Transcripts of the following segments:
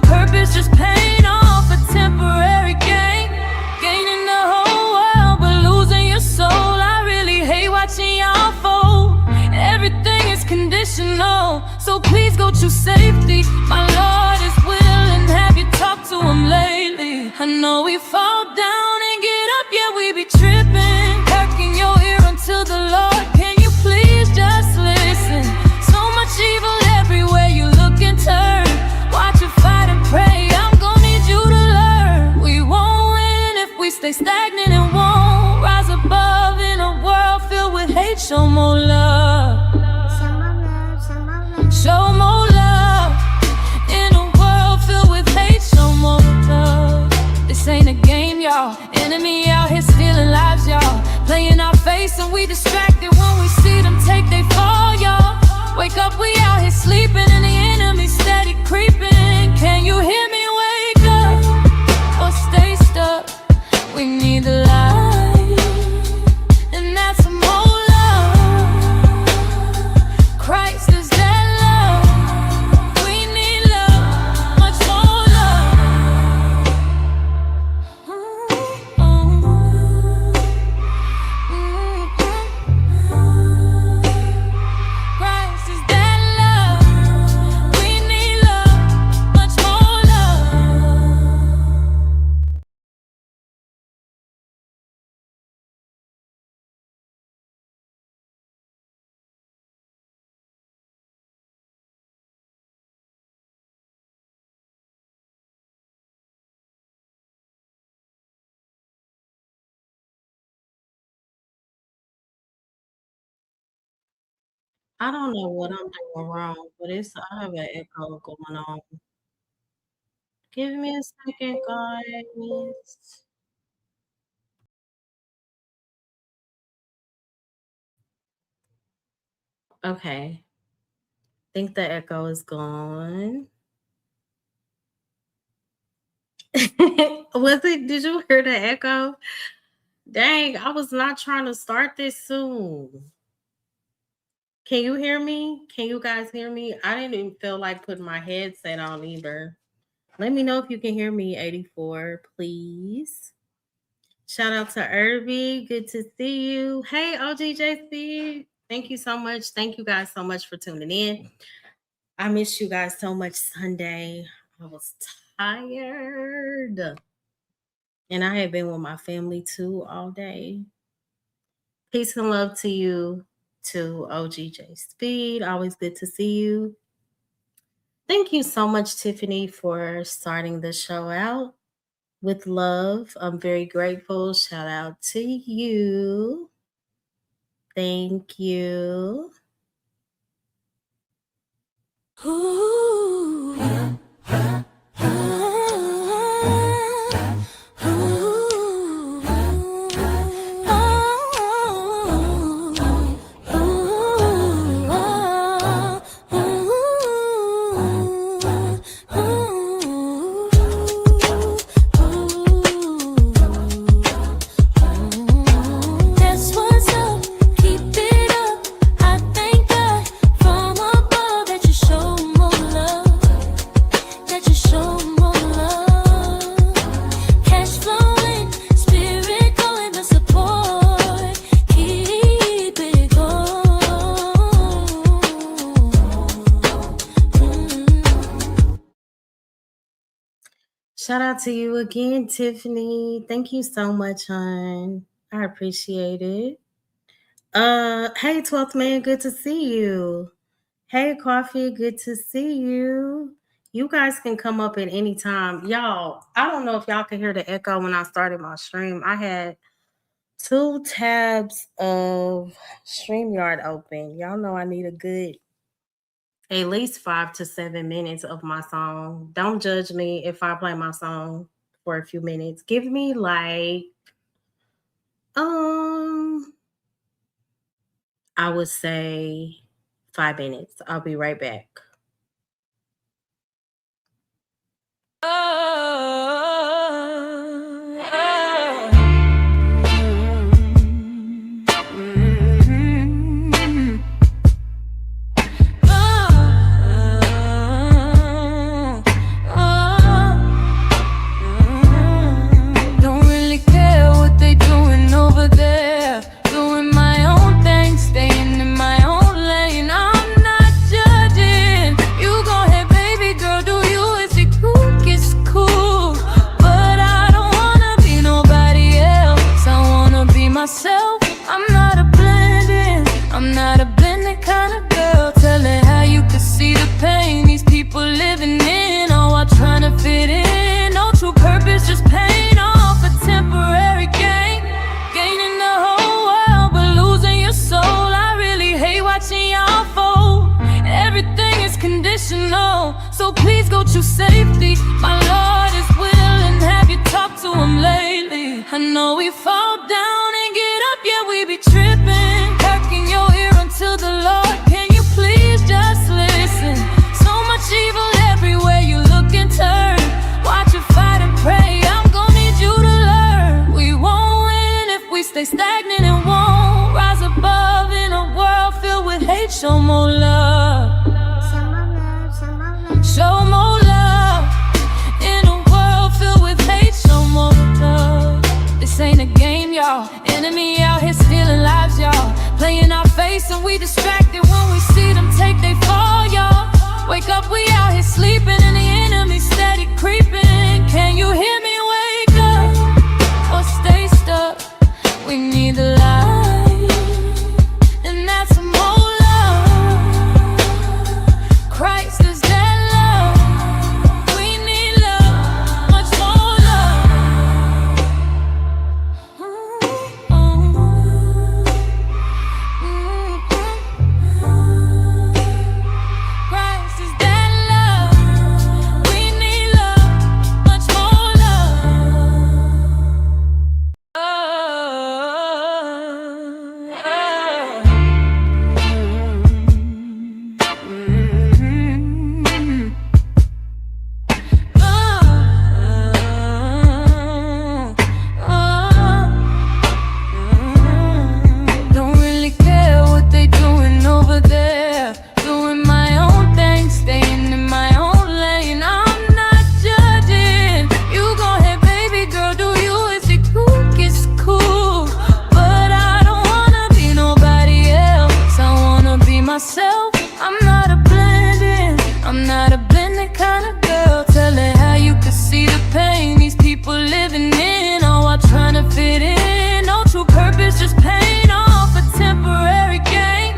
purpose just paying off a temporary gain. Gaining the whole world but losing your soul. I really hate watching y'all fold. Everything is conditional, so please go choose safety. My Lord is willing, have you talked to him lately? I know we fall down and get up, yeah, we be tripping. Perking your ear until the Lord, can you please just listen? So much evil everywhere you look and turn. Watch it fight and pray, I'm gonna need you to learn. We won't win if we stay stagnant and won't rise above in a world filled with hate. Show more love. Show more love. In a world filled with hate, show more love. This ain't a game, y'all. Enemy out here stealing lives, y'all. Playing our face and we distracted when we see them take they fall, y'all. Wake up, we out here sleeping and the enemy steady creeping. Can you hear me? Wake up or stay stuck. We need the light, and that's some more love. Christ is that love. We need love, much more love. Christ is that love. We need love, much more love. I don't know what I'm doing wrong, but I have an echo going on. Give me a second, guys. Okay. Think the echo is gone. Was it? Did you hear the echo? Dang, I was not trying to start this soon. Can you hear me? Can you guys hear me? I didn't even feel like putting my headset on either. Let me know if you can hear me, 84, please. Shout out to Irby. Good to see you. Hey, OGJC. Thank you so much. Thank you guys so much for tuning in. I miss you guys so much Sunday. I was tired. And I had been with my family too all day. Peace and love to you, to OGJ Speed. Always good to see you. Thank you so much, Tiffany, for starting the show out with love. I'm very grateful. Shout out to you. Thank you. Ooh. That's what's up. Keep it up. I thank God from above that you show more love. That you show more love. Cash flowing, spirit going, the support. Keep it going. Shout out to you again, Tiffany. Thank you so much, hon. I appreciate it. Hey, 12th man, good to see you. Hey, Coffee, good to see you. You guys can come up at any time. Y'all, I don't know if y'all can hear the echo when I started my stream. I had 2 tabs of StreamYard open. Y'all know I need a good at least 5 to 7 minutes of my song. Don't judge me if I play my song for a few minutes. Give me like I would say 5 minutes. I'll be right back. go choose safety. My Lord is willing, have you talked to him lately? I know we fall down and get up, yeah, we be tripping. Perking your ear unto the Lord, can you please just listen? So much evil everywhere you look and turn. Watch you fight and pray, I'm gonna need you to learn. We won't win if we stay stagnant and won't rise above in a world filled with hate. Show more love. Show more love. In a world filled with hate, show more love. This ain't a game, y'all. Enemy out here stealing lives, y'all. Playing our face and we distracted when we see them take they fall, y'all. Wake up, we out here sleeping and the enemy steady creeping. Can you hear me? Wake up or stay stuck. We need the light, and that's some more love. Christ is that love. We need love, much more love. Christ is that love. We need love, much more Don't really care what they doing over there. Doing my own thing, staying in my own lane. I'm not judging. You go ahead, baby girl, do you? Is it cool? It's cool. But I don't wanna be nobody else. I wanna be myself. I'm not a blending. I'm not a blending kind of girl. Tell it how you can see the pain these people living in, all while trying to fit in. No true purpose, just paying off a temporary gain.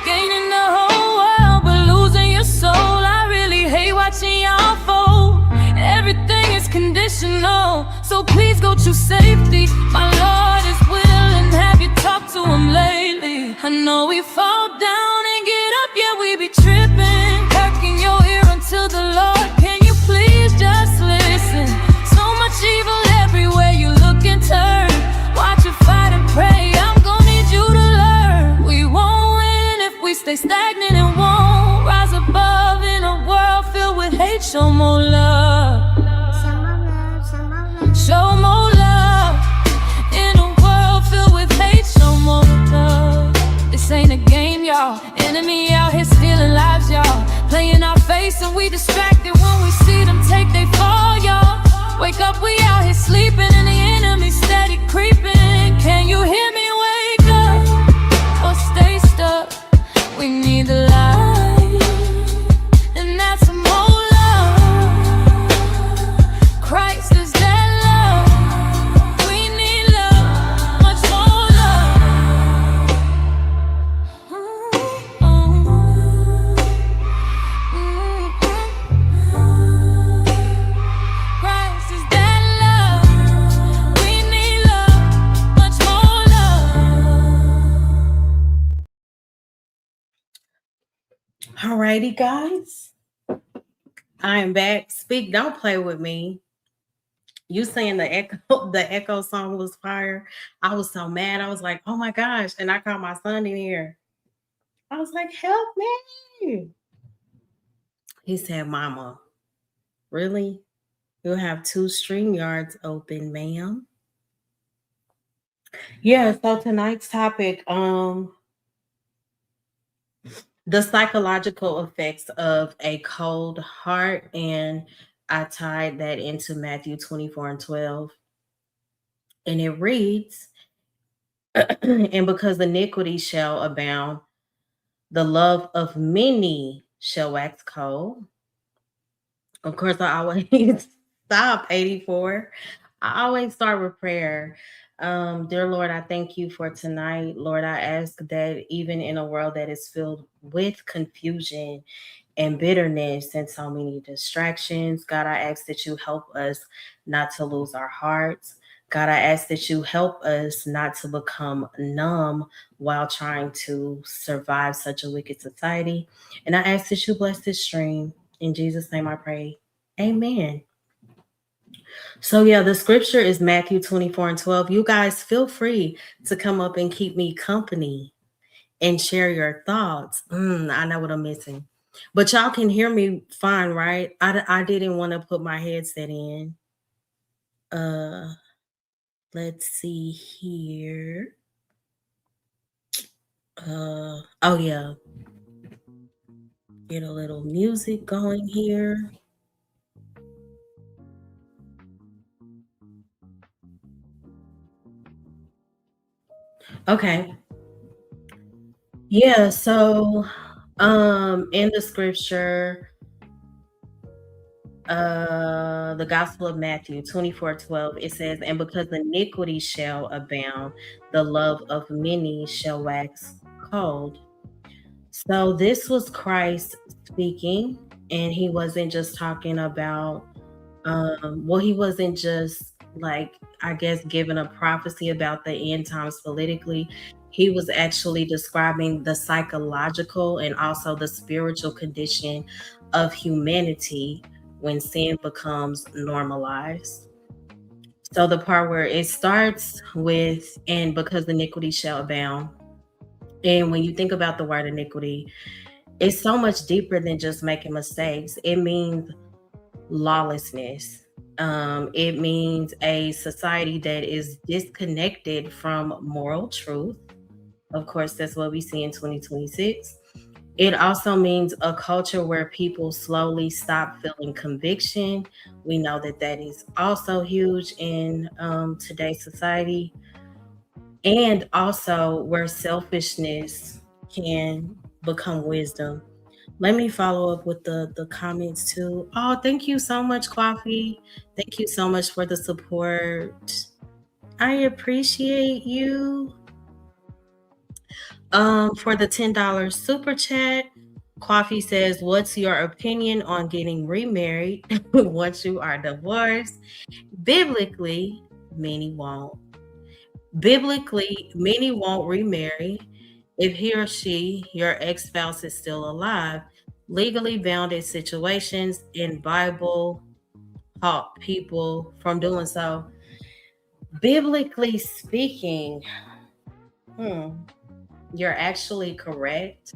Gaining the whole world, but losing your soul. I really hate watching y'all fold. Everything is conditional, so please go choose safety. My Lord is willing, have you talked to him lately? I know we fall down and get up, yeah, we be tripping. Perking your ear unto the Lord, can you please just listen? So much evil everywhere you look and turn. Watch you fight and pray, I'm gonna need you to learn. We won't win if we stay stagnant and won't rise above in a world filled with hate. Show more love. Show more love. In a world filled with hate, show more love. This ain't a game, y'all. Enemy out here stealing lives, y'all. Playing our face and we distracted when we see them take they fall, y'all. Wake up, we out here sleeping and the enemy steady creeping. Can you hear me? Wake up or stay stuck. We need the light, and that's some more love. Christ is that love. We need love, much more love. Christ is that love. We need love, much more love. Alrighty, guys. I am back. Speak, don't play with me. You saying the echo song was fire. I was so mad. I was like, oh my gosh. And I called my son in here. I was like, help me. He said, Mama, really? You'll have 2 stream yards open, ma'am. Yeah, so tonight's topic, the psychological effects of a cold heart, and I tied that into Matthew 24:12. And it reads, and because iniquity shall abound, the love of many shall wax cold. Of course, I always stop 84. I always start with prayer. Dear Lord, I thank you for tonight. Lord, I ask that even in a world that is filled with confusion and bitterness and so many distractions, God, I ask that you help us not to lose our hearts. God, I ask that you help us not to become numb while trying to survive such a wicked society. And I ask that you bless this stream. In Jesus' name I pray. Amen. So, yeah, the scripture is Matthew 24:12. You guys feel free to come up and keep me company and share your thoughts. I know what I'm missing. But y'all can hear me fine, right? I didn't want to put my headset in. Uh, let's see here. Oh yeah, get a little music going here. Okay. Yeah, so in the scripture, the Gospel of Matthew 24:12, it says, "And because iniquity shall abound, the love of many shall wax cold." So this was Christ speaking, and he wasn't just talking about well, he wasn't just like, I guess, giving a prophecy about the end times politically. He was actually describing the psychological and also the spiritual condition of humanity when sin becomes normalized. So the part where it starts with, and because iniquity shall abound. And when you think about the word iniquity, it's so much deeper than just making mistakes. It means lawlessness. It means a society that is disconnected from moral truth. Of course, that's what we see in 2026. It also means a culture where people slowly stop feeling conviction. We know that that is also huge in today's society. And also where selfishness can become wisdom. Let me follow up with the comments too. Oh, thank you so much, Coffee. Thank you so much for the support. I appreciate you. For the $10 super chat, Coffee says, "What's your opinion on getting remarried once you are divorced? Biblically, many won't. Biblically, many won't remarry if he or she, your ex spouse, is still alive. Legally bounded situations in Bible halt people from doing so. Biblically speaking, hmm, you're actually correct.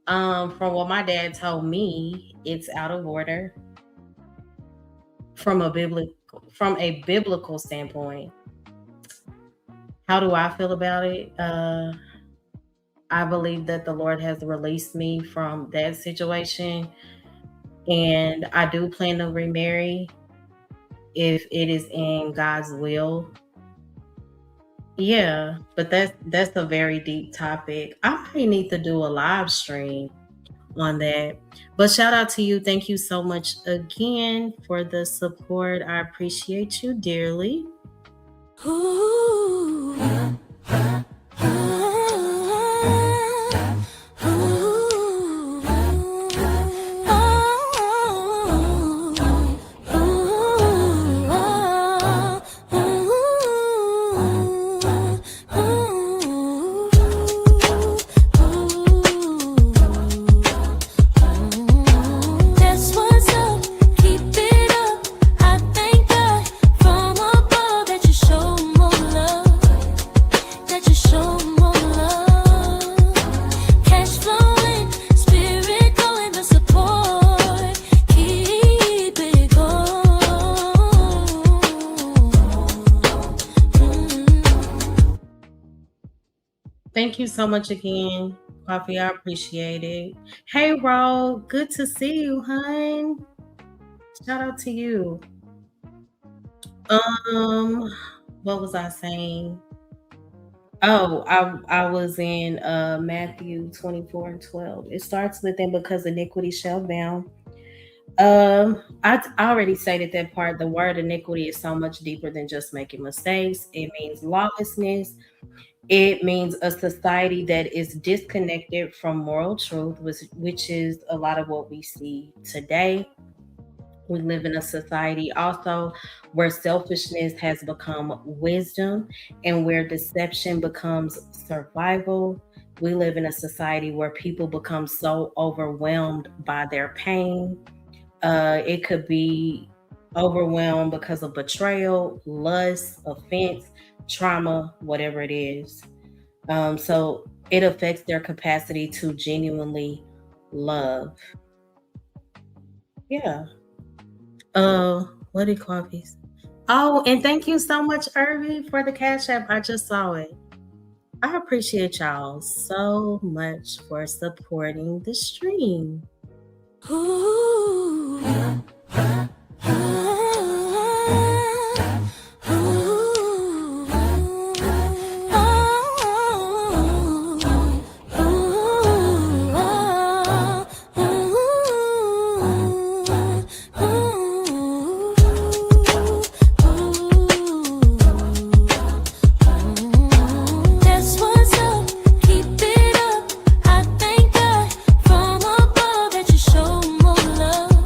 From what my dad told me, it's out of order from a biblical standpoint. How do I feel about it? I believe that the Lord has released me from that situation, and I do plan to remarry if it is in God's will. Yeah, but that's a very deep topic. I might need to do a live stream on that. But shout out to you. Thank you so much again for the support. I appreciate you dearly. Ooh. That's what's up. Keep it up. I thank God from above that you show more love. That you show more love. Cash flowing, spirit going, the support. Keep it going. Thank you so much again, Coffee. I appreciate it. Hey, Ro, good to see you, hun. Shout out to you. Um, what was I saying? Oh, I was in Matthew 24:12. It starts with, "And because iniquity shall abound." I already stated that part. The word iniquity is so much deeper than just making mistakes. It means lawlessness. It means a society that is disconnected from moral truth, which is a lot of what we see today. We live in a society also where selfishness has become wisdom and where deception becomes survival. We live in a society where people become so overwhelmed by their pain It could be overwhelmed because of betrayal, lust, offense, trauma, whatever it is. So it affects their capacity to genuinely love. Yeah. What did coffees? Oh, and thank you so much, Irvy, for the Cash App. I just saw it. I appreciate y'all so much for supporting the stream. Ooh. That's what's up, keep it up. I thank God from above that you show more love,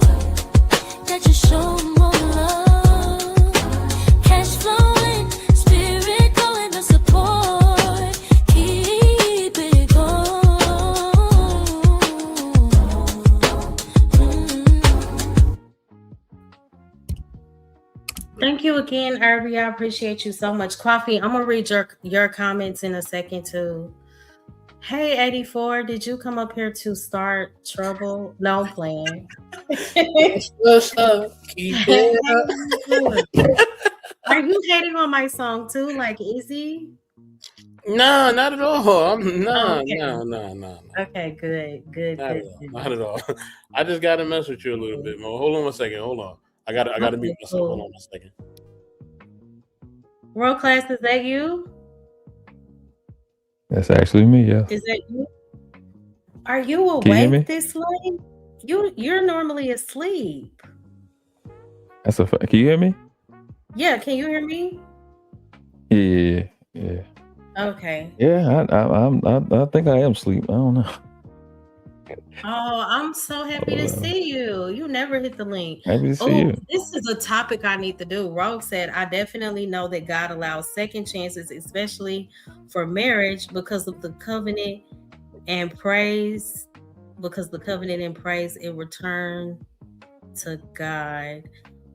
that you show more love. Cash flowing, spirit going, the support, keep it going. Thank you again, Irby. I appreciate you so much. Coffee, I'm gonna read your comments in a second too. Hey, 84, did you come up here to start trouble? No, I'm playing. What's up? Keep it up. Are you hating on my song too? Like, easy? No, not at all. No. Okay, good. Not at all. I just gotta mess with you a little bit more. Hold on 1 second. Hold on. I gotta mute myself. Cool. Hold on 1 second. World Class, is that you? That's actually me, yeah. Is that you? Are you awake this late? You're normally asleep. That's a fact. Can you hear me? Yeah, can you hear me? Yeah. Okay. Yeah, I think I am asleep. I don't know. Oh, I'm so happy to see you. You never hit the link. Happy to see you. This is a topic I need to do. Rogue said, I definitely know that God allows second chances, especially for marriage, because of the covenant and praise. Because the covenant and praise in return to God.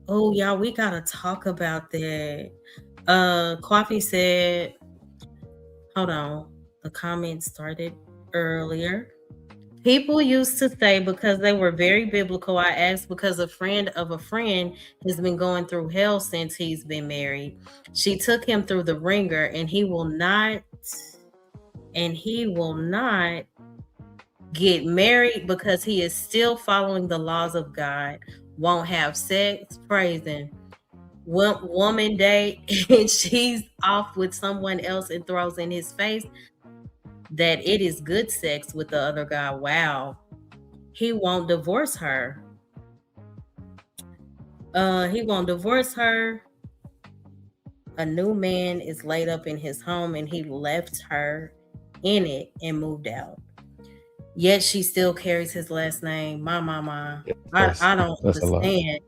Oh, y'all, we gotta talk about that. Coffee said, hold on. The comment started earlier. People used to say, because they were very biblical, I asked because a friend of a friend has been going through hell since he's been married. She took him through the ringer, and he will not get married because he is still following the laws of God, won't have sex, praising. Woman date, and she's off with someone else and throws in his face that it is good sex with the other guy. Wow. He won't divorce her. He won't divorce her. A new man is laid up in his home, and he left her in it and moved out. Yet she still carries his last name. My mama. I don't understand.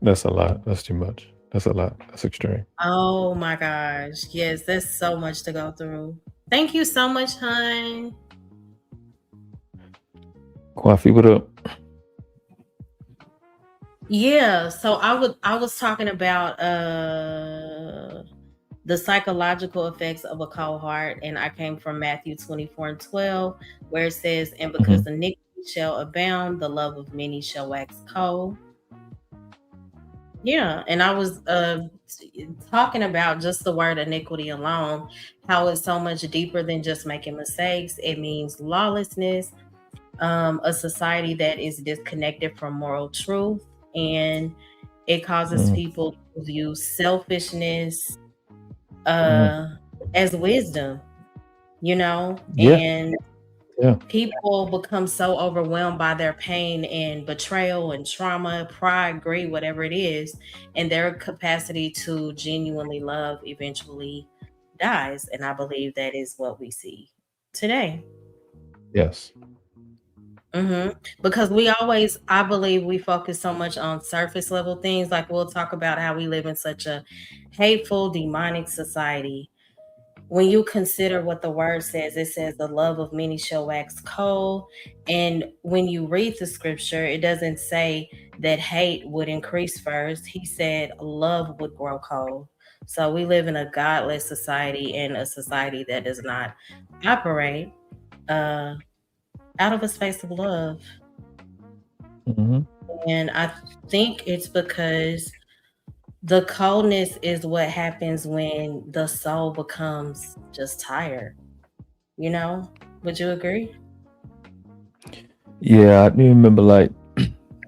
That's a lot. That's too much. That's a lot. That's extreme. Oh my gosh. Yes, that's so much to go through. Thank you so much, hon. Coffee, what up? Yeah, so I was talking about the psychological effects of a cold heart, and I came from Matthew 24:12, where it says, and because iniquity shall abound, the love of many shall wax cold. Yeah, and I was talking about just the word iniquity alone, how it's so much deeper than just making mistakes. It means lawlessness, a society that is disconnected from moral truth, and it causes people to view selfishness as wisdom, and people become so overwhelmed by their pain and betrayal and trauma, pride, greed, whatever it is, and their capacity to genuinely love eventually dies. And I believe that is what we see today. Yes. Because I believe we focus so much on surface level things. Like, we'll talk about how we live in such a hateful, demonic society. When you consider what the word says, it says the love of many shall wax cold. And when you read the scripture, it doesn't say that hate would increase first. He said love would grow cold. So we live in a godless society and a society that does not operate uh, out of a space of love. Hmm. And I think it's because the coldness is what happens when the soul becomes just tired. You know? Would you agree? Yeah, I do remember like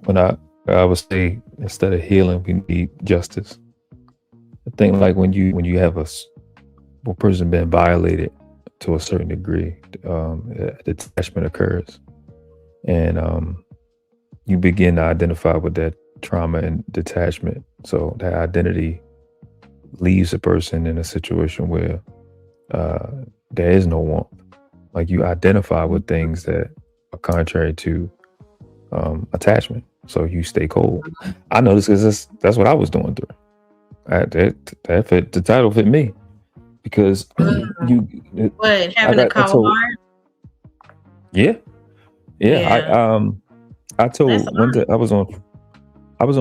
when I would say instead of healing, we need justice. I think like when you have a person being violated to a certain degree, detachment occurs, and you begin to identify with that trauma and detachment. So that identity leaves a person in a situation where uh, there is no warmth. Like you identify with things that are contrary to attachment, so you stay cold. I know this because that's what I was doing through. That fit the title fit me because you. What, I having a got I cold told heart? yeah, yeah. Yeah, I that's told one day I was on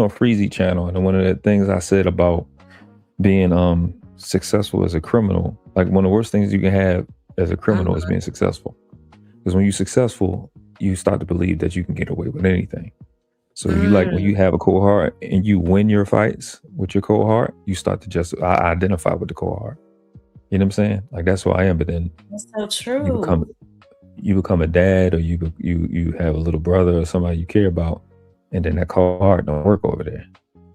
Freezy channel, and one of the things I said about being successful as a criminal, like one of the worst things you can have as a criminal is being successful. Because when you're successful, you start to believe that you can get away with anything. So you like when mm, you have a cold heart and you win your fights with your cold heart, you start to just identify with the cold heart. You know what I'm saying? Like that's who I am. But then that's so you become true. you become a dad, or you have a little brother or somebody you care about, and then that cold heart don't work over there.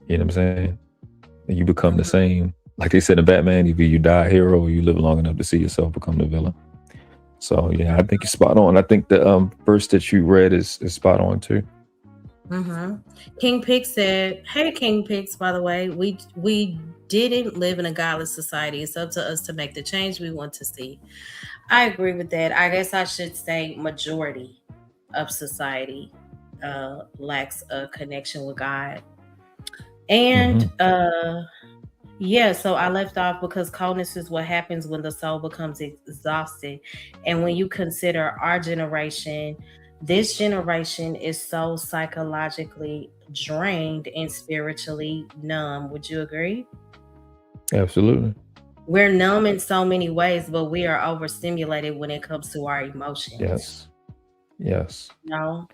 You know what I'm saying? And you become the Mhm. same. Like they said in Batman, either you die a hero or you live long enough to see yourself become the villain. So yeah, I think you're spot on. I think the verse that you read is spot on too. Mm-hmm. King Pig said, "Hey, King Pigs. By the way, we didn't live in a godless society. It's up to us to make the change we want to see." I agree with that. I guess I should say majority of society lacks a connection with God, and Hmm. yeah. So I left off because coldness is what happens when the soul becomes exhausted, and when you consider our generation, this generation is so psychologically drained and spiritually numb. Would you agree? Absolutely. We're numb in so many ways, but we are overstimulated when it comes to our emotions. Yes. Yes. You know,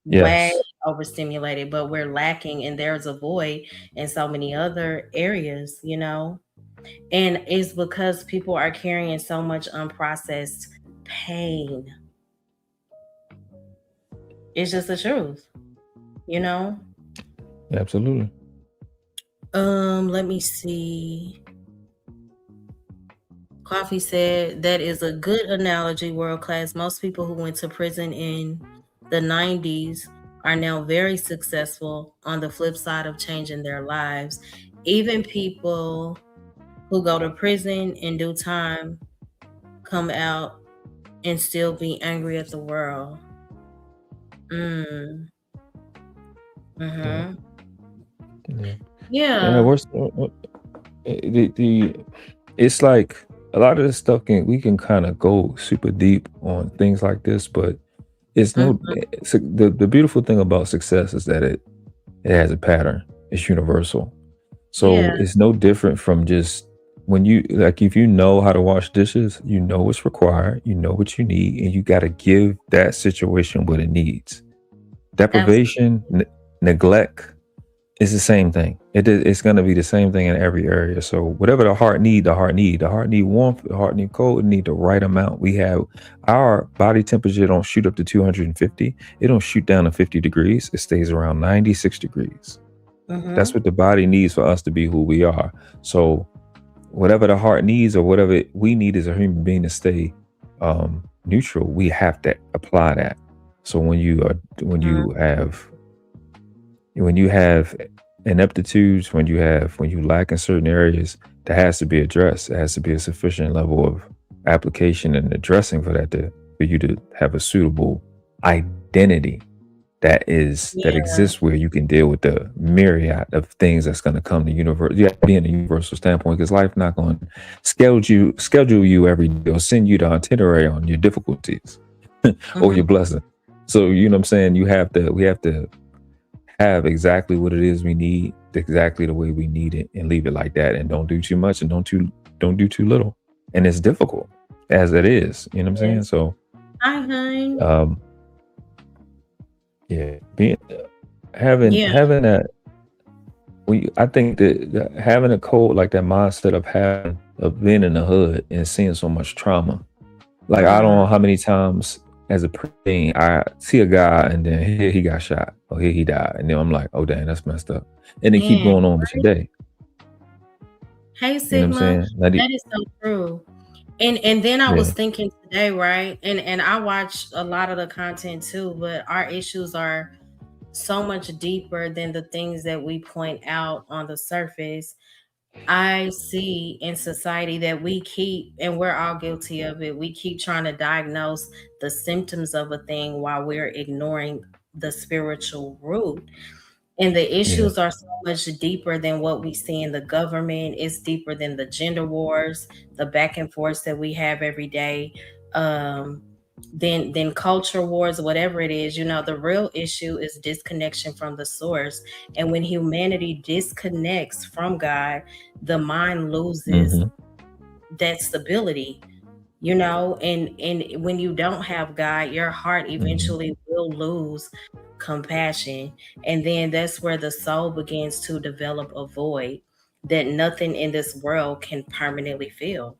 way Yes. overstimulated, but we're lacking, and there's a void in so many other areas. And it's because people are carrying so much unprocessed pain. It's just the truth, you know? Absolutely. Let me see. Coffee said that is a good analogy, world class. Most people who went to prison in the 90s are now very successful on the flip side of changing their lives. Even people who go to prison in due time come out and still be angry at the world. Mm. Yeah. Mm-hmm. Yeah. Yeah. Yeah. The it's like a lot of this stuff we can kind of go super deep on things like this, but it's no Mhm. the beautiful thing about success is that it has a pattern. It's universal. Yeah. So it's no different from just when you like if you know how to wash dishes, you know what's required, you know what you need, and you got to give that situation what it needs. Absolutely. Deprivation, neglect is the same thing. It's going to be the same thing in every area. So whatever the heart need, the heart need. The heart need warmth, the heart need cold, it need the right amount. We have our body temperature don't shoot up to 250. It don't shoot down to 50 degrees. It stays around 96 degrees. That's Mm-hmm. what the body needs for us to be who we are. So whatever the heart needs or whatever we need as a human being to stay neutral, we have to apply that. So when you have ineptitudes, when you lack in certain areas, that has to be addressed. It has to be a sufficient level of application and addressing for you to have a suitable identity that Yeah. exists where you can deal with the myriad of things that's going to come to universe. You have to be in a universal standpoint because life not going to schedule you every day or send you the itinerary on your difficulties or Mm-hmm. your blessing. So you know what I'm saying. We have to have exactly what it is we need, exactly the way we need it, and leave it like that, and don't do too much and don't do too little. And it's difficult as it is. You know what I'm saying? Yes. So, Hi, hun. yeah, having Yeah. that. I think that having a code like that mindset of being in the hood and seeing so much trauma. Like I don't know how many times as a preteen I see a guy and then here he got shot or here he died, and then I'm like, oh dang, that's messed up, and then keep going on with your day. Hey, You know what I'm Sigma, saying? that is so true. And then I was Yeah. thinking today, right? And I watch a lot of the content too, but our issues are so much deeper than the things that we point out on the surface. I see in society that we keep, and we're all guilty of it, we keep trying to diagnose the symptoms of a thing while we're ignoring the spiritual root. And the issues are so much deeper than what we see in the government. It's deeper than the gender wars, the back and forth that we have every day, than culture wars, whatever it is. You know, the real issue is disconnection from the source. And when humanity disconnects from God, the mind loses that stability. You know, and when you don't have God, your heart eventually will lose compassion, and then that's where the soul begins to develop a void that nothing in this world can permanently fill.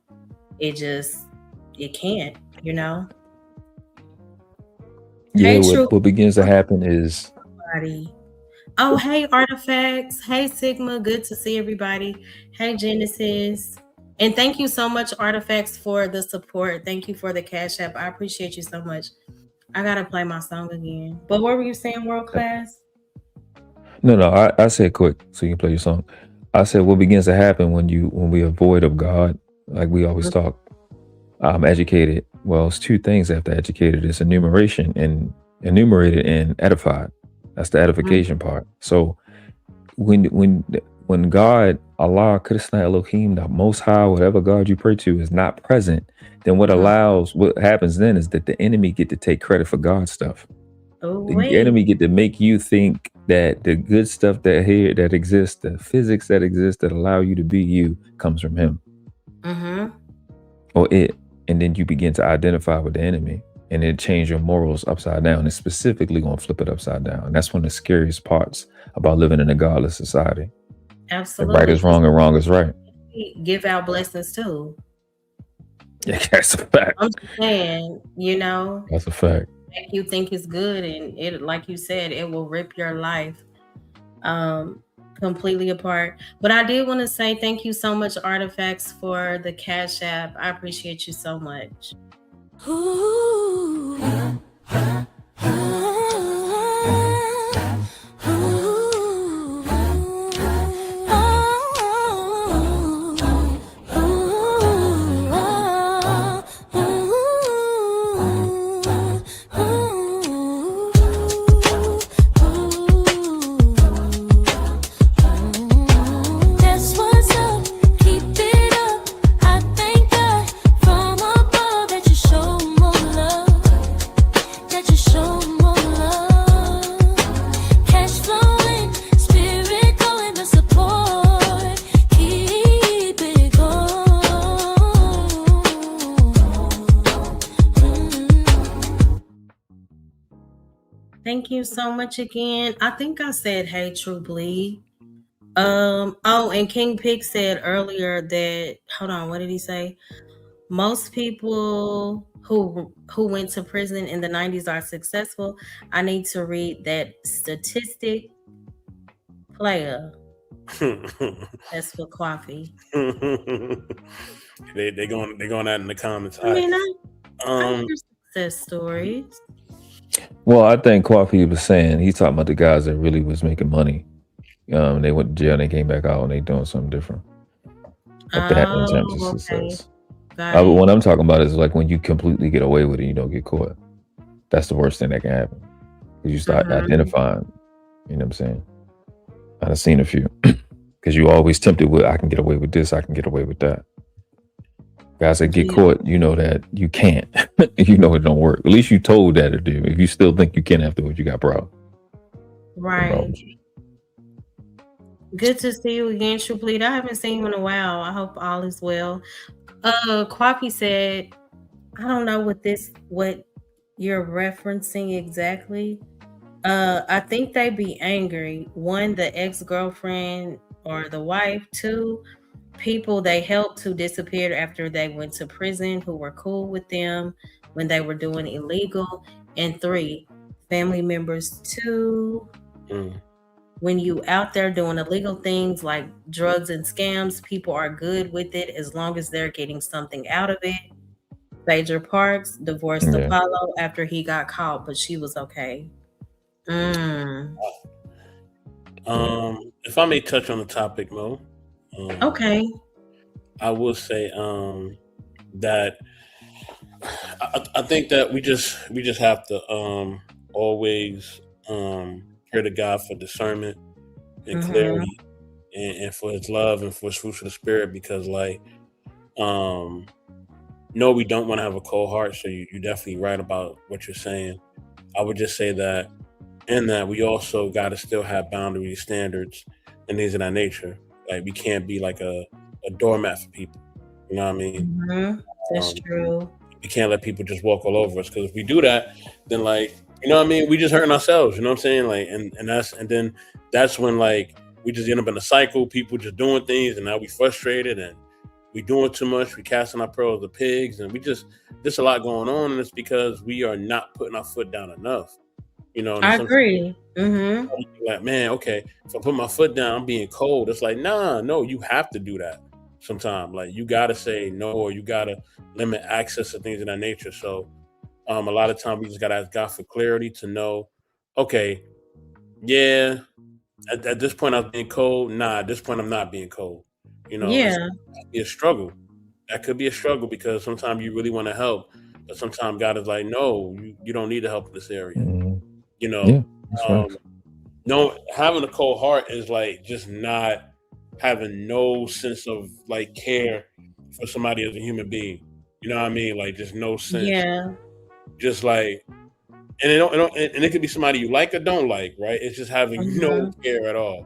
It can't, you know. Yeah, Hey, True what begins to happen is Body. Oh, hey, Artifacts. Hey, Sigma. Good to see everybody. Hey, Genesis. And thank you so much, Artifacts, for the support. Thank you for the Cash App. I appreciate you so much. I gotta play my song again. But what were you saying, World Class? no, I said quick so you can play your song. I said what begins to happen when we are void of God, like we always talk. I'm educated. Well, it's two things after educated. It's enumeration and enumerated and edified. That's the edification part. So when God, Allah, Krishna, Elohim, the Most High, whatever God you pray to is not present, then what happens then is that the enemy get to take credit for God's stuff. The enemy get to make you think that the good stuff that exists, the physics that exists that allow you to be you, comes from him or it, and then you begin to identify with the enemy, and it change your morals upside down. It's specifically going to flip it upside down. And that's one of the scariest parts about living in a godless society. Absolutely. Right is wrong and wrong is right. Give out blessings too. Yeah, that's a fact. I'm just saying, you know, that's a fact. Make you think it's good, and it, like you said, it will rip your life completely apart. But I did want to say thank you so much, Artifacts, for the Cash App. I appreciate you so much. Thank you so much again. I think I said, hey, True Bleed. Oh, and King Pig said earlier that, hold on, what did he say? Most people who went to prison in the 90s are successful. I need to read that statistic. Player. That's for coffee. they going out in the comments. I mean, I hear success stories. Well, I think Coffee was saying he's talking about the guys that really was making money. They went to jail and they came back out and they doing something different. That in terms of success. But what I'm talking about is like when you completely get away with it, you don't get caught. That's the worst thing that can happen. Because you start identifying. You know what I'm saying? I've seen a few. Because you always tempted with, I can get away with this, I can get away with that. Guys that get caught, you know that you can't. You know it don't work. At least you told that to do. If you still think you can afterwards, you got problem. Right. Good to see you again, True Bleed. I haven't seen you in a while. I hope all is well. Quappy said, I don't know what you're referencing exactly. I think they be angry. One, the ex-girlfriend or the wife. Two, people they helped who disappeared after they went to prison who were cool with them when they were doing illegal. And three, family members too. When you out there doing illegal things like drugs and scams, people are good with it as long as they're getting something out of it. Phaedra Parks divorced Yeah. Apollo after he got caught, but she was okay. If I may touch on the topic, Mo. Okay. I will say that I think that we just have to always pray to God for discernment and clarity, and for His love and for His fruits of the Spirit, because no, we don't want to have a cold heart. So you're definitely right about what you're saying. I would just say that in that we also got to still have boundaries, standards, and things of that nature. Like we can't be like a doormat for people. You know what I mean? That's true. We can't let people just walk all over us, because if we do that, then you know what I mean, we just hurting ourselves. You know what I'm saying? And then that's when we just end up in a cycle. People just doing things, and now we frustrated and we doing too much. We casting our pearls to pigs, and there's a lot going on, and it's because we are not putting our foot down enough. You know, I agree. Like, man, okay, if I put my foot down, I'm being cold. It's like, nah, no, you have to do that sometimes. Like, you gotta say no, or you gotta limit access to things of that nature. So, a lot of times we just gotta ask God for clarity to know, okay, yeah, at this point I'm being cold. Nah, at this point I'm not being cold. You know, Yeah. it could be a struggle. That could be a struggle, because sometimes you really want to help, but sometimes God is like, no, you don't need to help in this area. You know, no, having a cold heart is just not having no sense of care for somebody as a human being. You know what I mean? Just no sense. Yeah. Just and it could be somebody you like or don't like, right? It's just having no care at all.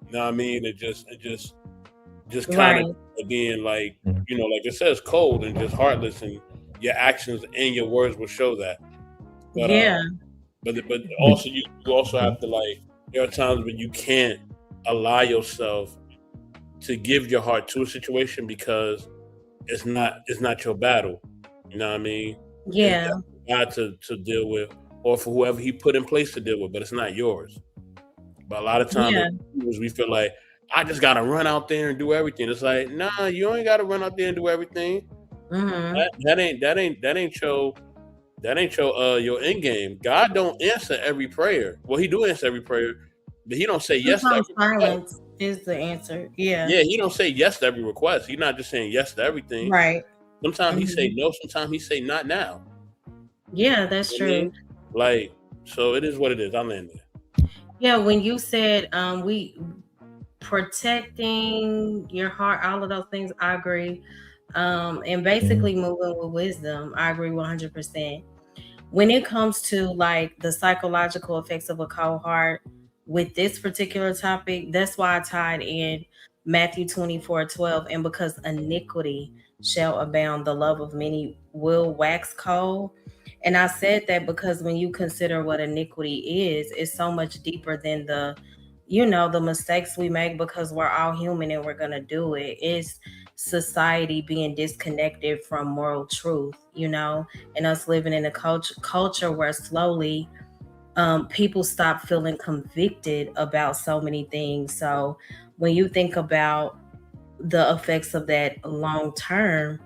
You know what I mean? It just kind of being like it says, cold and just heartless, and your actions and your words will show that. But but also you also have to there are times when you can't allow yourself to give your heart to a situation, because it's not your battle. You know what I mean? Yeah. It's God to deal with, or for whoever He put in place to deal with, but it's not yours. But a lot of times we feel like, I just gotta run out there and do everything. It's like, nah, you ain't gotta run out there and do everything. That ain't your end game. God don't answer every prayer. Well, He do answer every prayer, but He don't say yes to every silence request. Is the answer. Yeah. Yeah, He don't say yes to every request. He's not just saying yes to everything. Right. Sometimes He say no. Sometimes He say not now. Yeah, that's true. So it is what it is. I land there. Yeah, when you said we protecting your heart, all of those things, I agree. And basically moving with wisdom, I agree 100%. When it comes to the psychological effects of a cold heart with this particular topic, that's why I tied in Matthew 24:12, and because iniquity shall abound, the love of many will wax cold. And I said that because when you consider what iniquity is, it's so much deeper than the mistakes we make, because we're all human and we're going to do it. It's society being disconnected from moral truth, and us living in a culture where slowly people stop feeling convicted about so many things. So when you think about the effects of that long term,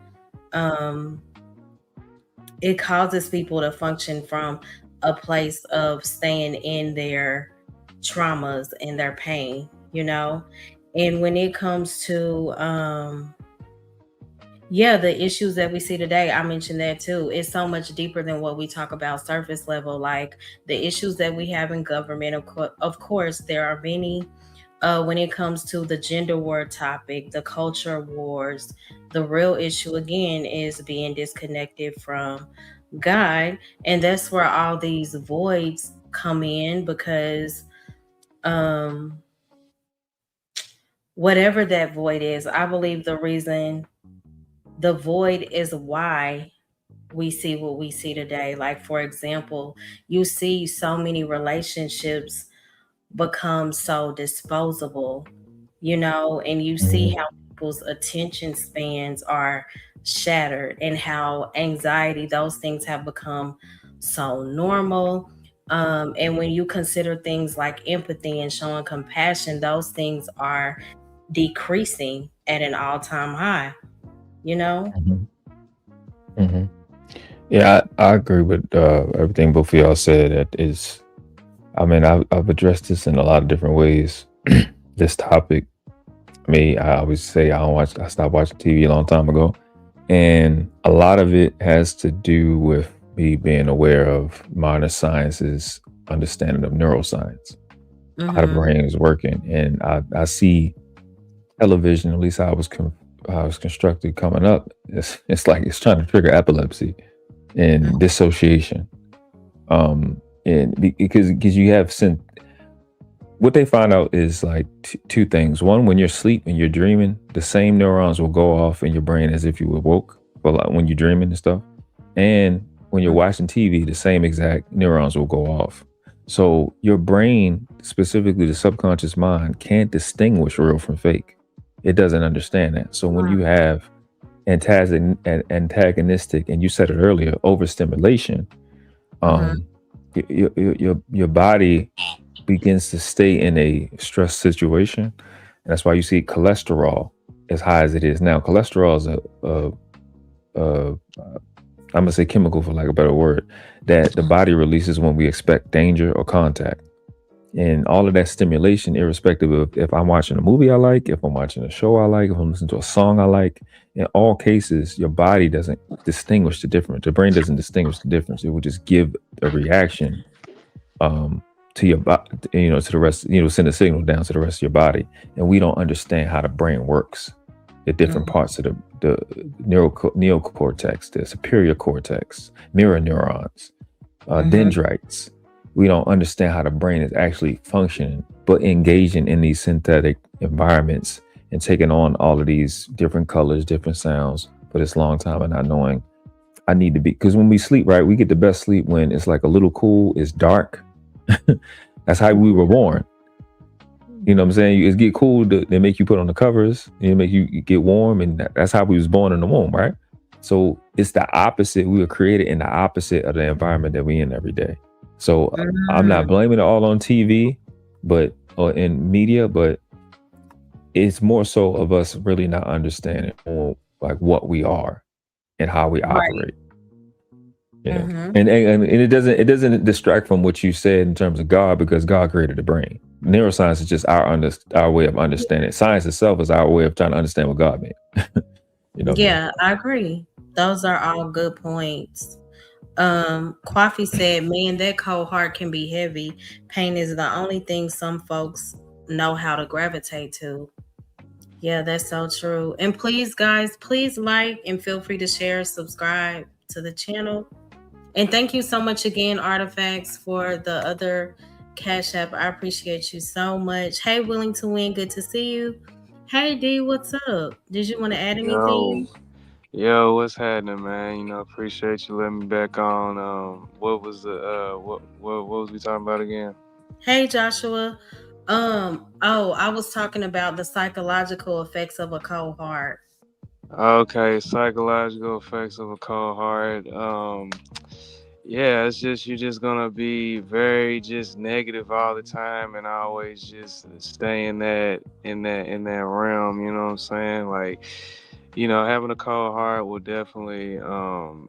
it causes people to function from a place of staying in their traumas and their pain, and when it comes to the issues that we see today, I mentioned that too. It's so much deeper than what we talk about surface level, like the issues that we have in government. Of course there are many. When it comes to the gender war topic, the culture wars, the real issue again is being disconnected from God. And that's where all these voids come in, because um whatever that void is, I believe the reason the void is why we see what we see today. Like, for example, you see so many relationships become so disposable, and you see Mhm. how people's attention spans are shattered and how anxiety, those things have become so normal. And when you consider things like empathy and showing compassion, those things are decreasing at an all-time high, you know? Mhm. Mhm. Yeah, I agree with everything both of y'all said. That is, I mean, I've addressed this in a lot of different ways. This topic, me, I always say I don't watch. I stopped watching TV a long time ago, and a lot of it has to do with me being aware of modern science's understanding of neuroscience, how the Mm-hmm. brain is working, and I see television, at least how how it was constructed coming up. It's like it's trying to trigger epilepsy and dissociation. And because you have what they find out is like two things. One, when you're asleep and you're dreaming, the same neurons will go off in your brain as if you were woke, but like when you're dreaming and stuff. And when you're watching TV, the same exact neurons will go off. So your brain, specifically the subconscious mind, can't distinguish real from fake. It doesn't understand that. So when you have antagonistic, and you said it earlier, overstimulation, Mm-hmm. um, your body begins to stay in a stress situation. And that's why you see cholesterol as high as it is now. Cholesterol is a I'm gonna say chemical, for lack of a better word, that the body releases when we expect danger or contact. And all of that stimulation, irrespective of if I'm watching a movie I like, if I'm watching a show I like, if I'm listening to a song I like, in all cases, your body doesn't distinguish the difference. The brain doesn't distinguish the difference. It will just give a reaction um, to your body, to the rest, send a signal down to the rest of your body. And we don't understand how the brain works. The different parts of the neocortex, the superior cortex, mirror neurons, Mm-hmm. dendrites. We don't understand how the brain is actually functioning, but engaging in these synthetic environments and taking on all of these different colors, different sounds for this long time, and not knowing I need to be, because when we sleep, right, we get the best sleep when it's like a little cool, it's dark. That's how we were born. You know what I'm saying? It get cool, they make you put on the covers, make you get warm, and that's how we was born in the womb, right? So it's the opposite. We were created in the opposite of the environment that we in every day. So I'm not Mm-hmm. blaming it all on TV, or in media, but it's more so of us really not understanding like what we are and how we Right. operate. Mm-hmm. And it doesn't distract from what you said in terms of God, because God created the brain. Neuroscience is just our way of understanding. Science itself is our way of trying to understand what God meant. You know what I mean? Yeah, I agree. Those are all good points. Coffee said, man, that cold heart can be heavy. Pain is the only thing some folks know how to gravitate to. Yeah, that's so true. And please, guys, please like and feel free to share, subscribe to the channel. And thank you so much again, Artifacts, for the other Cash App. I appreciate you so much. Hey, Willing to Win, good to see you. Hey, D, what's up? Did you want to add Yo, anything? yo, what's happening, man? Appreciate you letting me back on. What was the what was we talking about again? Hey, Joshua. Oh, I was talking about the psychological effects of a cold heart. Okay, psychological effects of a cold heart. Yeah, it's just you're just gonna be very just negative all the time, and always just stay in that realm. You know what I'm saying? Like, having a cold heart will definitely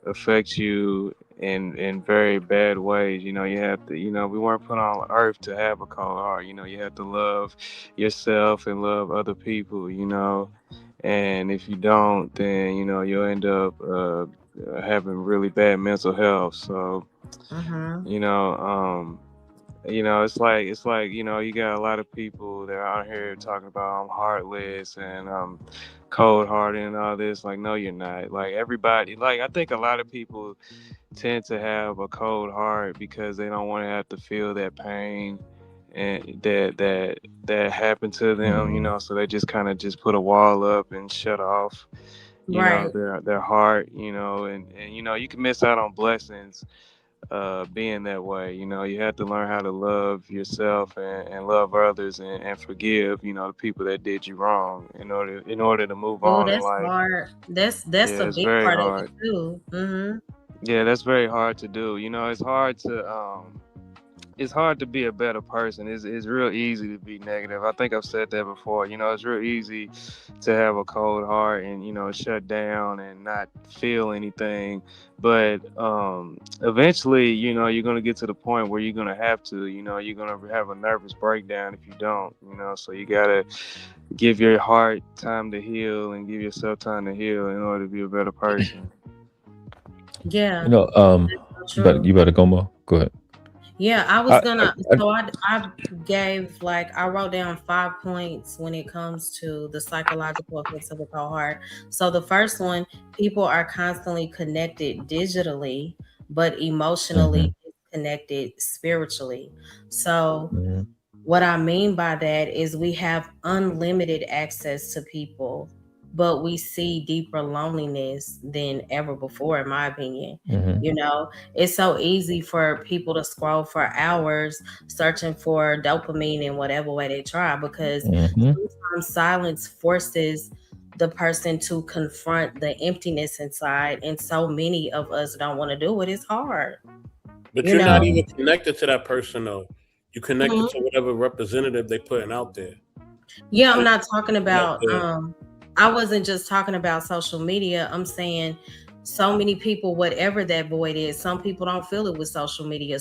affect you in very bad ways. You have to. We weren't put on earth to have a cold heart. You have to love yourself and love other people. And if you don't, then you'll end up having really bad mental health. So Mm-hmm. you know, it's like you got a lot of people that are out here talking about I'm heartless and I'm cold hearted and all this. Like, no, you're not. Like everybody, like I think a lot of people tend to have a cold heart because they don't want to have to feel that pain and that happened to them, you know, so they just kind of just put a wall up and shut off, you know, Right. their heart, you know, and you know, you can miss out on blessings being that way. You know, you have to learn how to love yourself and love others and forgive, you know, the people that did you wrong in order to move Oh, on in that's life. hard. That's Yeah, a it's big very part of it hard. too. Yeah, that's very hard to do. You know, it's hard to be a better person. It's real easy to be negative. I think I've said that before. You know, it's real easy to have a cold heart and, you know, shut down and not feel anything. But eventually, you know, you're gonna get to the point where you're gonna have to. You know, you're gonna have a nervous breakdown if you don't. You know, so you gotta give your heart time to heal and give yourself time to heal in order to be a better person. Yeah, You know, that's so true. you better go more. Go ahead. Yeah, I was I, gonna. So I gave I wrote down 5 points when it comes to the psychological effects of a cold heart. So the first one, people are constantly connected digitally, but mhm, emotionally disconnected spiritually. So mhm, what I mean by that is we have unlimited access to people, but we see deeper loneliness than ever before, in my opinion. mhm, You know, it's so easy for people to scroll for hours searching for dopamine in whatever way they try because mhm. sometimes silence forces the person to confront the emptiness inside. And so many of us don't want to do it. It's hard, But you you're not know? even connected to that person though. You connected to whatever representative they putting out there. Yeah, I'm So not talking you have about to. I wasn't just talking about social media. I'm saying so many people, whatever that void is, some people don't feel it with social media.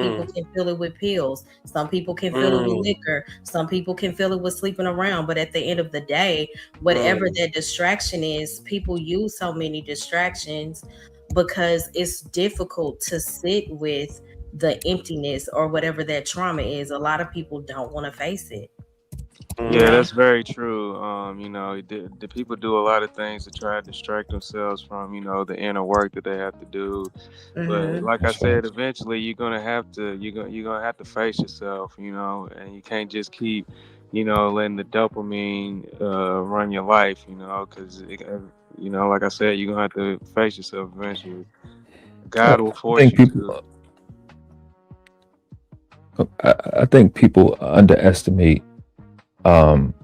People Mm, can feel it with pills. Some people can feel it with mm, liquor. Some people can feel it with sleeping around. But at the end of the day, whatever mm. that distraction is, people use so many distractions because it's difficult to sit with the emptiness or whatever that trauma is. A lot of people don't want to face it, you Yeah, know? Mm. that's very true. You know, the people do a lot of things to try to distract themselves from, you know, the inner work that they have to do. But Hmm. like I That's said, facts. eventually you're gonna have to face yourself, you know, and you can't just keep, you know, letting the dopamine run your life, you know, because you know, like I said, you're gonna have to face yourself eventually. God will I force think you to. I think people underestimate, um,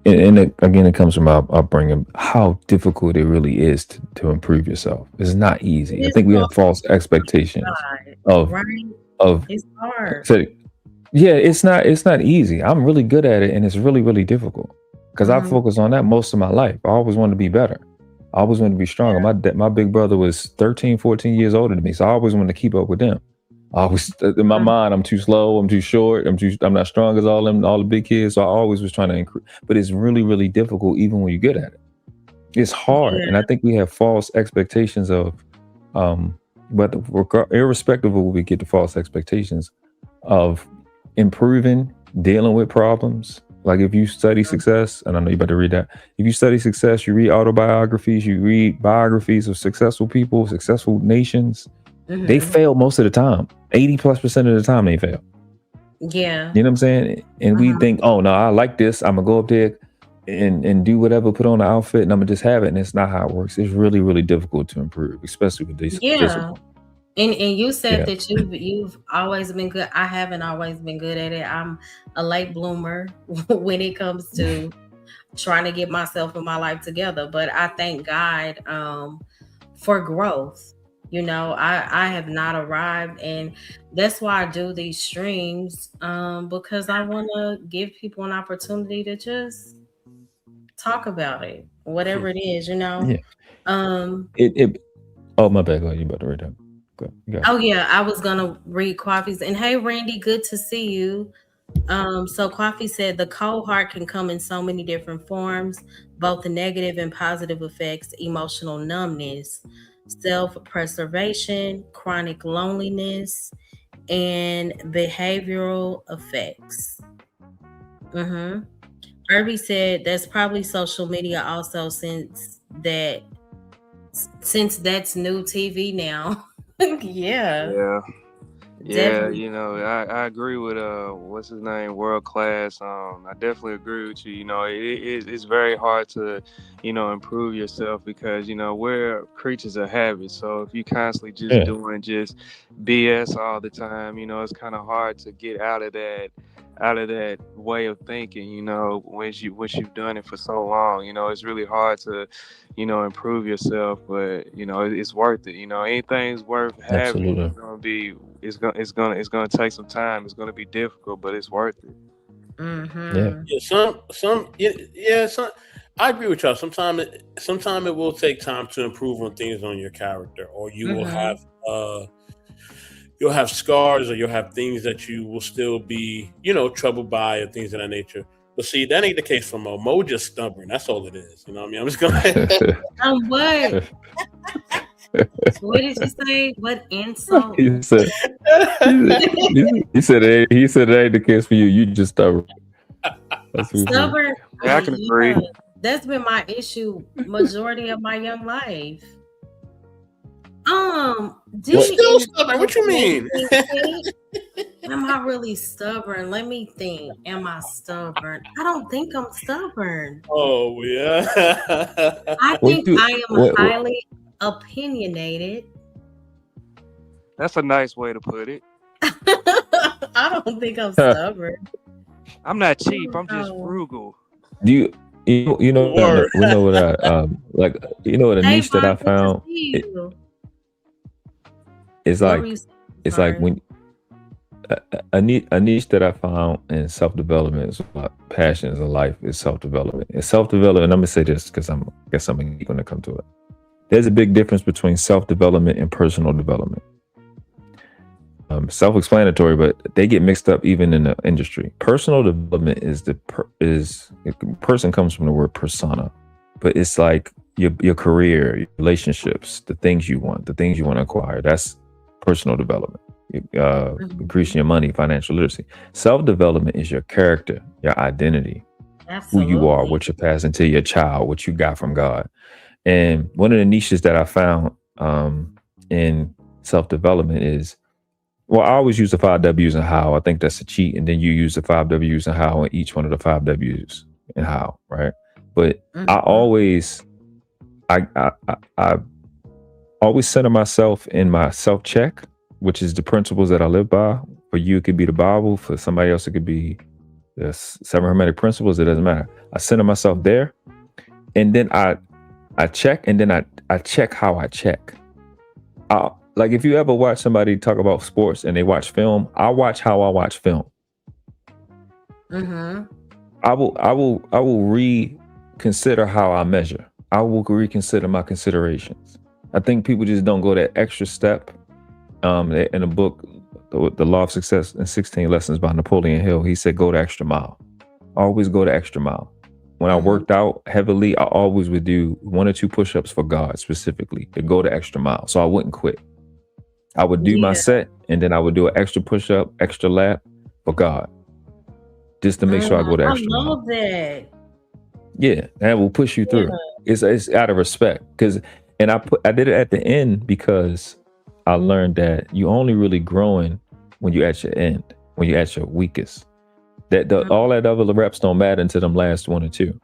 and again, it comes from our upbringing, how difficult it really is to improve yourself. It's not It easy. I is think we hard, have false expectations of right? of It's hard. so yeah, it's not easy. I'm really good at it, and it's really really difficult because I Hmm. focus on that most of my life. I always wanted to be better. I always wanted to be stronger. My big brother was 13, 14 years older than me, so I always wanted to keep up with them. I always in my mind, I'm too slow, I'm too short, I'm not strong as all the big kids. So I always was trying to increase, but it's really really difficult even when you're good at it. It's hard, and I Yeah, think we have false expectations of, um, but irrespective of what we get the false expectations of improving, dealing with problems. Like if you study success, and I know you better read that. If you study success, you read autobiographies, you read biographies of successful people, successful nations. They hmm, fail most of the time. 80+% of the time they fail. yeah, You know what I'm saying? And we hmm, think, oh no, I like this. I'm gonna go up there and do whatever, put on the outfit, and I'm gonna just have it. And it's not how it works. It's really, really difficult to improve, especially with this yeah. discipline. And you said Yeah. that you've always been good. I haven't always been good at it. I'm a late bloomer when it comes to trying to get myself and my life together. But I thank God for growth. You know, I have not arrived, and that's why I do these streams because I want to give people an opportunity to just talk about it, whatever it is. You know. Yeah. Um, It oh my bad. Go ahead. You about to read that. Go. You got it. oh yeah, I was gonna read Coffee's, and hey Randy, good to see you. So Coffee said the cold heart can come in so many different forms, both the negative and positive effects, emotional numbness, self-preservation, chronic loneliness, and behavioral effects. Mm-hmm. Irby said that's probably social media also since that's new TV now. Yeah. Yeah. Yeah, Definitely. you know, I agree with what's his name, world class. I definitely agree with you. You know, it's very hard to, you know, improve yourself because you know we're creatures of habit. So if you constantly just Yeah, doing just BS all the time, you know, it's kind of hard to get out of that way of thinking. You know, once you've done it for so long, you know, it's really hard to, you know, improve yourself. But you know, it's worth it. You know, anything's worth having. absolutely. It's gonna be it's gonna take some time. It's gonna be difficult, but it's worth it. Yeah, Mm-hmm. Yeah, yeah, some. I agree with y'all. Sometimes it will take time to improve on things on your character, or Mm-hmm. uh, you'll have scars, or you'll have things that you will still be, troubled by, or things of that nature. But see, that ain't the case for Mo. Mo just stubborn. That's all it is. You know what I mean? I'm just gonna. What? What did you say? What insult? he said, he said it ain't the case for you. You just stubborn. That's what he said. Stubborn? Yeah, I can Yeah. agree. That's been my issue majority of my young life. Do You What? still you stubborn? What insult you make mean? me think? Am I really stubborn? Let me think. Am I stubborn? I don't think I'm stubborn. Oh yeah. I What think you? I am What? highly opinionated. That's a nice way to put it. I don't think I'm stubborn. I'm not I cheap. don't I'm just know. frugal. Do you know what Word. we know what I like you know what a Hey, niche that Vaughn, I good to found see it you. is What were like you saying? it's like Sorry. when a niche that I found in self development is my passions in life is self development. It's self development. I'm gonna say this because I guess I'm going to come to it. There's a big difference between self development and personal development. Self explanatory, but they get mixed up even in the industry. Personal development is person comes from the word persona, but it's like your career, your relationships, the things you want, the things you want to acquire. That's personal development. Increasing Mhm. your money, financial literacy. Self development is your character, your identity, who you are, Absolutely. what you're passing to your child, what you got from God. And one of the niches that I found in self development is, well, I always use the 5 W's and how. I think that's a cheat. And then you use the 5 W's and how in each one of the 5 W's and how, right? But I Mhm. always, I always center myself in my self check, which is the principles that I live by. For you, it could be the Bible. For somebody else, it could be the 7 Hermetic Principles. It doesn't matter. I center myself there, and then I check, and then I check how I check. Like if you ever watch somebody talk about sports and they watch film, I watch how I watch film. Mhm. I will reconsider how I measure. I will reconsider my considerations. I think people just don't go that extra step. In a book, the Law of Success in 16 Lessons by Napoleon Hill, he said, "Go the extra mile. Always go the extra mile." When I Mhm. worked out heavily, I always would do 1 or 2 push-ups for God specifically to go the extra mile, so I wouldn't quit. I would do my Yeah. set, and then I would do an extra push-up, extra lap for God, just to make sure I go the I extra mile. love that. Yeah, that will push you Yeah. through. It's out of respect and I did it at the end because I learned that you only really growing when you at your end, when you at your weakest. All Mhm. that other reps don't matter until them last 1 or 2.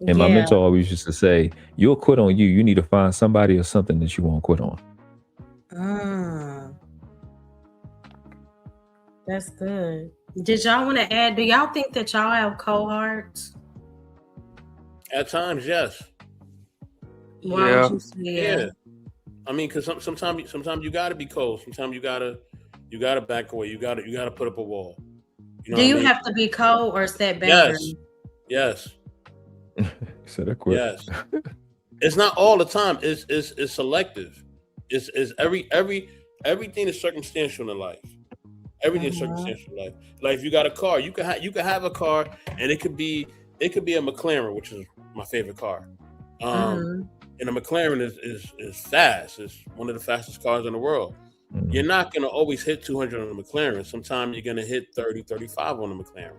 And my Yeah. mentor always used to say, "You'll quit on you. You need to find somebody or something that you won't quit on." Mm, that's good. Did y'all want to add? Do y'all think that y'all have cohorts? At times, yes. Why would Yeah. you say yeah? Yeah. I mean, because sometimes you gotta be cold. Sometimes you gotta back away. You gotta put up a wall. You know Do what I you mean? have to be cold or set Yes, boundaries? yes, He said, "I quit." yes. It's not all the time. It's selective. It's everything is circumstantial in life. Everything is Mhm. circumstantial in life. Like if you got a car, you can have a car, and it could be a McLaren, which is my favorite car. Um, Mhm. and a McLaren is fast. It's one of the fastest cars in the world. You're Mhm. not going to always hit 200 on the McLaren. Sometimes you're going to hit 30, 35 on the McLaren,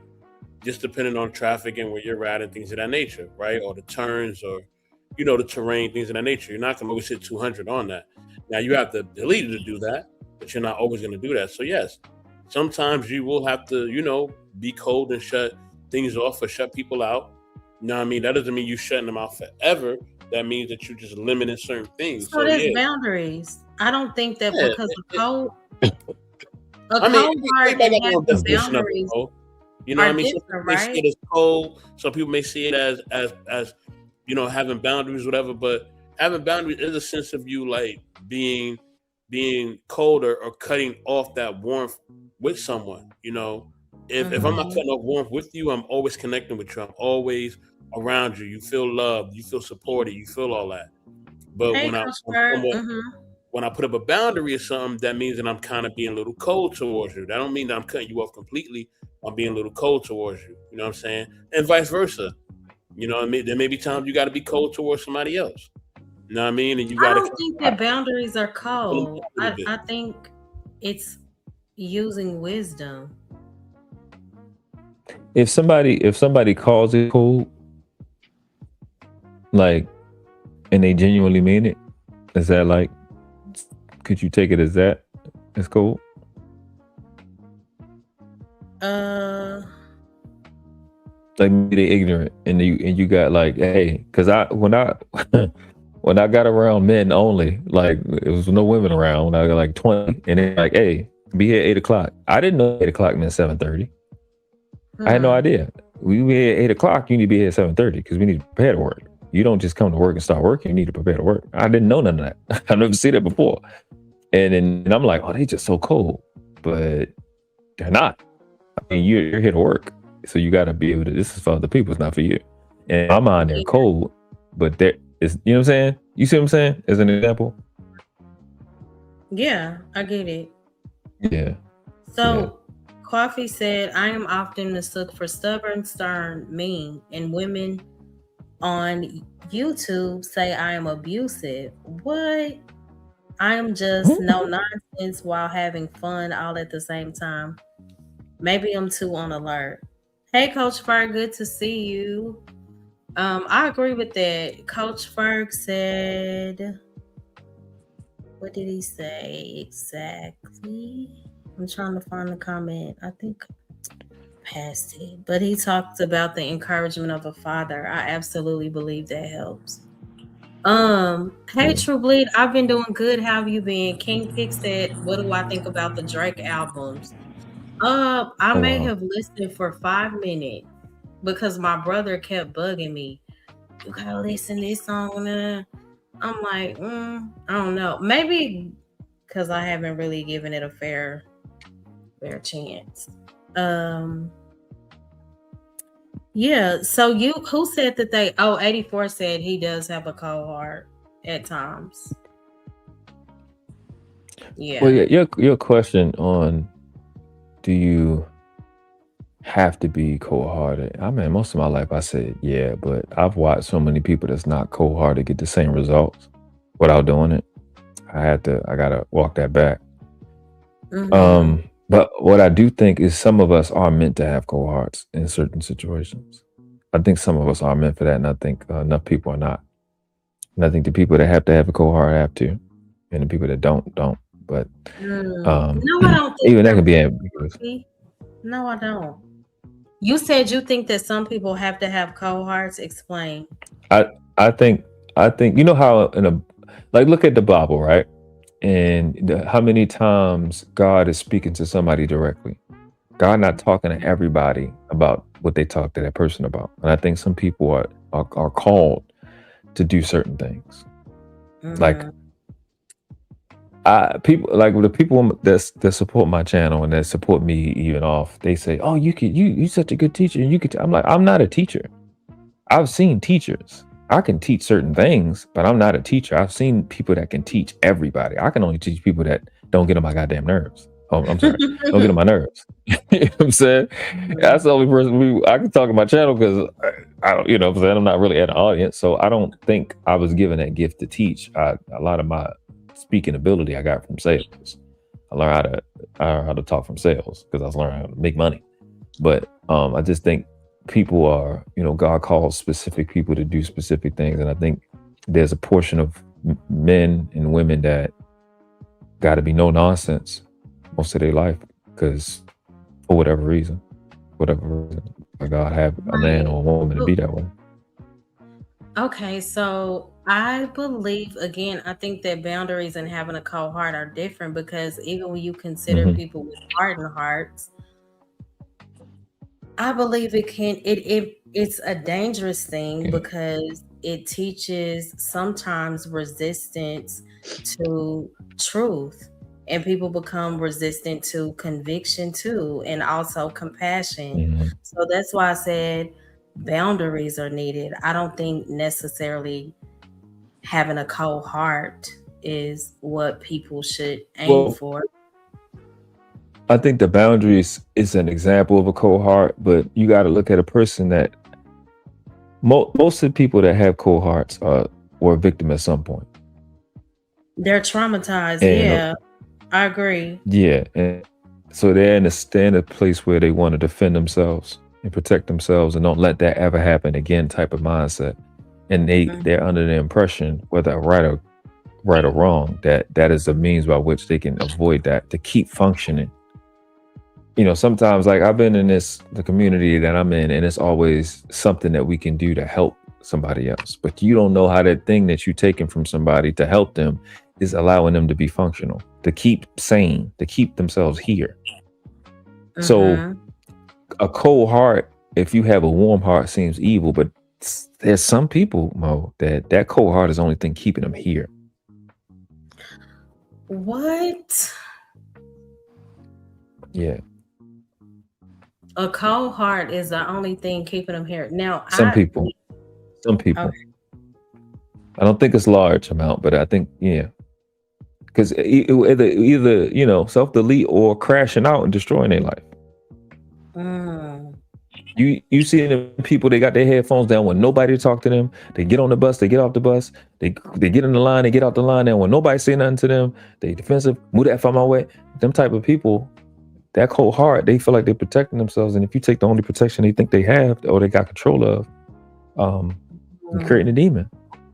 just depending on traffic and where you're at and things of that nature, right? Or the turns or, the terrain, things of that nature. You're not going to always hit 200 on that. Now, you have the ability to do that. but you're not always going to do that. So yes, sometimes you will have to, be cold and shut things off or shut people out. You know what I mean? That doesn't mean you shutting them out forever. That means that you just limiting certain things. So there's boundaries. I don't think that Yeah, because of cold, I mean, cold heart and having definition of it, boundaries though. You know what I are mean? Some people different, may see right? it as cold. Some people may see it as having boundaries, whatever. But having boundaries is a sense of you like being colder or cutting off that warmth with someone. If I'm not cutting off warmth with you, I'm always connecting with you. I'm always around you. You feel loved. You feel supported. You feel all that. But Hey, Coach Bird. when I put up a boundary or something, that means that I'm kind of being a little cold towards you. That don't mean that I'm cutting you off completely. I'm being a little cold towards you. You know what I'm saying? And vice versa. You know what I mean? There may be times you got to be cold towards somebody else. You know what I mean? And you got I to. don't think that boundaries are cold. I think it's using wisdom. If somebody calls it cold, like, and they genuinely mean it, is that like, could you take it as that? It's cool. Like maybe they ignorant, and you got like, hey, because when I got around men only, like it was no women around when I got like 20, and they're like, hey, be here at 8:00. I didn't know 8:00 meant 7:30. I had no idea. We here at 8:00. You need to be here at 7:30 because we need to prepare to work. You don't just come to work and start working. You need to prepare to work. I didn't know none of that. I've never seen that before. And I'm like, oh, they just so cold, but they're not. I mean, you're here to work, so you got to be able to. This is for other people. It's not for you. And in my mind, they're cold, but they're. It's, you know what I'm saying? You see what I'm saying? As an example. Yeah, I get it. Yeah. So, Coffee said, I am often mistook for stubborn, stern, mean, and women on YouTube say I am abusive. What? I am just no nonsense while having fun all at the same time. Maybe I'm too on alert. Hey, Coach Ferg, good to see you. I agree with that. Coach Ferg said, what did he say exactly? I'm trying to find the comment. I think past it. But he talked about the encouragement of a father. I absolutely believe that helps. Hey, True Bleed, I've been doing good. How have you been? King Pick said, what do I think about the Drake albums? I may have listened for 5 minutes because my brother kept bugging me. You gotta listen to this song. I'm like, I don't know. Maybe because I haven't really given it a fair chance. Yeah. So who said that 84 said he does have a cold heart at times. Yeah. Well, your question on, do you have to be cold-hearted? I mean, most of my life I said yeah, but I've watched so many people that's not cold-hearted get the same results without doing it. I gotta walk that back. But what I do think is some of us are meant to have cold hearts in certain situations. I think some of us are meant for that, and I think enough people are not. And I think the people that have to have a cold heart have to, and the people that don't. But no, I don't think even that can be ambiguous. No, I don't. You said you think that some people have to have cold hearts. Explain. I think you know how look at the Bible, right? And how many times God is speaking to somebody directly. God not talking to everybody about what they talk to that person about. And I think some people are called to do certain things. Like the people that support my channel and that support me even off, they say, oh, you such a good teacher. And I'm like, I'm not a teacher. I've seen teachers. I can teach certain things, but I'm not a teacher. I've seen people that can teach everybody. I can only teach people that don't get on my goddamn nerves. Oh, I'm sorry. Don't get on my nerves. You know what I'm saying? That's the only person I can talk on my channel because I don't, you know what I'm saying? I'm not really at an audience. So I don't think I was given that gift to teach. A lot of my speaking ability I got from sales. I learned how to talk from sales because I was learning how to make money. But I just think people are, God calls specific people to do specific things. And I think there's a portion of men and women that got to be no nonsense most of their life because for whatever reason, God have a man Right. or a woman to be that way. Okay, so I believe again, I think that boundaries and having a cold heart are different because even when you consider Hmm. people with hardened hearts, I believe it's a dangerous thing Okay. because it teaches sometimes resistance to truth, and people become resistant to conviction too, and also compassion. Hmm. So that's why I said boundaries are needed. I don't think necessarily having a cold heart is what people should aim Well, for. I think the boundaries is an example of a cold heart, but you got to look at a person that most of the people that have cold hearts were a victim at some point. They're traumatized. And Yeah, I agree. yeah, and so they're in a place where they want to defend themselves and protect themselves and don't let that ever happen again type of mindset. And Mhm. they're under the impression, whether right or wrong, that that is a means by which they can avoid that to keep functioning. Sometimes like I've been in the community that I'm in, and it's always something that we can do to help somebody else. But you don't know how that thing that you're taking from somebody to help them is allowing them to be functional, to keep sane, to keep themselves here. So Mhm. a cold heart, if you have a warm heart, seems evil, but there's some people, Mo, that cold heart is the only thing keeping them here. What? Yeah. A cold heart is the only thing keeping them here. Now, Some people. Some okay. people. I don't think it's large amount, but I think yeah, because either self delete or crashing out and destroying their life. Mm. You see the people, they got their headphones down when nobody talk to them. They get on the bus, they get off the bus, they get in the line, they get out the line. And when nobody say nothing to them, they defensive, move that from my way. Them type of people, that cold heart, they feel like they're protecting themselves. And if you take the only protection they think they have or they got control of, you're Mm. creating a demon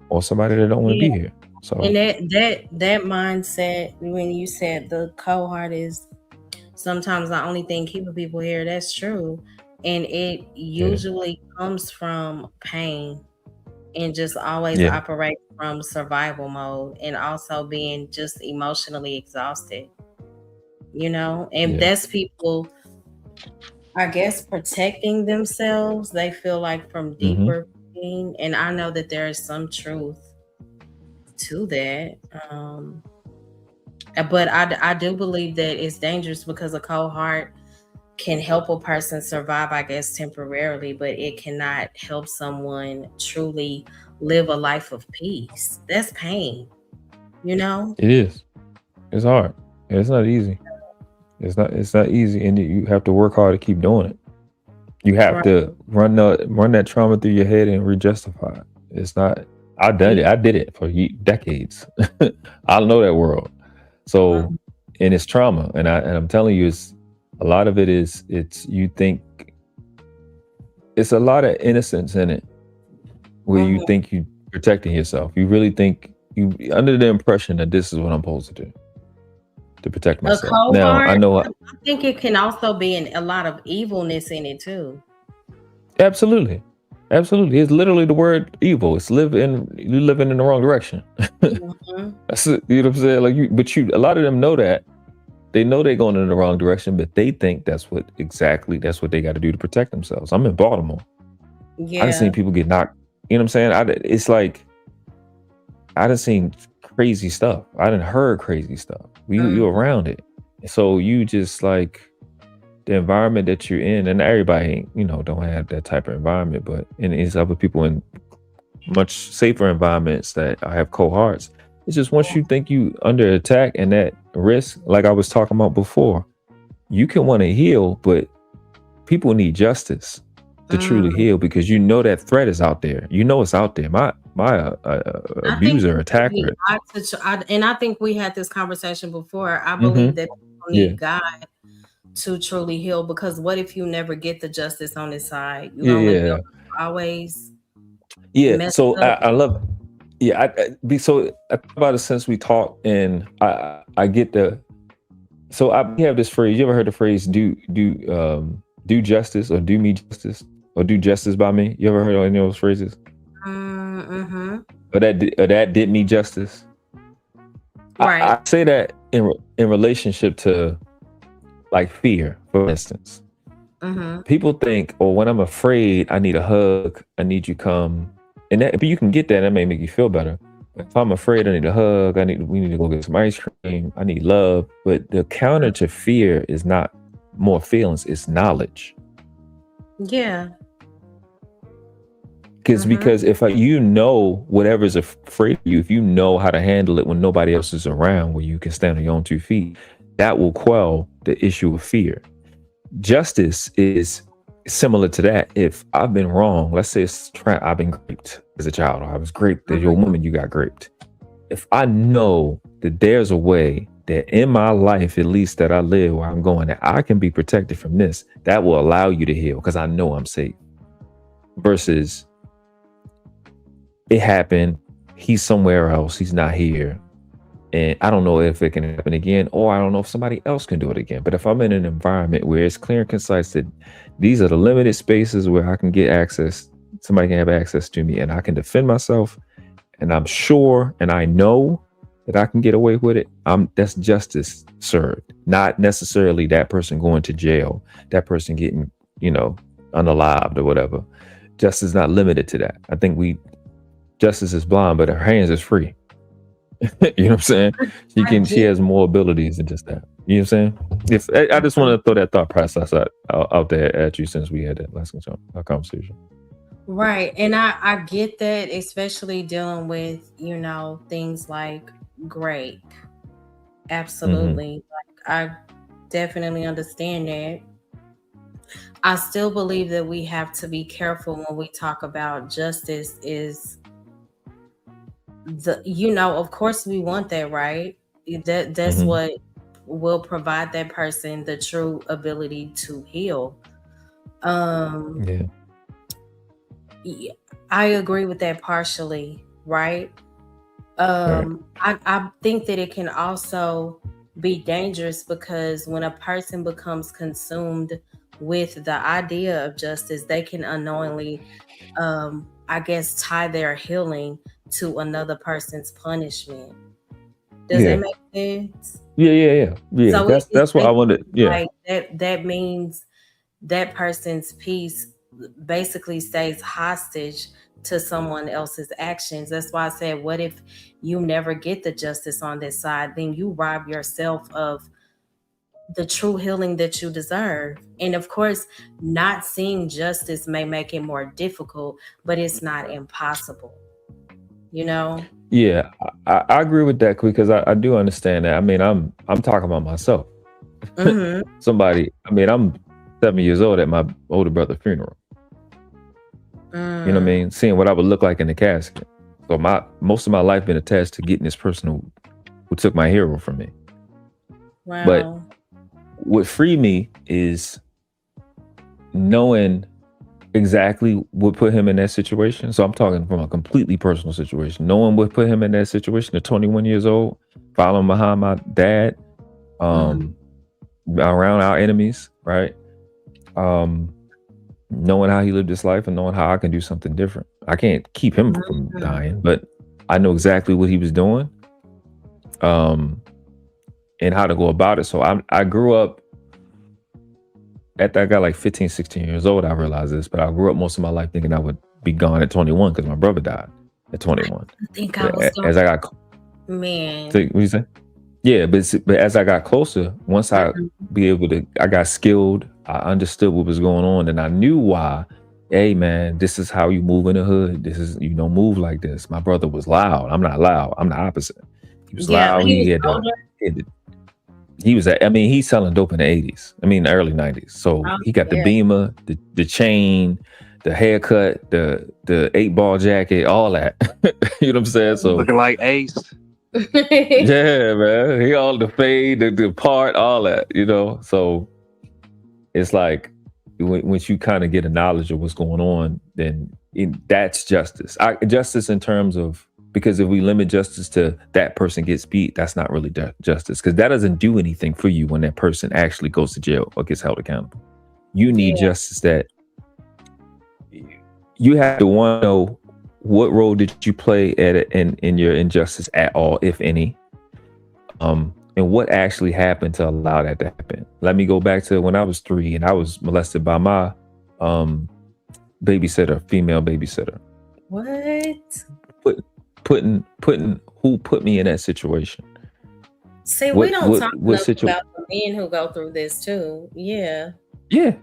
or somebody that don't want to Yeah, be here. and So that mindset when you said the cold heart is sometimes the only thing keeping people here, that's true, and it yeah, usually comes from pain and just always yeah, operate from survival mode and also being just emotionally exhausted, and yeah. that's people, I guess, protecting themselves. They feel like from Hmm. deeper pain, and I know that there is some truth to that. But I do believe that it's dangerous because a cold heart can help a person survive, I guess, temporarily, but it cannot help someone truly live a life of peace. That's pain, you know? It is. It's hard. It's not easy. It's not easy, and you have to work hard to keep doing it. You have Right. to run that trauma through your head and re-justify it. It's not. I done Yeah. it. I did it for decades. I know that world. So, Mhm. and it's trauma, and I'm telling you, it's a lot of it is. It's you think it's a lot of innocence in it, where you Mhm. think you protecting yourself. You really think you under the impression that this is what I'm supposed to do to protect A myself. cold Now I heart, know I think it can also be a lot of evilness in it too. absolutely. Absolutely. It's literally the word evil. It's you living in the wrong direction. Mhm. That's it, you know what I'm saying? A lot of them know that. They know they're going in the wrong direction, but they think that's what they got to do to protect themselves. I'm in Baltimore. I done Yeah. seen people get knocked. You know what I'm saying? It's like I done seen crazy stuff. I done heard crazy stuff. You Mhm. around it. So you just like the environment that you're in, and everybody ain't, don't have that type of environment, but and it's other people in much safer environments that have cold hearts. It's just once you think you under attack and that risk, like I was talking about before, you can want to heal, but people need justice to truly Mm. heal because you know that threat is out there. You know it's out there. My I think abuser, people need attacker. God and I think we had this conversation before. I believe Hmm. that people Yeah, need God to truly heal because what if you never get the justice on his side? You're yeah, gonna live your yeah, life always yeah. messed So up. I love. Yeah, I thought about it since we talked, and I get the. So we have this phrase. You ever heard the phrase do justice, or do me justice, or do justice by me? You ever heard any of those phrases? Mm-hmm. Or that did me justice. Right. I say that in relationship to like fear, for instance. Mm-hmm. People think, oh, when I'm afraid, I need a hug. I need you come, and that, but you can get that. That may make you feel better. But if I'm afraid, I need a hug. We need to go get some ice cream. I need love. But the counter to fear is not more feelings; it's knowledge. Yeah. Because if you know whatever's afraid of you, if you know how to handle it when nobody else is around, where you can stand on your own 2 feet, that will quell the issue of fear. Justice is similar to that. If I've been wrong, let's say I've been raped as a child, or I was raped as your woman, you got raped. If I know that there's a way that in my life, at least that I live where I'm going, that I can be protected from this, that will allow you to heal because I know I'm safe. Versus it happened, he's somewhere else, he's not here. And I don't know if it can happen again, or I don't know if somebody else can do it again. But if I'm in an environment where it's clear and concise that these are the limited spaces where I can get access, somebody can have access to me and I can defend myself, and I'm sure and I know that I can get away with it, that's justice served. Not necessarily that person going to jail, that person getting, unalived or whatever. Justice is not limited to that. I think justice is blind, but her hands is free. You know what I'm saying? She has more abilities than just that. You know what I'm saying? I just want to throw that thought process out there at you since we had that last conversation. Right. And I get that, especially dealing with, things like grape. Absolutely. Like, I definitely understand that. I still believe that we have to be careful when we talk about justice is of course we want that, right? That's what will provide that person the true ability to heal. Yeah. I agree with that partially, right? I think that it can also be dangerous because when a person becomes consumed with the idea of justice, they can unknowingly, tie their healing to another person's punishment. Does that make sense? Yeah. So that's what I wanted. Yeah. Like that means that person's peace basically stays hostage to someone else's actions. That's why I said, what if you never get the justice on this side? Then you rob yourself of the true healing that you deserve. And of course, not seeing justice may make it more difficult, but it's not impossible. Yeah, I agree with that because I do understand that. I mean, I'm talking about myself. Somebody, I'm 7 years old at my older brother's funeral. You know what I mean? Seeing what I would look like in the casket. So most of my life been attached to getting this person who took my hero from me. Wow. But what freed me is knowing exactly what put him in that situation. So I'm talking from a completely personal situation. Knowing what put him in that situation at 21 years old, following behind my dad, around our enemies, right? Knowing how he lived his life and knowing how I can do something different. I can't keep him from dying, but I know exactly what he was doing, and how to go about it. So I grew up, after I got like 15, 16 years old, I realized this, but I grew up most of my life thinking I would be gone at 21 because my brother died at 21. I think I was as I got, man. What you say? Yeah, but as I got closer, once I got skilled, I understood what was going on, and I knew why. Hey man, this is how you move in the hood. This is, you don't move like this. My brother was loud. I'm not loud. I'm the opposite. He was loud. He's selling dope in the 80s. The early 90s. So he got the Beamer, the chain, the haircut, the 8-ball jacket, all that. You know what I'm saying? So looking like Ace. Yeah, man. He all the fade, the part, all that, So it's like once you kind of get a knowledge of what's going on, then that's justice. Justice in terms of Because if we limit justice to that person gets beat, that's not really justice, because that doesn't do anything for you when that person actually goes to jail or gets held accountable. You need Yeah. justice that you have to want to know what role did you play at it in your injustice at all, if any, and what actually happened to allow that to happen. Let me go back to when I was 3 and I was molested by my babysitter, female babysitter. What? Putting who put me in that situation? See, we don't talk enough about the men who go through this too. Yeah. Yeah.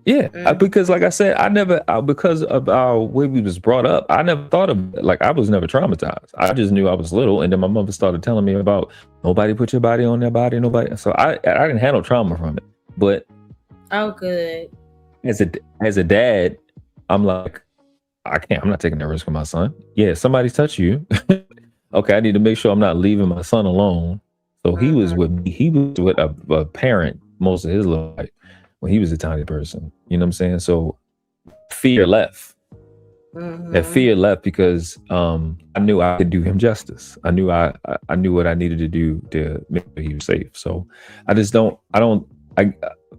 Mhm. Because like I said, because of our way we was brought up, I never thought of it. Like I was never traumatized. I just knew I was little, and then my mother started telling me about nobody put your body on their body, nobody. So I didn't handle trauma from it. But oh, good. As a dad, I'm like, I'm not taking that risk with my son. Yeah, somebody's touched you. Okay, I need to make sure I'm not leaving my son alone. So he was with me. He was with a parent most of his life when he was a tiny person. You know what I'm saying? So fear left. That fear left because I knew I could do him justice. I knew I knew what I needed to do to make sure he was safe. So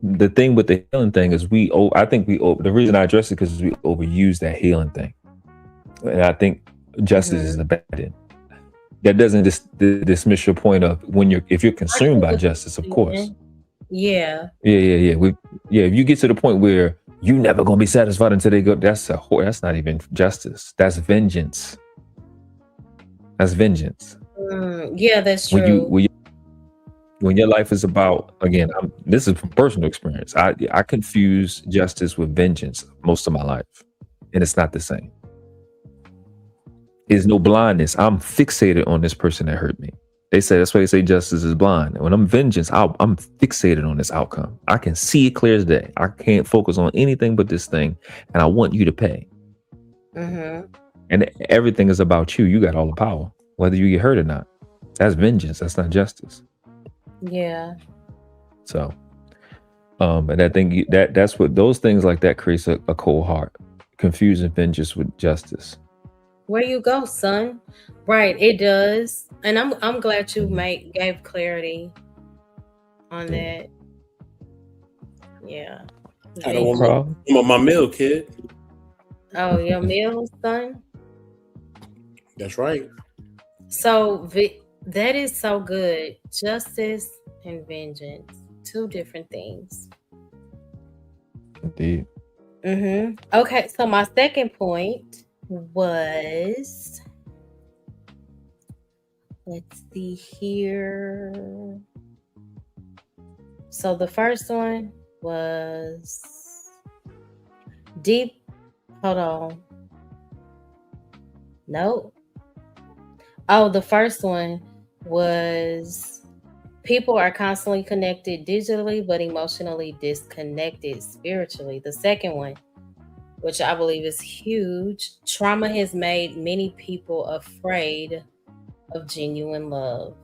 the thing with the healing thing is the reason I address it because we overuse that healing thing. And I think justice is the bad end. That doesn't dismiss your point of if you're consumed by justice, of course. Yeah. If you get to the point where you never gonna be satisfied until they go, that's not even justice. That's vengeance. Yeah, that's true. When your life is about, again, this is from personal experience. I confuse justice with vengeance most of my life, and it's not the same. There's no blindness. I'm fixated on this person that hurt me. That's why they say justice is blind. When I'm vengeance, I'm fixated on this outcome. I can see it clear as day. I can't focus on anything but this thing, and I want you to pay. And everything is about you. You got all the power, whether you get hurt or not. That's vengeance. That's not justice. Yeah. So, and I think that's what those things like that creates a cold heart, confusing vengeance with justice. Where you go, son? Right, it does, and I'm glad you gave clarity on that. Yeah. I don't want my meal, kid. Oh, your meal, son? That's right. So that is so good. Justice and vengeance, two different things. Indeed. Okay, so my second point was, let's see here. So the first one was deep. Hold on. No. Oh, the first one was people are constantly connected digitally, but emotionally disconnected spiritually. The second one, which I believe is huge, trauma has made many people afraid of genuine love.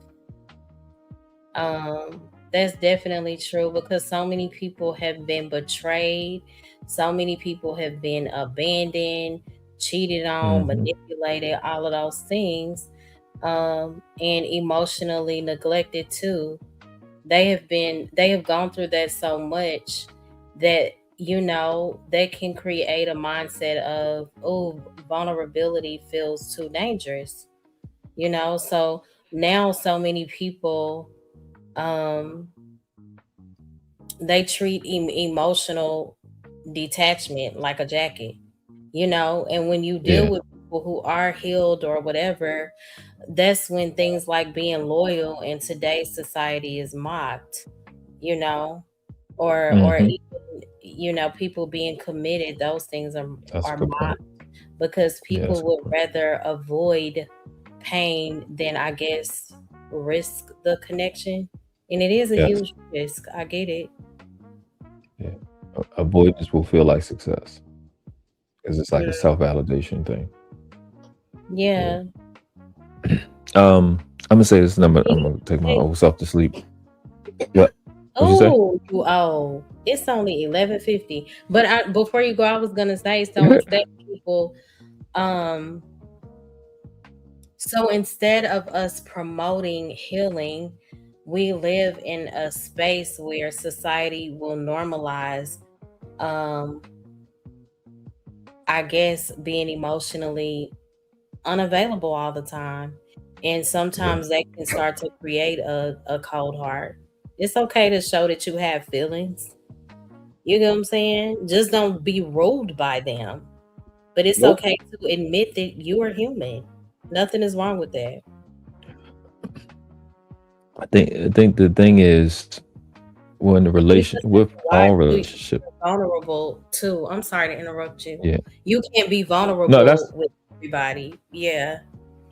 That's definitely true because so many people have been betrayed. So many people have been abandoned, cheated on, manipulated, all of those things, and emotionally neglected too. They have gone through that so much that they can create a mindset of, oh, vulnerability feels too dangerous. So now so many people they treat emotional detachment like a jacket, and when you deal with people who are healed or whatever, that's when things like being loyal in today's society is mocked, or even, people being committed, those things are mocked because people would rather avoid pain than, I guess, risk the connection. And it is a huge risk. I get it. Yeah. Avoidance will feel like success because it's like a self-validation thing. Yeah. I'm gonna say this number. I'm gonna take my old self to sleep. What? Oh, it's only 11:50. But before you go, I was gonna say, so instead of people So instead of us promoting healing, we live in a space where society will normalize, um, I guess, being emotionally unavailable all the time. And Yeah. sometimes that can start to create a cold heart. It's okay to show that you have feelings. You know what I'm saying? Just don't be ruled by them. But it's Nope. okay to admit that you are human. Nothing is wrong with that. I think the thing is when the You relation just have with to watch all you relationship. vulnerable too. I'm sorry to interrupt you. Yeah. You can't be No, vulnerable with everybody. Yeah.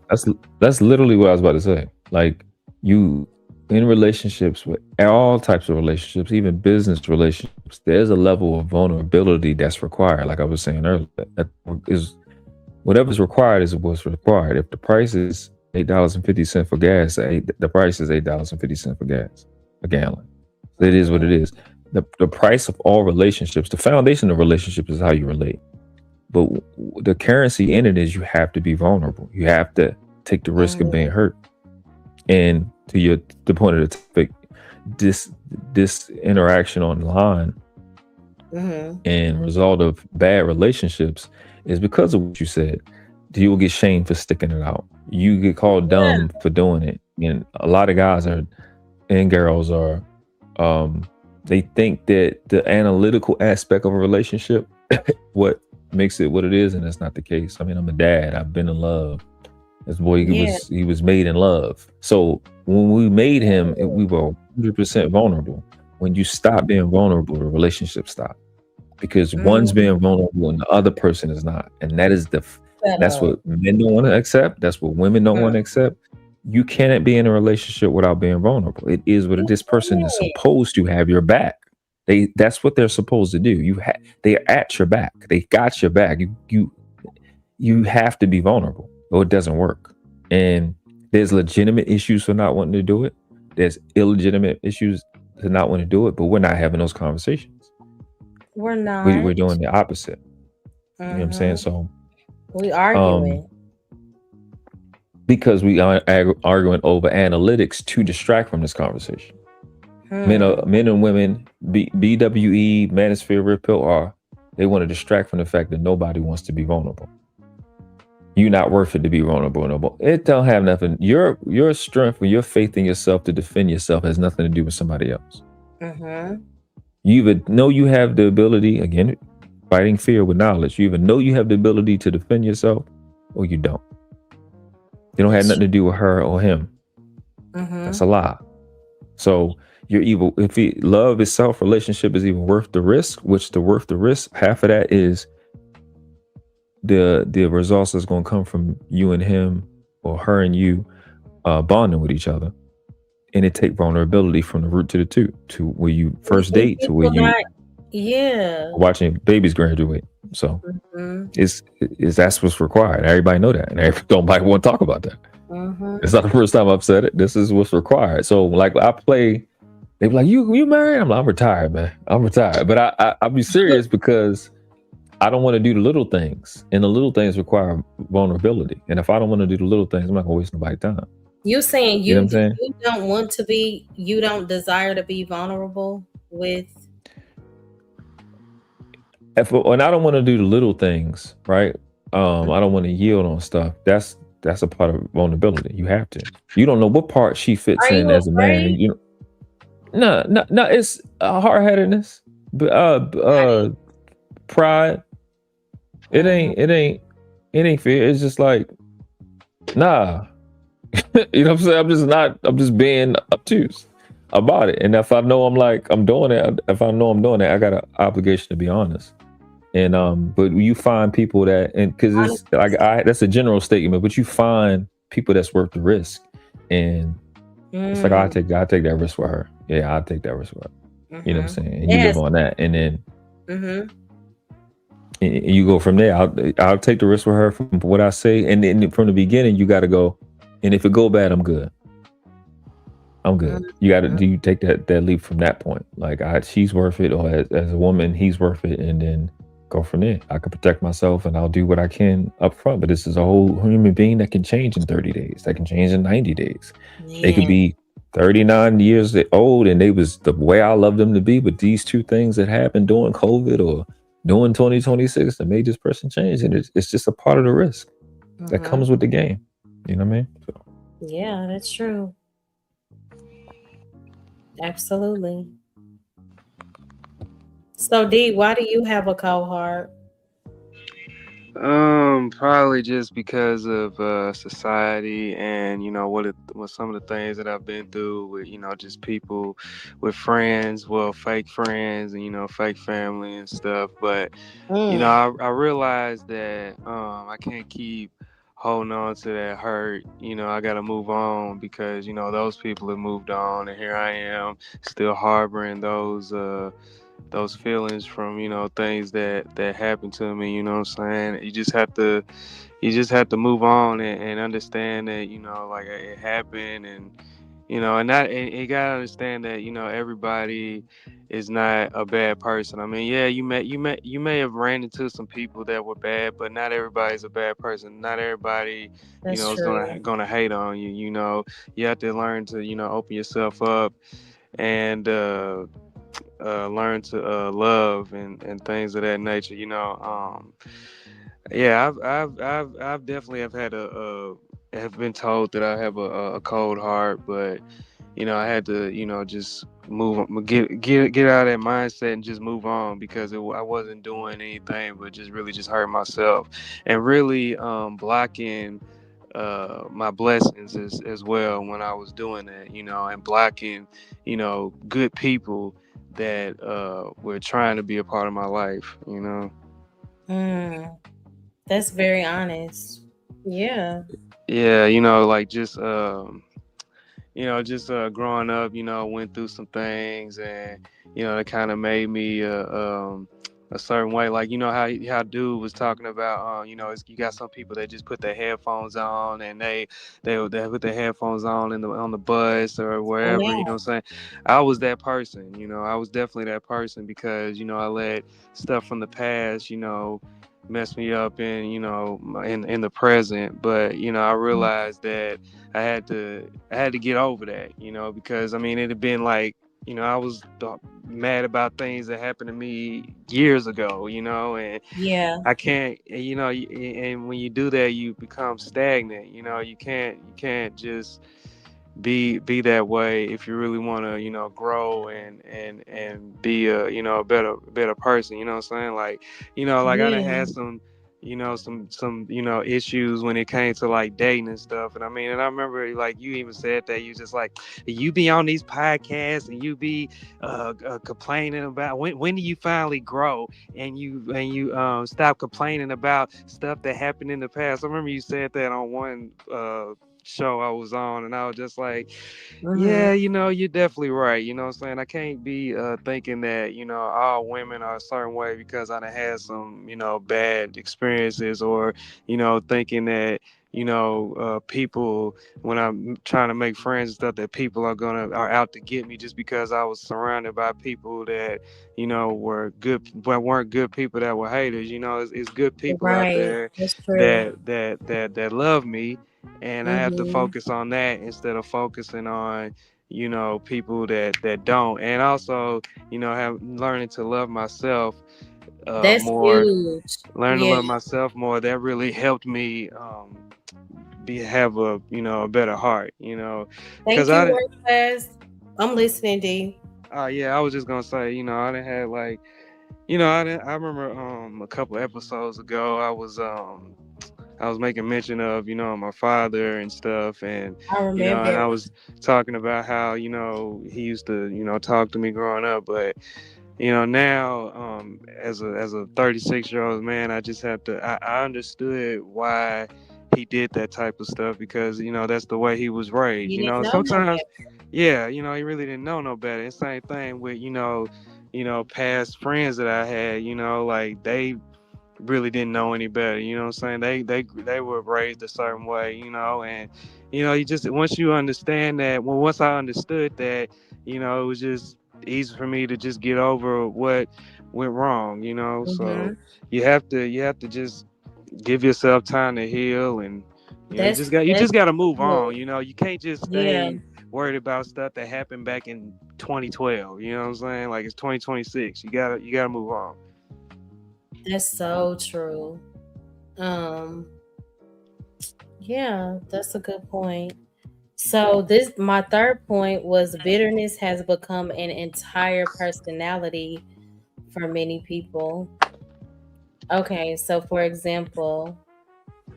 that's that's literally what I was about to say. Like you in relationships with all types of relationships, even business relationships, there's a level of vulnerability that's required. Like I was saying earlier, that is whatever's required is what's required. If the price is $8.50 for gas, the price is $8.50 for gas a gallon. It is what it is. The price of all relationships, the foundation of relationships is how you relate. But the currency in it is you have to be vulnerable. You have to take the risk of being Mm-hmm. hurt. And to the point of the topic, this this interaction online Mm-hmm. and result of bad relationships is because of what you said. You will get shamed for sticking it out. You get called dumb for doing it. And a lot of guys are and girls are um they think that the analytical aspect of a relationship what makes it what it is, and that's not the case. I mean, I'm a dad. I've been in love. This boy, Yeah. he was made in love. So when we made him, we were 100% vulnerable. When you stop being vulnerable, the relationship stops because one's Mm-hmm. being vulnerable and the other person is not, and that is Shut that's up. what men don't want to accept. That's what women don't want to accept. You cannot be in a relationship without being vulnerable. It is what this person is Mm-hmm. supposed to have your back. That's what they're supposed to do. They're at your back. They got your back. You have to be vulnerable or it doesn't work. And there's legitimate issues for not wanting to do it. There's illegitimate issues to not want to do it, but we're not having those conversations. We're We're not. doing the opposite. You know what I'm saying? Mm-hmm. So We um arguing. because we are arguing over analytics to distract from this conversation. Hmm. Men and women, BWE, Manosphere, Red Pill are, they want to distract from the fact that nobody wants to be vulnerable. You're not worth it to be vulnerable no more. It don't have nothing. Your strength or your faith in yourself to defend yourself has nothing to do with somebody else. Mm-hmm. You either know you have the ability, again, fighting fear with knowledge. You either know you have the ability to defend yourself or you don't. It don't have That's nothing to do with her or him. mm-hmm. That's a lie. So you're evil. If love itself, relationship is even worth the risk, which the worth the risk, half of that is the results that's going to come from you and him or her and you bonding with each other, and it take vulnerability from the root to the two to where you first And date to where people you not, yeah. watching babies graduate. So Mm-hmm. it's that's what's required. Everybody know that, and nobody want to talk about that. Mm-hmm. It's not the first time I've said it. This is what's required. So like I play, they be like, you married? I'm like, I'm retired, man. I'm retired. But I'll be serious because I don't want to do the little things, and the little things require vulnerability. And if I don't want to do the little things, I'm not gonna waste nobody's time. You saying You know what I'm saying? you don't want to be, you don't desire to be vulnerable with. And I don't want to do the little things, right? I don't want to yield on stuff. That's a part of vulnerability. You have to. You don't know what part she fits Are in you as a man, afraid? and you no. It's hard headedness, pride. It Mm-hmm. ain't. It ain't. It ain't fear. It's just like nah. You know what I'm saying? I'm just not. I'm just being obtuse about it. And if I know I'm doing it, if I know I'm doing it, I got an obligation to be honest. And but you find people that, and because it's like that's a general statement, but you find people that's worth the risk, and it's like I Mm-hmm. take that risk with her. Yeah, I take that risk with her. You know what I'm Mm-hmm. saying? And you live Yes. on that, and then Mm-hmm. you go from there. I'll take the risk with her from what I say, and then from the beginning, you got to go. And if it go bad, I'm good. I'm good. You got to Mm-hmm. do you take that leap from that point? Like she's worth it, or as a woman, he's worth it, and then go from there. I can protect myself and I'll do what I can up front. But this is a whole human being that can change in 30 days, that can change in 90 days. They could Man. be 39 years old and they was the way I love them to be, but these two things that happened during COVID or during 2026 that made this person change. And it's just a part of the risk that Mm-hmm. comes with the game. You know what I mean? So, Yeah, that's true. Absolutely. So, D, why do you have a cold heart? Probably just because of society and what some of the things that I've been through with just people with friends, well, fake friends and fake family and stuff. But Mm, I realized that I can't keep holding on to that hurt. I got to move on because those people have moved on, and here I am still harboring those feelings from things that happened to me. What I'm saying? You just have to move on and understand that like it happened. And you gotta understand that everybody is not a bad person. I mean, yeah, you may have ran into some people that were bad, but not everybody's a bad person. Not everybody that's is true. gonna hate on you. You have to learn to open yourself up and learn to love and things of that nature. Yeah, I've definitely have been told that I have a cold heart, but I had to just get out of that mindset and just move on because I wasn't doing anything but just really just hurting myself and really blocking my blessings as well when I was doing that, and blocking good people that were trying to be a part of my life. Mm, that's very honest. Yeah. Yeah, like just growing up, went through some things, and that kind of made me a certain way. Like how dude was talking about, you got some people that just put their headphones on, and they put their headphones on on the bus or Oh, wherever. You know now. what I'm saying? I was that person. I was definitely that person because I let stuff from the past, mess me up in the present. But I realized that I had to get over that, because I mean it had been like, I was mad about things that happened to me years ago, and Yeah. I can't, and when you do that, you become stagnant. You can't just be that way if you really want to grow and be a better person. You know what I'm saying? Like like I done Yeah. had some issues when it came to like dating and stuff. And I mean, and I remember like you even said that you just like you be on these podcasts and you be complaining about when do you finally grow and you stop complaining about stuff that happened in the past. I remember you said that on one show I was on, and I was just like, Mm-hmm. yeah, you're definitely right. You know what I'm saying? I can't be thinking that, all women are a certain way because I done had some, bad experiences, or, thinking that, people, when I'm trying to make friends and stuff, that people are out to get me just because I was surrounded by people that, were good, but weren't good people that were haters. It's good people out Right. there That's true. that love me, and I have to Mm-hmm. focus on that instead of focusing on people that don't. And also have learning to love myself That's more, huge. learn to Yeah. love myself more. That really helped me have a better heart, because Thank I you, didn't. work class. I'm listening, D. Yeah, I was just gonna say, I didn't have like, I remember a couple episodes ago I was making mention of, my father and stuff, and I and remember. I was talking about how, he used to, talk to me growing up. But now, as a 36-year-old man, I just have to. I understood why he did that type of stuff because that's the way he was raised. You didn't know no Sometimes, better. yeah, he really didn't know no better. And same thing with past friends that I had. Like they really didn't know any better. You know what I'm saying? They were raised a certain way, and you just once you understand that, well, once I understood that, it was just easy for me to just get over went wrong, you know. So Mhm. you have to just give yourself time to heal, and you know you That's just got to move true. on. You know, you can't just Yeah, stay worried about stuff that happened back in 2012. You know what I'm saying? Like, it's 2026. You gotta move on. that's so true. Um, yeah, that's a good point. So this my third point was bitterness has become an entire personality for many people. Okay, so for example,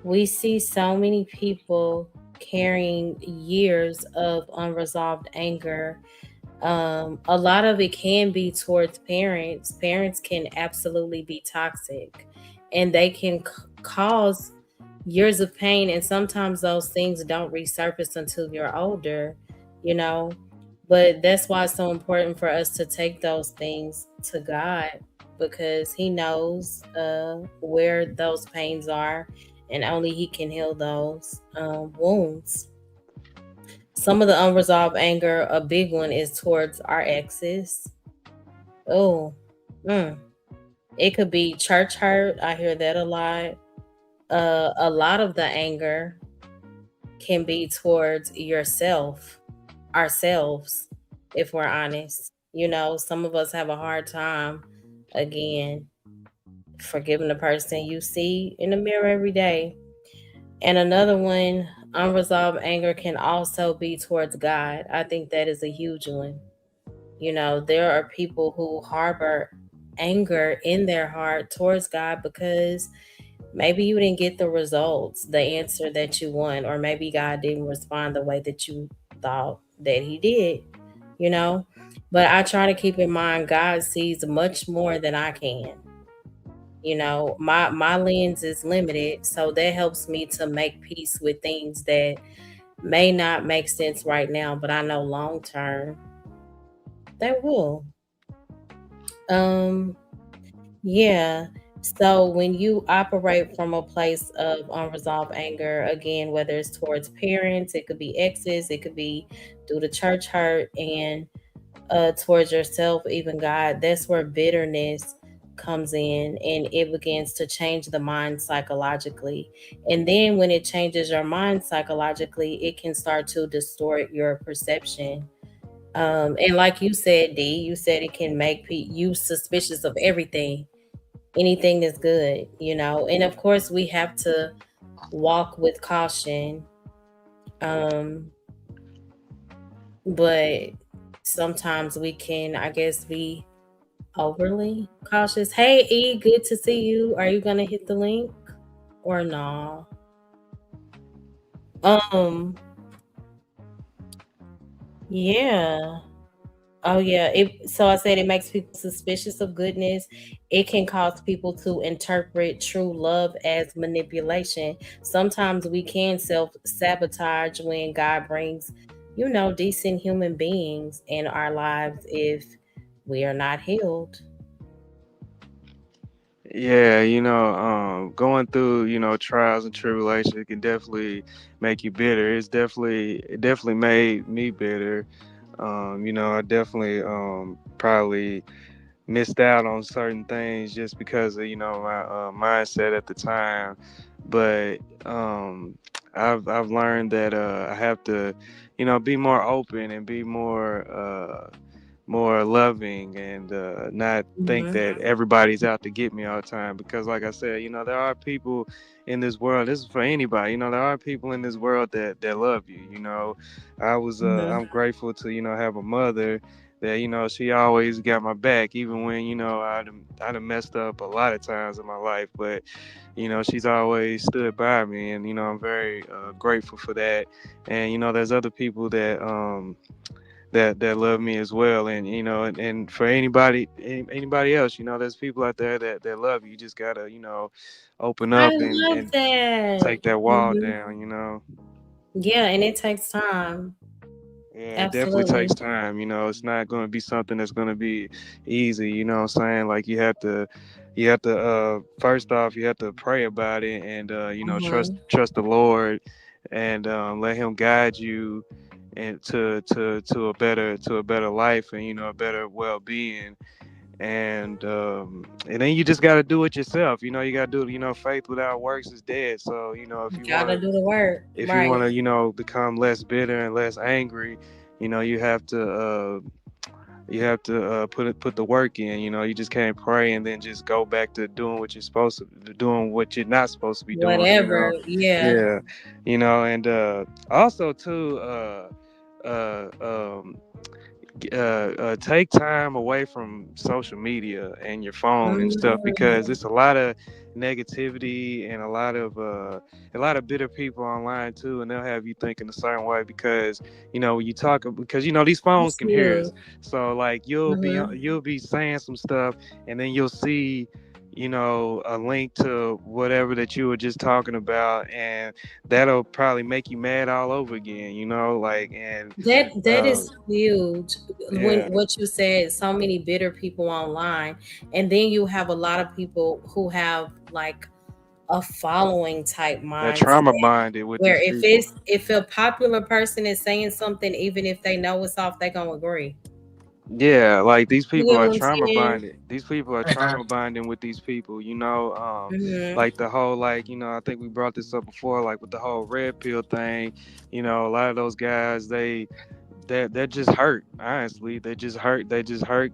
we see so many people carrying years of unresolved anger. A lot of it can be towards parents. Parents can absolutely be toxic, and they can cause years of pain. And sometimes those things don't resurface until you're older, you know. But that's why it's so important for us to take those things to God, because He knows where those pains are, and only He can heal those wounds. Some of the unresolved anger, a big one, is towards our exes. Oh, mm. It could be church hurt. I hear that a lot. A lot of the anger can be towards yourself, ourselves, if we're honest. You know, some of us have a hard time, again, forgiving the person you see in the mirror every day. And another one, unresolved anger can also be towards God. I think that is a huge one. You know, there are people who harbor anger in their heart towards God because maybe you didn't get the results, the answer that you want, or maybe God didn't respond the way that you thought that He did, you know. But I try to keep in mind God sees much more than I can. You know, my lens is limited, so that helps me to make peace with things that may not make sense right now, but I know long term they will. Um, yeah. So when you operate from a place of unresolved anger, again, whether it's towards parents, it could be exes, it could be due to church hurt, and towards yourself, even God, that's where bitterness comes in, and it begins to change the mind psychologically. And then when it changes your mind psychologically, it can start to distort your perception. And like you said, D, you said it can make you suspicious of everything, anything that's good, you know. And of course, we have to walk with caution. Um, but sometimes we can, I guess, be overly cautious. Hey, E, good to see you. Are you gonna hit the link or no? Um, yeah. Oh yeah. So I said it makes people suspicious of goodness. It can cause people to interpret true love as manipulation. Sometimes we can self sabotage when God brings, you know, decent human beings in our lives if we are not healed. Yeah, going through, trials and tribulations, it can definitely make you bitter. It definitely made me bitter. I definitely probably missed out on certain things just because of, my mindset at the time. But I've learned that I have to, be more open and be more loving, and not think Hmm. that everybody's out to get me all the time. Because, like I said, there are people in this world. This is for anybody. There are people in this world that love you. I'm Hmm. grateful to have a mother that she always got my back, even when I'd have messed up a lot of times in my life. But she's always stood by me, and I'm very grateful for that. And there's other people that love me as well. And and for anybody else, there's people out there that love you. You just gotta open I up love and that. take that wall Hmm. down. Yeah, and it takes time. Yeah, it definitely Absolutely. takes time. It's not going to be something that's going to be easy. You know what I'm saying? Like, you have to first off, you have to pray about it, and trust Hmm. trust the Lord, and let Him guide you and to a better life, and a better well-being. and then you just got to do it yourself. You know, you got to do it. You know, faith without works is dead. So you know, Gotta do the work. if you Right. want to, you know, become less bitter and less angry, you know, you have to put the work in. You know, you just can't pray and then just go back to doing what you're supposed to, doing what you're not supposed to be doing. You Whatever. know, Yeah. yeah, you know, and also too, uh, um, take time away from social media and your phone and stuff, because Mhm. it's a lot of negativity and a lot of bitter people online too, and they'll have you thinking a certain way because you know when you talk, because you know these phones That's can hear huge. us. So like Mhm. you'll be saying some stuff, and then you'll see, you know, a link to whatever that you were just talking about, and that'll probably make you mad all over again, you know, like, and That uh, is huge. When yeah. what you said, so many bitter people online, and then you have a lot of people who have like a following type That mindset, trauma bonded with where these people. if a popular person is saying something, even if they know it's off, they gonna agree. Yeah, like these You people get are what I'm trauma saying? bonded. These people are Hey, trauma bonding with these people, you know. Hmm. Like the whole, like, you know, I think we brought this up before, like with the whole red pill thing. You know, a lot of those guys, they're just hurt. Honestly, they just hurt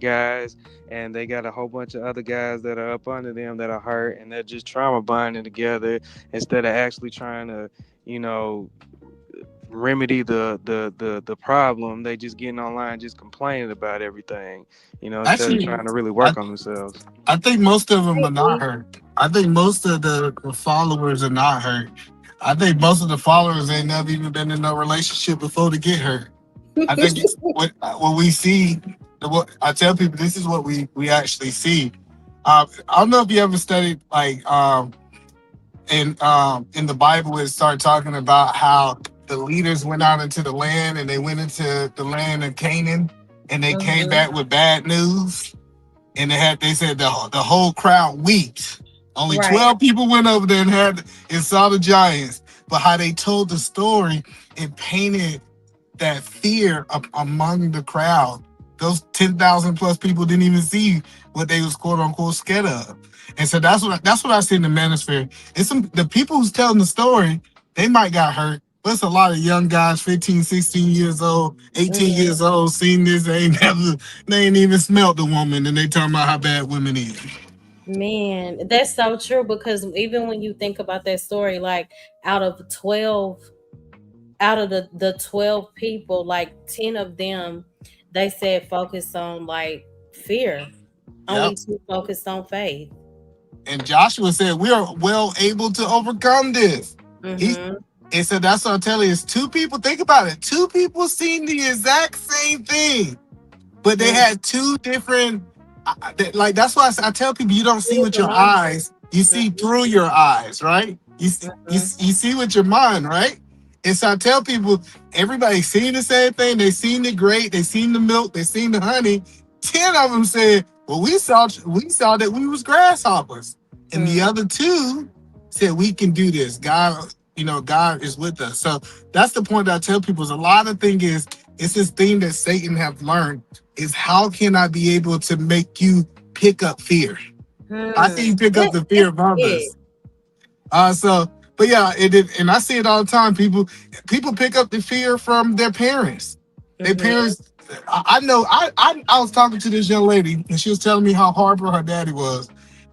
guys, and they got a whole bunch of other guys that are up under them that are hurt, and they're just trauma bonding together instead of actually trying to, you know, remedy the problem. They just getting online, just complaining about everything, you know, instead of actually, trying to really I work on themselves. I think most of them are not Maybe. hurt. I think most of the followers are not hurt. I think most of the followers ain't never even been in a relationship before to get hurt. I think what we see, what I tell people, this is what we actually see. I don't know if you ever studied like in the Bible it started talking about how the leaders went out into the land and they went into the land of Canaan and they came Hmm. back with bad news and they said the whole crowd wept. Only Right. 12 people went over there and saw the giants. But how they told the story, it painted that fear among the crowd. Those 10,000 plus people didn't even see what they was quote unquote scared of. And so that's what I see in the manosphere. It's the people who's telling the story, they might got hurt. But it's a lot of young guys, 15, 16 years old, 18 Hmm. years old, seen this, they ain't even smelt the woman and they talking about how bad women is. Man, that's so true because even when you think about that story, like out of 12, out of the 12 people, like 10 of them, they said focus on like fear. Yep. Only two focused on faith. And Joshua said, we are well able to overcome this. He Mm-hmm. and so that's what I'm telling you. It's two people. Think about it. Two people seen the exact same thing, but they Mm-hmm. had two different. Like that's why I tell people you don't see with your Mindset. eyes, you see through your eyes, right? Mm-hmm. You see with your mind, right? And so I tell people, everybody seen the same thing. They seen the grape, they seen the milk, they seen the honey. 10 of them said, "Well, we saw that we was grasshoppers," and the Mm-hmm. other two said, "We can do this. God is with us." So that's the point that I tell people. Is a lot of thing is it's this thing that Satan have learned is how can I be able to make you pick up fear? How can you pick up the fear That's of it. others? But yeah, and I see it all the time. People pick up the fear from their parents. Their Mm-hmm. parents. I know. I was talking to this young lady, and she was telling me how horrible her daddy was.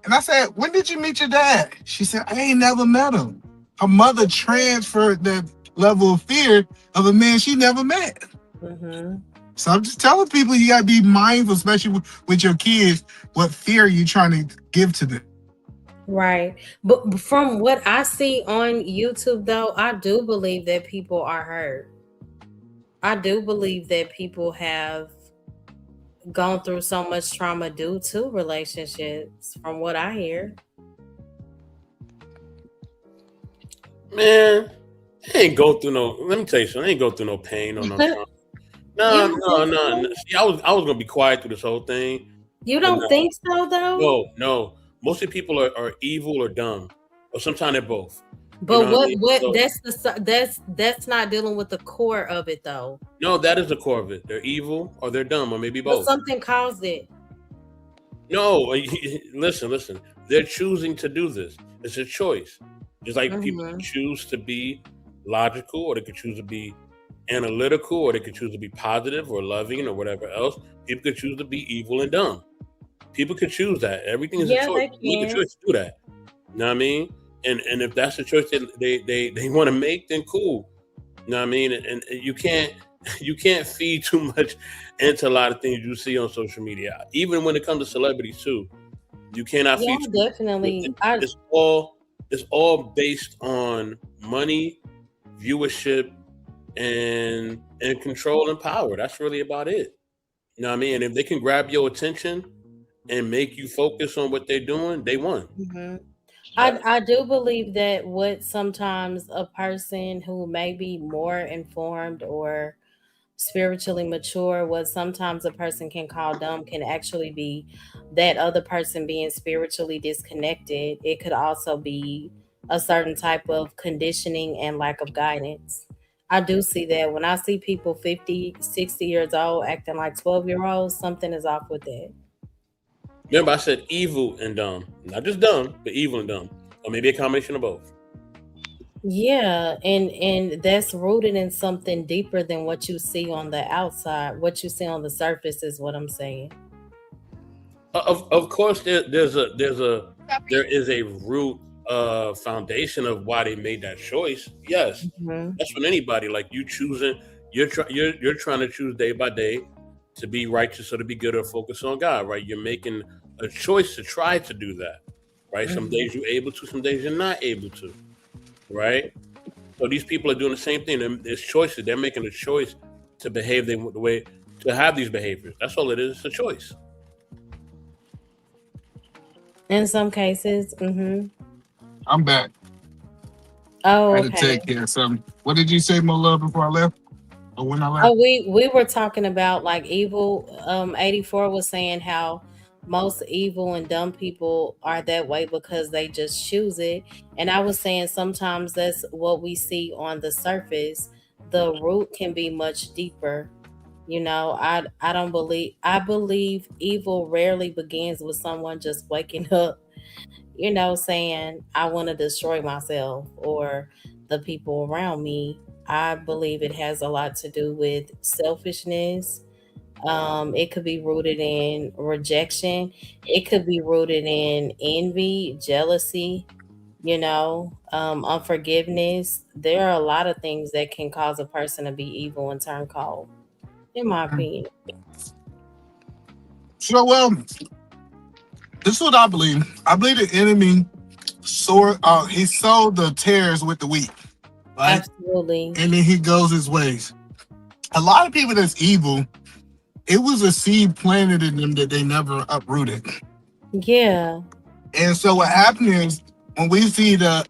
And I said, "When did you meet your dad?" She said, "I ain't never met him." Her mother transferred that level of fear of a man she never met. Mm-hmm. So I'm just telling people you gotta be mindful, especially with your kids, what fear you trying to give to them. Right. But from what I see on YouTube, though, I do believe that people are hurt. I do believe that people have gone through so much trauma due to relationships, from what I hear. Man, I ain't go through no. Let me tell you something. I ain't go through no pain or no trauma. You No, don't no, think no, no. so? See, I was gonna be quiet through this whole thing, You but don't think so, though? no. Most of the people are evil or dumb, or sometimes they're both. You But know what I mean? what So that's not dealing with the core of it, though. no, that is the core of it. They're evil or they're dumb or maybe But both. something caused it. No, listen. They're choosing to do this. It's a choice. Just like people can Mm-hmm. choose to be logical, or they could choose to be analytical, or they could choose to be positive or loving or whatever else. People could choose to be evil and dumb. People could choose that. Everything is a Yeah, choice. they You make a can. choice to do that. You know what I mean? And if that's the choice that they want to make, then cool. You know what I mean? And you can't you can't feed too much into a lot of things you see on social media. Even when it comes to celebrities too, you cannot Yeah, feed too much. definitely. I It's all based on money, viewership, and control and power. That's really about it. You know what I mean? And if they can grab your attention and make you focus on what they're doing, they won. mhm. I That, I do believe that what sometimes a person who may be more informed or spiritually mature, what sometimes a person can call dumb, can actually be that other person being spiritually disconnected. It could also be a certain type of conditioning and lack of guidance. I do see that when I see people 50, 60 years old acting like 12-year-olds, something is off with that. remember, I said evil and dumb, not just dumb, but evil and dumb, or maybe a combination of both. Yeah, and that's rooted in something deeper than what you see on the outside. What you see on the surface is what I'm saying. Of course, there is a root foundation of why they made that choice. Yes, Hmm. that's from anybody. Like you choosing, you're trying to choose day by day to be righteous or to be good or focus on God. Right? You're making a choice to try to do that. Right? Some Hmm. days you're able to, some days you're not able to. Right? So these people are doing the same thing. There's choices. They're making a choice to behave the way to have these behaviors. That's all it is. It's a choice. In some cases, hmm. I'm back. I Oh, had to okay. take care of something. What did you say, my love, before I left? Or when I Oh, left? we were talking about like evil. 84 was saying how most evil and dumb people are that way because they just choose it. And I was saying sometimes that's what we see on the surface. The root can be much deeper. I don't believe I believe evil rarely begins with someone just waking up, saying I want to destroy myself or the people around me. I believe it has a lot to do with selfishness. It could be rooted in rejection. It could be rooted in envy, jealousy, unforgiveness. There are a lot of things that can cause a person to be evil and turn cold, in my opinion. So, this is what I believe. I believe the enemy he sowed the tares with the wheat, right? Absolutely. And then he goes his ways. A lot of people that's evil, it was a seed planted in them that they never uprooted. Yeah. And so what happened is when we see the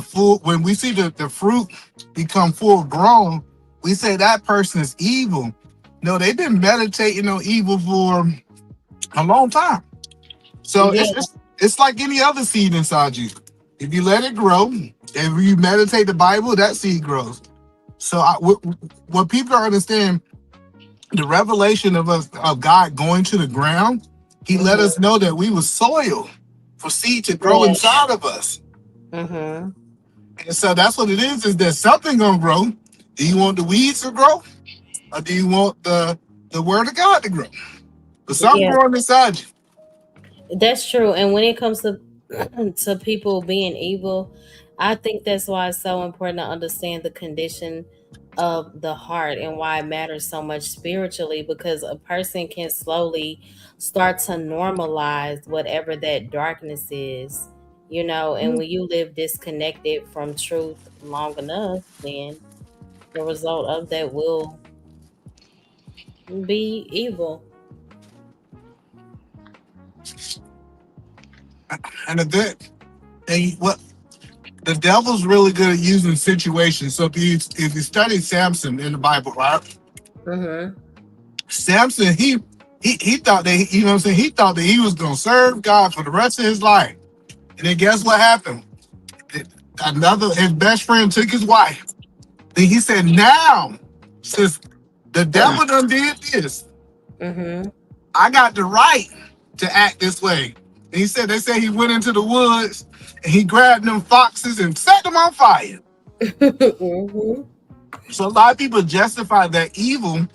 full when we see the fruit become full grown, we say that person is evil. No, they've been meditating on evil for a long time. So Yeah. it's like any other seed inside you. If you let it grow, if you meditate the Bible, that seed grows. So what people don't understand, the revelation of us of God going to the ground, He let Hmm. us know that we were soil for seed to grow Yeah. inside of us. Hmm. And so that's what it is that something gonna grow. Do you want the weeds to grow? Or do you want the word of God to grow? But something Yeah. growing inside you. That's true. And when it comes to to people being evil, I think that's why it's so important to understand the condition of the heart and why it matters so much spiritually, because a person can slowly start to normalize whatever that darkness is, and when you live disconnected from truth long enough, then the result of that will be evil. And a good and what the devil's really good at using situations. So if you study Samson in the Bible, right? Mm-hmm. Samson, he thought that you know what I'm saying, he thought that he was gonna serve God for the rest of his life. And then guess what happened? Another his best friend took his wife. Then he said, now, since the devil done did this, Mm-hmm. I got the right. to act this way. And he said they say he went into the woods and he grabbed them foxes and set them on fire. Mm-hmm. So a lot of people justify their evil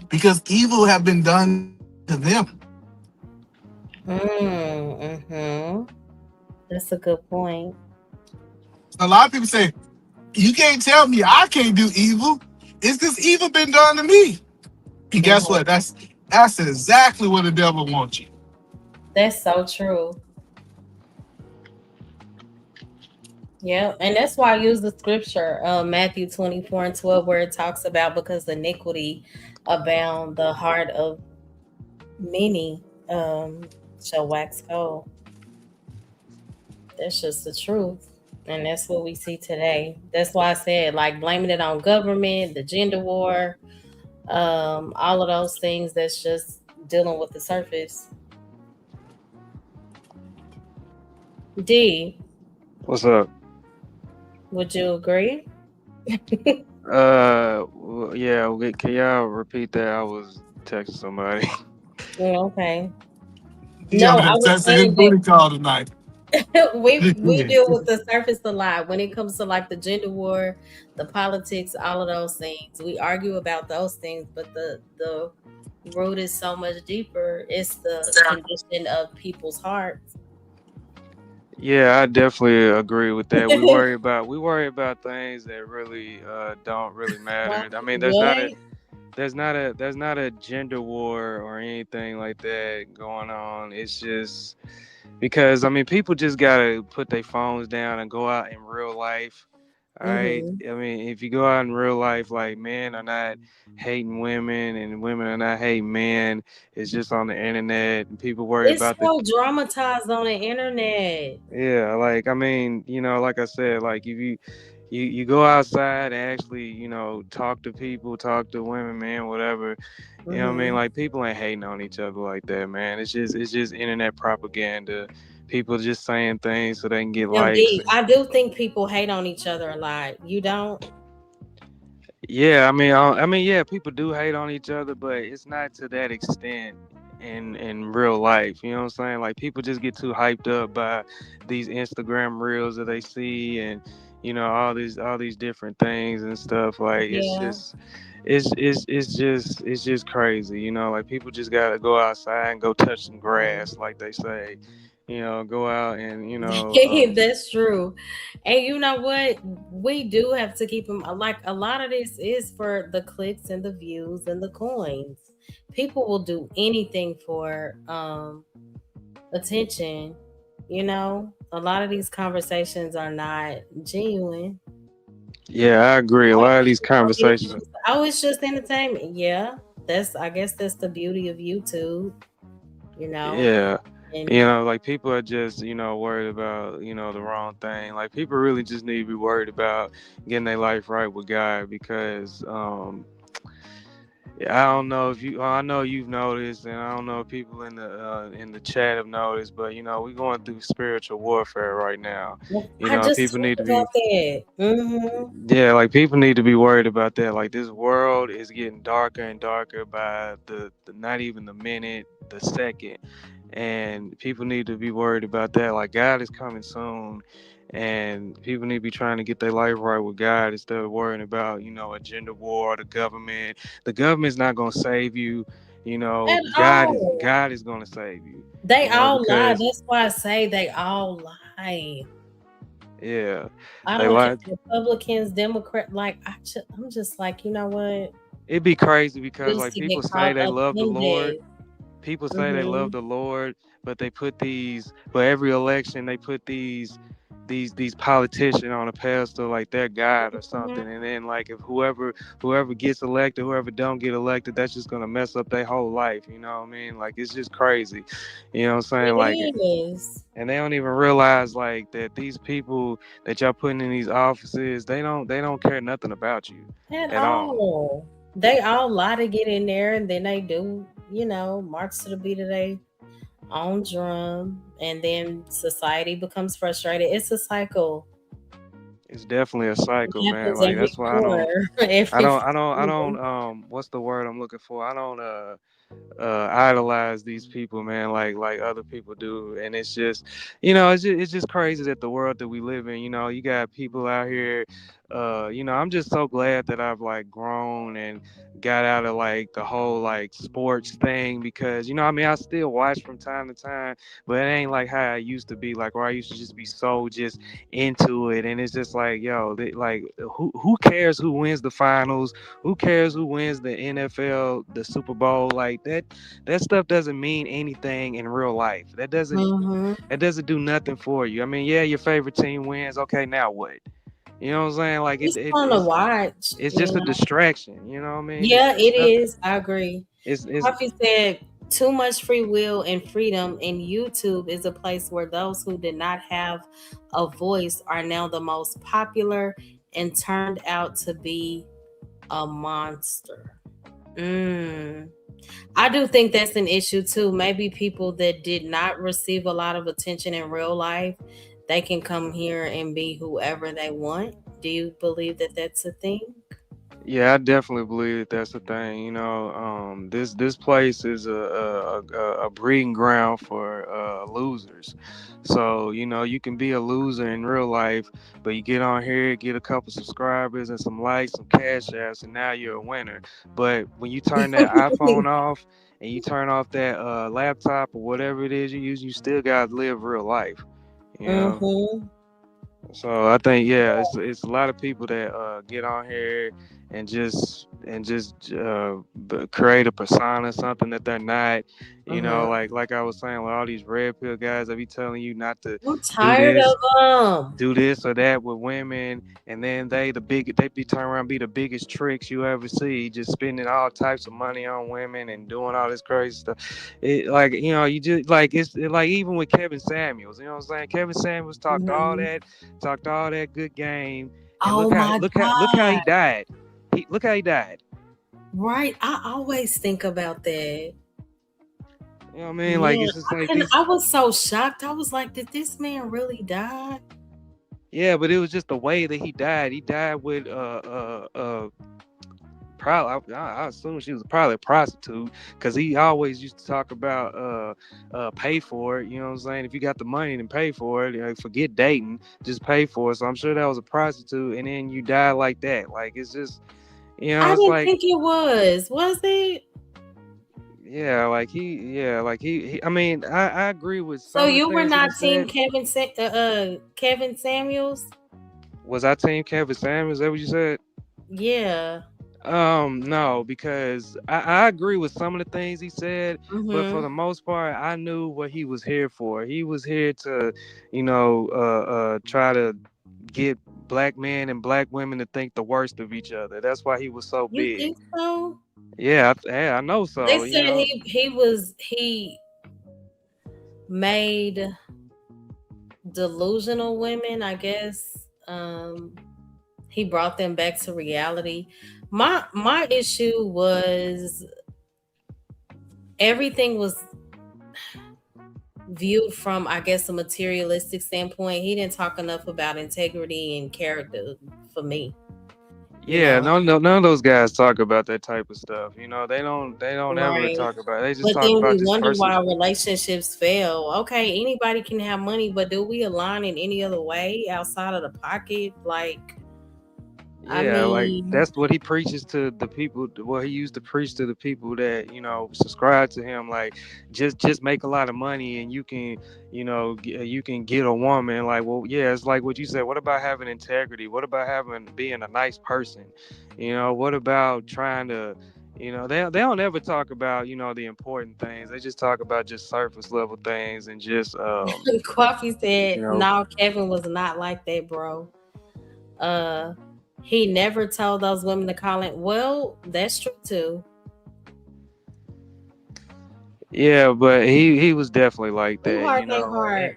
because evil have been done to them. Mm-hmm. That's a good point. A lot of people say, you can't tell me I can't do evil. It's this evil been done to me. And guess Mhm. what? That's exactly what the devil wants you. That's so true. Yeah, and that's why I use the scripture, Matthew 24:12, where it talks about because iniquity abound, the heart of many shall wax cold. That's just the truth. And that's what we see today. That's why I said, like, blaming it on government, the gender war, all of those things that's just dealing with the surface. D, What's up? would you agree? Yeah. Can y'all repeat that? I was texting somebody. Okay. You No, over I there was testing his saying booty call tonight. that we deal with the surface a lot when it comes to like the gender war, the politics, all of those things. We argue about those things, but the root is so much deeper. It's the condition of people's hearts. Yeah, I definitely agree with that. We worry about things that really don't really What? matter. I mean, there's not a What? there's not a there's not a gender war or anything like that going on. It's just because I mean, people just gotta put their phones down and go out in real life. All right. Mm-hmm. I mean, if you go out in real life, like men are not hating women and women are not hating men. It's just on the internet and people worry It's about the so dramatized on the internet. yeah, like I mean, like I said, like if you go outside and actually, talk to people, talk to women, men, whatever, what I mean? Mm-hmm. Like people ain't hating on each other like that, man. It's just internet propaganda. People just saying things so they can get Now, likes. D, I do think people hate on each other a lot. You don't? Yeah, I mean, yeah, people do hate on each other, but it's not to that extent in real life. You know what I'm saying? Like people just get too hyped up by these Instagram reels that they see, and all these different things and stuff. Like it's Yeah. just, it's just crazy. Like people just gotta go outside and go touch some grass, like they say. Go out and That's true. And you know what? We do have to keep them like a lot of this is for the clicks and the views and the coins. People will do anything for attention. You know, a lot of these conversations are not genuine. yeah, I agree. A lot of these conversations. Oh, it's just entertainment. Yeah. I guess that's the beauty of YouTube, you know. Yeah. And Like people are just, worried about, the wrong thing. Like people really just need to be worried about getting their life right with God because yeah, I don't know if you I know you've noticed and I don't know if people in the chat have noticed, but we're going through spiritual warfare right now. I just People need talked to about be that. Mm-hmm. yeah, like people need to be worried about that. Like this world is getting darker and darker by the not even the minute, the second. And people need to be worried about that. Like God is coming soon and people need to be trying to get their life right with God instead of worrying about, a gender war, the government. The government's not gonna save you. At God is all. God is gonna save you. They all lie. Because That's why I say they all lie. yeah, I they don't care. lie. Republicans, Democrat, like I'm just like, you know what? It'd be crazy because Used like to get people say caught they up love the in Lord. this. People say they love Mm-hmm. the Lord, but they put but every election they put these politicians on a pedestal like they're God or something. And then like if whoever gets elected, whoever don't get elected, that's just gonna mess up their whole life. You know what I mean? Like it's just crazy. You know what I'm saying? Like It is and they don't even realize like that these people that y'all putting in these offices, they don't care nothing about you at at all. all. They all lie to get in there, and then they do, march to the beat of their own drum, and then society becomes frustrated. It's a cycle. It's definitely a cycle, It man. happens Like every that's why I don't corner, I every don't I don't I don't season. what's the word I'm looking for? I don't idolize these people, man, like other people do. And it's just, it's just crazy that the world that we live in, you got people out here. I'm just so glad that I've like grown and got out of like the whole like sports thing, because I mean, I still watch from time to time, but it ain't like how I used to be, like where I used to just be so just into it. And it's just like, yo, like who cares who wins the finals? Who cares who wins the NFL, the Super Bowl? Like that stuff doesn't mean anything in real life. Mm-hmm. That doesn't do nothing for you. I mean, yeah, your favorite team wins. Okay, now what? You know what I'm saying? Like It's fun to watch, it's you just a know. distraction. You know what I mean? Yeah, it It's nothing. is. I agree. It's Coffee said too much free will and freedom, and YouTube is a place where those who did not have a voice are now the most popular and turned out to be a monster. Mm. I do think that's an issue too. Maybe people that did not receive a lot of attention in real life, they can come here and be whoever they want. Do you believe that that's a thing? Yeah, I definitely believe that that's the thing. This place is a breeding ground for losers. So you can be a loser in real life, but you get on here, get a couple subscribers and some likes, some cash apps, and now you're a winner. But when you turn that iPhone off and you turn off that laptop or whatever it is you use, you still gotta live real life. You know. Mm-hmm. So I think, yeah, it's a lot of people that get on here and create a persona, something that they're not. Uh-huh. Like I was saying, with all these red pill guys, they be telling you not to I'm do tired this, of them. do this or that with women, and then they be turn around be the biggest tricks you ever see, just spending all types of money on women and doing all this crazy stuff. It like you just like like even with Kevin Samuels, you know what I'm saying? Kevin Samuels Mhm. talked all that good game, and Oh my look how God. he died. Look how he died. Right. I always think about that. You know what I mean? Like Man, it's just like these. I was so shocked. I was like, did this man really die? Yeah, but it was just the way that he died. He died with probably I assume she was probably a prostitute, because he always used to talk about pay for it. You know what I'm saying? If you got the money, then pay for it. Like, forget dating, just pay for it. So I'm sure that was a prostitute, and then you die like that. Like it's just, I it's didn't like, think it was. Was it? yeah, I mean, I agree with So some of the you were things that he not team said. Kevin Samuels? Was I team Kevin Samuels? Is that what you said? Yeah. No, because I agree with some of the things he said, but for Mm-hmm. the most part, I knew what he was here for. He was here to, try to get black men and black women to think the worst of each other. That's why he was so You big. think so? Yeah, I know They so. said he made delusional women, I guess. He brought them back to reality. My issue was everything was viewed from, I guess, a materialistic standpoint. He didn't talk enough about integrity and character for me, you Yeah, know. no, none of those guys talk about that type of stuff. They don't ever Right. talk about it. They just But talk then about we just wonder why person. relationships fail. Okay, anybody can have money, but do we align in any other way outside of the pocket? Like, I Yeah, like mean, that's what he preaches to the people. What he used to preach to the people that subscribe to him. Like, just make a lot of money and you can you can get a woman. Like, well, yeah, it's like what you said. What about having integrity? What about having being a nice person? What about trying to they don't ever talk about the important things. They just talk about just surface level things and just Coffee you said, know no, Kevin was not like that, bro. Uh, he never told those women to call it. Well, that's true too. Yeah, but he was definitely like Who that, heart they and heart?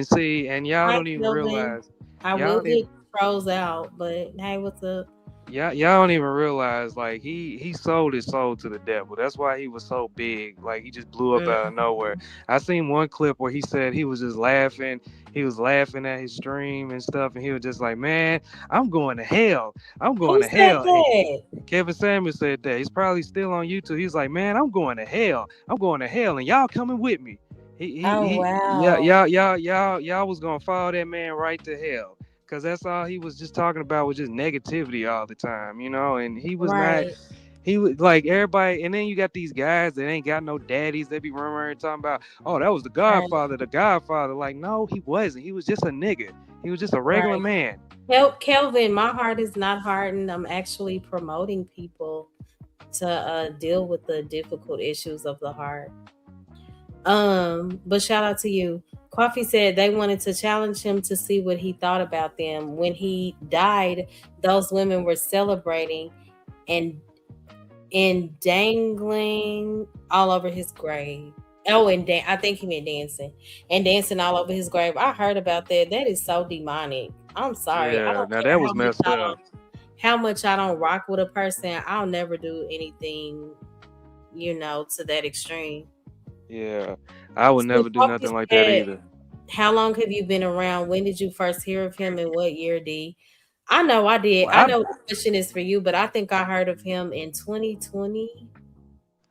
see, and y'all Hi, don't even Kelvin. realize, I y'all will don't get even, froze out, but hey, what's up? y'all don't even realize like he sold his soul to the devil. That's why he was so big. Like he just blew up out of nowhere. Mhm. I seen one clip where he said he was just laughing. He was laughing at his stream and stuff, and he was just like, "Man, I'm going to hell. I'm going Who to said hell." And that? Kevin Samuel said that. He's probably still on YouTube. He's like, "Man, I'm going to hell. I'm going to hell, and y'all coming with me." Oh Yeah, wow. y'all was gonna follow that man right to hell. Cause that's all he was just talking about was just negativity all the time, and he was not, Right. he was like everybody, and then you got these guys that ain't got no daddies. They be running around talking about, oh, that was the Right. Godfather, the Godfather. Like, no, he wasn't. He was just a nigga. He was just a regular Right. man. Kelvin, my heart is not hardened. I'm actually promoting people to deal with the difficult issues of the heart. But shout out to you. Coffee said they wanted to challenge him to see what he thought about them. When he died, those women were celebrating and dangling all over his grave. Oh, and I think he meant dancing and dancing all over his grave. I heard about that. That is so demonic. I'm sorry. I Yeah, don't now care that was messed up. how much I don't rock with a person. I'll never do anything, to that extreme. Yeah, I would So never do Coffee nothing like that said, either. how long have you been around? When did you first hear of him and what year, D? I know I did. Well, I know the question is for you, but I think I heard of him in 2020.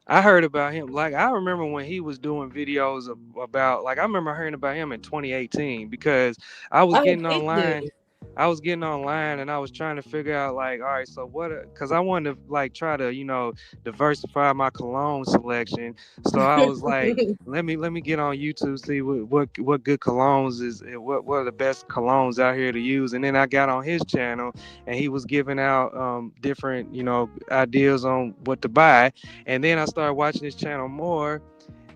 I heard about him. Like I remember when he was doing videos about. Like I remember hearing about him in 2018 because I was Oh, getting big online. dude. I was getting online and I was trying to figure out like, all right, so what? Because I wanted to like try to diversify my cologne selection. So I was like, let me get on YouTube, see what good colognes is, what are the best colognes out here to use. And then I got on his channel and he was giving out different ideas on what to buy. And then I started watching his channel more,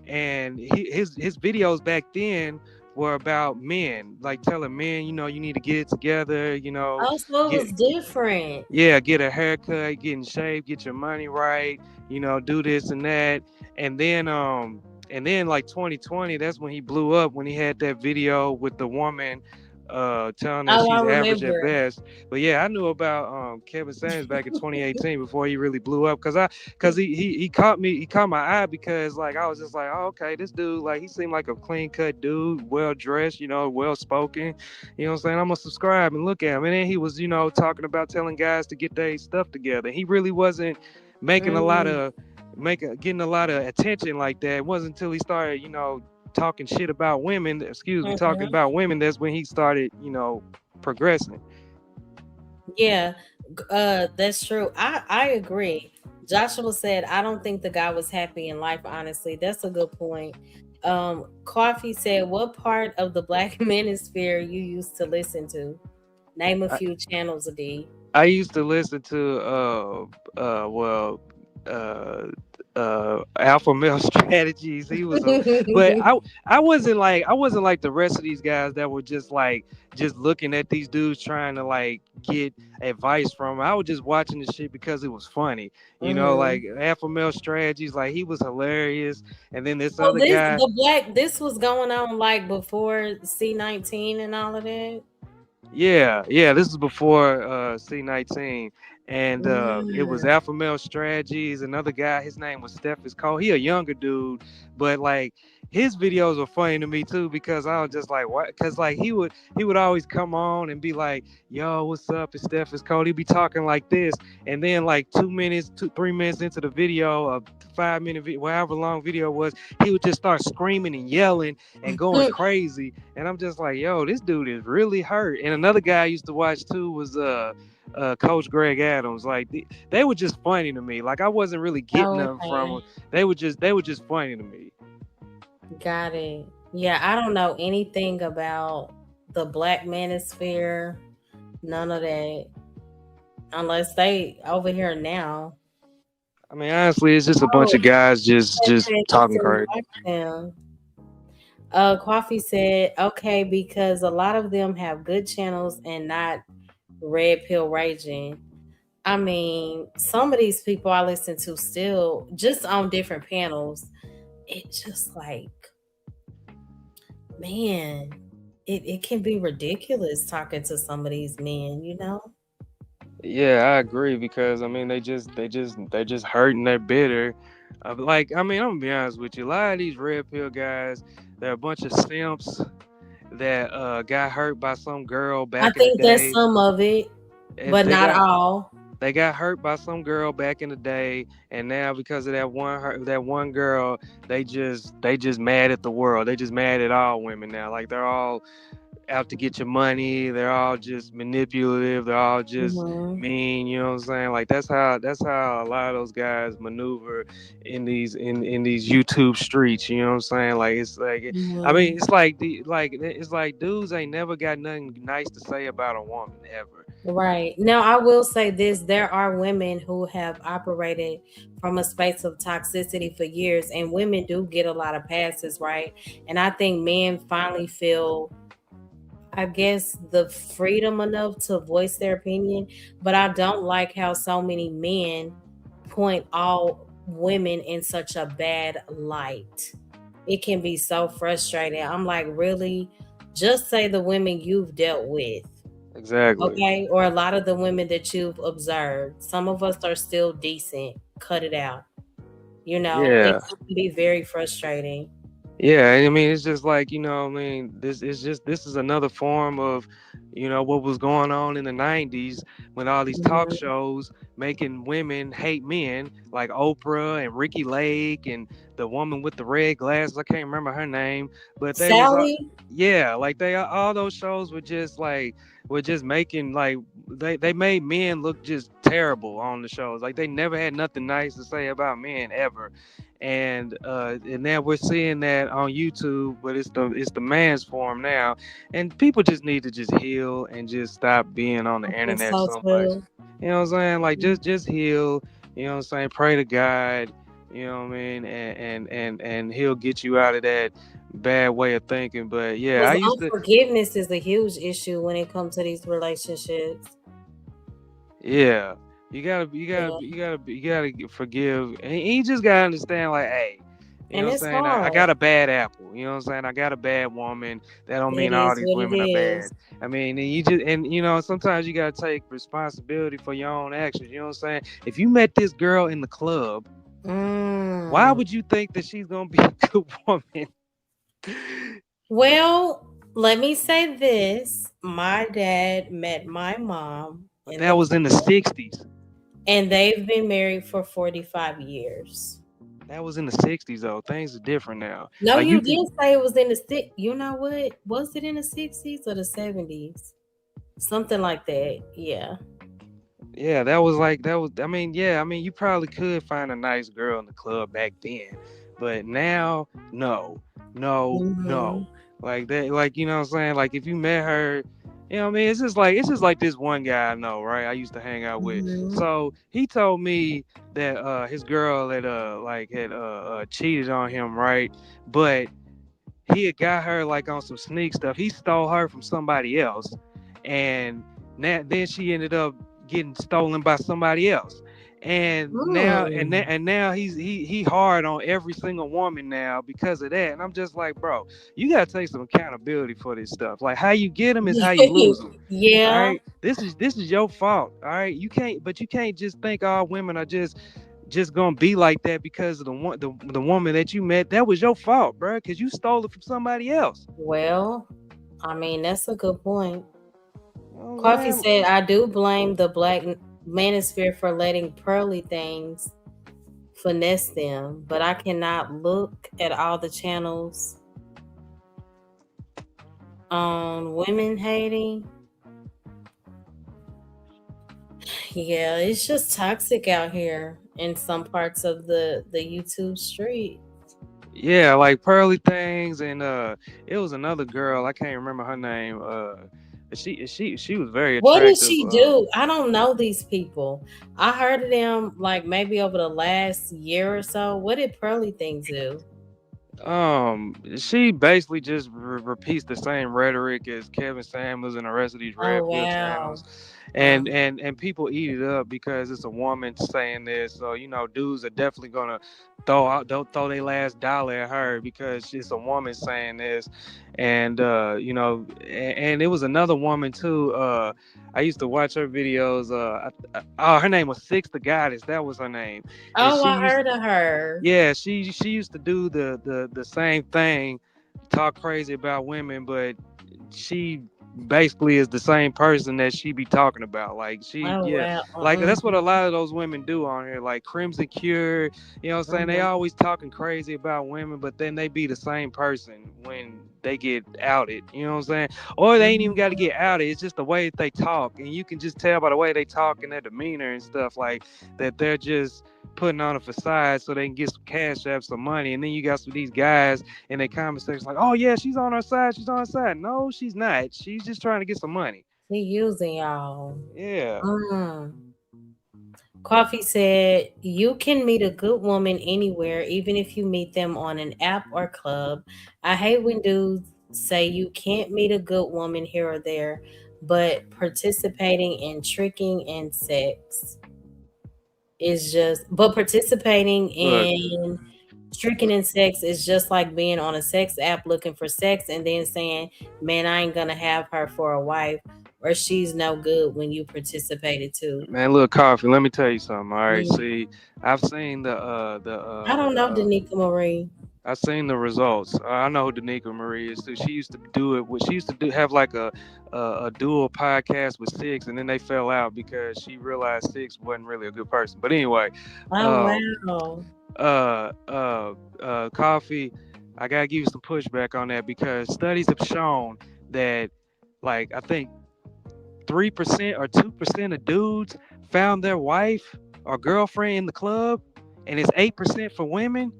and his videos back then were about men, like telling men, you need to get it together, Oh, so it get was different. yeah, get a haircut, get in shape, get your money right, do this and that. And then like 2020, that's when he blew up when he had that video with the woman telling that Oh, I she's average at remember. best. But yeah, I knew about Kevin Samuels back in 2018 before he really blew up because he caught my eye because like I was just like, oh, okay, this dude, like he seemed like a clean cut dude, well dressed, well spoken. You know what I'm saying? I'm gonna subscribe and look at him. And then he was, talking about telling guys to get their stuff together. He really wasn't making a lot Mm, of getting a lot of attention like that. It wasn't until he started, talking shit about women, talking mhm. about women, that's when he started, progressing. Yeah, that's true. I agree. Joshua said, I don't think the guy was happy in life, honestly. That's a good point. Coffee said, what part of the Black Manosphere you used to listen to? Name a I, few channels, D. I used to listen to well uh alpha male strategies. He was a but I wasn't like the rest of these guys that were just looking at these dudes trying to like get advice from 'em. I was just watching the shit because it was funny, Hmm. like alpha male strategies. Like he was hilarious. And then this So other guy. this was going on like before C19 and all of that. Yeah. This is before C19, and it was Mm. Alpha Male Strategies. Another guy, his name was Steph Cole. He a younger dude, but like his videos were funny to me too because I was just like, what? Because like he would always come on and be like, "Yo, what's up?" It's Steph Cole. He'd be talking like this, and then like 2 minutes, 3 minutes into the video, a 5 minute, however long video was, he would just start screaming and yelling and going crazy. And I'm just like, yo, this dude is really hurt. And another guy I used to watch too was Coach Greg Adams. Like they were just funny to me. Like I wasn't really getting Oh, them from okay. them. They were just funny to me. Got it. Yeah, I don't know anything about the Black Manosphere. None of that. Unless they over here now. I mean, honestly, it's just a bunch Oh, of guys just okay, talking some crazy. black them. Coffee said, okay, because a lot of them have good channels and not red pill raging. I mean, some of these people I listen to still just on different panels. It's just like, man, it can be ridiculous talking to some of these men, you know? Yeah, I agree because I mean they just hurt and they're bitter. Like I mean, I'm gonna be honest with you. A lot of these red pill guys, they're a bunch of simps that got hurt by some girl I back in the think that's day. some of it, If but not all. they got hurt by some girl back in the day, and now because of that one girl, they just mad at the world. They just mad at all women now. Like they're all out to get your money. They're all just manipulative. They're all just Hmm. mean. You know what I'm saying? Like that's how a lot of those guys maneuver in these YouTube streets. You know what I'm saying? Like it's like I mean Hmm. it's like dudes ain't never got nothing nice to say about a woman ever. Right. Now, I will say this, there are women who have operated from a space of toxicity for years, and women do get a lot of passes, right? And I think men finally feel, I guess, the freedom enough to voice their opinion. But I don't like how so many men point all women in such a bad light. It can be so frustrating. I'm like, really? Just say the women you've dealt with. Exactly. Okay, or a lot of the women that you've observed. Some of us are still decent. Cut it out. It Yeah. can be very frustrating. Yeah, I mean, it's just like, I mean, this is another form of, what was going on in the 90s when all these talk Mhm. shows making women hate men like Oprah and Ricky Lake and the woman with the red glasses. I can't remember her name, but they was Sally? yeah, like they all those shows were just making like they made men look just terrible on the shows. Like they never had nothing nice to say about men ever, and now we're seeing that on YouTube, but it's the man's form now, and people just need to just heal and just stop being on the I think internet so so much. too. You know what I'm saying? Like just heal. You know what I'm saying? Pray to God. You know what I mean? And he'll get you out of that bad way of thinking. But yeah, I Because used to. unforgiveness is a huge issue when it comes to these relationships. Yeah, you gotta forgive, and you just gotta understand, like, hey, you know And what I'm it's saying? I hard. got a bad apple. You know what I'm saying? I got a bad woman. That don't It mean all is these what it women are is. bad. I mean, and sometimes you gotta take responsibility for your own actions. You know what I'm saying? If you met this girl in the club, why Mm. would you think that she's gonna be a good woman? Well, let me say this. My dad met my mom But in that the was in the club, '60s. and they've been married for 45 years. That was in the '60s, though. Things are different now. No, Like you you can. did say it was in the six. You know what? Was it in the 60s or the 70s? Something like that. Yeah. Yeah, that was like that was. I mean, yeah, I mean, you probably could find a nice girl in the club back then, but now, no, no, Hmm. no. Like that, like what I'm saying. Like if you met her, what I mean, it's just like this one guy I know, right? I used to hang out with. Hmm. So he told me that his girl had cheated on him, right? But he had got her like on some sneak stuff. He stole her from somebody else, and then she ended up getting stolen by somebody else. And now Mm. and now he hard on every single woman now because of that. And I'm just like, bro, you gotta take some accountability for this stuff. Like how you get them is how you lose them. All Yeah. right, this is your fault. All right, you can't just think all women are just gonna be like that because of the woman that you met. That was your fault, bro, because you stole it from somebody else. Well, I mean, that's a good point. You know what Coffee I'm saying? said, I do blame the black manosphere for letting pearly things finesse them, but I cannot look at all the channels on women hating. Yeah, it's just toxic out here in some parts of the YouTube street. Yeah, like pearly things, and it was another girl. I can't remember her name. She was very What did attractive. she do? I don't know these people. I heard of them like maybe over the last year or so. What did Pearly Things do? She basically just repeats the same rhetoric as Kevin Samuels and the rest of these Oh red pill wow. channels. and people eat it up because it's a woman saying this. So dudes are definitely gonna don't throw their last dollar at her because she's a woman saying this. And and it was another woman too. I used to watch her videos. Oh, her name was Six the Goddess. That was her name. And Oh, I heard of her. yeah, she used to do the same thing, talk crazy about women, but she basically is the same person that she be talking about. Like Oh yeah, wow. like that's what a lot of those women do on here. Like Crimson Cure, what I'm saying? They always talking crazy about women, but then they be the same person when they get outed. You know what I'm saying? Or they ain't even got to get outed. It's just the way that they talk, and you can just tell by the way they talk and their demeanor and stuff like that. They're just putting on a facade so they can get some cash apps, some money, and then you got some of these guys in their comment sections like, oh yeah, she's on our side, she's on our side. No, she's not. She's just trying to get some money. He using y'all. Yeah. Coffee said, you can meet a good woman anywhere, even if you meet them on an app or club. I hate when dudes say you can't meet a good woman here or there, but participating in tricking and sex is just, but participating Look, in tricking and sex is just like being on a sex app looking for sex and then saying, man, I ain't gonna have her for a wife or she's no good when you participated too. man, look, Coffee, let me tell you something. All right, Mm. see, I've seen I don't know Danica Marie. I've seen the results. I know who Danica Marie is too. She used to do it. She used to have like a dual podcast with Six, and then they fell out because she realized Six wasn't really a good person. But anyway, Oh um, wow. Coffee, I gotta give you some pushback on that because studies have shown that, like, I think 3% or 2% of dudes found their wife or girlfriend in the club, and it's 8% for women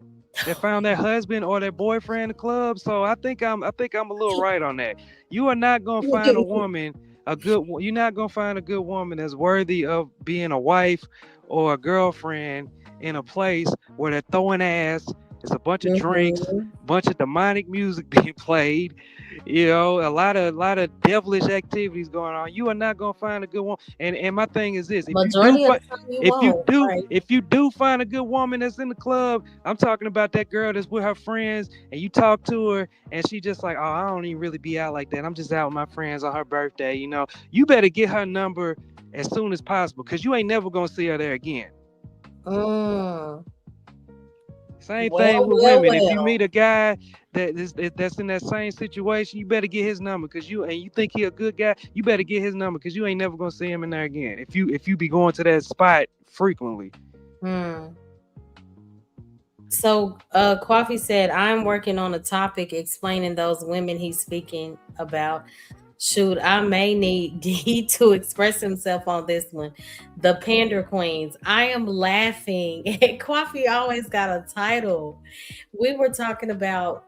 that found their husband or their boyfriend in the club. So I think I'm a little right on that. You are not gonna find a woman you're not gonna find a good woman that's worthy of being a wife or a girlfriend in a place where they're throwing ass. It's a bunch of drinks, Mhm. bunch of demonic music being played, a lot of devilish activities going on. You are not gonna find a good one. And my thing is this: Majority of the time you won't, right? if you do find a good woman that's in the club, I'm talking about that girl that's with her friends, and you talk to her, and she just like, oh, I don't even really be out like that. I'm just out with my friends on her birthday. You better get her number as soon as possible, because you ain't never gonna see her there again. Mm. Same thing Well, with well, women. If you well. meet a guy that's in that same situation, you better get his number, because you think he a good guy. You better get his number, because you ain't never gonna see him in there again. If you be going to that spot frequently. Hmm. So, Coffee said, I'm working on a topic explaining those women he's speaking about. Shoot, I may need need to express himself on this one. The Pander Queens. I am laughing. Coffee always got a title. We were talking about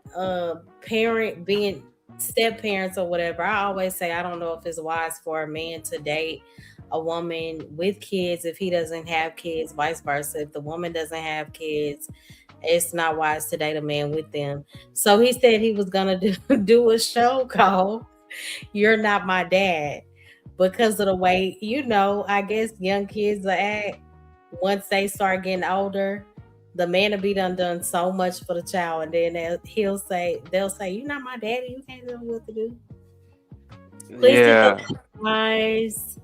parent being step parents or whatever. I always say I don't know if it's wise for a man to date a woman with kids if he doesn't have kids, vice versa. If the woman doesn't have kids, it's not wise to date a man with them. So he said he was gonna do a show called "You're Not My Dad" because of the way I guess young kids are act once they start getting older. The man will be done so much for the child, and then they'll say, "You're not my daddy. You can't tell me what to do." Please hit Yeah, the guys.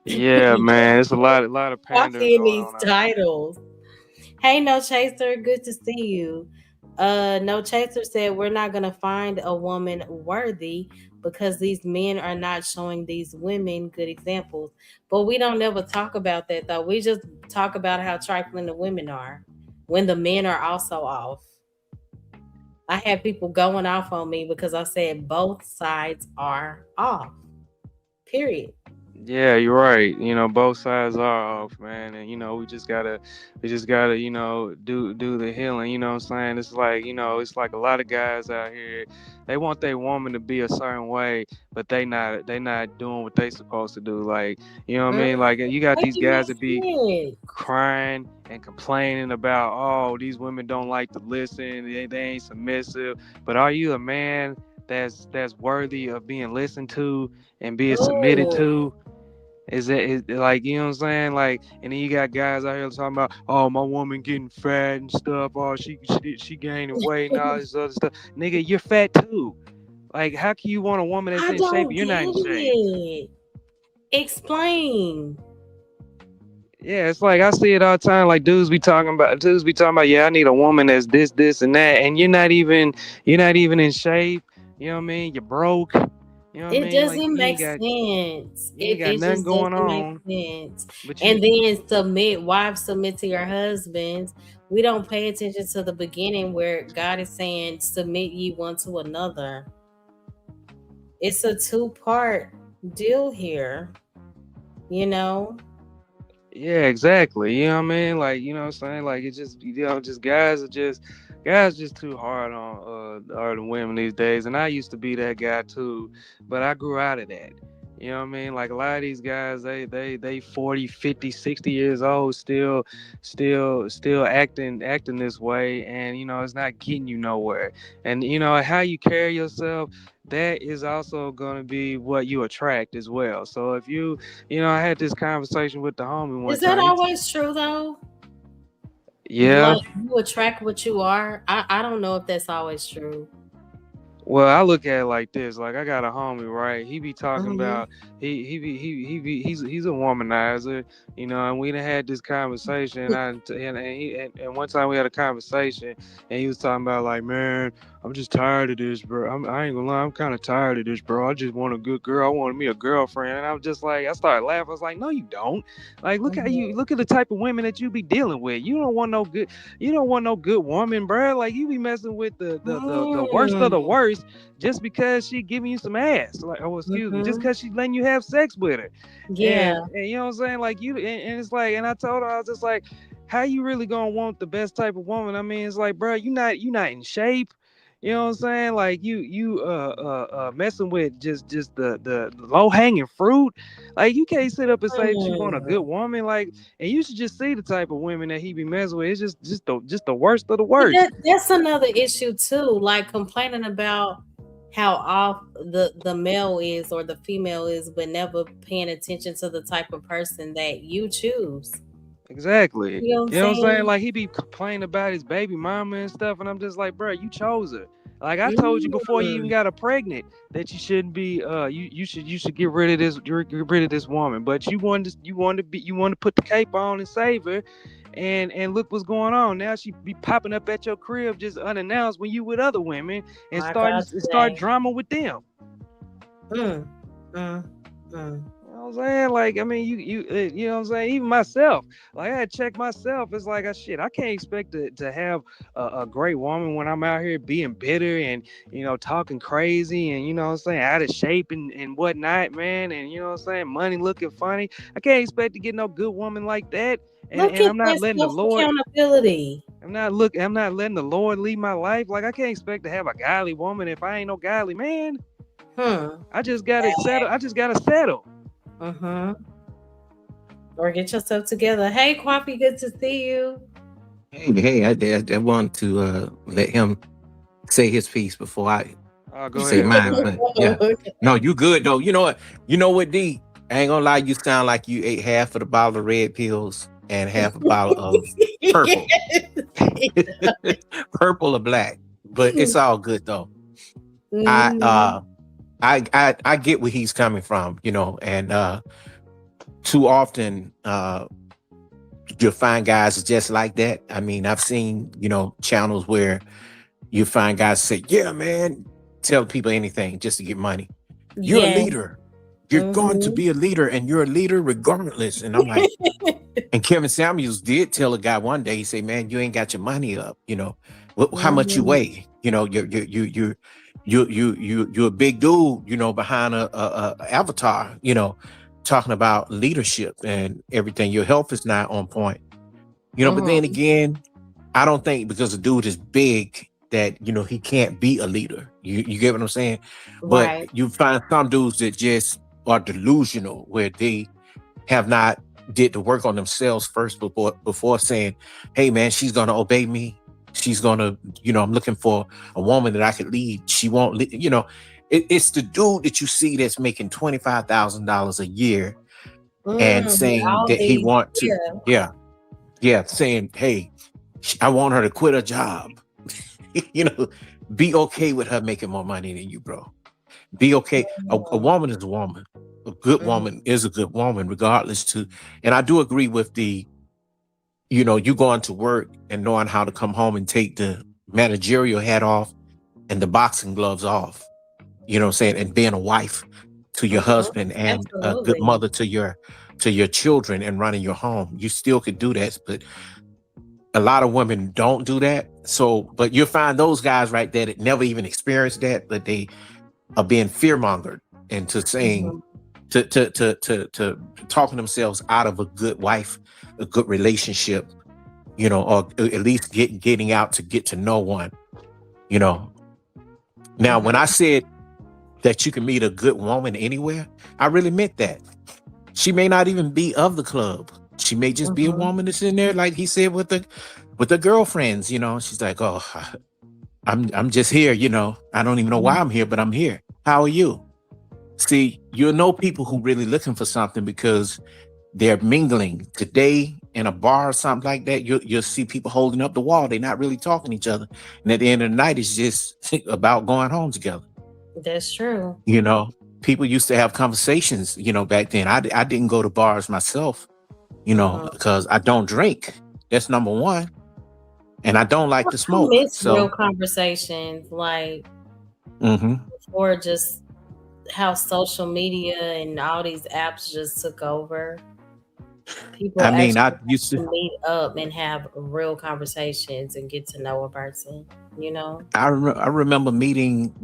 yeah, man. It's a lot of pandering Coffee in going these on out here. titles. Hey, No Chaser, good to see you. No Chaser said we're not gonna find a woman worthy because these men are not showing these women good examples. But we don't never talk about that though. We just talk about how trifling the women are when the men are also off. I had people going off on me because I said both sides are off. Period. Yeah, you're right. Both sides are off, man, and we just gotta, do the healing. You know what I'm saying? It's like a lot of guys out here, they want their woman to be a certain way, but they not doing what they supposed to do. Like, you know what I Mm, mean? Like, you got make these it guys that be make sense. crying and complaining about, oh, these women don't like to listen, they ain't submissive. But are you a man that's worthy of being listened to and being submitted Ooh. to? Is like, you know what I'm saying? Like, and then you got guys out here talking about, oh, my woman getting fat and stuff. Oh, she gaining weight and all this other stuff. Nigga, you're fat too. Like, how can you want a woman that's I in shape don't and you're not get in shape? it. Explain. Yeah, it's like I see it all the time. Like dudes be talking about, yeah, I need a woman that's this, and that, and you're not even in shape. You know what I mean? You're broke. You know what I It mean? Like doesn't make sense. you ain't It got it nothing just going doesn't make on. sense. But And you, then wives submit to your husbands. We don't pay attention to the beginning where God is saying, submit ye one to another. It's a two-part deal here, you know? yeah, exactly. You know what I mean? Like, you know what I'm saying? Like, it's just, just guys just too hard on the women these days. And I used to be that guy too, but I grew out of that. You know what I mean? Like a lot of these guys, they 40, 50, 60 years old, still acting this way, and it's not getting you nowhere. And how you carry yourself, that is also going to be what you attract as well. So if I had this conversation with the homie one Is that time. always true though? Yeah. Like you attract what you are? I don't know if that's always true. Well, I look at it like this. Like I got a homie, right? He be talking Hmm. about he's a womanizer, and we done had this conversation. And one time we had a conversation, and he was talking about like, man, I'm just tired of this, bro. I ain't gonna lie, I'm kind of tired of this, bro. I just want a good girl. I wanted me a girlfriend, and I was just like, I started laughing. I was like, no, you don't. Like, look at the type of women that you be dealing with. You don't want no good woman, bro. Like you be messing with the worst of the Mm. worst just because she giving you some ass. Like, oh, excuse me, just Hmm. because she letting you have sex with her. Yeah. And you know what I'm saying? Like and it's like, and I told her, I was just like, how you really gonna want the best type of woman? I mean, it's like, bro, you not in shape. You know what I'm saying? Like messing with just the low hanging fruit. Like you can't sit up and say that you want a Mm. good woman. Like, and you should just see the type of women that he be messing with. It's just the worst of the But worst. that's another issue too. Like complaining about how off the male is or the female is, but never paying attention to the type of person that you choose. Exactly. You know what I'm You know what I'm saying? saying? Like he be complaining about his baby mama and stuff, and I'm just like, bro, you chose her. Like I told you before you even Mm. got her pregnant that you shouldn't be you should get rid of this woman. But you wanted to put the cape on and save her, and look what's going on. Now she be popping up at your crib just unannounced when you with other women and My starting God, to start today. drama with them. Mm. Mm. Mm. You know what I'm saying? Like, I mean, you know what I'm saying? Even myself, like, I had to check myself. It's like, shit, I can't expect to have a great woman when I'm out here being bitter and, talking crazy and, what I'm saying, out of shape and whatnot, man. And, what I'm saying, money looking funny. I can't expect to get no good woman like that. And, Look and at I'm not that letting the self Lord, accountability. I'm not letting the Lord lead my life. Like, I can't expect to have a godly woman if I ain't no godly man. Hmm. I just got to settle. I just got to settle. Mm-hmm. Or get yourself together. Hey, Quappy, good to see you. Hey, I want to let him say his piece before I Oh, go say ahead, mine. bro. But yeah, no, you good though. You know what? You know what, D? I ain't gonna lie. You sound like you ate half of the bottle of red pills and half a bottle of purple, purple or black. But it's all good though. I Mhm. uh, I get where he's coming from. And too often you'll find guys just like that. I mean, I've seen channels where you find guys say, yeah, man, tell people anything just to get money. You're a Yeah. leader. You're going to Mhm. be a leader and you're a leader regardless. And I'm like, and Kevin Samuels did tell a guy one day, he said, man, you ain't got your money up. How much you Mhm. weigh? You're a big dude, behind a avatar, talking about leadership and everything. Your health is not on point. But then Mhm. again, I don't think because the dude is big that he can't be a leader. You get what I'm saying? But Right. you find some dudes that just are delusional, where they have not did the work on themselves first before saying, "Hey, man, she's gonna obey me. She's gonna, I'm looking for a woman that I could lead. She won't lead." It's the dude that you see that's making $25,000 a year and saying All that he these, want to, yeah. saying, hey, I want her to quit her job. Be okay with her making more money than you, bro. Be okay. A woman is a woman. A good woman is a good woman, regardless to. And I do agree with you going to work and knowing how to come home and take the managerial hat off and the boxing gloves off. You know what I'm saying? And being a wife to your husband and a good Absolutely. mother to your children and running your home. You still could do that, but a lot of women don't do that. So, but you'll find those guys right there that never even experienced that, but they are being fearmongered into saying to talking themselves out of a good wife, a good relationship, or at least getting out to get to know one. Now, when I said that you can meet a good woman anywhere, I really meant that. She may not even be of the club. She may just be a woman that's in there, like he said, with the girlfriends. She's like, oh, I'm just here. I don't even know why I'm here, but I'm here. How are you? See, you'll know people who really looking for something because they're mingling today in a bar or something like that. You'll see people holding up the wall. They're not really talking to each other. And at the end of the night, it's just about going home together. That's true. People used to have conversations, back then. I didn't go to bars myself, because I don't drink. That's number one. And I don't like to I smoke. miss real So, conversations, like before, just how social media and all these apps just took over. People I mean, actually I used to, meet up and have real conversations and get to know a person, I remember meeting,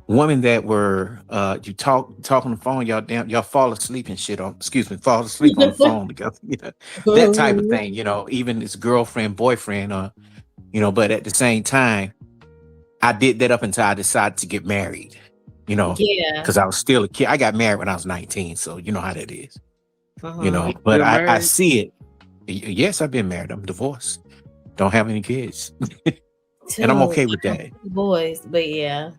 women that were you talk on the phone, y'all fall asleep and shit fall asleep on the phone together, that type of thing, even as girlfriend, boyfriend, but at the same time, I did that up until I decided to get married, Yeah. because I was still a kid. I got married when I was 19, so you know how that is, but You're I married? see it. Yes, I've been married. I'm divorced. Don't have any kids. And I'm okay with that. Boys, but yeah.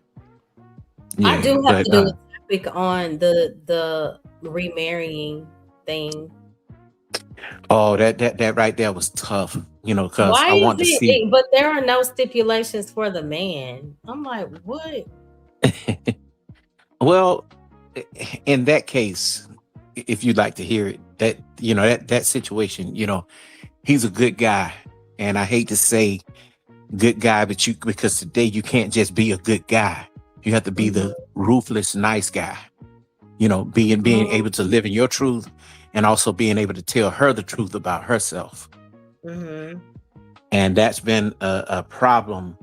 I Yeah, do have but to do a topic on the remarrying thing. oh, that right there was tough, because Why I is want to see. but there are no stipulations for the man. I'm like, what? Well, in that case, if you'd like to hear it, that situation, he's a good guy, and I hate to say good guy, but because today you can't just be a good guy. You have to be the ruthless, nice guy. Being able to live in your truth, and also being able to tell her the truth about herself. And that's been a problem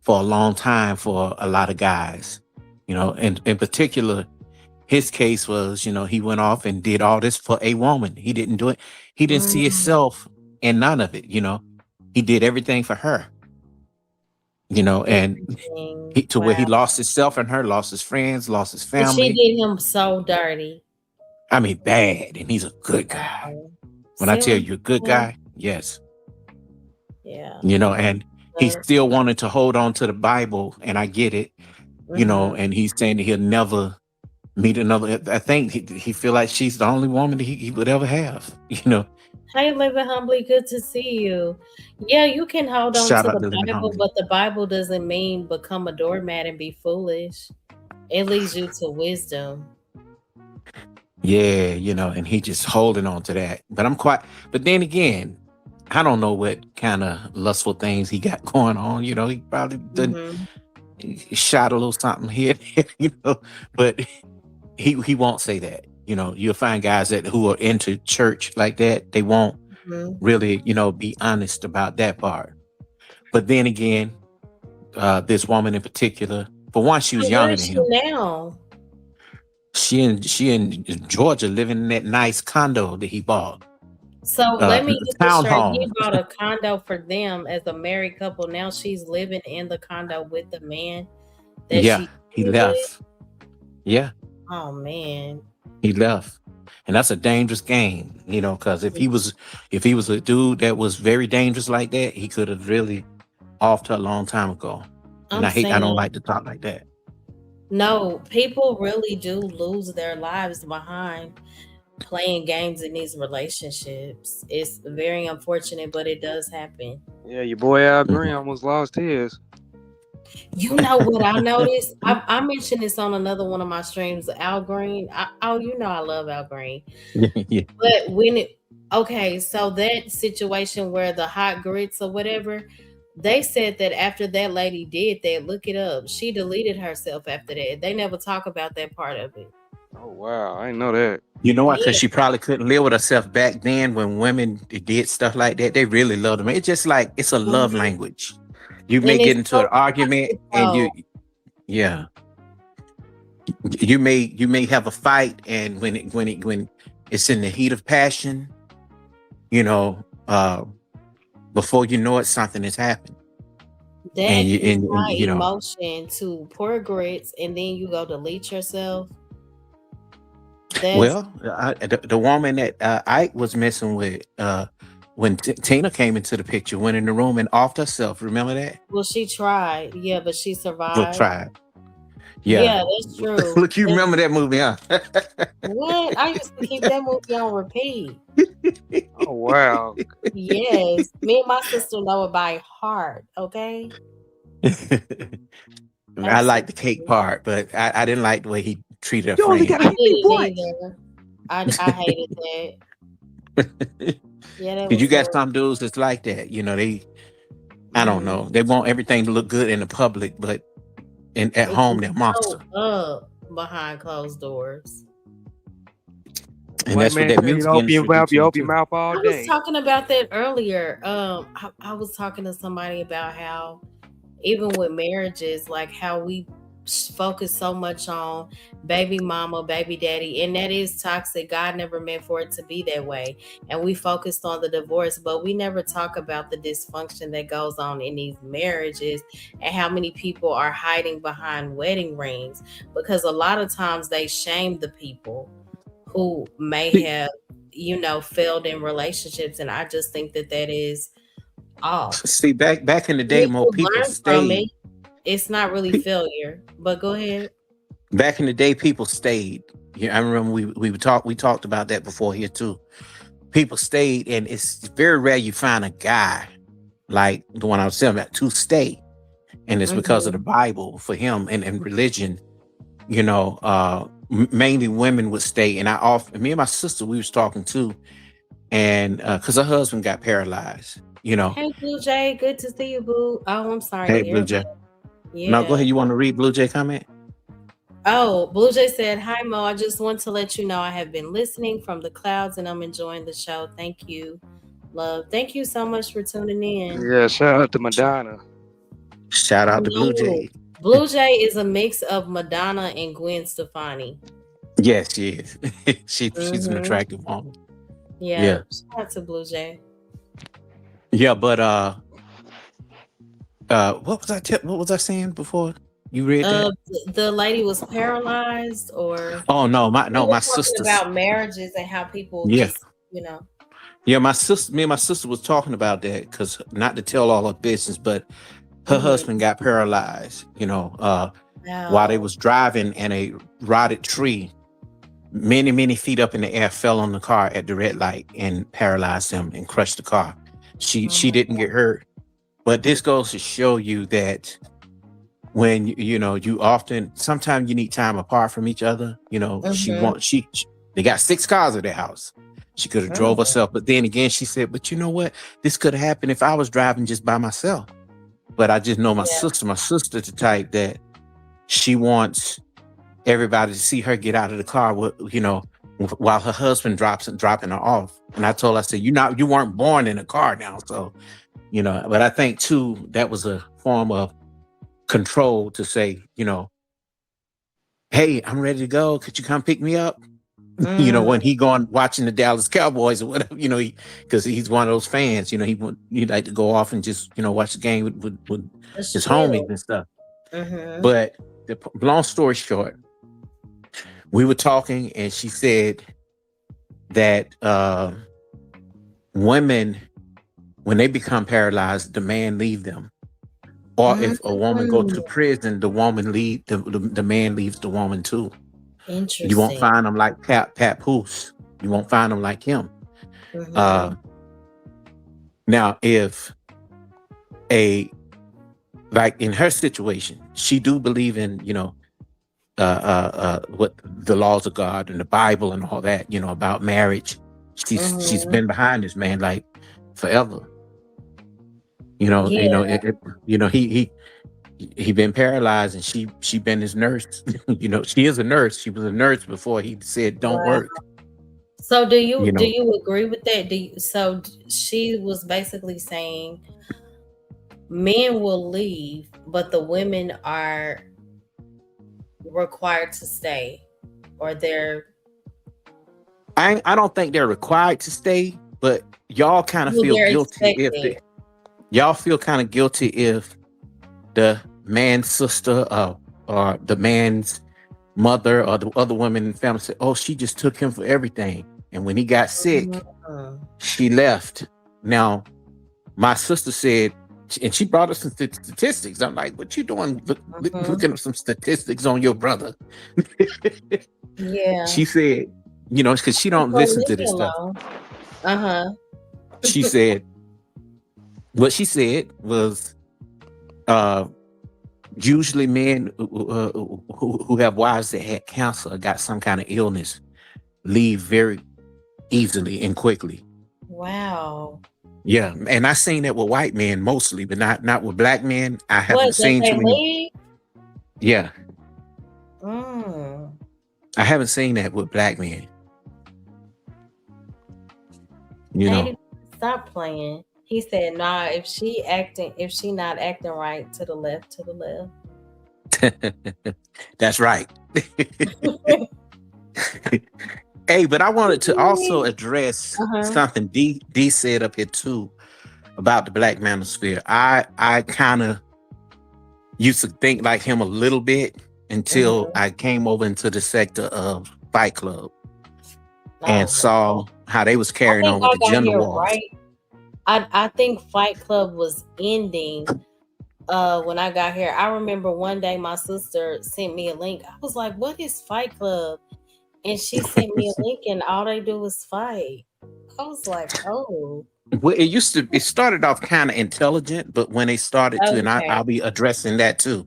for a long time for a lot of guys. And in particular, his case was, he went off and did all this for a woman. He didn't do it. He didn't see himself in none of it. He did everything for her. And to where he lost himself and her, lost his friends, lost his And she family. did him so dirty. I mean, bad. And he's a good guy. When I tell you a good guy, yes. Yeah. And he still wanted to hold on to the Bible, and I get it. And he's saying that he'll never meet another. I think he feel like she's the only woman that he would ever have. Hey, Living Humbly, good to see you. Yeah, you can hold on Shout to out the to Living Bible, Humbly. but the Bible doesn't mean become a doormat and be foolish. It leads you to wisdom. Yeah, and he just holding on to that. But then again, I don't know what kind of lustful things he got going on. He probably done shot a little something here, but he won't say that. You'll find guys who are into church like that, they won't really, be honest about that part. But then again, this woman in particular, for one, she was Where younger is than she him. now? She in Georgia, living in that nice condo that he bought. So let me get this straight. He Townhome. bought a condo for them as a married couple. Now she's living in the condo with the man that Yeah, he with. left. Yeah, Oh man. he left. And that's a dangerous game, because if he was a dude that was very dangerous like that, he could have really offed her a long time ago. And I don't like to talk like that. No, people really do lose their lives behind playing games in these relationships. It's very unfortunate, but it does happen. Yeah, your boy Al Green Mhm. almost lost his. You know what I noticed? I mentioned this on another one of my streams. Al Green. You know I love Al Green. Yeah. But okay, so that situation where the hot grits or whatever, they said that after that lady did that, look it up. She deleted herself after that. They never talk about that part of it. Oh wow, I didn't know that. You know what? Because Yeah, she probably couldn't live with herself back then when women did stuff like that. They really loved them. It's just like it's a love mhm. language. You may And get it's into so an argument toxic, and though. yeah, you may have a fight, and when it's in the heat of passion, you know, before you know it, something has happened, and That you is and high you know. emotion to pour grits and then you go delete yourself. That's Well, the woman that Ike was messing with, when Tina came into the picture, went in the room and offed herself. Remember that? well, she tried, yeah, but she Look, survived. tried. Yeah. Yeah, that's true. Look, you remember that movie, huh? What? I used to keep that movie on repeat. Oh wow. Yes, me and my sister know it by heart. Okay, I like the cake absolutely. part, but I didn't like the way he treated her You only friend. gotta I hit me didn't once. either. I hated that. Yeah, that Because you was got horrible. some dudes that's like that. I don't Mm-hmm. know. They want everything to look good in the public, but at It home just they're monster. show up behind closed doors. And White that's what man that tell you to music open your industry do mouth, to you you open your too. mouth all I was day. talking about that earlier. I was talking to somebody about how even with marriages, like how we focus so much on baby mama, baby daddy, and that is toxic. God never meant for it to be that way. And we focused on the divorce, but we never talk about the dysfunction that goes on in these marriages and how many people are hiding behind wedding rings because a lot of times they shame the people who may have, failed in relationships. And I just think that that is off. See, back in the day, We more should people learn from stayed. it. It's not really failure, but go ahead. Back in the day, people stayed. Yeah, I remember we talked about that before here too. People stayed, and it's very rare you find a guy like the one I was telling about to stay, and it's because of the Hmm. Bible for him and religion. Mainly women would stay, and me and my sister we was talking too, and because her husband got paralyzed. Hey, Blue Jay, good to see you, Boo. Oh, I'm sorry to Hey, hear Blue Jay. that. Now go Yeah. ahead. You want to read Blue Jay comment? Oh, Blue Jay said, "Hi Mo, I just want to let you know I have been listening from the clouds and I'm enjoying the show. Thank you, love. Thank you so much for tuning in." Yeah, shout out to Madonna. Shout out to Blue No, Jay. Blue Jay is a mix of Madonna and Gwen Stefani. Yes, she is. She's an Hmm. attractive woman. Yeah, Yeah. shout out to Blue Jay. Yeah, but what was I saying before you read that? The lady was paralyzed, or Oh no, we were my talking sister's. about marriages and how people Yeah. just, you know. Yeah, me and my sister was talking about that because not to tell all her business, but her Hmm. husband got paralyzed, while they Wow. was driving, and a rotted tree many, many feet up in the air fell on the car at the red light and paralyzed him and crushed the car. Oh She my didn't get hurt. But this goes to show you that when you often sometimes you need time apart from each other. God. They got 6 cars at their house. She could have drove Hmm. herself, but then again she said, but you know what, this could have happened if I was driving just by myself. But I just know Yeah. my sister's the type that she wants everybody to see her get out of the car while her husband dropping her off. And I told her, I said, you weren't born in a car now, so but I think too that was a form of control to say, hey, I'm ready to go. Could you come pick me up? Mm, When he going watching the Dallas Cowboys or whatever, because he's one of those fans, he'd like to go off and just, watch the game with that's his homies chill. and stuff. Hmm. But the long story short, we were talking and she said that women, when they become paralyzed, the man leave them. Or if a woman go to prison, the woman the man leaves the woman too. You won't Interesting. find them like Pat Poose. You won't find them like him. Mhm. Now, if like in her situation, she do believe in, what the laws of God and the Bible and all that, about marriage. She's Mhm. been behind this man like forever. You know, you Yeah. know, he been paralyzed, and she been his nurse. She is a nurse. She was a nurse before he said don't Wow. work. So do you You do know, you agree with that? She was basically saying men will leave, but the women are required to stay, or they're I don't think they're required to stay, but y'all kind of well, feel they're guilty if expected. y'all feel kind of guilty if the man's sister, or the man's mother, or the other woman in the family said, "Oh, she just took him for everything," and when he got sick, Mhm. she left. Now, my sister said, and she brought us some statistics. I'm like, "What you doing? Mhm. Looking at some statistics on your brother?" Yeah. She said, because she don't So listen leave to me this stuff. alone. Uh-huh. She said, what she said was, uh, usually men who have wives that had cancer or got some kind of illness leave very easily and quickly. Wow. Yeah, and I seen that with white men mostly, but not with black men. I What, haven't that seen they too many. leave? Yeah, Mm. I haven't seen that with black men. You know, 80, stop playing. He said, nah, if she not acting right, to the left, to the left. that's right. Hey, but I wanted to also address Uh-huh. something D said up here too about the black manosphere. I kind of used to think like him a little bit until Mhm. I came over into the sector of Fight Club and Oh, saw how they was I carrying think on with I the got gender here wars. right. I think Fight Club was ending when I got here. I remember one day my sister sent me a link. I was like, what is Fight Club? And she sent me a link and all they do is fight. I was like, oh, Well, it started off kind of intelligent, but when they started to, and okay. I'll be addressing that too.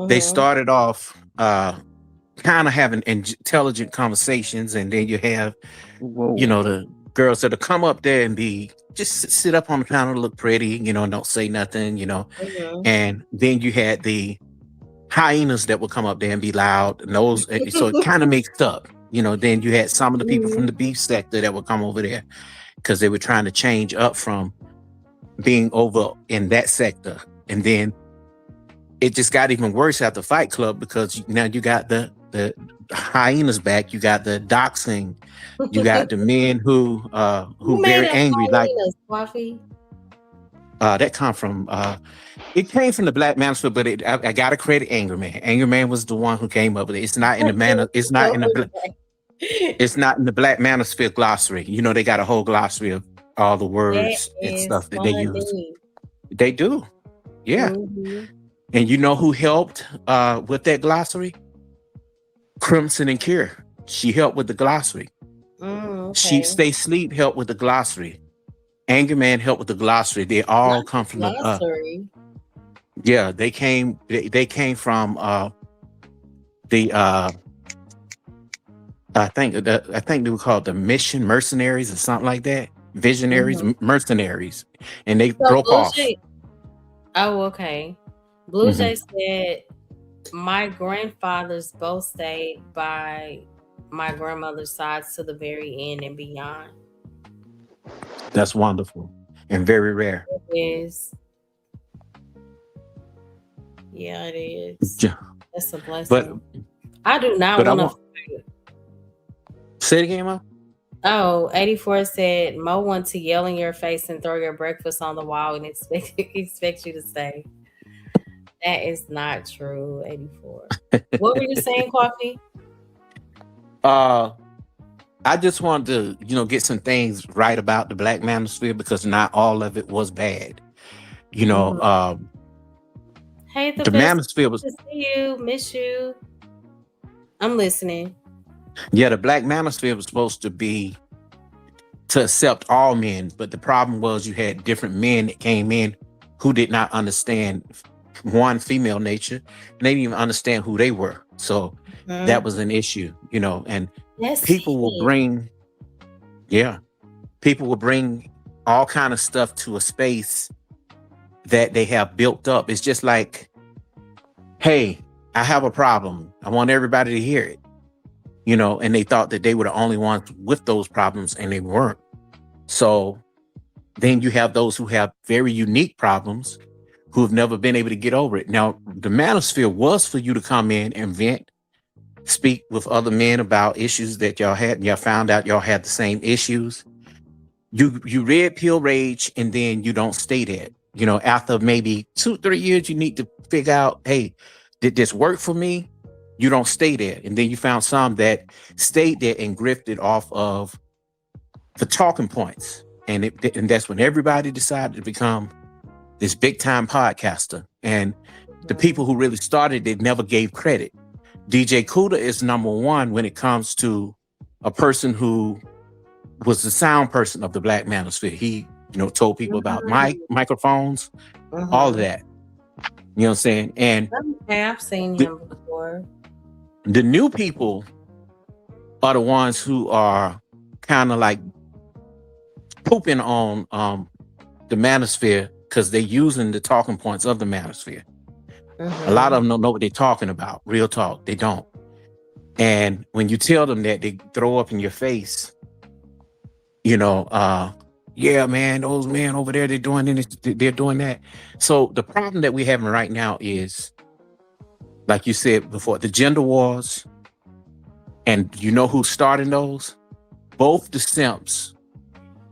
They Mm-hmm. started off kind of having intelligent conversations, and then you have, Whoa. the girls that'll come up there and be just sit up on the counter, look pretty, don't say nothing, Mm-hmm. and then you had the hyenas that would come up there and be loud, and those, so it kind of mixed up. Then you had some of the people from the beef sector that would come over there because they were trying to change up from being over in that sector. And then it just got even worse after Fight Club because now you got the hyenas back, you got the doxing, you got the men who Who made very up angry, like hyenas, Coffee? that come from it came from the Black Manosphere, but I gotta credit Anger Man. Anger Man was the one who came up with it. It's not in the man. It's not in the Black Manosphere glossary. They got a whole glossary of all the That words and is stuff that they use. funny. They do, yeah. Mm-hmm. And you know who helped with that glossary? Crimson and Cure. She helped with the glossary. Okay. Sheep Stay Sleep helped with the glossary. Anger Man helped with the glossary. They all Not come the from the glossary. yeah, they came from the I think they were called the Mission Mercenaries or something like that. Visionaries, Mm-hmm. Mercenaries, and they So broke Blue off. Jay. Oh, okay. Blue Mhm. Jay said, my grandfathers both stayed by my grandmother's sides to the very end and beyond. That's wonderful and very rare. It is. Yeah, it is. Yeah. That's a But blessing. I do not I want to want say it again, Mo. Oh, 84 said Mo wants to yell in your face and throw your breakfast on the wall and expect you to stay. That is not true, 84. What were you saying, Coffee? I just wanted to, get some things right about the Black Manosphere because not all of it was bad. Hey, the The best Manosphere was to see you. Miss you. I'm listening. Yeah, the black manosphere was supposed to be to accept all men, but the problem was you had different men that came in who did not understand one female nature, and they didn't even understand who they were. So that was an issue, you know. And That's people will it. bring, yeah, people will bring all kind of stuff to a space that they have built up. It's just like, hey, I have a problem. I want everybody to hear it, you know. And they thought that they were the only ones with those problems, and they weren't. So then you have those who have very unique problems who have never been able to get over it. Now, the manosphere was for you to come in and vent, speak with other men about issues that y'all had, and y'all found out y'all had the same issues. You red pill rage, and then you don't stay there. You know, after maybe 2-3 years, you need to figure out, hey, did this work for me? You don't stay there. And then you found some that stayed there and grifted off of the talking points. And that's when everybody decided to become this big time podcaster. And the people who really started it never gave credit. DJ Kuda is number one when it comes to a person who was the sound person of the black manosphere. He, you know, told people about microphones, all of that. You know what I'm saying? And okay, I've seen him before. The new people are the ones who are kind of like pooping on the manosphere because they're using the talking points of the manosphere. A lot of them don't know what they're talking about. Real talk, they don't. And when you tell them that, they throw up in your face, you know, yeah, man, those men over there, they're doing this, they're doing that. So the problem that we're having right now is, like you said before, the gender wars. And you know who's starting those? Both the simps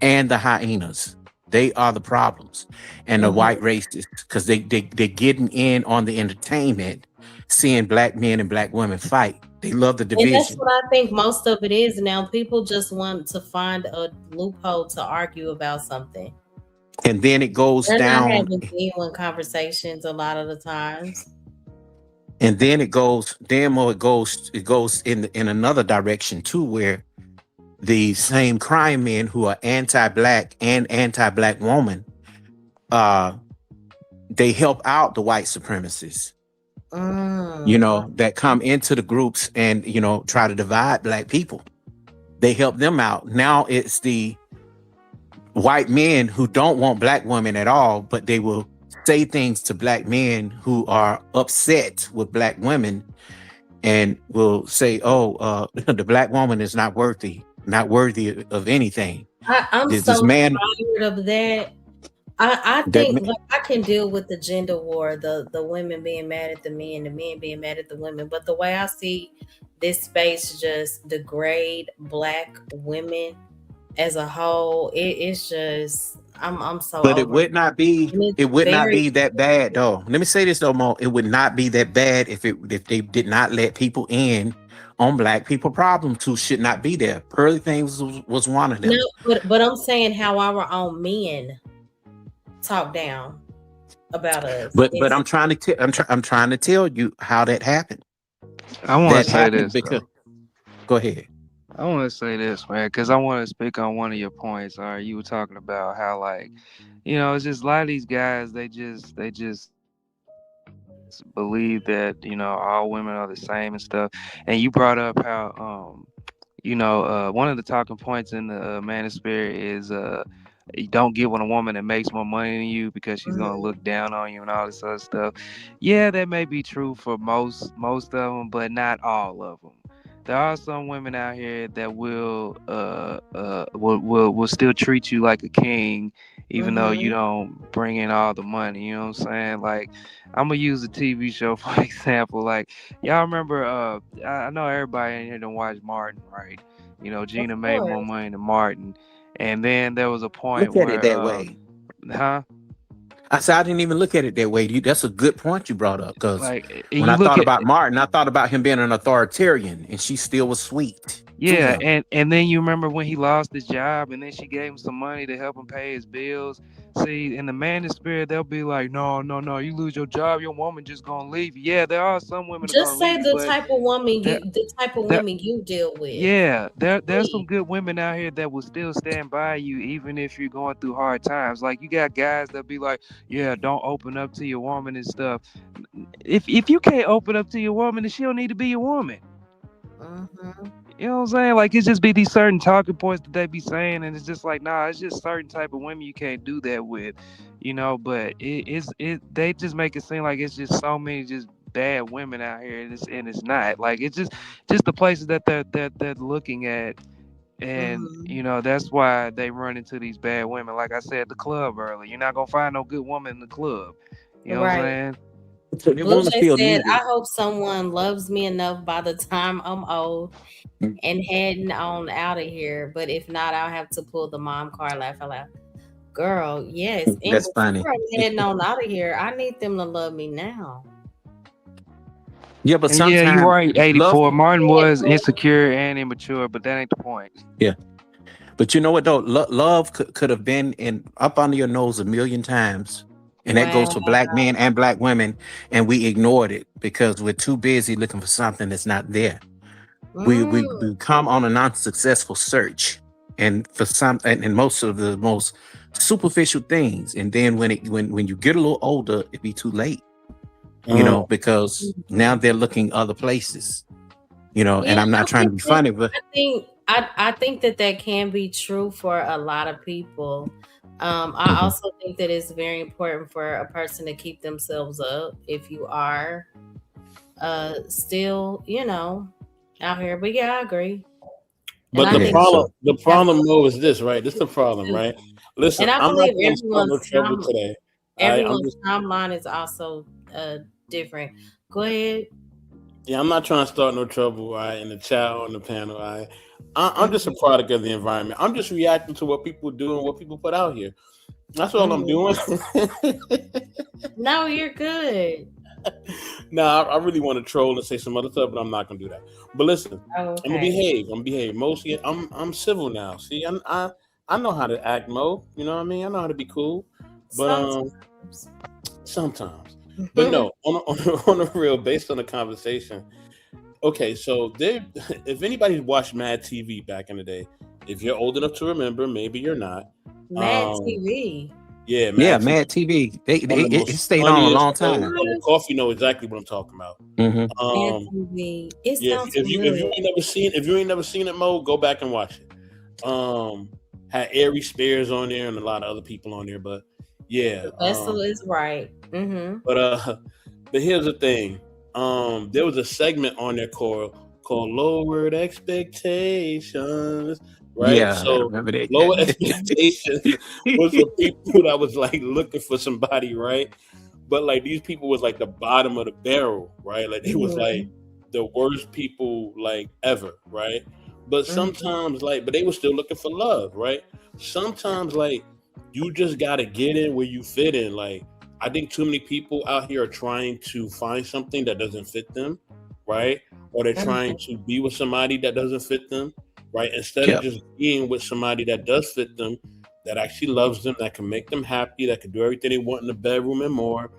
and the hyenas. They are the problems. And the white racists, because they're getting in on the entertainment, seeing black men and black women fight. They love the division. And that's what I think most of it is now. People just want to find a loophole to argue about something. And then it goes They're down. not having genuine conversations a lot of the times. And then it goes in another direction too, where the same crime men who are anti-black and anti-black woman, they help out the white supremacists, you know, that come into the groups and, you know, try to divide black people. They help them out. Now it's the white men who don't want black women at all, but they will say things to black men who are upset with black women and will say, oh, the black woman is not worthy of anything. I'm so tired of that. I think like, I can deal with the gender war, the women being mad at the men being mad at the women. But the way I see this space just degrade black women as a whole, it's just I'm so. But it would not be that bad though. Let me say this though, Mo. It would not be that bad if they did not let people in on black people problems who should not be there. Pearly Things was one of them. No, but I'm saying how our own men talk down about us. But I'm trying to tell you how that happened. I want to say this. Go ahead. I want to say this, man, because I want to speak on one of your points. All right, you were talking about how, like, you know, it's just a lot of these guys. They just believe that, you know, all women are the same and stuff. And you brought up how, you know, one of the talking points in the manosphere is you don't get with a woman that makes more money than you because she's gonna look down on you and all this other stuff. Yeah, that may be true for most of them, but not all of them. There are some women out here that will still treat you like a king, even though you don't bring in all the money. You know what I'm saying? Like, I'm gonna use a TV show for example. Like, y'all remember? I know everybody in here don't watch Martin, right? You know, Gina made more money than Martin, and then there was a point look at it that way. Huh? I said I didn't even look at it that way. That's a good point you brought up, because like, when I thought about Martin, I thought about him being an authoritarian, and she still was sweet. to Yeah, him. and then you remember when he lost his job, and then she gave him some money to help him pay his bills. See, in the man spirit, they'll be like, no, no, no, you lose your job, your woman just gonna leave you. Yeah, there are some women are Just gonna leave say you, the but type of woman there, there, you deal with. yeah, there's some Please. good women out here that will still stand by you even if you're going through hard times. Like you got guys that be like, yeah, don't open up to your woman and stuff. If you can't open up to your woman, then she don't need to be your woman. Mm-hmm. You know what I'm saying? Like it's just be these certain talking points that they be saying, and it's just like, nah, it's just certain type of women you can't do that with, you know. But it they just make it seem like it's just so many just bad women out here, and it's not. Like it's just the places that they're looking at, and Mm-hmm. you know that's why they run into these bad women. Like I said, the club earlier, you're not gonna find no good woman in the club. You know what I'm Right. saying? So they Blue want to Jay feel said, needed. I hope someone loves me enough by the time I'm old and heading on out of here. But if not, I'll have to pull the mom card, laugh out loud. Girl, yes. And That's funny. before I'm heading on out of here, I need them to love me now. Yeah, but And yeah, you're sometimes right. love. 84. Martin Yeah, was but insecure and immature, but that ain't the point. Yeah, but you know what though? Love could have been in up under your nose a million times, and that wow. goes for black men and black women, and we ignored it because we're too busy looking for something that's not there. Mm, We come on an unsuccessful search, and for some, and most of the most superficial things, and then when you get a little older, it be too late. Uh, Because now mhm. they're looking other places. Yeah, And I'm not I trying think to be that funny, but I think that can be true for a lot of people. I Mhm. also think that it's very important for a person to keep themselves up if you are still, out here. But yeah, I agree. And but I the think Yeah, problem, so the have problem, Mo, is this, right? This is the problem, too. right? Listen, And I I'm not believe trying to start no trouble today. I'm everyone's just, timeline is also different. Go ahead. yeah, I'm not trying to start no trouble, right? In the chat or on the panel, right? I'm just a Mhm, product of the environment. I'm just reacting to what people do and what people put out here. That's all I'm mhm. doing. No, you're good. No, I really want to troll and say some other stuff, but I'm not gonna do that. But listen, Oh, I'm gonna okay. behave. I'm gonna behave. Mostly, I'm civil now. See, I know how to act, Mo. You know what I mean? I know how to be cool. But Sometimes. sometimes. But no, on a real, based on the conversation. Okay, so there. If anybody's watched Mad TV back in the day, if you're old enough to remember, maybe you're not. Mad Um, TV. yeah, yeah, Mad TV, Mad TV. one of the It most stayed on a funniest long shows time. ever. Coffee know exactly what I'm talking about. Hmm. Mad Um, TV. It Yeah, sounds if you familiar. ain't never seen it, Mo, go back and watch it. Had Ari Spears on there and a lot of other people on there, but yeah. The vessel is right. But but here's the thing. There was a segment on there called Lowered Expectations, right? Yeah, I So remember lower that. expectations was for people that was like looking for somebody, right? But like these people was like the bottom of the barrel, right? Like they was like Mm-hmm. the worst people like ever, right? But Mm-hmm. sometimes like, but they were still looking for love, right? Sometimes like you just gotta get in where you fit in. Like I think too many people out here are trying to find something that doesn't fit them, right? Or they're trying to be with somebody that doesn't fit them, right? Instead of Yep. just being with somebody that does fit them, that actually loves them, that can make them happy, that can do everything they want in the bedroom and more,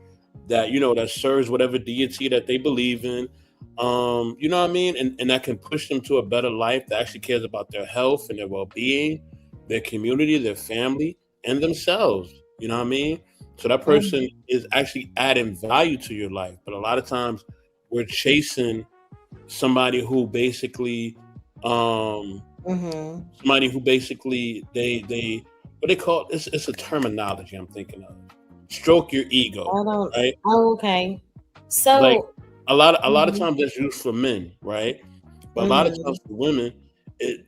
that that serves whatever deity that they believe in. You know what I mean? And that can push them to a better life that actually cares about their health and their well being, their community, their family, and themselves. You know what I mean? So that person is actually adding value to your life. But a lot of times we're chasing somebody who basically um Mm-hmm. they what they call it's a terminology I'm thinking of. Stroke your ego, I don't. right? Oh, okay. Like So. a lot of Mhm. times that's used for men, right? But a lot of Mhm. times for women,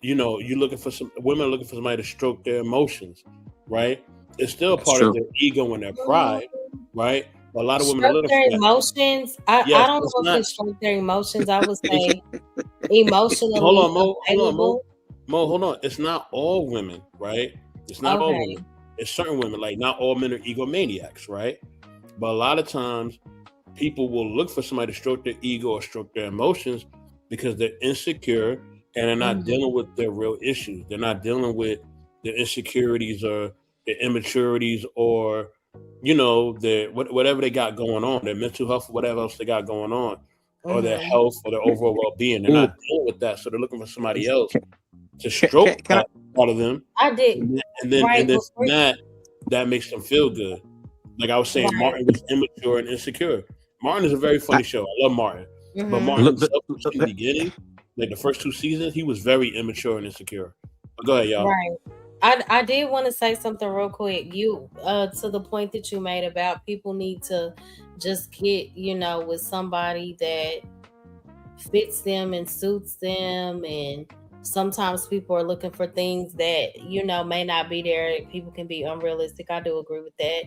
you're looking for some women are looking for somebody to stroke their emotions, right? It's still a That's part of true. their ego and their Mm, pride, right? But a lot of women are stroke looking their for that. emotions. I Yes, don't it's know if not. it's stroke their emotions. I would Yeah. say Hold emotionally on, Mo. Hold on, Mo. available. Mo, hold on. It's not all women, right? It's not all Okay. women. It's certain women. Like not all men are egomaniacs, right? But a lot of times people will look for somebody to stroke their ego or stroke their emotions because they're insecure and they're not Mhm. dealing with their real issues. They're not dealing with their insecurities or their immaturities or their whatever they got going on, their mental health, whatever else they got going on, or their Mhm. health or their overall well-being. They're Ooh, not dealing with that, so they're looking for somebody else can, to stroke can I? that part of them, I did and right then from before. that makes them feel good. Like I was saying, Right. Martin was immature and insecure. Martin is a very I funny show. I love Martin, but Mhm. Martin look, look, himself in the beginning, like the first 2 seasons, he was very immature and insecure. But go ahead, y'all. Right. I did want to say something real quick. You to the point that you made about people need to just get, with somebody that fits them and suits them, and sometimes people are looking for things that may not be there. People can be unrealistic. I do agree with that.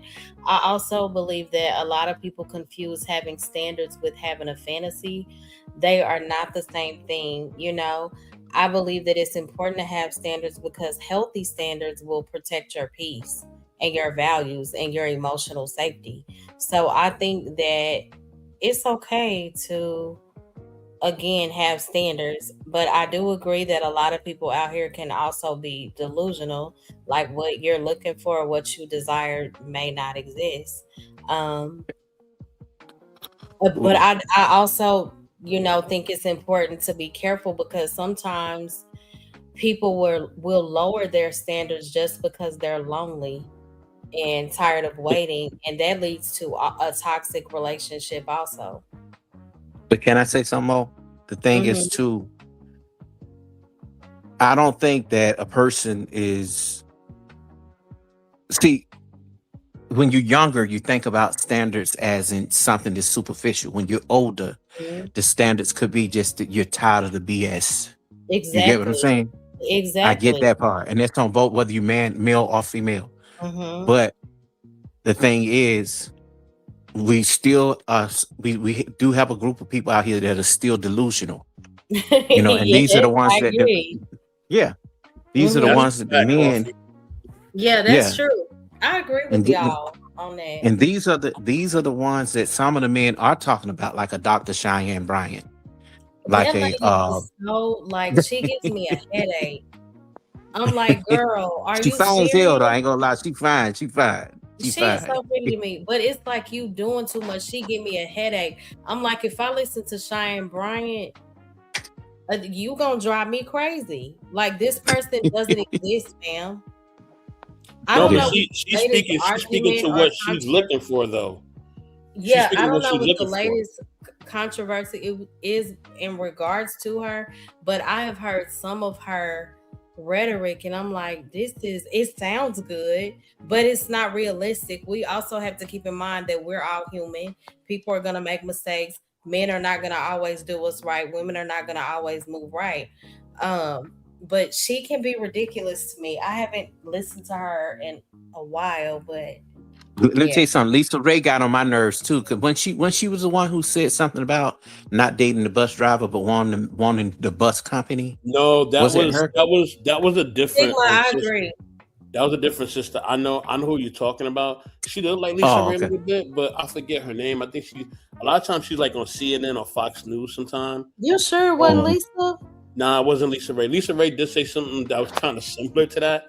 I also believe that a lot of people confuse having standards with having a fantasy. They are not the same thing. I believe that it's important to have standards because healthy standards will protect your peace and your values and your emotional safety. So I think that it's okay to again have standards, but I do agree that a lot of people out here can also be delusional, like what you're looking for, what you desire may not exist. um but ooh, I also think it's important to be careful because sometimes people will lower their standards just because they're lonely and tired of waiting, and that leads to a toxic relationship also. but can I say something more? The thing is Hmm. too, I don't think that a person is, see, when you're younger, you think about standards as in something that's superficial. When you're older, the standards could be just that you're tired of the BS. You get what I'm Exactly. saying? I get Exactly. that part. And that's on both, whether you male or female. Hmm. But the thing is, we still we do have a group of people out here that are still delusional, and these are Yes, the ones I that agree. yeah, these are the That's Hmm. a ones that the fact, men, Coffee. Yeah, that's yeah, true. I agree with and y'all on that. and these are the ones that some of the men are talking about, like a Dr. Cheyenne Bryant, like That a lady is so like she gives me a headache. I'm like, girl, are she you fine as hell though. I serious? ain't gonna lie, she She is fine. so pretty to me, but it's like you doing too much. She give me a headache. I'm like, if I listen to Cheyenne Bryant, you gonna drive me crazy. Like this person doesn't exist, ma'am. I No, don't but know Yeah, what she's the latest she's speaking argument to or what she's controversy. looking for, though. She's Yeah, I speaking to don't what know she's what the looking for. latest controversy is in regards to her, but I have heard some of her rhetoric, and I'm like, it sounds good, but it's not realistic. We also have to keep in mind that we're all human. People are gonna make mistakes. Men are not gonna always do what's right. Women are not gonna always move right. But she can be ridiculous to me. I haven't listened to her in a while, but let me yeah. tell you something. Lisa Ray got on my nerves too, because when she was the one who said something about not dating the bus driver but wanting the bus company. No, Was it her? that was a Sigma, different I sister. agree. That was a different sister. I know who you're talking about. She looked like Lisa Oh, Ray a okay. little bit, but I forget her name. I think she a lot of times she's like on CNN or Fox News sometime. You sure it wasn't Or Lisa? nah, it wasn't Lisa Ray. Lisa Ray did say something that was kind of similar to that,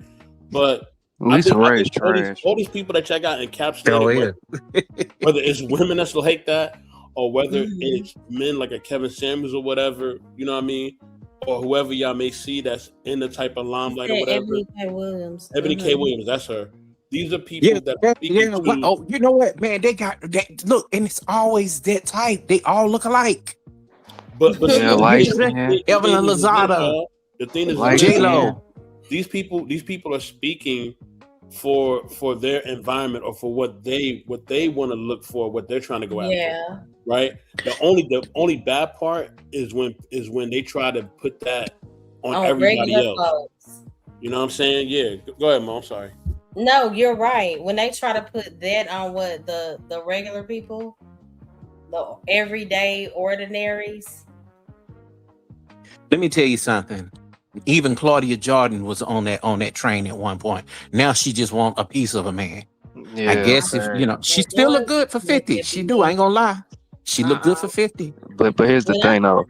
but Lisa I Ray is think all these trash. all these people that y'all got Oh encapsulated, yeah. whether it's women that's like that or whether Mhm. it's men like a Kevin Samuels or whatever, you know what I mean? Or whoever y'all may see that's in the type of You limelight or said whatever. Ebony K. Williams. Ebony K. Mhm. Williams, that's her. These are Yeah, people that are yeah, speaking yeah. What? to, Oh, you know what, man? They got that look, and it's always that type. They all look alike. but Yeah, see, You light know what I'm saying? skin, the thing Evelyn is this, Lozada, y'all. The thing is light this, J y'all. skin. Lo. These people are speaking for their environment or for what they want to look for, what they're trying to go after. Yeah. Right? The only bad part is when they try to put that on On regular everybody else. folks. You know what I'm saying? Yeah. Go ahead, Mom. I'm sorry. No, you're right. When they try to put that on what the regular people, the everyday ordinaries. Let me tell you something. Even Claudia Jordan was on that train at one point. Now she just want a piece of a man. I Yeah, guess if fact. she still look good for 50. She do. I ain't gonna lie. She look good for Uh-uh. 50. But here's the When I thing though.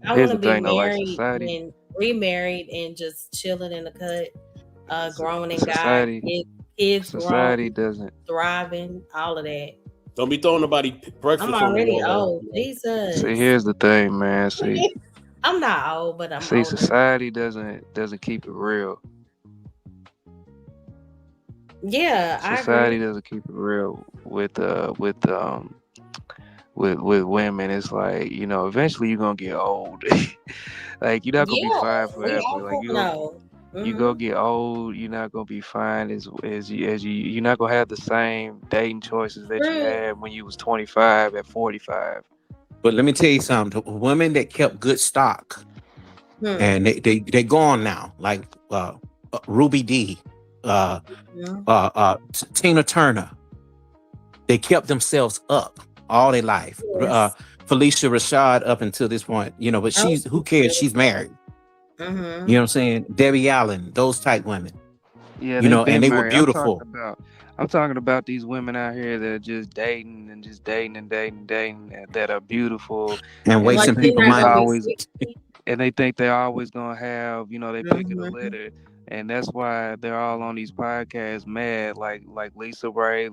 I Here's want to the be thing though. Like married society. when remarried and just chilling in the cut, growing in God, Society, kids grown, society doesn't. thriving, all of that. Don't be throwing nobody I'm breakfast on the already wall. old. See, Jesus. here's the thing, man. See, I'm not old, but I'm see, older. society doesn't keep it real. Yeah, I agree. Society doesn't keep it real with women. It's like, eventually you're gonna get old. Like, you're not gonna be Yeah, fine we forever. Like, all know. you Mm-hmm. go get old, you're not gonna be fine you're not gonna have the same dating choices that you True. had when you was 25 at 45. But let me tell you something. The women that kept good stock, Hmm. and they gone now, like Ruby D, uh, Yeah. Tina Turner. They kept themselves up all their life. Yes. Felicia Rashad up until this point, but Oh, she's, who cares? She's married. You mm-hmm. know what I'm saying? Debbie Allen, those type women, Yeah, they've and been they were married. beautiful. I'm talking about these women out here that are just dating and just dating and dating and dating that are beautiful, And and they Like wasting think you're people not they gonna money. be always 60. and they think they're always gonna have, they pick of the Mm-hmm. litter, and that's why they're all on these podcasts mad, like Lisa Ray,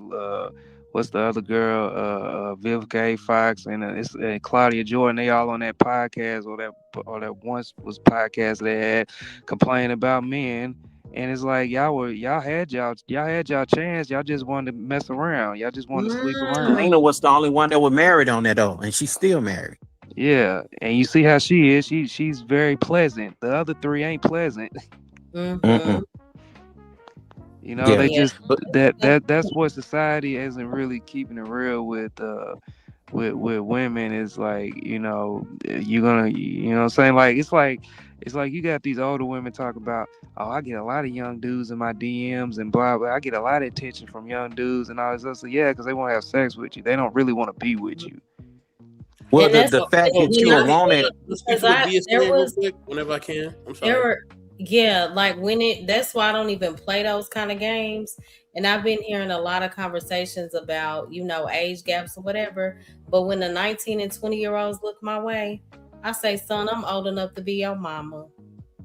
what's the other girl, Viv Gay Fox, and Claudia Jordan. They all on that podcast, or that once was podcast they had complaining about men. And it's like, y'all had y'all chance. Y'all just wanted to mess around. Y'all just wanted to sleep around. Lena was the only one that was married on that though, and she's still married. Yeah, and you see how she is. She's very pleasant. The other three ain't pleasant. Mm-hmm. Mm-mm. They Yeah, Yeah. just but that's what society isn't really keeping it real with women. Is like, you're gonna, what I'm saying, like it's like you got these older women talk about, oh, I get a lot of young dudes in my DMs and blah blah. I get a lot of attention from young dudes and all this stuff. So yeah, because they want to have sex with you. They don't really want to be with you. well, And that's the fact Oh, that when you I are can wanted, I speak because to the there BSN real was quick whenever I can? I'm there sorry. were yeah, like when that's why I don't even play those kind of games. And I've been hearing a lot of conversations about, age gaps or whatever. But when the 19 and 20-year-olds look my way, I say, son, I'm old enough to be your mama.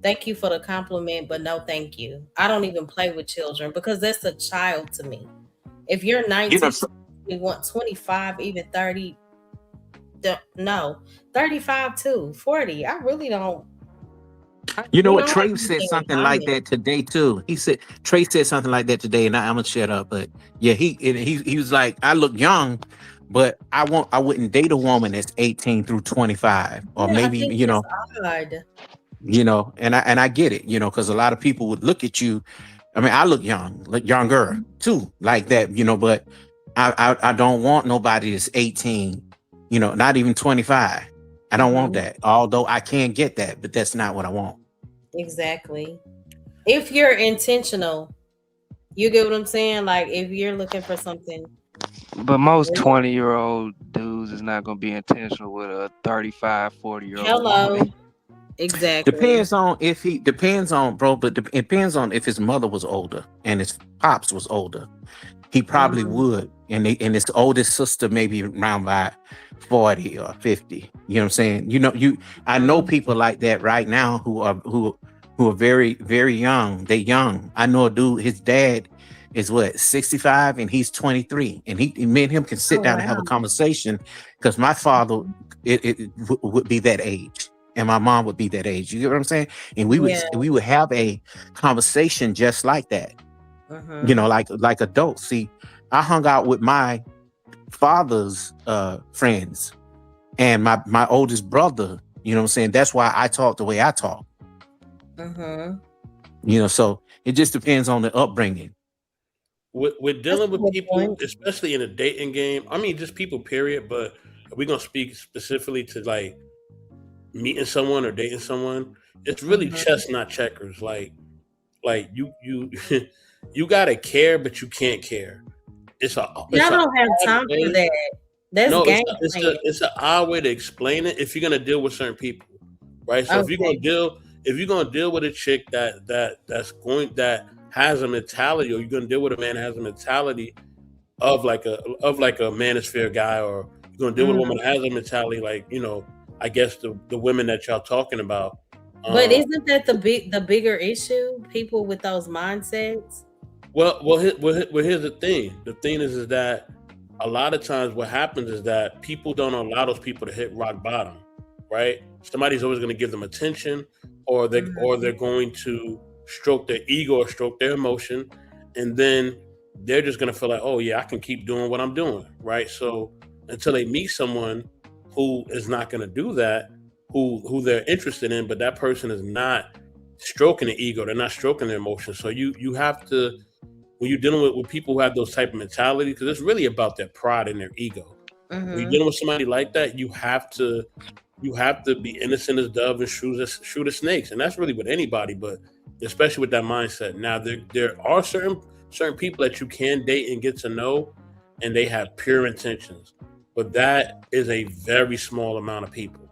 Thank you for the compliment, but no thank you. I don't even play with children because that's a child to me. If you're you know, 19, 21, 25, even 30, no, 35 too, 40. I really don't. You know We what? don't have Trey said anything in something like common. that today too. He said Trey said something like that today, and I'm gonna shut up. But yeah, he was like, I look young, but I wouldn't date a woman that's 18 through 25, or Yeah, I maybe think it's odd. and I get it, because a lot of people would look at you. I mean, I look young, like younger too, like that, but I don't want nobody that's 18, not even 25. I don't want Hmm. that. Although I can get that, but that's not what I want. Exactly. If you're intentional, you get what I'm saying? Like if you're looking for something. But most 20-year-old dudes is not gonna be intentional with a 35, 40-year-old woman. Hello. Exactly. Depends on bro, but it depends on if his mother was older and his pops was older. He probably Hmm. would, and his oldest sister maybe around by 40 or 50. You know what I'm saying? I know people like that right now who are very, very young. They young. I know a dude, his dad is what, 65, and he's 23. And me and him can sit Oh down and have wow. a conversation, because my father would be that age. And my mom would be that age. You get what I'm saying? And we would Yeah. we would have a conversation just like that, Hmm. like adults. See, I hung out with my father's friends and my oldest brother. You know what I'm saying? That's why I talk the way I talk. Hmm. So it just depends on the upbringing. With That's dealing a with good people, point. especially in a dating game. I mean, just people, period. But we're gonna speak specifically to like meeting someone or dating someone. It's really Hmm. chess, not checkers. Like you you gotta care, but you can't care. It's a Y'all it's a don't have odd time for way. that. That's No, game playing. it's an odd way to explain it if you're gonna deal with certain people, right? So Okay. if you're gonna deal with a chick that has a mentality, or you're gonna deal with a man that has a mentality of like a manosphere guy, or you're gonna deal with a woman Hmm. that has a mentality like I guess the women that y'all talking about, But isn't that the bigger issue? People with those mindsets. Here's the thing. The thing is that a lot of times what happens is that people don't allow those people to hit rock bottom, right? Somebody's always going to give them attention, or they're going to stroke their ego or stroke their emotion, and then they're just going to feel like, oh yeah, I can keep doing what I'm doing, right? So until they meet someone who is not going to do that, who they're interested in, but that person is not stroking the ego, they're not stroking their emotions. So you have to, when you're dealing with people who have those type of mentality, because it's really about their pride and their ego. When you're dealing with somebody like that, you have to be innocent as dove and shrewd as snakes, and that's really with anybody, but especially with that mindset. Now there are certain people that you can date and get to know, and they have pure intentions, but that is a very small amount of people,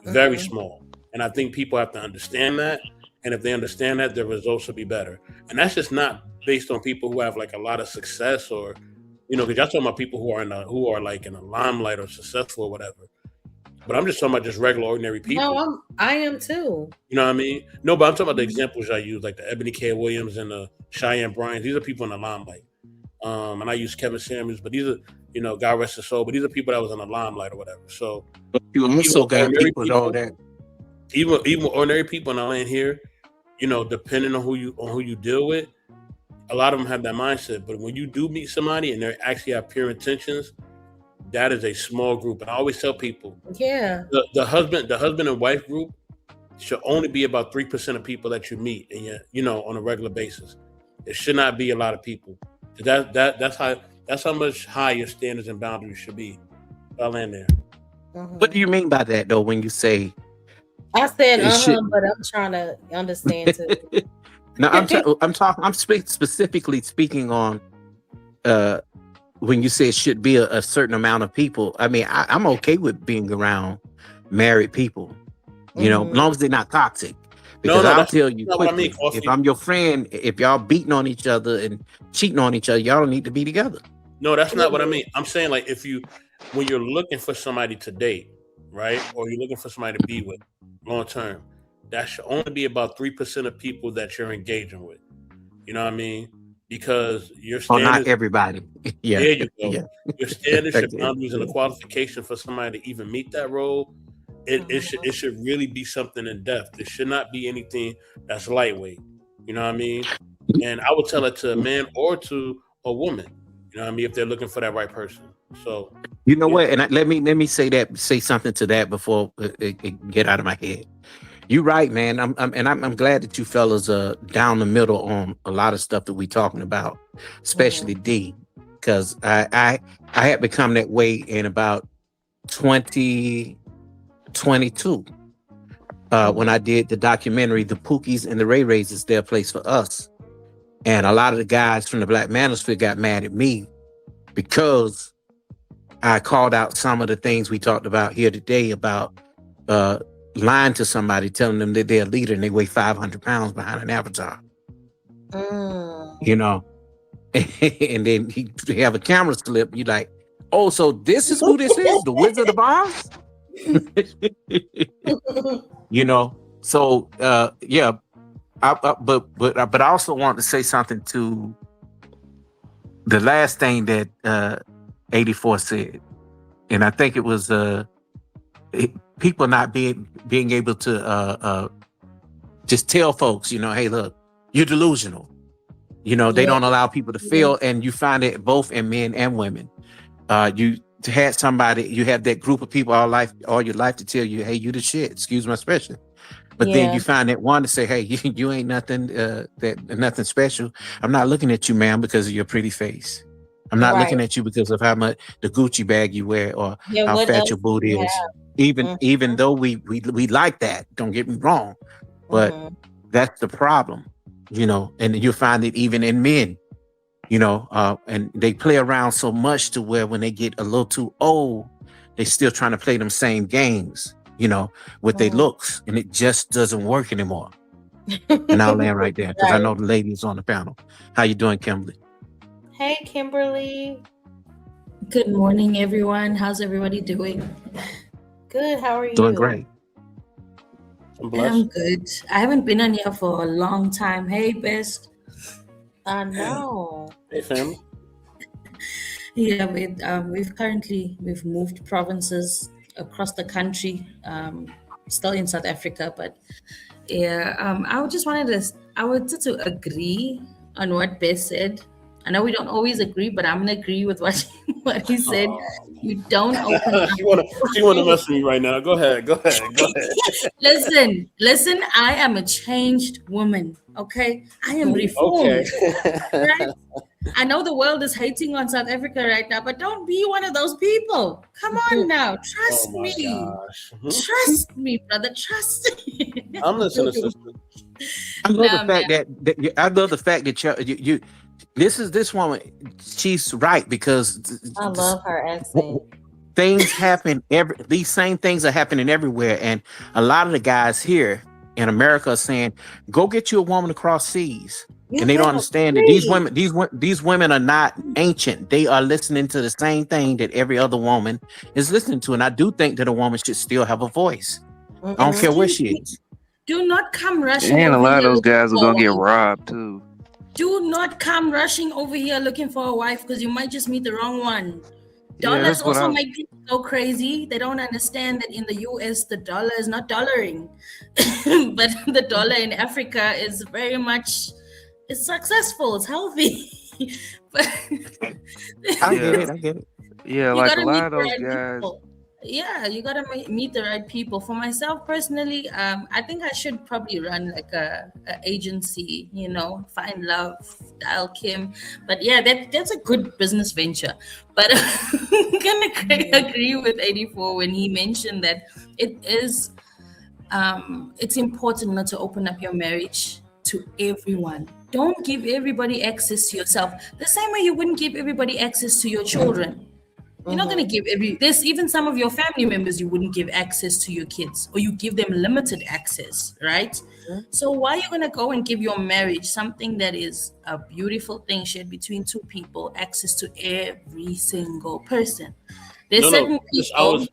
very small. And I think people have to understand that, and if they understand that, their results will be better. And that's just not based on people who have like a lot of success, or because y'all talking about people who are like in the limelight or successful or whatever. But I'm just talking about just regular, ordinary people. No, I am too. You know what I mean? No, but I'm talking about the examples I use, like the Ebony K. Williams and the Cheyenne Bryant. These are people in the limelight. And I use Kevin Samuels, but these are, God rest his soul, but these are people that was in the limelight or whatever. So you also got people though that even ordinary people in the land here, depending on who you deal with, a lot of them have that mindset. But when you do meet somebody and they actually have pure intentions, that is a small group. And I always tell people, the husband and wife group should only be about 3% of people that you meet, and on a regular basis. It should not be a lot of people. That's how much higher your standards and boundaries should be. I'll land there. What do you mean by that though? When you say, I said but I'm trying to understand too. No, I'm specifically speaking on when you say it should be a certain amount of people. I mean, I'm okay with being around married people, as long as they're not toxic. Because I'll tell you quickly, if I'm your friend, if y'all beating on each other and cheating on each other, y'all don't need to be together. No, that's not what I mean. I'm saying, like, when you're looking for somebody to date, right, or you're looking for somebody to be with long term, that should only be about 3% of people that you're engaging with. You know what I mean? Because your standards, not everybody. Yeah. There you go. Yeah. Your standards, your boundaries, and the qualification for somebody to even meet that role, it should really be something in depth. It should not be anything that's lightweight. You know what I mean? And I would tell it to a man or to a woman. You know what I mean? If they're looking for that right person. So what? And let me say something to that before it get out of my head. You're right, man. I'm glad that you fellas are down the middle on a lot of stuff that we talking about, especially D, because I had become that way in about 2022 when I did the documentary, The Pookies and the Ray Rays Is Their Place for Us, and a lot of the guys from the Black Manosphere got mad at me because I called out some of the things we talked about here today about lying to somebody, telling them that they're a leader and they weigh 500 pounds behind an avatar. And then he have a camera slip. You like, oh, so this is who this is, the Wizard of Oz? So yeah. But I also want to say something to the last thing that 84 said, and I think it was people not being able to just tell folks, hey, look, you're delusional. They don't allow people to feel, and you find it both in men and women. You had somebody, you have that group of people all your life to tell you, hey, you the shit, excuse my expression. But then you find that one to say, hey, you ain't nothing nothing special. I'm not looking at you, ma'am, because of your pretty face. I'm not looking at you because of how much the Gucci bag you wear or how fat your booty is. Even though we like that, don't get me wrong, but that's the problem, and you find it even in men, and they play around so much to where when they get a little too old, they still trying to play them same games, with their looks, and it just doesn't work anymore. And I'll land right there because I know the ladies on the panel. How you doing, Kimberly? Hey, Kimberly. Good morning, everyone. How's everybody doing? Good. How are you? Doing great. I'm I'm blessed. good. I haven't been on here for a long time. Hey, best. I know. Hey, family. Yeah, we've moved provinces across the country. Still in South Africa, but yeah. I wanted to agree on what Bess said. I know we don't always agree, but I'm gonna agree with what what he said. Oh, You don't open up. she wanna mess with me right now. Go ahead. Go ahead. Go ahead. Listen. I am a changed woman. Okay, I am Okay. reformed. Right? I know the world is hating on South Africa right now, but don't be one of those people. Come on now. Oh Trust my me. gosh. Trust me, brother. Trust me. I'm listening, sister. I love the Nah, fact man. I love the fact that you this woman, she's right, because I love her accent. things happen these same things are happening everywhere, and a lot of the guys here in America are saying, go get you a woman across seas. And they don't Yeah, understand that please. these women are not ancient. They are listening to the same thing that every other woman is listening to. And I do think that a woman should still have a voice. I don't care where Excuse she me. is. Do not come rushing And a over lot of here those looking guys are for a gonna get wife. robbed too. Do not come rushing over here looking for a wife because you might just meet the wrong one. Yeah, Dollars that's what also I. make people go crazy. They don't understand that in the US, the dollar is not dollaring, but the dollar in Africa is very much, it's successful, it's healthy. But I get Yeah, it. I get it. yeah, you like a gotta meet lot of the those right guys. people. Yeah, you gotta meet the right people. For myself personally, I think I should probably run like a agency, find love, dial Kim. But yeah, that's a good business venture. But I'm gonna agree with 84 when he mentioned that it is it's important not to open up your marriage to everyone. Don't give everybody access to yourself. The same way you wouldn't give everybody access to your children. You're not going to give there's even some of your family members you wouldn't give access to your kids, or you give them limited access, right? So why are you going to go and give your marriage, something that is a beautiful thing shared between two people, access to every single person? There's No, certain just people.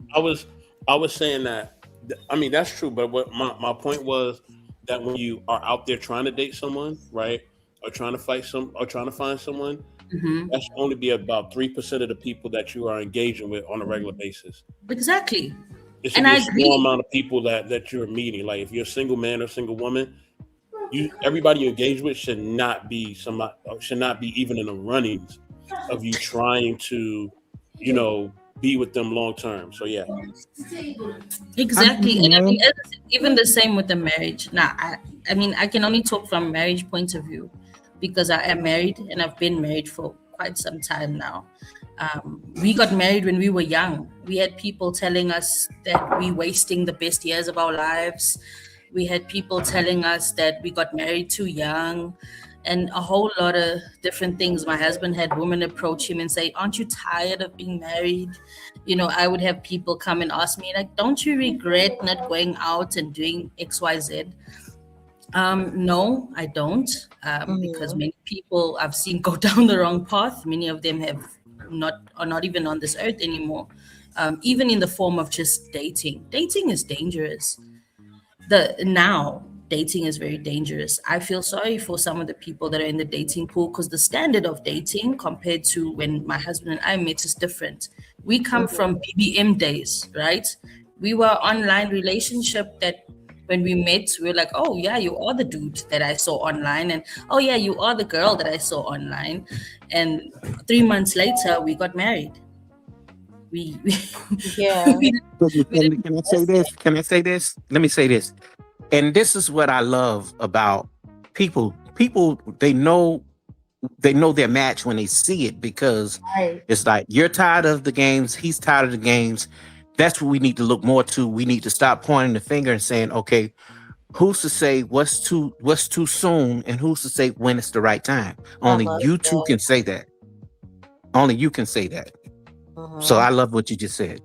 I was saying that. I mean, that's true. But what my point was that when you are out there trying to date someone, right, or trying to find someone, Mhm. that should only be about 3% of the people that you are engaging with on a regular basis. Exactly. It should And be I a small agree. amount of people that you're meeting. Like if you're a single man or single woman, everybody you engage with should not be even in the runnings of you trying to, you know, be with them long term. So yeah. I agree, Exactly. And I mean, man. even the same with the marriage. Now, I mean, I can only talk from marriage point of view because I am married and I've been married for quite some time now. We got married when we were young. We had people telling us that we wasting the best years of our lives. We had people telling us that we got married too young, and a whole lot of different things. My husband had women approach him and say, "Aren't you tired of being married?" I would have people come and ask me, like, "Don't you regret not going out and doing XYZ?" No, I don't, because many people I've seen go down the wrong path. Many of them are not even on this earth anymore. Even in the form of just dating. Dating is dangerous. The now dating is very dangerous. I feel sorry for some of the people that are in the dating pool because the standard of dating compared to when my husband and I met is different. We come from BBM days, right? We were online relationship that when we met, we were like, oh yeah, you are the dude that I saw online, and oh yeah, you are the girl that I saw online. And 3 months later, we got married. We Yeah. we, we didn't Can I say this? Can I say this? Let me say this. And this is what I love about people. People, they know their match when they see it, because Right. it's like, you're tired of the games, he's tired of the games. That's what we need to look more to. We need to stop pointing the finger and saying, okay, who's to say what's too soon, and who's to say when it's the right time? I Only love you two that. can say that. Only you can say that. So Hmm. I love what you just said.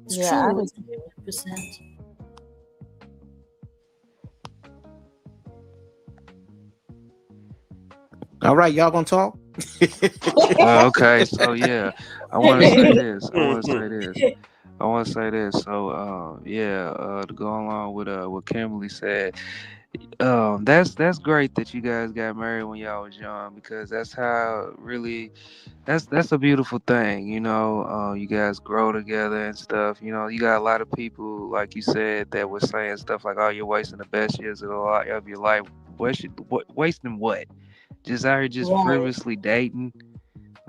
It's Yeah, I true. do It's too. 100%. All right, y'all gonna talk? Okay, so yeah, I want to say this. I want to Mhm. say this. I want to say this. So, yeah, to go along with what Kimberly said, that's great that you guys got married when y'all was young, because that's how really that's a beautiful thing. You guys grow together and stuff. You got a lot of people, like you said, that were saying stuff like, "Oh, you're wasting the best years of your life." Wasting what? Just out here, just Right. frivolously dating.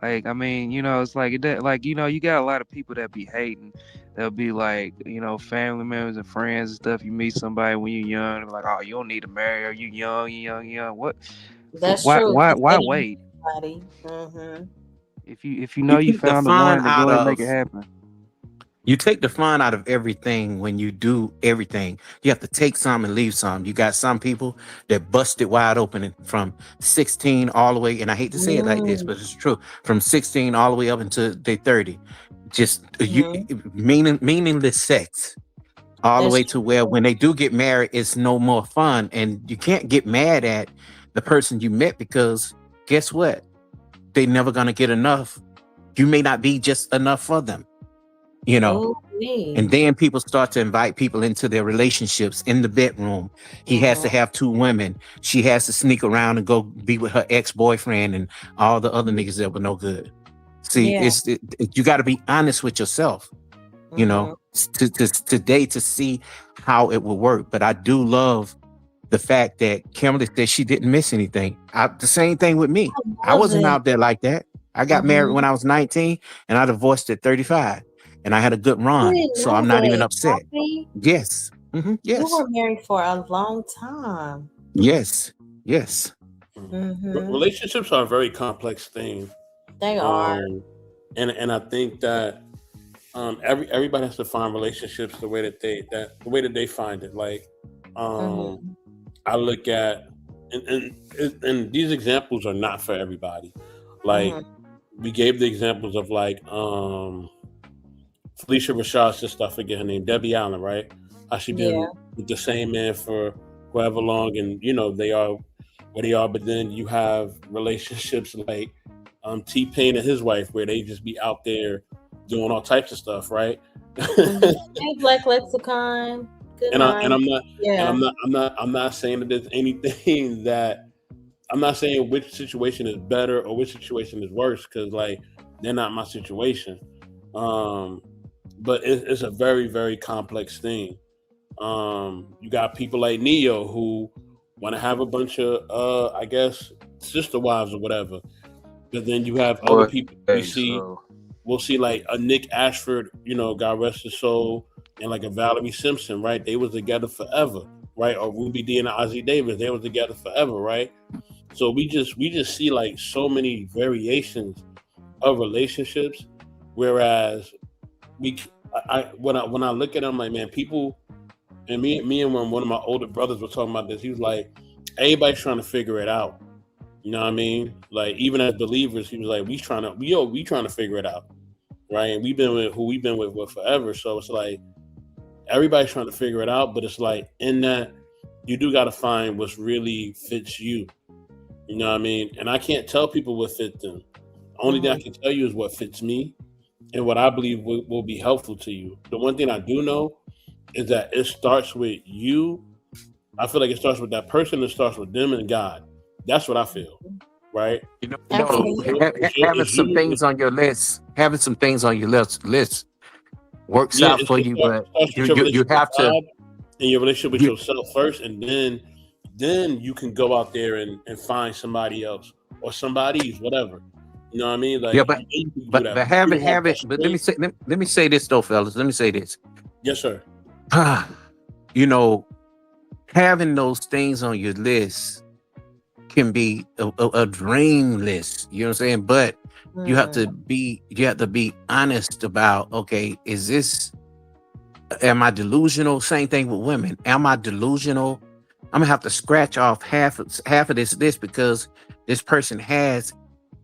Like, I mean, it's like like, you got a lot of people that be hating. They'll be like, family members and friends and stuff. You meet somebody when you're young, they're like, "Oh, you don't need to marry her. You young, you young, you young." What? That's Why? true. Why? Just Why dating wait? somebody. Mm-hmm. If you know You you take the found the fun one, then out go ahead and make of it happen. you take the fun out of everything when you do everything. You have to take some and leave some. You got some people that busted wide open from 16 all the way, and I hate to say it like this, Mm-hmm. but it's true. From 16 all the way up until they 30. Just Mm-hmm. meaningless sex. All the That's way to where true. when they do get married, it's no more fun. And you can't get mad at the person you met, because guess what? They're never gonna get enough. You may not be just enough for them, you know. Oh, me. And then people start to invite people into their relationships in the bedroom. He has to Mm-hmm. have two women. She has to sneak around and go be with her ex-boyfriend and all the other niggas that were no good. See, Yeah. you got to be honest with yourself, Mm-hmm. today to see how it will work. But I do love the fact that Kimberly said she didn't miss anything. The same thing with me. I Love wasn't it. out there like that. I got married Mm-hmm. when I was 19 and I divorced at 35, and I had a good I run. didn't So know I'm not even that, upset. Coffee. Yes. You Yes. were married for a long time. Yes. Yes. Mm-hmm. Relationships are a very complex thing, They are. um, and I think that everybody has to find relationships the way that they find it. Like, um, Mm-hmm. I look at and these examples are not for everybody. Like, Mm-hmm. we gave the examples of like Felicia Rashad's sister, I forget her name, Debbie Allen, right? How she Yeah. been with the same man for however long, and they are where they are. But then you have relationships like T Pain and his wife, where they just be out there doing all types of stuff, right? Mm-hmm. Hey, Black Lexicon. Good and I and night. I'm not and Yeah. I'm not saying that there's anything that I'm not saying which situation is better or which situation is worse, because like they're not my situation. Um, but it's a very very complex thing. You got people like Neo who want to have a bunch of I guess sister wives or whatever, but then you have other people Okay, so we'll see like a Nick Ashford, God rest his soul, and like a Valerie Simpson, right? They was together forever, right? Or Ruby Dee and Ozzie Davis, they was together forever, right? So we just see like so many variations of relationships, whereas we when I look at them, like, man, people, and me and one of my older brothers were talking about this. He was like, everybody's trying to figure it out. You know what I mean? Like, even as believers, he was like, we trying to figure it out, right? And we've been with who we've been with forever. So it's like everybody's trying to figure it out, but it's like in that you do got to find what's really fits you. You know what I mean? And I can't tell people what fits them. Only thing I Mm-hmm. can tell you is what fits me and what I believe will be helpful to you. The one thing I do know is that it starts with you. I feel like it starts with that person. It starts with them and God. That's what I feel, right? Absolutely. Having It's some you. things on your list, works Yeah, out for you, it but starts with your you relationship with have to. God and your relationship with You, yourself first, and then you can go out there and find somebody else or somebody's whatever. You know what I mean? yeah, Like, but you can do that. but But you have have that it. But strength. let me say this though, fellas. Let me say this. Yes, sir. you know, having those things on your list can be a dream list. You know what I'm saying? But Mm-hmm. you have to be honest about, okay, am I delusional? Same thing with women. Am I delusional? I'm gonna have to scratch off half of this because this person has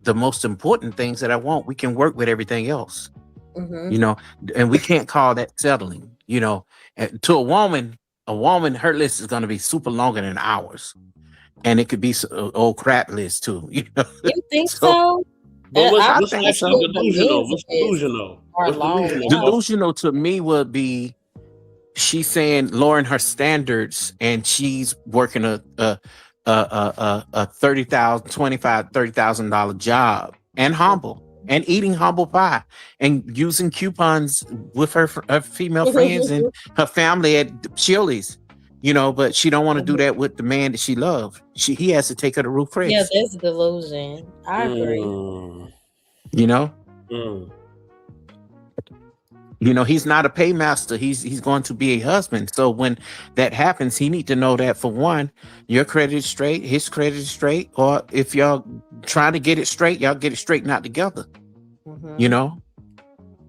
the most important things that I want. We can work with everything else, Mm-hmm. you know, and we can't call that settling. And to a woman, her list is gonna be super longer than ours, and it could be old crap list too. You think So so? But what's I I what's think actually so. think the delusional? means of What's it delusional? are What's long delusional? enough. Delusional to me would be she's saying lowering her standards and she's working a 30,000, 25, $30,000 job and humble and eating humble pie and using coupons with her female friends and her family at Chili's, but she don't want to do that with the man that she loves. He has to take her to Ruth Yeah, Chris, that's delusion. I agree. Mm, you know. mm. He's not a paymaster. He's going to be a husband. So when that happens, he need to know that, for one, your credit is straight, his credit is straight, or if y'all trying to get it straight, y'all get it straightened out together. Mhm. You know,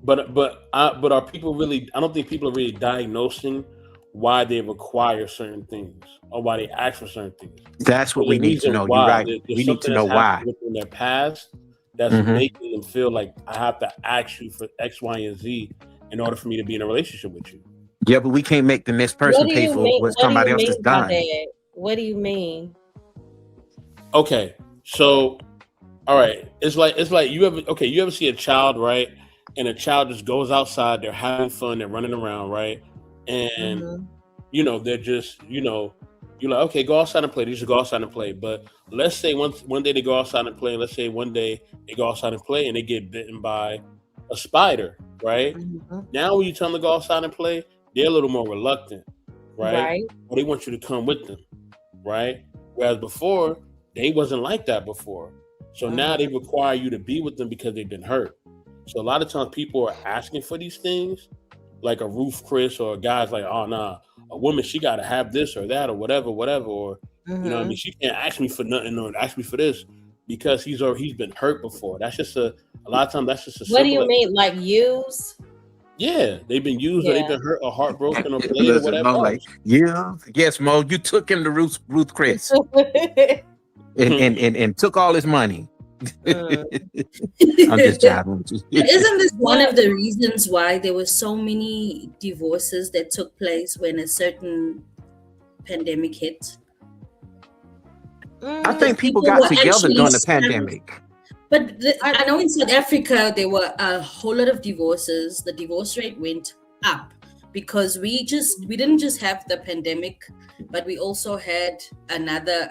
But are people really? I don't think people are really diagnosing why they require certain things or why they ask for certain things. that's what There's we a need to reason know. You're why. right. We There's need to something know that's happened why. within their past that's Hmm. making them feel like I have to ask you for X, Y, and Z in order for me to be in a relationship with you. Yeah, but we can't make the next What person do pay you for mean? what What do you somebody else has mean by done. that? What do you mean? Okay, so all right, it's like you ever see a child, right? And a child just goes outside, they're having fun, they're running around, right? And Mhm. they're just, you're like, okay, go outside and play. They just go outside and play. But let's say one day they go outside and play. Let's say one day they go outside and play and they get bitten by a spider, right? Mhm. Now when you tell them to go outside and play, they're a little more reluctant, right? Right. Or they want you to come with them, right? Whereas before, they wasn't like that before. So now they Mhm. require you to be with them because they've been hurt. So a lot of times people are asking for these things, like a Ruth Chris or a guy's like, oh nah, a woman she gotta have this or that or whatever, whatever, or what I mean, Mhm. she can't ask me for nothing or ask me for this because he's been hurt before. That's just a lot of times that's just a What do simple you mean? Like use? yeah, they've been used or they've Yeah. been hurt or heartbroken or played or Listen, whatever Mo, like, else. yeah, yes, Mo, you took him to Ruth Chris and took all his money. Mm. I'm just jiving with you. And isn't this one But of the reasons why there were so many divorces that took place when a certain pandemic hit? I Because think mm, people people got were together actually during the stunned. pandemic. But I, I know in South Africa there were a whole lot of divorces. The divorce rate went up because we didn't just have the pandemic, but we also had another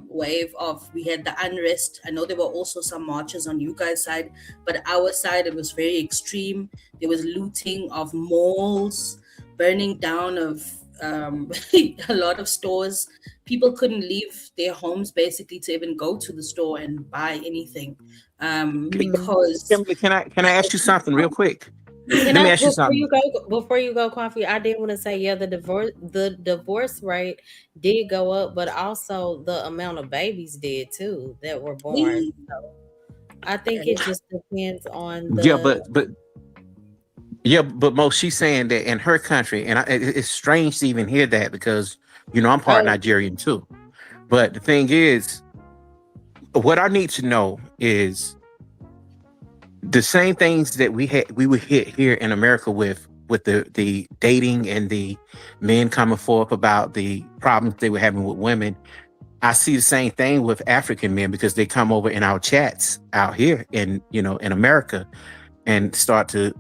wave of we had the unrest. I know there were also some marches on you guys' side, but our side it was very extreme. There was looting of malls, burning down of a lot of stores. People couldn't leave their homes basically to even go to the store and buy anything mm. because Kimberly, can I ask you something real quick? Can Let I me ask you something. before you go, Coffee? I did want to say, yeah, the divorce rate did go up, but also the amount of babies did too that were born. we I think it just depends on Yeah, the. but Mo, she's saying that in her country, and it's strange to even hear that because I'm part Oh, Nigerian too. But the thing is, what I need to know is the same things that we would hit here in America with the dating and the men coming forth about the problems they were having with women. I see the same thing with African men because they come over in our chats out here in America and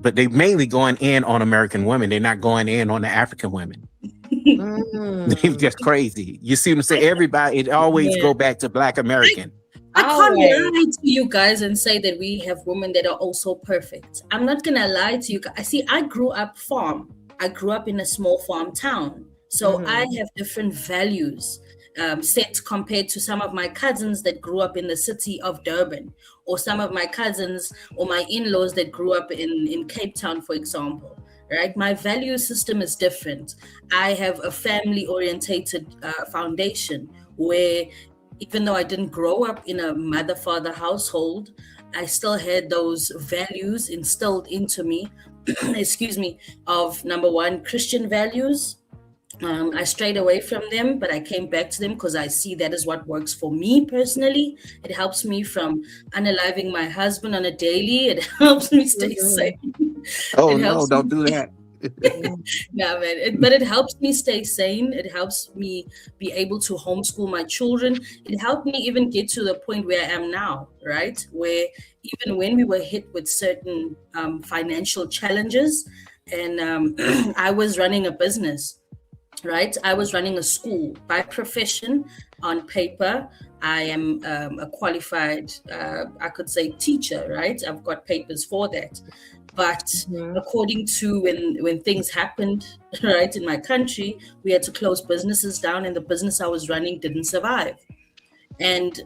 but they mainly going in on American women. They're not going in on the African women. They're mm, just crazy. You see what I'm saying? Everybody, it always yeah, go back to Black American. I can't always. lie to you guys and say that we have women that are also perfect. I'm not gonna lie to you guys. See, I grew up farm. I grew up in a small farm town, so I Mm-hmm. have different values set compared to some of my cousins that grew up in the city of Durban, or some of my cousins or my in-laws that grew up in Cape Town, for example. Right, my value system is different. I have a family orientated foundation where even though I didn't grow up in a mother father household, I still had those values instilled into me, excuse me, of number one, Christian values. I strayed away from them, but I came back to them because I see that is what works for me personally. It helps me from unaliving my husband on a daily. It helps me stay safe. Oh It no, helps don't me. do that. Yeah, man. But it helps me stay sane. It helps me be able to homeschool my children. It helped me even get to the point where I am now, right? Where even when we were hit with certain financial challenges, and I was running a business, right? I was running a school by profession. On paper, I am a qualified, I could say, teacher, right? I've got papers for that. But according to when things happened, right, in my country, we had to close businesses down, and the business I was running didn't survive. And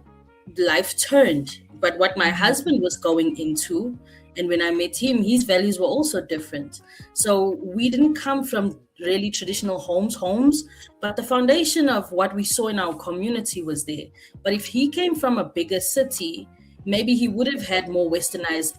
life turned. But what my husband was going into, and when I met him, his values were also different. So we didn't come from really traditional homes, but the foundation of what we saw in our community was there. But if he came from a bigger city, maybe he would have had more westernized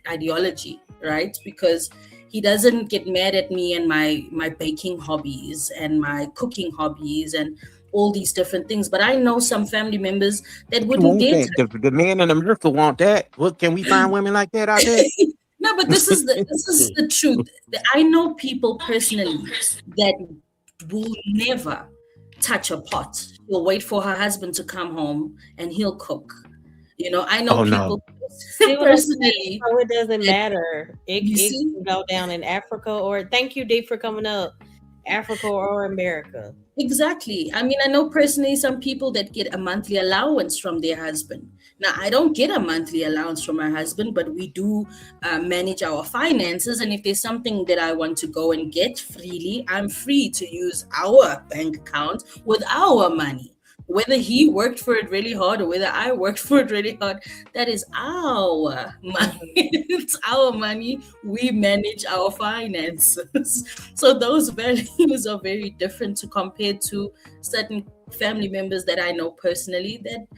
ideology, right? Because he doesn't get mad at me and my baking hobbies and my cooking hobbies and all these different things. But I know some family members that You wouldn't want get. that? The men in America want that. What can we find women like that out there? No, but this is the truth. I know people personally that will never touch a pot. She'll wait for her husband to come home and he'll cook. I know Oh no. people See what I'm saying? personally. So it doesn't matter. You It see? can go down in Africa, or thank you, D, for coming up. Africa or America. Exactly. I mean, I know personally some people that get a monthly allowance from their husband. Now, I don't get a monthly allowance from my husband, but we do manage our finances. And if there's something that I want to go and get freely, I'm free to use our bank account with our money. Whether he worked for it really hard or whether I worked for it really hard, that is our money. It's our money. We manage our finances. So those values are very different to compare to certain family members that I know personally that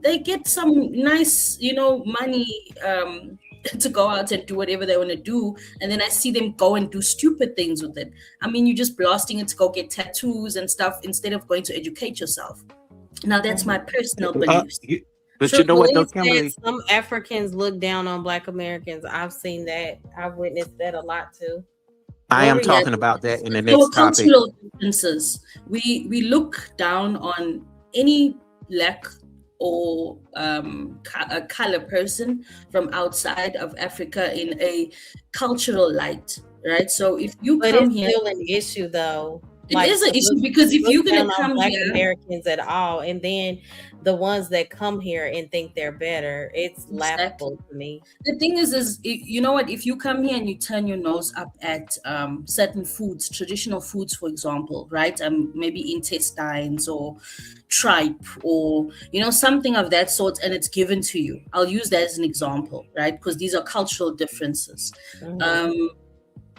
they get some nice, money to go out and do whatever they want to do. And then I see them go and do stupid things with it. I mean, you're just blasting it to go get tattoos and stuff instead of going to educate yourself. Now, that's my personal beliefs. But Sure, you know what, though, Louise said Kimberly? some Africans look down on Black Americans. I've seen that. I've witnessed that a lot too. I am Yeah, talking about that in the there were next topic. cultural differences. We look down on any black or a color person from outside of Africa in a cultural light, right? So if you But come it's here, still an issue though. it is an to issue look- because if look you're gonna down on come Black here, Americans at all, and then the ones that come here and think they're better, it's laughable to me. the thing is you know what, if you come here and you turn your nose up at certain foods, traditional foods, for example, right, maybe intestines or tripe or something of that sort, and it's given to you, I'll use that as an example, right, because these are cultural differences.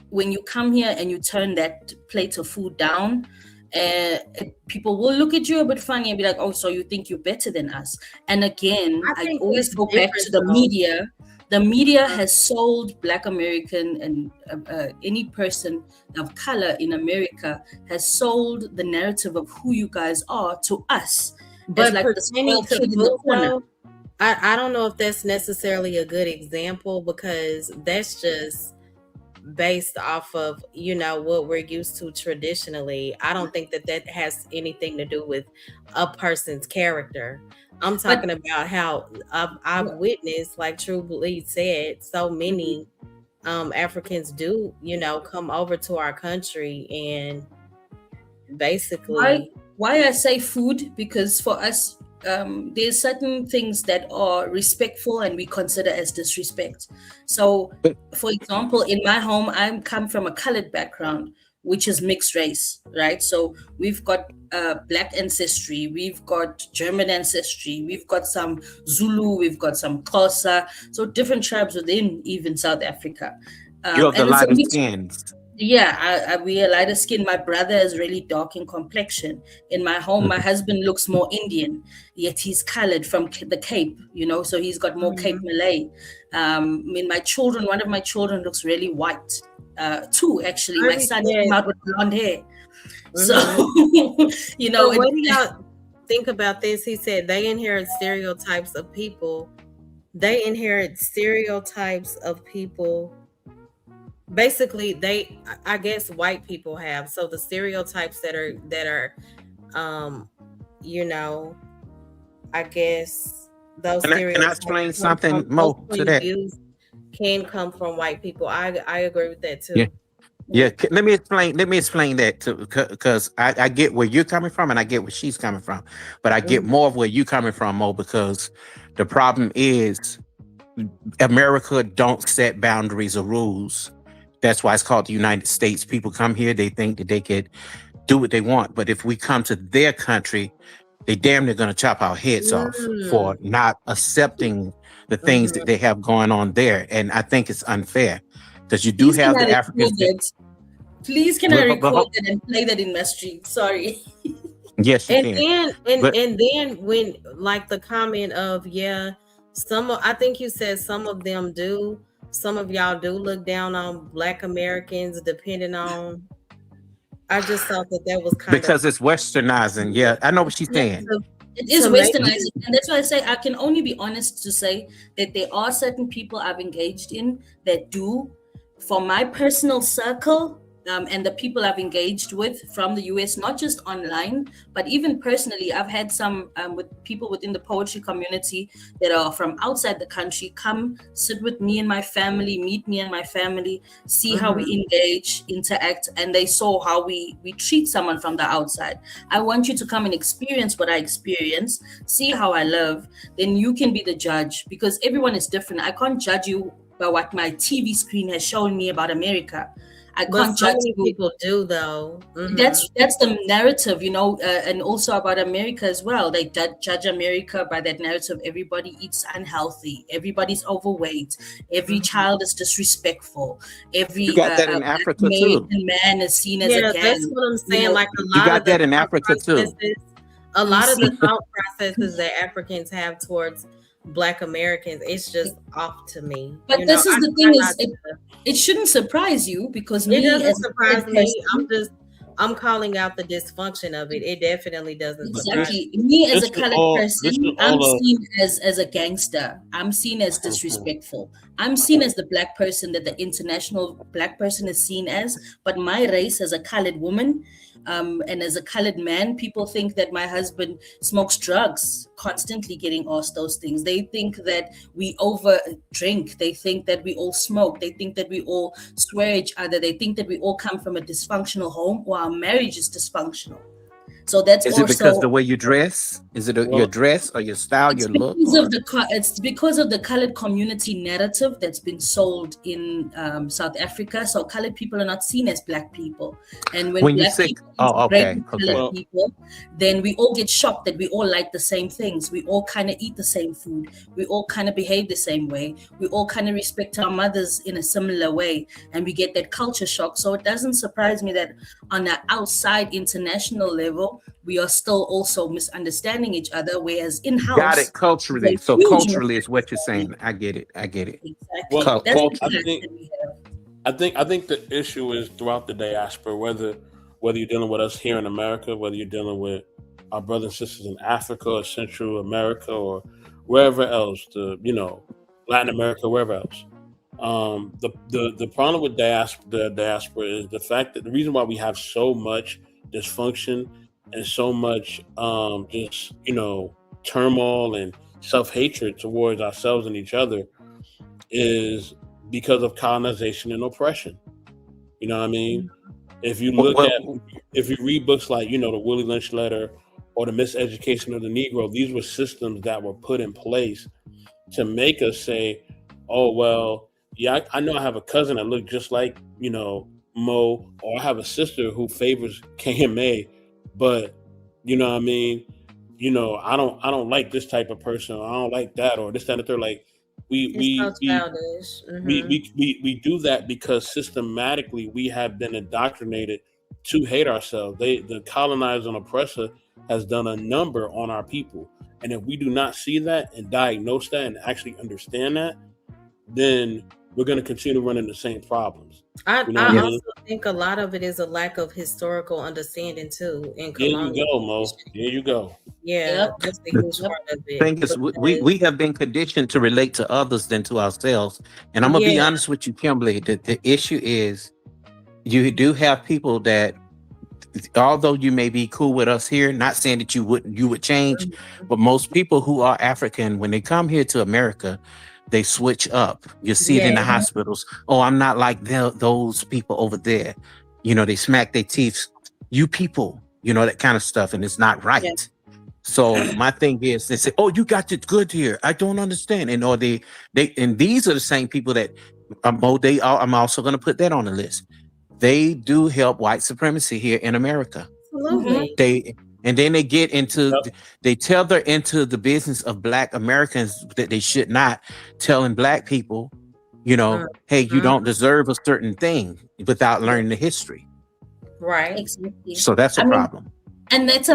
When you come here and you turn that plate of food down, people will look at you a bit funny and be like, oh, so you think you're better than us. And again, I always go back to the media. The media has sold Black American and any person of color in America has sold the narrative of who you guys are to us. But like pertaining to food, though, I don't know if that's necessarily a good example, because that's just based off of what we're used to traditionally. I don't think that has anything to do with a person's character. I'm talking about how I've witnessed, like True Belief said, so many Africans do come over to our country and basically why I say food, because for us there's certain things that are respectful and we consider as disrespect. So, for example, in my home, I come from a colored background, which is mixed race, right? So we've got Black ancestry, we've got German ancestry, we've got some Zulu, we've got some Xhosa, so different tribes within even South Africa. You're the lighter skins. Yeah, we are lighter skin. My brother is really dark in complexion. In my home, my husband looks more Indian, yet he's colored from the Cape, so he's got more Cape Malay. One of my children looks really white. Two, actually. My son came out with blonde hair. So, So what do y'all think about this? He said they inherit stereotypes of people. They inherit stereotypes of people basically I guess white people have, so the stereotypes that are um you know, I guess those Can I stereotypes explain come from something, those Mo, to point of that? views can come from white people. I agree with that Yeah. too. Yeah, let me explain. Let me explain that too, because I get where you're coming from, and I get where she's coming from, but I get Mhm. more of where you're coming from, Mo, because the problem is America don't set boundaries or rules. That's why it's called the United States. People come here, they think that they could do what they want, but if we come to their country, they damn near gonna chop our heads off Mm. for not accepting the things that Mhm. they have going on there, and I think it's unfair because you do Please can have I the Africans. record that? Please can I record that and play that in my stream? Sorry. Yes, you And can. then and But and then when like the comment of yeah, I think you said some of them do, some of y'all do look down on Black Americans depending on. I just thought that that was kind of because it's westernizing, yeah, I know what she's Yeah, saying. it is to make westernizing, and that's why I say I can only be honest to say that there are certain people I've engaged in that do. For my personal circle, and the people I've engaged with from the US, not just online, but even personally, I've had some with people within the poetry community that are from outside the country come sit with me and my family, meet me and my family, see how we Mhm. engage, interact, and they saw how we treat someone from the outside. I want you to come and experience what I experience, see how I live, then you can be the judge because everyone is different. I can't judge you by what my TV screen has shown me about America. I But can't so judge many you. people do though. That's the narrative, and also about America as well. They judge America by that narrative. Everybody eats unhealthy. Everybody's overweight. Every Mhm. child is disrespectful. You Every got that in Black Africa too. American man is seen as a Yeah, that's gang. what I'm You saying. know, Like You got that in thought Africa too. processes, a you lot of the see. thought processes that Africans have towards Black Americans, it's just off to me. But this I is the try thing not is to. it shouldn't surprise you because It me doesn't as a surprise colored me. person, I'm calling out the dysfunction of it. It definitely doesn't But surprise exactly. Me as a colored this is person, I'm all seen as a gangster. I'm seen as disrespectful. I'm seen as the black person that the international black person is seen as. But my race as a colored woman, and as a colored man, people think that my husband smokes drugs, constantly getting asked those things. They think that we over drink. They think that we all smoke. They think that we all swear each other. They think that we all come from a dysfunctional home or our marriage is dysfunctional. So that's Is it because the also way you dress? Is it your well. dress or your style, it's your look, because of or it's because of the colored community narrative that's been sold in South Africa. So colored people are not seen as black people, and when when you black say, people oh, integrate okay, with colored okay. Well, people, then we all get shocked that we all like the same things. We all kind of eat the same food. We all kind of behave the same way. We all kind of respect our mothers in a similar way, and we get that culture shock. So it doesn't surprise me that on an outside international level, we are still also misunderstanding each other, whereas Got in-house it is a culturally. So huge culturally is what you're saying. misunderstanding. I get it. I get it. Exactly. well, That's the I Culturally. clash think that we have. I think the issue is throughout the diaspora, whether you're dealing with us here in America, whether you're dealing with our brothers and sisters in Africa or Central America or wherever else, Latin America, wherever else. The problem with the diaspora is the fact that the reason why we have so much dysfunction and so much just turmoil and self hatred towards ourselves and each other is because of colonization and oppression. You know what I mean? If you look at Well, if you read books like the Willie Lynch letter or the Miseducation of the Negro, these were systems that were put in place to make us say, "Oh well, yeah, I know I have a cousin that look just like Mo, or I have a sister who favors KMA, but you know what I mean. I don't like this type of person. Or I don't like that, or this, that, and the third. Like we It's so we we childish. we we we, we do that because systematically we have been indoctrinated to hate ourselves. The colonizer and oppressor has done a number on our people, and if we do not see that and diagnose that and actually understand that, then we're going to continue running the same problems. I You know what I I Yeah. mean? also think a lot of it is a lack of historical understanding too in There you colonial go, Mo. history. There you go. Yeah, Yep. that's a The huge Yep. part of it thing is, because we have been conditioned to relate to others than to ourselves. And I'm gonna be yeah, honest with you, Kimberly. The issue is you do have people that, although you may be cool with us here, not saying that you would change, but most people who are African, when they come here to America, they switch up. You see it yeah, in the hospitals. Oh, I'm not like those people over there. They smack their teeth. You people, that kind of stuff, and it's not Yeah. right. So my thing is, they say, "Oh, you got it good here. I don't understand." And or and these are the same people that, I'm also going to put that on the list. They do help white supremacy here in America. Mm-hmm. absolutely. And then they get into, Yep. they tether into the business of Black Americans that they should not, telling Black people, hey, you Mhm. don't deserve a certain thing without Yeah. learning the history. Right. Exactly. So that's a I mean, problem. and that's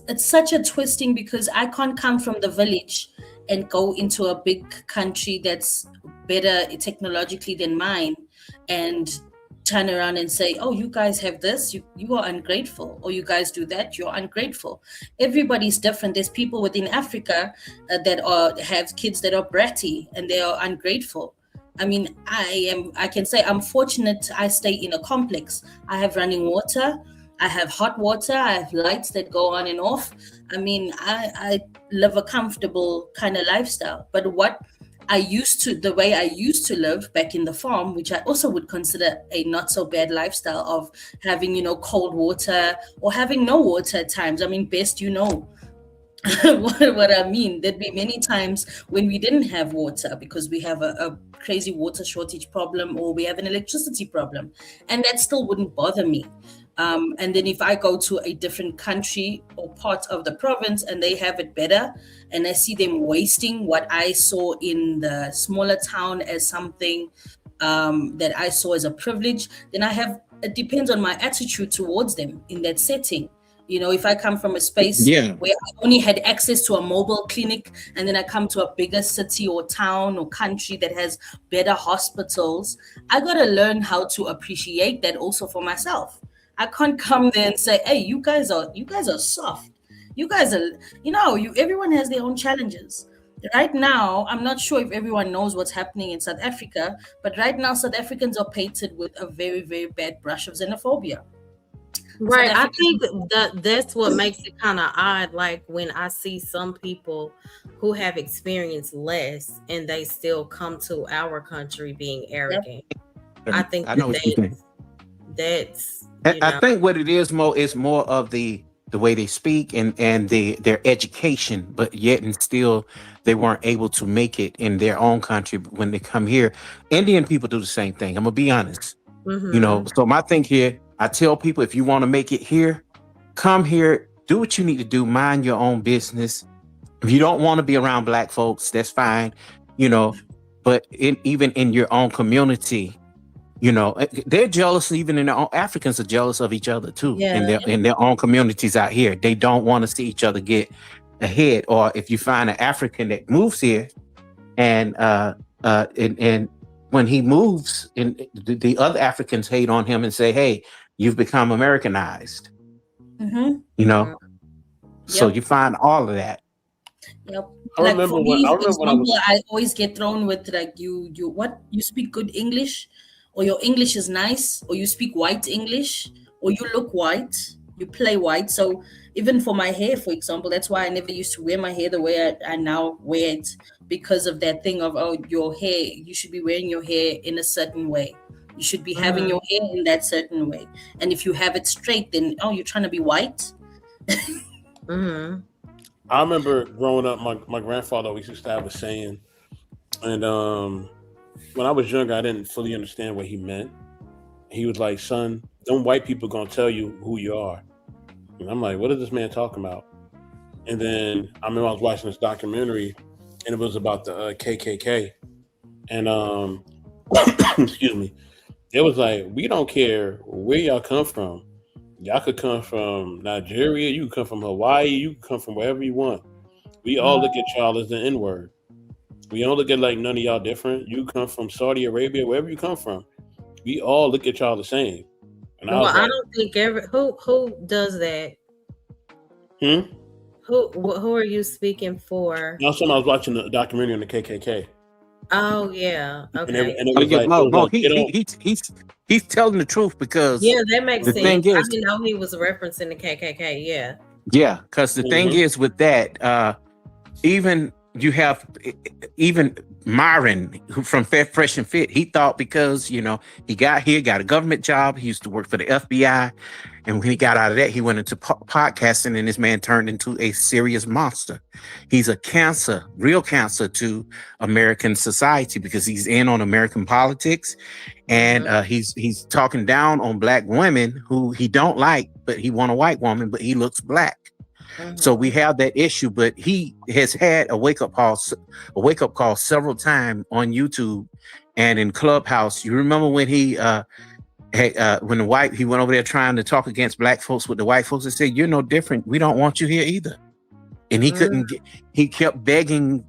it's such a twisting because I can't come from the village and go into a big country that's better technologically than mine and turn around and say, oh, you guys have this, you are ungrateful, or you guys do that, you're ungrateful. Everybody's different. There's people within Africa that have kids that are bratty and they are ungrateful. I mean, I can say I'm fortunate. I stay in a complex. I have running water, I have hot water, I have lights that go on and off. I mean, I live a comfortable kind of lifestyle. But the way I used to live back in the farm, which I also would consider a not so bad lifestyle of having, cold water or having no water at times. I mean, best what I mean. There'd be many times when we didn't have water because we have a crazy water shortage problem or we have an electricity problem, and that still wouldn't bother me. And then if I go to a different country or part of the province and they have it better, and I see them wasting what I saw in the smaller town as something that I saw as a privilege, then it depends on my attitude towards them in that setting. If I come from a space Yeah. where I only had access to a mobile clinic and then I come to a bigger city or town or country that has better hospitals, I got to learn how to appreciate that also for myself. I can't come there and say, "Hey, you guys are soft. You guys are, everyone has their own challenges." Right now, I'm not sure if everyone knows what's happening in South Africa, but right now South Africans are painted with a very, very bad brush of xenophobia. South Right. I think Africans. that's what makes it kind of odd. Like when I see some people who have experienced less and they still come to our country being Yep. arrogant. I think I know what you think. that's I think what it is, Mo, is more of the way they speak and their education, but yet and still they weren't able to make it in their own country when they come here. Indian people do the same thing. I'm gonna be honest. So my thing here, I tell people, if you want to make it here, come here, do what you need to do, mind your own business. If you don't want to be around Black folks, that's fine, but even in your own community, they're jealous. Even in their own, Africans are jealous of each other too. Yeah. In their own communities out here, they don't want to see each other get ahead. Or if you find an African that moves here, and when he moves, and the other Africans hate on him and say, "Hey, you've become Americanized." Mm-hmm. So Yep. you find all of that. Yep. I Like remember for when me, I for remember when I example, was I always get thrown with like you speak good English, or your English is nice, or you speak white English, or you look white, you play white. So even for my hair, for example, that's why I never used to wear my hair the way I now wear it, because of that thing of, oh, your hair, you should be wearing your hair in a certain way. You should be having your hair in that certain way. And if you have it straight, then you're trying to be white. I remember growing up, my grandfather always used to have a saying, and when I was younger, I didn't fully understand what he meant. He was like, "Son, them white people gonna tell you who you are," and I'm like, "What is this man talking about?" And then I remember I was watching this documentary, and it was about the KKK, and excuse me, it was like, we don't care where y'all come from. Y'all could come from Nigeria, you could come from Hawaii, you could come from wherever you want. We all look at y'all as the N-word. We don't look at like none of y'all different. You come from Saudi Arabia, wherever you come from, we all look at y'all the same. And I Well, was I like, don't think who does that. hmm. Who are you speaking for? Last time I was watching the documentary on the KKK, Oh yeah, okay. and it Oh was yeah, like, Mo, they don't. he's telling the truth because Yeah, that makes the sense. thing I is, didn't know he was referencing the KKK. Yeah. yeah, because the thing is with that, even you have even Myron who from Fresh and Fit, he thought because he got here, got a government job, he used to work for the FBI, and when he got out of that, he went into podcasting, and this man turned into a serious monster. He's a cancer, real cancer to American society because he's in on American politics, and he's talking down on black women who he don't like, but he want a white woman, but he looks black. So we have that issue, but he has had a wake up call several times on YouTube and in Clubhouse. You remember when he he went over there trying to talk against black folks with the white folks and said, "You're no different. We don't want you here either." And he couldn't get. He kept begging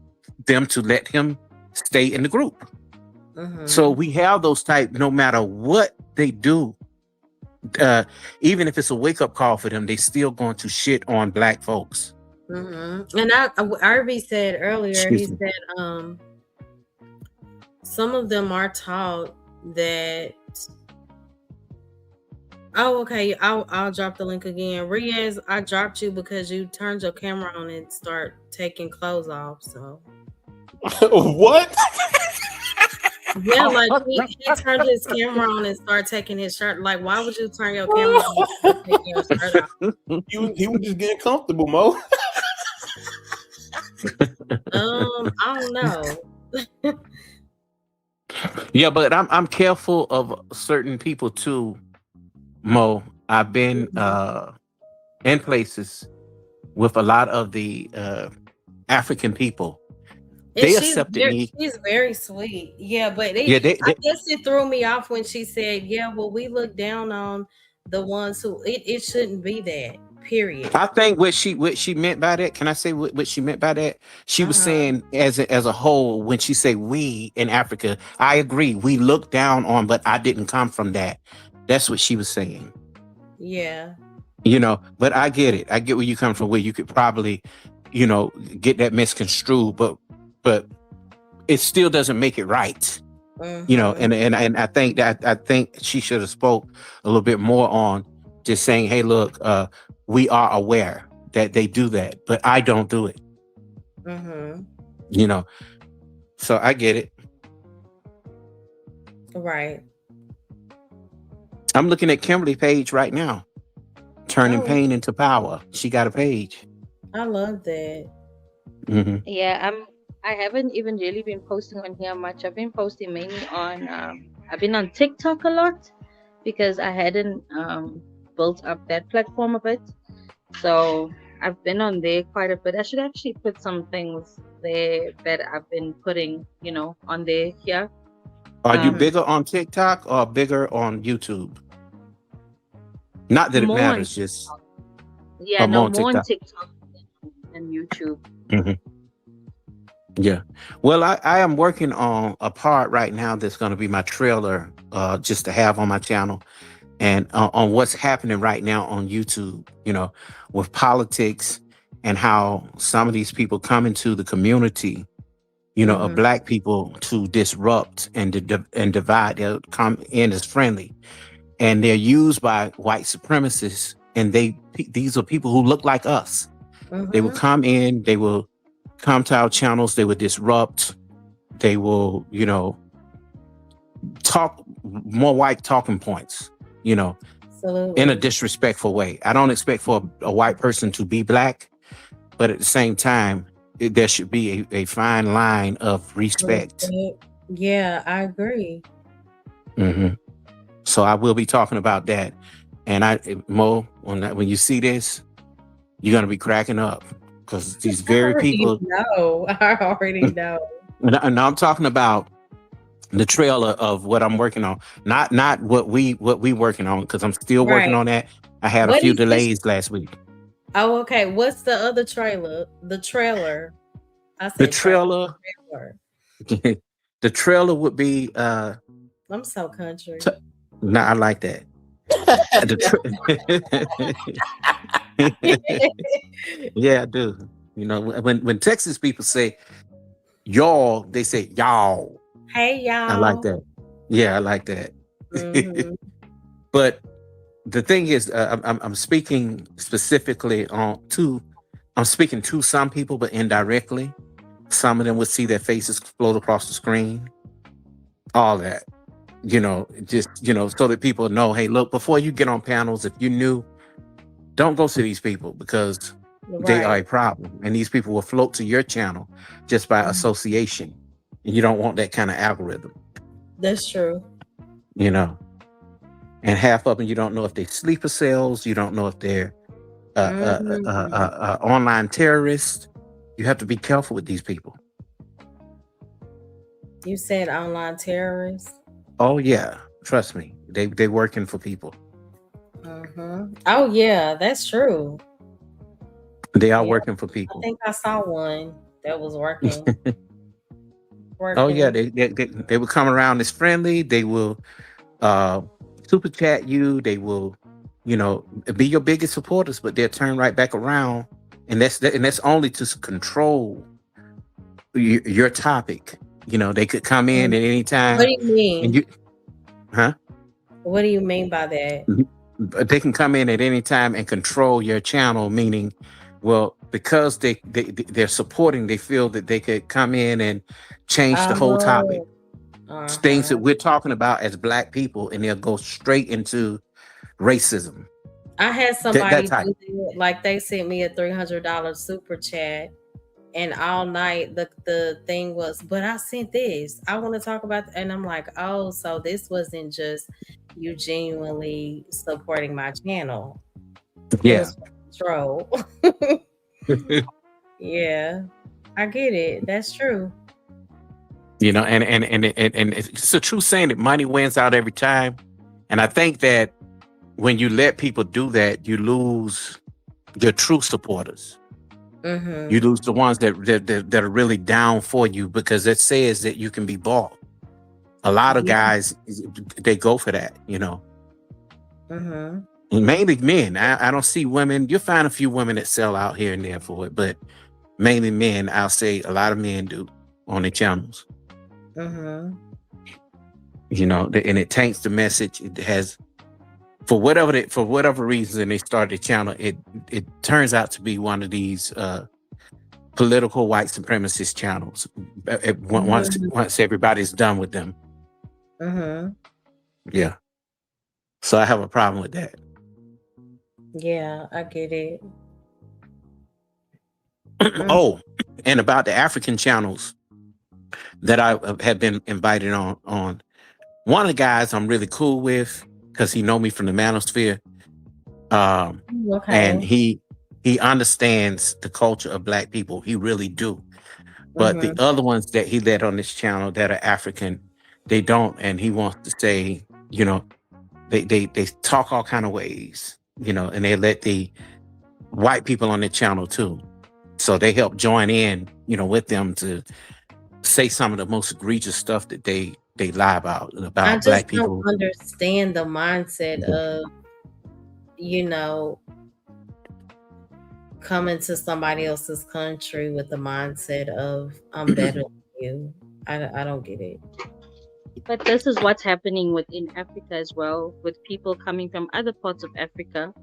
them to let him stay in the group. So we have those type. No matter what they do. Even if it's a wake-up call for them, they still going to shit on black folks. And RB said earlier, he said some of them are taught that. Oh, okay. I'll drop the link again. Riaz, I dropped you because you turned your camera on and start taking clothes off. So what? Yeah, like he turned his camera on and started taking his shirt. Like, why would you turn your camera on and take your shirt off? He was just getting comfortable, Mo. I don't know. Yeah, but I'm careful of certain people too, Mo. I've been in places with a lot of the African people. They accepted me. She's very sweet. Yeah, but I guess it threw me off when she said, "Yeah, well, we look down on the ones who it shouldn't be that." Period. I think what she meant by that. Can I say what she meant by that? She was saying as a whole, when she say we in Africa, I agree. We look down on, but I didn't come from that. That's what she was saying. Yeah. But I get it. I get where you come from, where you could probably, get that misconstrued, but it still doesn't make it right. And I think she should have spoke a little bit more on just saying, hey, look, we are aware that they do that, but I don't do it. So I get it. Right. I'm looking at Kimberly's page right now. Turning pain into power. She got a page. I love that. Yeah, I haven't even really been posting on here much. I've been posting mainly on I've been on TikTok a lot because I hadn't built up that platform a bit. So I've been on there quite a bit. I should actually put some things there that I've been putting, on there here. Are you bigger on TikTok or bigger on YouTube? Not that it matters, just more on TikTok than YouTube. Yeah. Well, I am working on a part right now that's going to be my trailer just to have on my channel, and on what's happening right now on YouTube, with politics and how some of these people come into the community, of black people to disrupt and divide. They'll come in as friendly, and they're used by white supremacists, and these are people who look like us. They will come in, they will come to our channels, they will disrupt, they will, talk more white talking points, Absolutely. in a disrespectful way. I don't expect for a white person to be black, but at the same time, there should be a fine line of respect. Yeah, I agree. So I will be talking about that. And Mo, when you see this, you're going to be cracking up because these very people. I already know. And I'm talking about the trailer of what I'm working on, not what we working on, because I'm still working on that. I had a few delays last week. Oh, okay. What's the other trailer? The trailer. The trailer The trailer would be I'm so country. nah, I like that. The yeah, I do. You know, when Texas people say y'all, they say y'all. Hey I like y'all. that. Yeah, I like that. Hmm. But the thing is, I'm speaking specifically I'm speaking to some people, but indirectly. Some of them would see their faces float across the screen. All that, just so that people know, hey, look, before you get on panels, if you knew, don't go to these people because they are Right. a problem, and these people will float to your channel just by association, and you don't want that kind of algorithm, That's true. you know. And half of them, you don't know if they're sleeper cells, you don't know if they're online terrorists. You have to be careful with these people. You said online terrorists. Oh yeah, trust me, they working for people. Oh yeah, that's true. They are Yeah, working for I people. think I saw one that was working. Oh yeah, Working. they will come around as friendly. They will uh super chat you. They will, be your biggest supporters, but they'll turn right back around, and that's only to control your topic. They could come in at any What time, do you and mean? huh? What do you mean by that? But they can come in at any time and control your channel, meaning, well, because they're supporting, they feel that they could come in and change the whole topic, Oh, things that uh-huh. we're talking about as Black people, and they'll go straight into racism. I had That somebody type. do that. Like they sent me a $300 super chat, and all night the thing was, but I sent this. I want to talk about, and I'm like, oh, so this wasn't just you genuinely supporting my channel. It Yeah. was control. Yeah, I get it. That's true. And it's a true saying that money wins out every time. And I think that when you let people do that, you lose your true supporters. You Mm-hmm. lose the ones that are really down for you, because it says that you can be bought. A lot of Yeah. guys, they go for that, Mm-hmm. And mainly men. I don't see women. You'll find a few women that sell out here and there for it, but mainly men. I'll say a lot of men do on their channels. Mm-hmm. And it taints the message. It has, for whatever reason they started the channel, it turns out to be one of these political white supremacist channels. Once everybody's done with them. Mm-hmm. Yeah. So I have a problem with that. Yeah, I get it. Oh, and about the African channels that I have been invited on. One of the guys I'm really cool with, because he know me from the manosphere. Okay. And he understands the culture of Black people. He really do. But the Mm-hmm. other ones that he led on this channel that are African, they don't. And he wants to say, they talk all kind of ways, and they let the white people on the channel too. So they help join in, with them to say some of the most egregious stuff that they lie about I Black just don't people. understand the mindset of, you know, coming to somebody else's country with the mindset of I'm better than you. I don't get it. But this is what's happening within Africa as well, with people coming from other parts of Africa,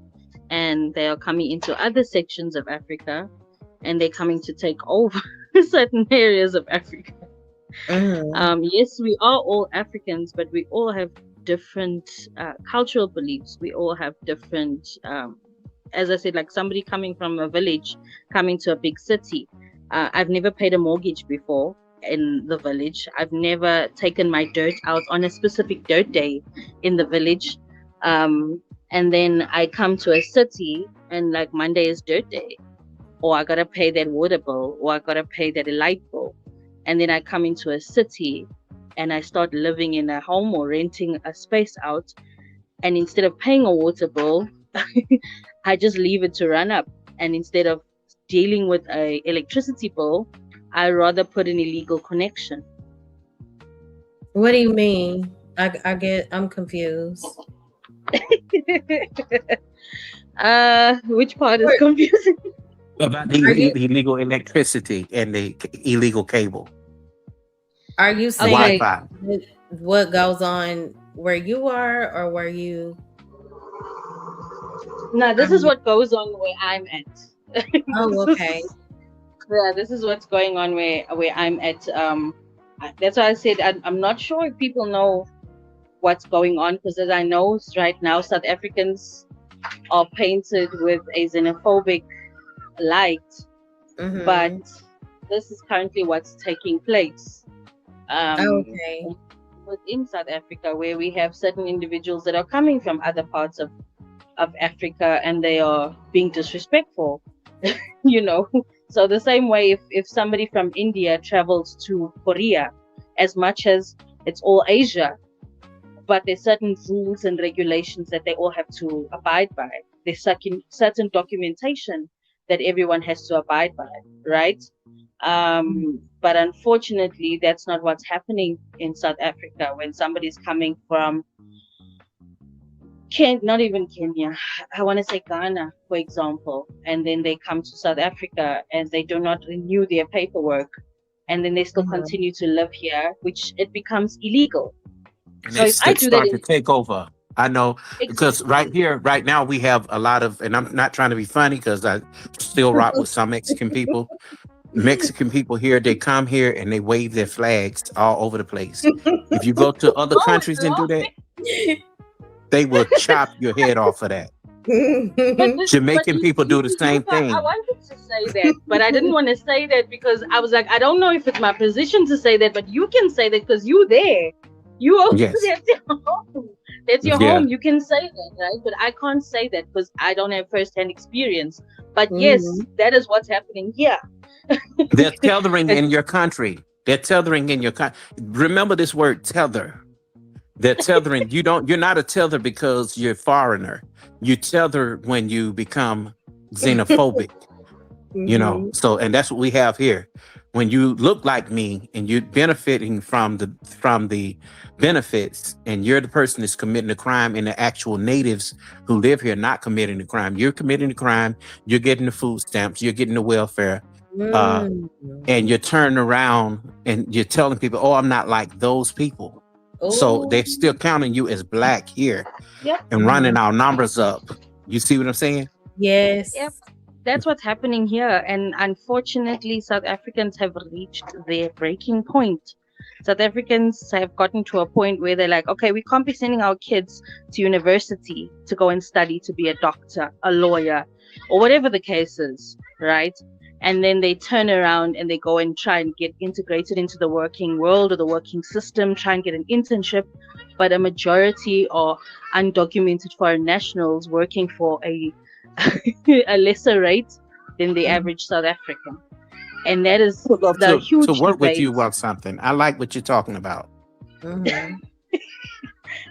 and they are coming into other sections of Africa, and they're coming to take over certain areas of Africa. Yes, we are all Africans, but we all have different cultural beliefs. We all have different, as I said, like somebody coming from a village coming to a big city. I've never paid a mortgage before in the village. I've never taken my dirt out on a specific dirt day in the village. And then I come to a city and like Monday is dirt day, or I gotta pay that water bill, or I gotta pay that light bill. And then I come into a city and I start living in a home or renting a space out. And instead of paying a water bill, I just leave it to run up. And instead of dealing with a electricity bill, I rather put an illegal connection. What do you mean? I'm confused. Which part is What- confusing? About the Are you illegal electricity and the illegal cable, are you the saying Okay, Wi-Fi. what goes on where you are or where you now are this is you? what goes on where I'm at. Oh, This okay. is yeah, this is what's going on where I'm at. That's why I said I'm not sure if people know what's going on, because as I know right now, South Africans are painted with a xenophobic light, but Mm-hmm. this is currently what's taking place. Okay. Within South Africa, where we have certain individuals that are coming from other parts of Africa, and they are being disrespectful, you know. So the same way, if somebody from India travels to Korea, as much as it's all Asia, but there's certain rules and regulations that they all have to abide by. There's certain documentation that everyone has to abide by, right? But unfortunately, that's not what's happening in South Africa. When somebody's coming from not even Kenya, I want to say Ghana, for example, and then they come to South Africa and they do not renew their paperwork, and then they still Mhm. continue to live here, which it becomes illegal. And So if it's I to do that start to in take over. I know because right exactly, here, right now, we have a lot of, and I'm not trying to be funny because I still rock with some Mexican people. Mexican people here, they come here and they wave their flags all over the place. If you go to other oh, it's countries and do that, laughing. they will chop your head off of that. But Jamaican people you do the see, same I thing. wanted to say that, but I didn't want to say that because I was like, I don't know if it's my position to say that, but you can say that because you there. You over Yes. that's your home. That's your Yeah. home. You can say that, right? But I can't say that because I don't have first-hand experience. But yes, Mhm. that is what's happening here. They're tethering It's in your country. They're tethering in your country. Remember this word tether. They're tethering. You're not a tether because you're a foreigner. You tether when you become xenophobic, Mhm. So, and that's what we have here. When you look like me and you're benefiting from the benefits, and you're the person that's committing the crime, and the actual natives who live here not committing the crime, you're committing the crime. You're getting the food stamps. You're getting the welfare. Uh, Mm. and you're turning around and you're telling people, "Oh, I'm not like those people." So Oh. they're still counting you as black here yep, and running Mhm. our numbers up. You see what I'm saying? yep. Yes. That's what's happening here. And unfortunately, South Africans have reached their breaking point. South Africans have gotten to a point where they're like, okay, we can't be sending our kids to university to go and study to be a doctor, a lawyer, or whatever the case is, right? And then they turn around and they go and try and get integrated into the working world or the working system, try and get an internship. But a majority are undocumented foreign nationals working for a a lesser rate than the Mhm. average South African. And that is Would love the to huge work with debate. you on something. I like what you're talking about. Mhm.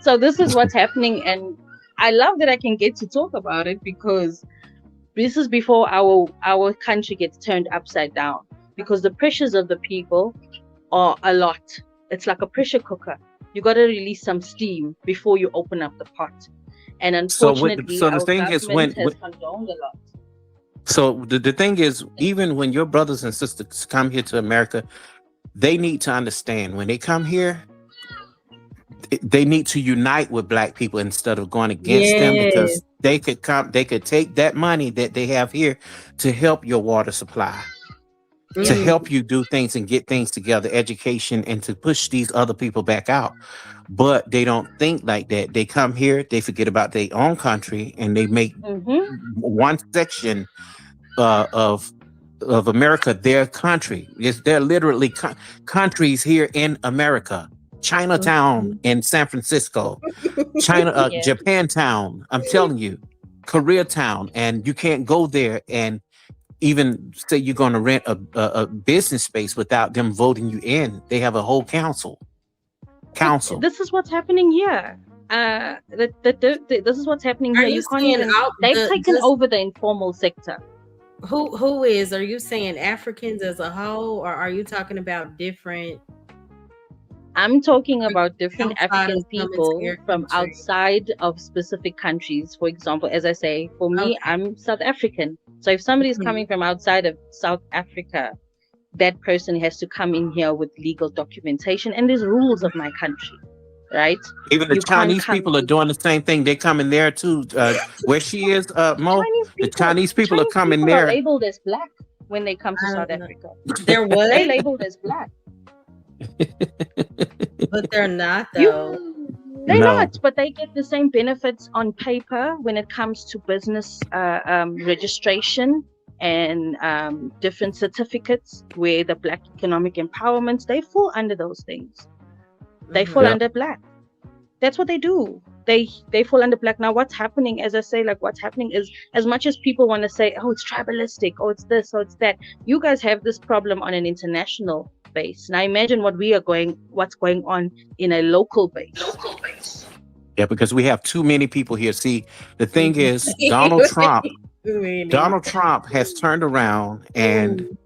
So this is what's happening, and I love that I can get to talk about it because this is before our country gets turned upside down, because the pressures of the people are a lot. It's like a pressure cooker. You got to release some steam before you open up the pot. And unfortunately, So the our thing is, government has condoned a lot. so the thing is, even when your brothers and sisters come here to America, they need to understand when they come here, they need to unite with black people instead of going against them, Yes. because they could take that money that they have here to help your water supply, to Yep. help Mm. you do things and get things together, education, and to push these other people back out. But they don't think like that. They come here, they forget about their own country, and they make Mm-hmm. one section of America their country. They're literally countries here in America. Chinatown Mhm. in San Francisco, Yeah. Japantown. I'm telling you, Koreatown, and you can't go there and even say you're going to rent a business space without them voting you in. They have a whole council. This is what's happening here. This is what's happening Are here. you You can't saying even. out They've the taken just over the informal sector. who is? Are you saying Africans as a whole, or are you talking about different? I'm talking about different Outsiders African coming to people your from country. outside of specific countries. For example, as I say, for me, Okay. I'm South African. So if somebody is coming from outside of South Africa, that person has to come in here with legal documentation, and there's rules of my country, right? Even the You can't Chinese come people are doing the same thing. They're coming there too. Where she is, Mo, the Chinese people are Chinese coming people are there. labeled as black when they come to I South don't know. Africa. They're what? They labeled as black. But they're not though. They're No. not, but they get the same benefits on paper when it comes to business registration and different certificates where the Black economic empowerments, they fall under those things. They fall Yep. under black. That's what they do. They fall under black. Now what's happening, as I say, like what's happening is, as much as people want to say, oh, it's tribalistic, oh, it's this, oh, it's that, you guys have this problem on an international base. Now imagine what's going on in a local base. Yeah, because we have too many people here. See, the thing is, Donald Trump has turned around and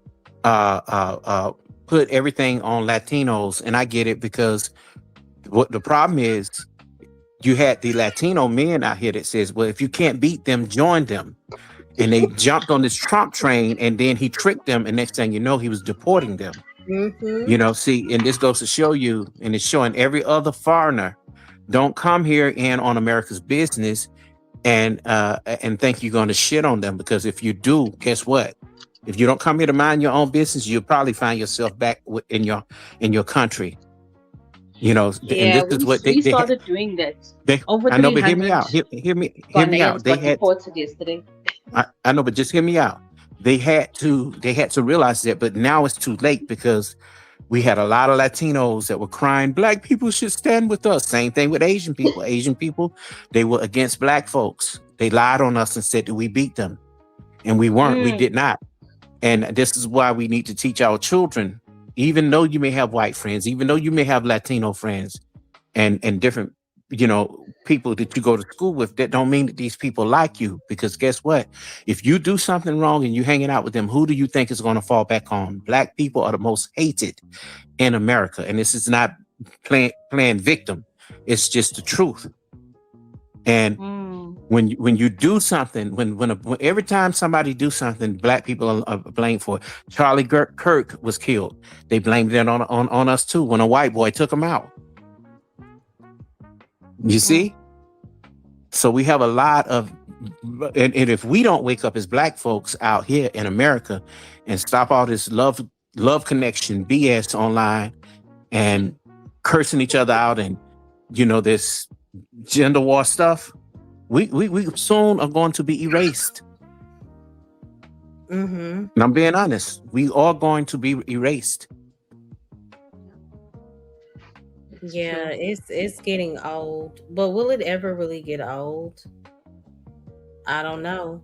put everything on Latinos, and I get it, because what the problem is, you had the Latino men out here that says, well, if you can't beat them, join them. And they jumped on this Trump train, and then he tricked them, and next thing you know, he was deporting them. You know, see, and this goes to show you, and it's showing every other foreigner, don't come here in on America's business and think you're going to shit on them, because if you do, guess what? If you don't come here to mind your own business, you'll probably find yourself back in your country. You know, Yeah, and this is what we started doing that. Over I know, but 300 hear me out. Hear me out. They had deported yesterday. I know, but just hear me out. They had to realize that, but now it's too late, because we had a lot of Latinos that were crying, black people should stand with us. Same thing with Asian people. Asian people, they were against black folks. They lied on us and said that we beat them. And we weren't. We did not. And this is why we need to teach our children, even though you may have white friends, even though you may have Latino friends and different, you know, people that you go to school with, that don't mean that these people like you. Because guess what? If you do something wrong and you're hanging out with them, who do you think is going to fall back on? Black people are the most hated in America. And this is not playing victim. It's just the truth. And when you do something, when every time somebody do something, black people are blamed for it. Charlie Kirk was killed. They blamed it on us too, when a white boy took him out. You see? So we have a lot of, and if we don't wake up as black folks out here in America and stop all this love connection BS online and cursing each other out, and you know, this gender war stuff, we soon are going to be erased. And I'm being honest, we are going to be erased. Yeah, it's getting old, but will it ever really get old? I don't know.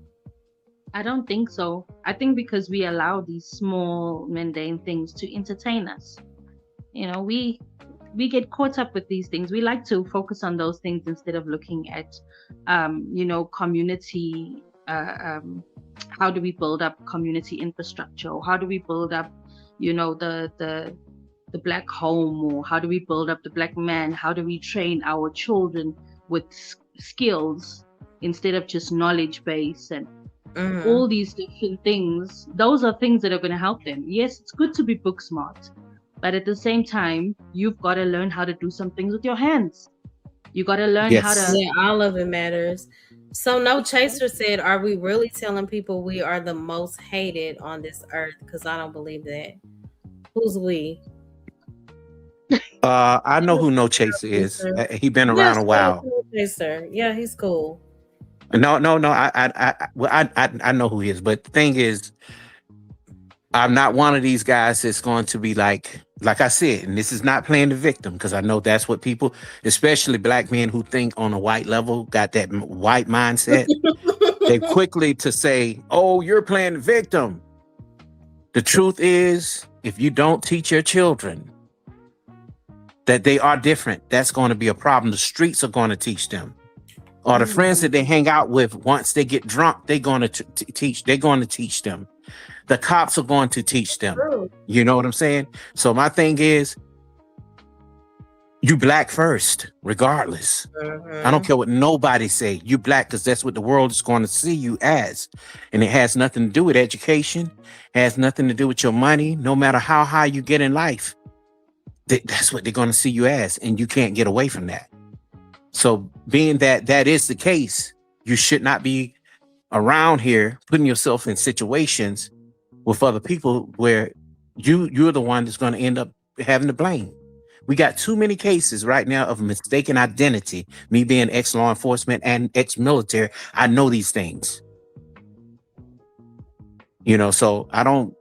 I don't think so. I think because we allow these small mundane things to entertain us. You know, we get caught up with these things. We like to focus on those things instead of looking at you know, community, how do we build up community infrastructure, or how do we build up, you know, the black home, or how do we build up the black man, how do we train our children with skills instead of just knowledge base and all these different things. Those are things that are going to help them. Yes, it's good to be book smart, but at the same time, you've got to learn how to do some things with your hands. You got to learn how to... Yeah, all of it matters. So No Chaser said, are we really telling people we are the most hated on this earth? Because I don't believe that. Who's we? I know who No Chaser is. He been around a while. No Chaser. Yeah, he's cool. No. I know who he is. But the thing is, I'm not one of these guys that's going to be like I said, and this is not playing the victim, because I know that's what people, especially black men who think on a white level, got that white mindset. They quickly to say, oh, you're playing the victim. The truth is, if you don't teach your children that they are different, that's going to be a problem. The streets are going to teach them. Or the friends that they hang out with, once they get drunk, they're going to teach. They're going to teach them. The cops are going to teach them. You know what I'm saying? So my thing is, You black first, regardless. I don't care what nobody say. You black because that's what the world is going to see you as. And it has nothing to do with education, has nothing to do with your money. No matter how high you get in life, that's what they're going to see you as. And you can't get away from that. So being that that is the case, you should not be around here putting yourself in situations with other people where you're the one that's going to end up having to blame. We got too many cases right now of mistaken identity. Me being ex-law enforcement and ex-military, I know these things. So I don't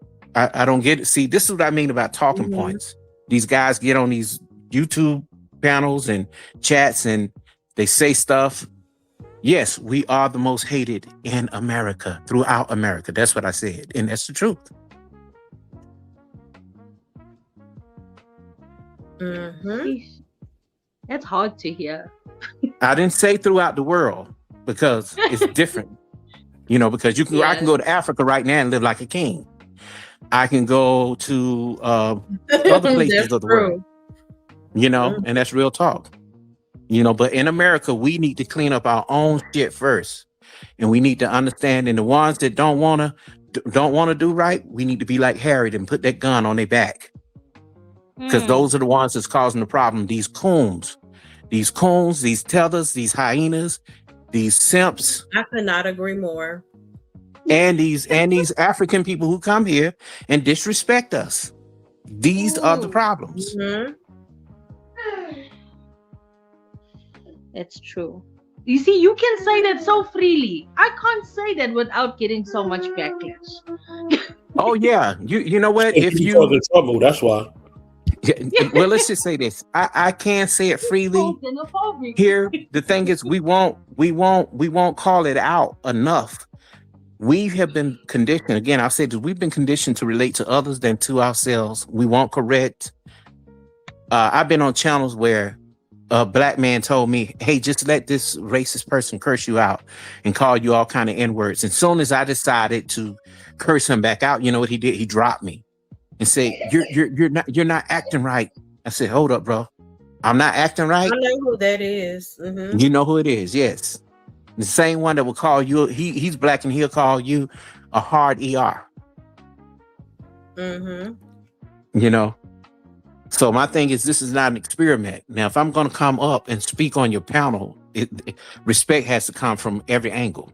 get it. See, this is what I mean about talking points. These guys get on these YouTube panels and chats and they say stuff. Yes, we are the most hated in America, throughout America. That's what I said. And that's the truth. That's hard to hear. I didn't say throughout the world because it's different. Because I can go to Africa right now and live like a king. I can go to other places of the world. And that's real talk. But in America, we need to clean up our own shit first. And we need to understand, and the ones that don't want to do right, we need to be like Harriet and put that gun on their back. Because those are the ones that's causing the problem. These coons, these tethers, these hyenas, these simps. I could not agree more. And these African people who come here and disrespect us. These are the problems. It's true. You see, you can say that so freely. I can't say that without getting so much backlash. Oh yeah, you know what? If you cause trouble, that's why. Well, let's just say this. I can't say it freely. Here, the thing is, we won't call it out enough. We have been conditioned. Again, I'll say this, we've been conditioned to relate to others than to ourselves. We won't correct. I've been on channels where a black man told me, hey, just let this racist person curse you out and call you all kind of N-words. And as soon as I decided to curse him back out, you know what he did? He dropped me and said, you're not acting right. I said, hold up, bro. I'm not acting right. I know who that is. You know who it is, yes. The same one that will call you, he's black and he'll call you a hard ER. So my thing is, this is not an experiment. Now, if I'm going to come up and speak on your panel, respect has to come from every angle.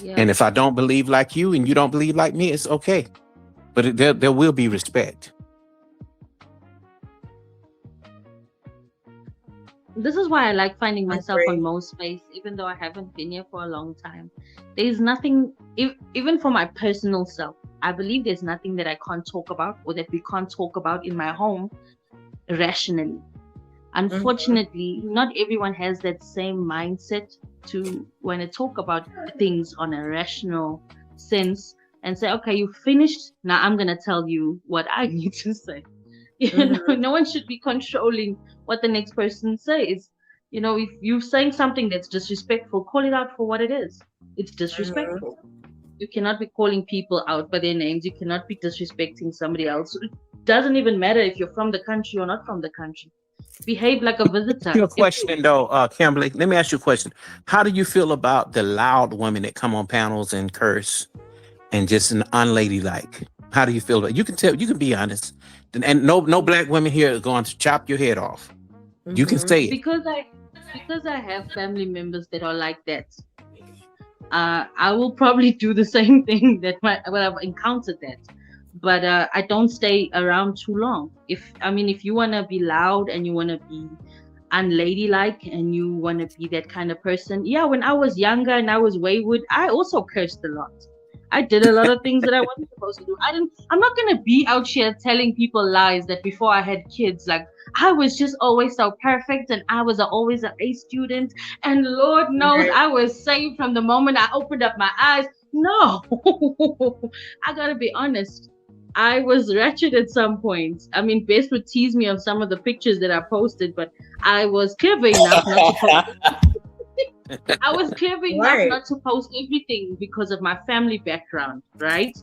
Yeah. And if I don't believe like you and you don't believe like me, it's okay. But there will be respect. This is why I like finding myself on most space, even though I haven't been here for a long time. There's nothing, even for my personal self, I believe there's nothing that I can't talk about or that we can't talk about in my home rationally. Unfortunately, not everyone has that same mindset to want to talk about things on a rational sense and say, okay, you finished. Now I'm going to tell you what I need to say. No one should be controlling what the next person says. If you're saying something that's disrespectful, call it out for what it is. It's disrespectful. You cannot be calling people out by their names. You cannot be disrespecting somebody else. It doesn't even matter if you're from the country or not from the country. Behave like a visitor. Your question though, Kimberly, let me ask you a question. How do you feel about the loud women that come on panels and curse and just an unladylike? How do you feel about it? You can be honest. And no black women here are going to chop your head off. You can say it. Because I have family members that are like that. I will probably do the same thing when I've encountered that. But I don't stay around too long. If you want to be loud and you want to be unladylike and you want to be that kind of person. Yeah, when I was younger and I was wayward, I also cursed a lot. I did a lot of things that I wasn't supposed to do. I'm not going to be out here telling people lies that before I had kids, like I was just always so perfect and I was always an A student. And Lord knows I was saved from the moment I opened up my eyes. No, I got to be honest. I was ratchet at some points. Bess would tease me of some of the pictures that I posted, but I was clever enough not to post. I was clever enough not to post everything because of my family background, right?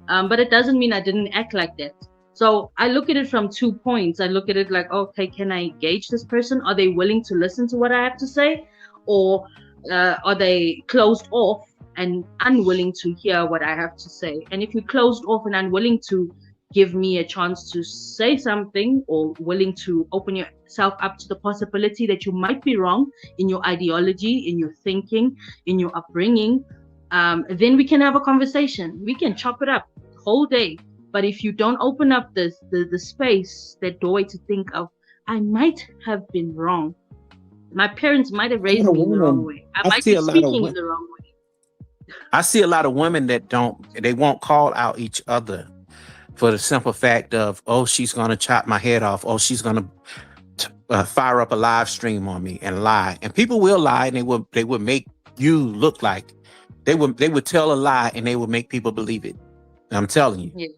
But it doesn't mean I didn't act like that. So I look at it from 2 points. I look at it like, okay, can I engage this person? Are they willing to listen to what I have to say? Or are they closed off and unwilling to hear what I have to say? And if you're closed off and unwilling to give me a chance to say something, or willing to open yourself up to the possibility that you might be wrong in your ideology, in your thinking, in your upbringing, then we can have a conversation. We can chop it up whole day. But if you don't open up the space, that doorway to think of, I might have been wrong. My parents might have raised me in the wrong way. I might be speaking in the wrong way. I see a lot of women that they won't call out each other for the simple fact of, oh, she's going to chop my head off. Oh, she's going to fire up a live stream on me and lie. And people will lie, and they would make you look like they would tell a lie, and they would make people believe it. I'm telling you. Yeah.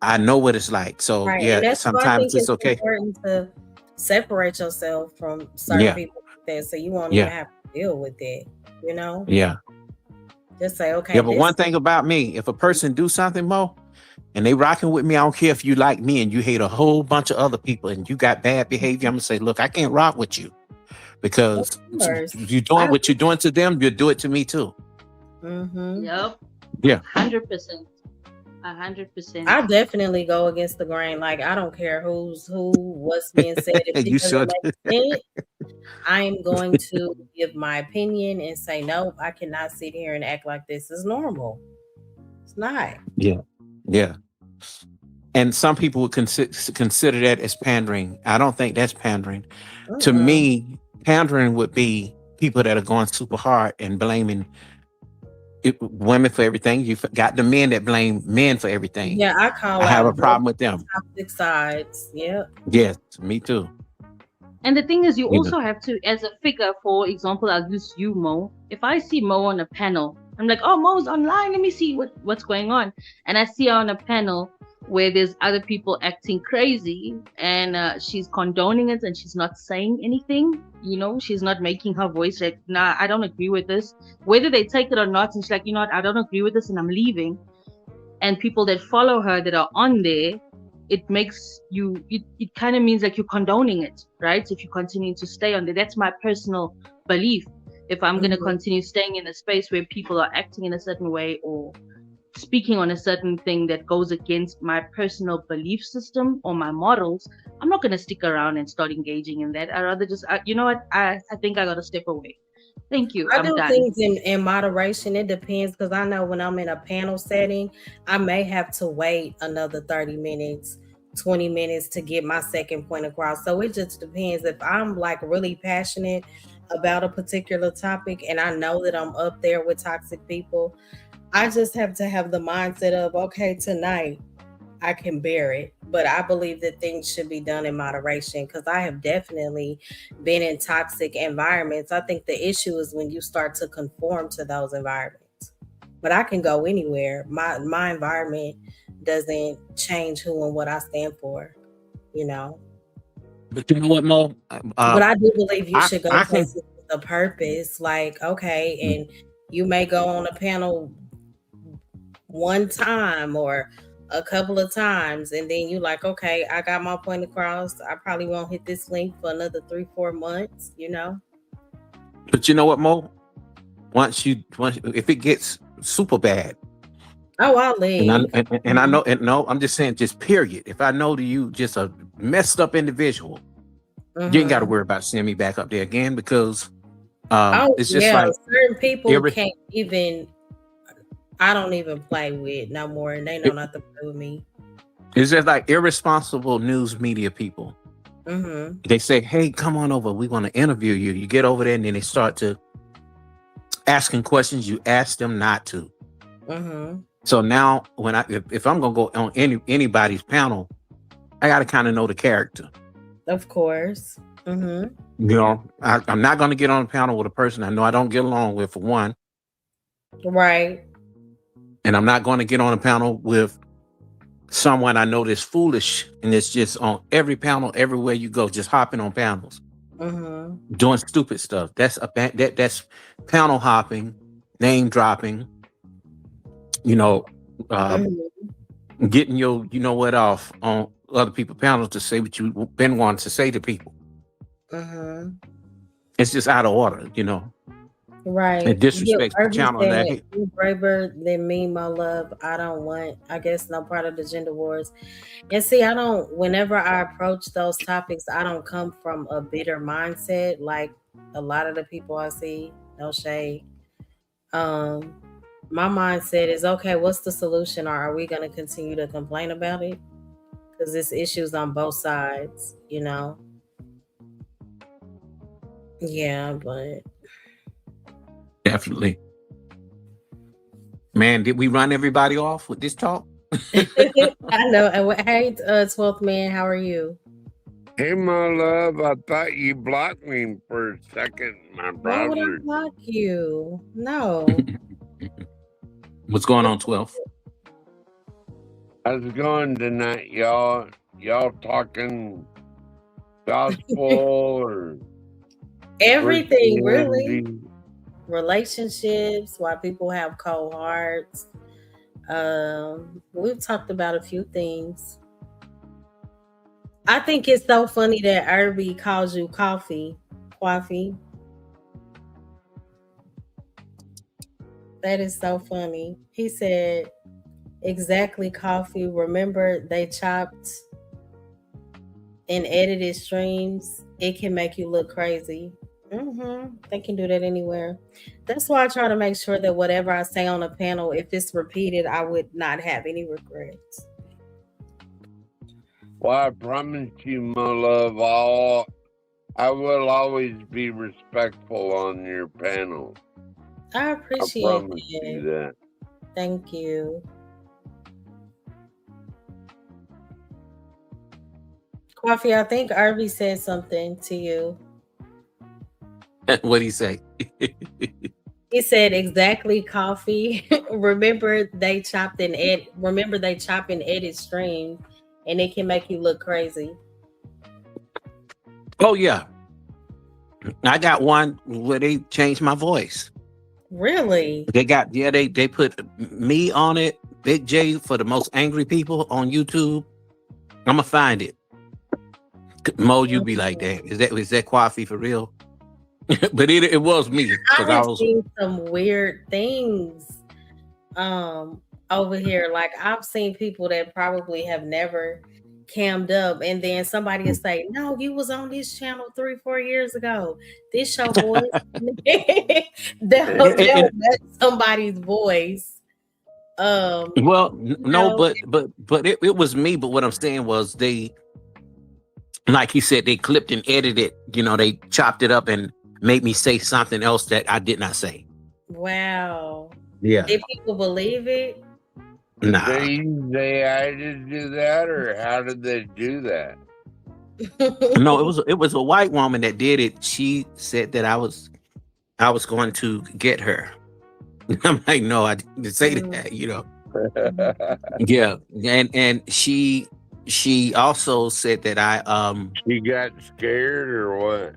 I know what it's like. So Right. yeah, And that's why I sometimes think it's okay. important to separate yourself from certain people like that, so you won't even have to deal with it. You know? Yeah. Just say, okay. Yeah, but one thing about me, if a person do something, Mo, and they rocking with me, I don't care if you like me and you hate a whole bunch of other people and you got bad behavior, I'm gonna say, look, I can't rock with you, because if you're doing what you're doing to them, you'll do it to me too. Mm-hmm. Yep. Yeah. 100%. 100%. I definitely go against the grain. Like, I don't care what's being said. If You it doesn't should. make sense, I am going to give my opinion and say, nope, I cannot sit here and act like this is normal. It's not. Yeah. Yeah. And some people would consider that as pandering. I don't think that's pandering. To me, pandering would be people that are going super hard and blaming women for everything. You got the men that blame men for everything. Yeah, I have a problem with them. Toxic sides. Yeah. Yes, me too. And the thing is, you also have to, as a figure, for example, I'll use you, Mo. If I see Mo on a panel, I'm like, oh, Mo's online. Let me see what's going on. And I see her on a panel where there's other people acting crazy, and she's condoning it, and she's not saying anything. You know, she's not making her voice like, nah, I don't agree with this. Whether they take it or not, and she's like, you know what, I don't agree with this, and I'm leaving. And people that follow her that are on there, it makes you, it kind of means like you're condoning it, right? If you continue to stay on there, that's my personal belief. If I'm going to continue staying in a space where people are acting in a certain way or speaking on a certain thing that goes against my personal belief system or my models, I'm not going to stick around and start engaging in that. I rather just, you know what, I think I got to step away. Thank you. I I'm do done. things in moderation. It depends, because I know when I'm in a panel setting, I may have to wait another 30 minutes, 20 minutes to get my second point across. So it just depends. If I'm like really passionate about a particular topic and I know that I'm up there with toxic people, I just have to have the mindset of, okay, tonight I can bear it. But I believe that things should be done in moderation, because I have definitely been in toxic environments. I think the issue is when you start to conform to those environments. But I can go anywhere. My environment doesn't change who and what I stand for, you know. But you know what, Mo? But I do believe you should go places with a purpose. Like, okay, and you may go on a panel one time or a couple of times, and then you like, okay, I got my point across. I probably won't hit this link for another 3-4 months, you know. But you know what, Mo? Once if it gets super bad, I'll leave. And I know, and no, I'm just saying, just period. If I know that you just a messed up individual, you ain't got to worry about seeing me back up there again, because it's just like certain people can't even. I don't even play with no more, and they know not to play with me. It's just like irresponsible news media people. They say, hey, come on over, we want to interview you. You get over there, and then they start to asking questions you ask them not to. So now, when if I'm gonna go on anybody's panel, I got to kind of know the character. Of course. You know, I'm not gonna get on a panel with a person I know I don't get along with, for one. Right. And I'm not going to get on a panel with someone I know that's foolish, and it's just on every panel, everywhere you go, just hopping on panels, doing stupid stuff. That's that's panel hopping, name dropping. You know, getting your, you know what, off on other people panels to say what you've been wanting to say to people. It's just out of order, you know. Right. It Yeah, disrespects the Irby channel. said, That "You braver than me, my love. I don't want, I guess, no part of the gender wars." And see, I don't, whenever I approach those topics, I don't come from a bitter mindset like a lot of the people I see. No shade. Um, my mindset is, okay, what's the solution? Or are we going to continue to complain about it? Because there's issues on both sides, you know? Yeah, but definitely. Man, did we run everybody off with this talk? I know. Hey, 12th man, how are you? Hey, my love, I thought you blocked me for a second, my Why would I brother. block you? No. What's going on, 12? How's it going tonight, y'all? Y'all talking gospel or Everything, really. Christianity? Relationships, why people have cold hearts. We've talked about a few things. I think it's so funny that Irby calls you coffee. That is so funny. He said, exactly, coffee. Remember, they chopped and edited streams. It can make you look crazy. They can do that anywhere. That's why I try to make sure that whatever I say on a panel, if it's repeated, I would not have any regrets. Well, I promise you, my love, I will always be respectful on your panel. I I appreciate promise you it. that. Thank you. Coffee, I think Irby said something to you. What'd he say? He said, exactly, coffee. Remember they chop and edit streams, and it can make you look crazy. Oh yeah, I got one where they changed my voice. Really? They put me on it. Big J for the most angry people on YouTube. I'm gonna find it. Mo, you be like that. Is that coffee for real? But it was me because I have seen some weird things over here. Like, I've seen people that probably have never cammed up, and then somebody will say, no, you was on this channel 3-4 years ago. This your voice. They'll match somebody's voice. Well, no, but it was me. But what I'm saying was they, like he said, they clipped and edited. You know, they chopped it up and made me say something else that I did not say. Wow. Yeah. Did people believe it? Nah. They had to do that, or how did they do that? No, it was a white woman that did it. She said that I was going to get her. I'm like, no, I didn't say that, you know. Yeah. And she also said that she got scared or what?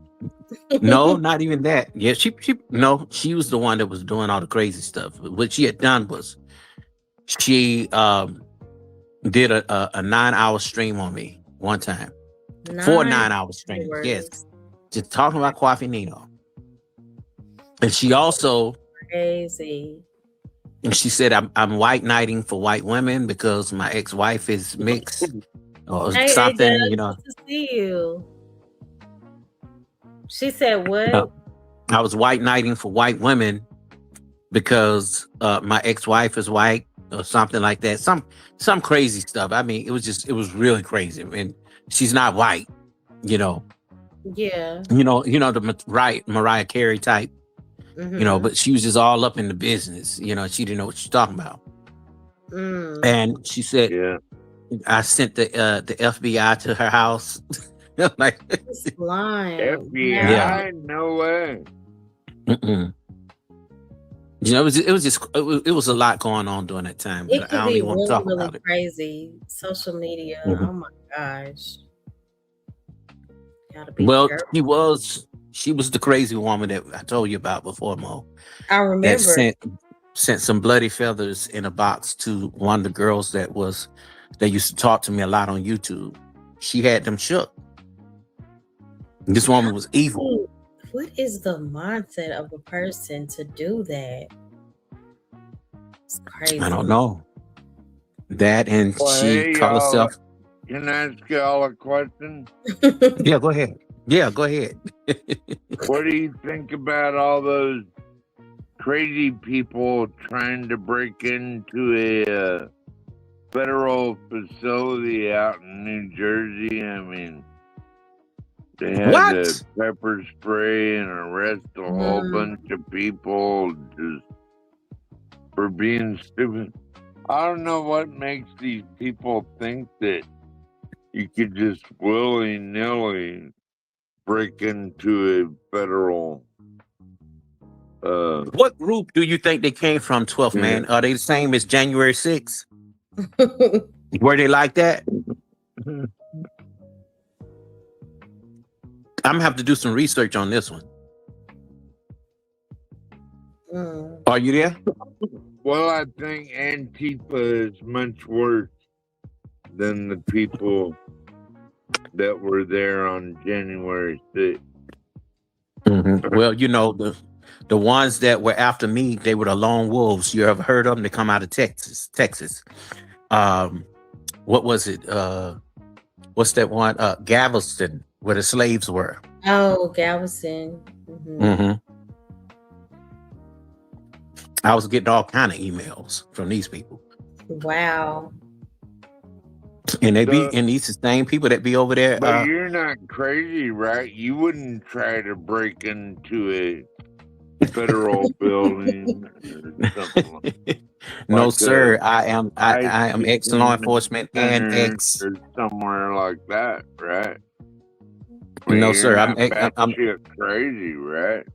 No, not even that. Yeah, she was the one that was doing all the crazy stuff. What she had done was she did a 9-hour stream on me one time. 4 9-hour streams. Yes. Just talking about Coffee Nino. And she also crazy. And she said I'm white knighting for white women because my ex-wife is mixed or something, you know. Good to see you. She said what? I was white knighting for white women because my ex-wife is white or something like that. Some crazy stuff. I mean, it was really crazy. I mean, she's not white, you know. Yeah. You know the Mariah Carey type. You know, but she was just all up in the business. You know, she didn't know what she's talking about. And she said, "Yeah, I sent the FBI to her house." Like, FBI? Yeah. No way. You know, it was a lot going on during that time. But It could I don't be even want to talk really about it. crazy. Social media. Oh my gosh. Gotta be Well, careful. she was the crazy woman that I told you about before, Mo. I remember. That sent some bloody feathers in a box to one of the girls that was that used to talk to me a lot on YouTube. She had them shook. This woman was evil. What is the mindset of a person to do that? It's crazy. I don't know. That, and Well, she hey, called y'all, herself. can I ask y'all a question? Yeah, go ahead. Yeah, go ahead. What do you think about all those crazy people trying to break into a federal facility out in New Jersey? I mean, they had What? to pepper spray and arrest a whole bunch of people just for being stupid. I don't know what makes these people think that you could just willy-nilly break into a federal. What group do you think they came from, 12th man? Are they the same as January 6th? Were they like that? I'm gonna have to do some research on this one. Are you there? Well, I think Antifa is much worse than the people that were there on January 6th. Well, you know, the ones that were after me, they were the lone wolves. You ever heard of them? They come out of Texas. What was it? What's that one? Galveston, where the slaves were. Oh, Galveston. I was getting all kind of emails from these people. Wow. And they be, and these the same people that be over there. But you're not crazy, right? You wouldn't try to break into a federal building or something like no, like sir. I am ex-law enforcement and ex. or somewhere like that, right? No, sir. I'm shit crazy, right?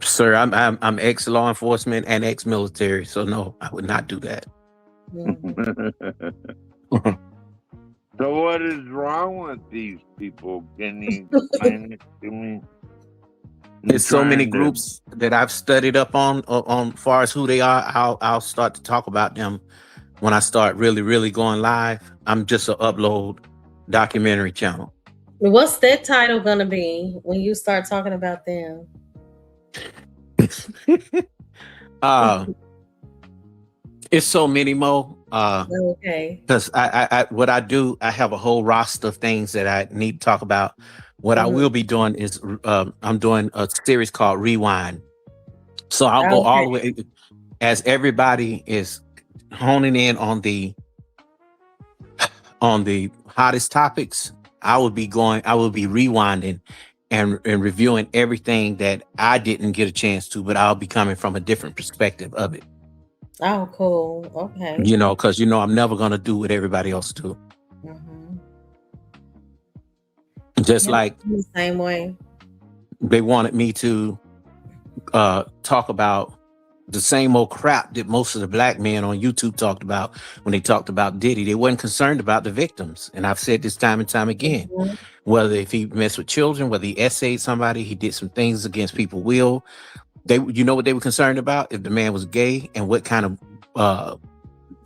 Sir, I'm ex-law enforcement and ex-military, so no, I would not do that. So what is wrong with these people? Can you explain it to me? There's so many groups that I've studied up on far as who they are. I'll start to talk about them when I start really going live. I'm just an upload documentary channel. What's that title gonna be when you start talking about them? It's so many more. Okay. Because I what I do, I have a whole roster of things that I need to talk about. What I will be doing is I'm doing a series called Rewind. So I'll go all the way as everybody is honing in on the hottest topics. I will be rewinding and reviewing everything that I didn't get a chance to, but I'll be coming from a different perspective of it. Oh, cool. Okay. You know, because I'm never gonna do what everybody else do. Just like the same way they wanted me to talk about the same old crap that most of the black men on YouTube talked about when they talked about Diddy. They weren't concerned about the victims. And I've said this time and time again, whether if he messed with children, whether he essayed somebody, he did some things against people's will. You know what they were concerned about? If the man was gay and what kind of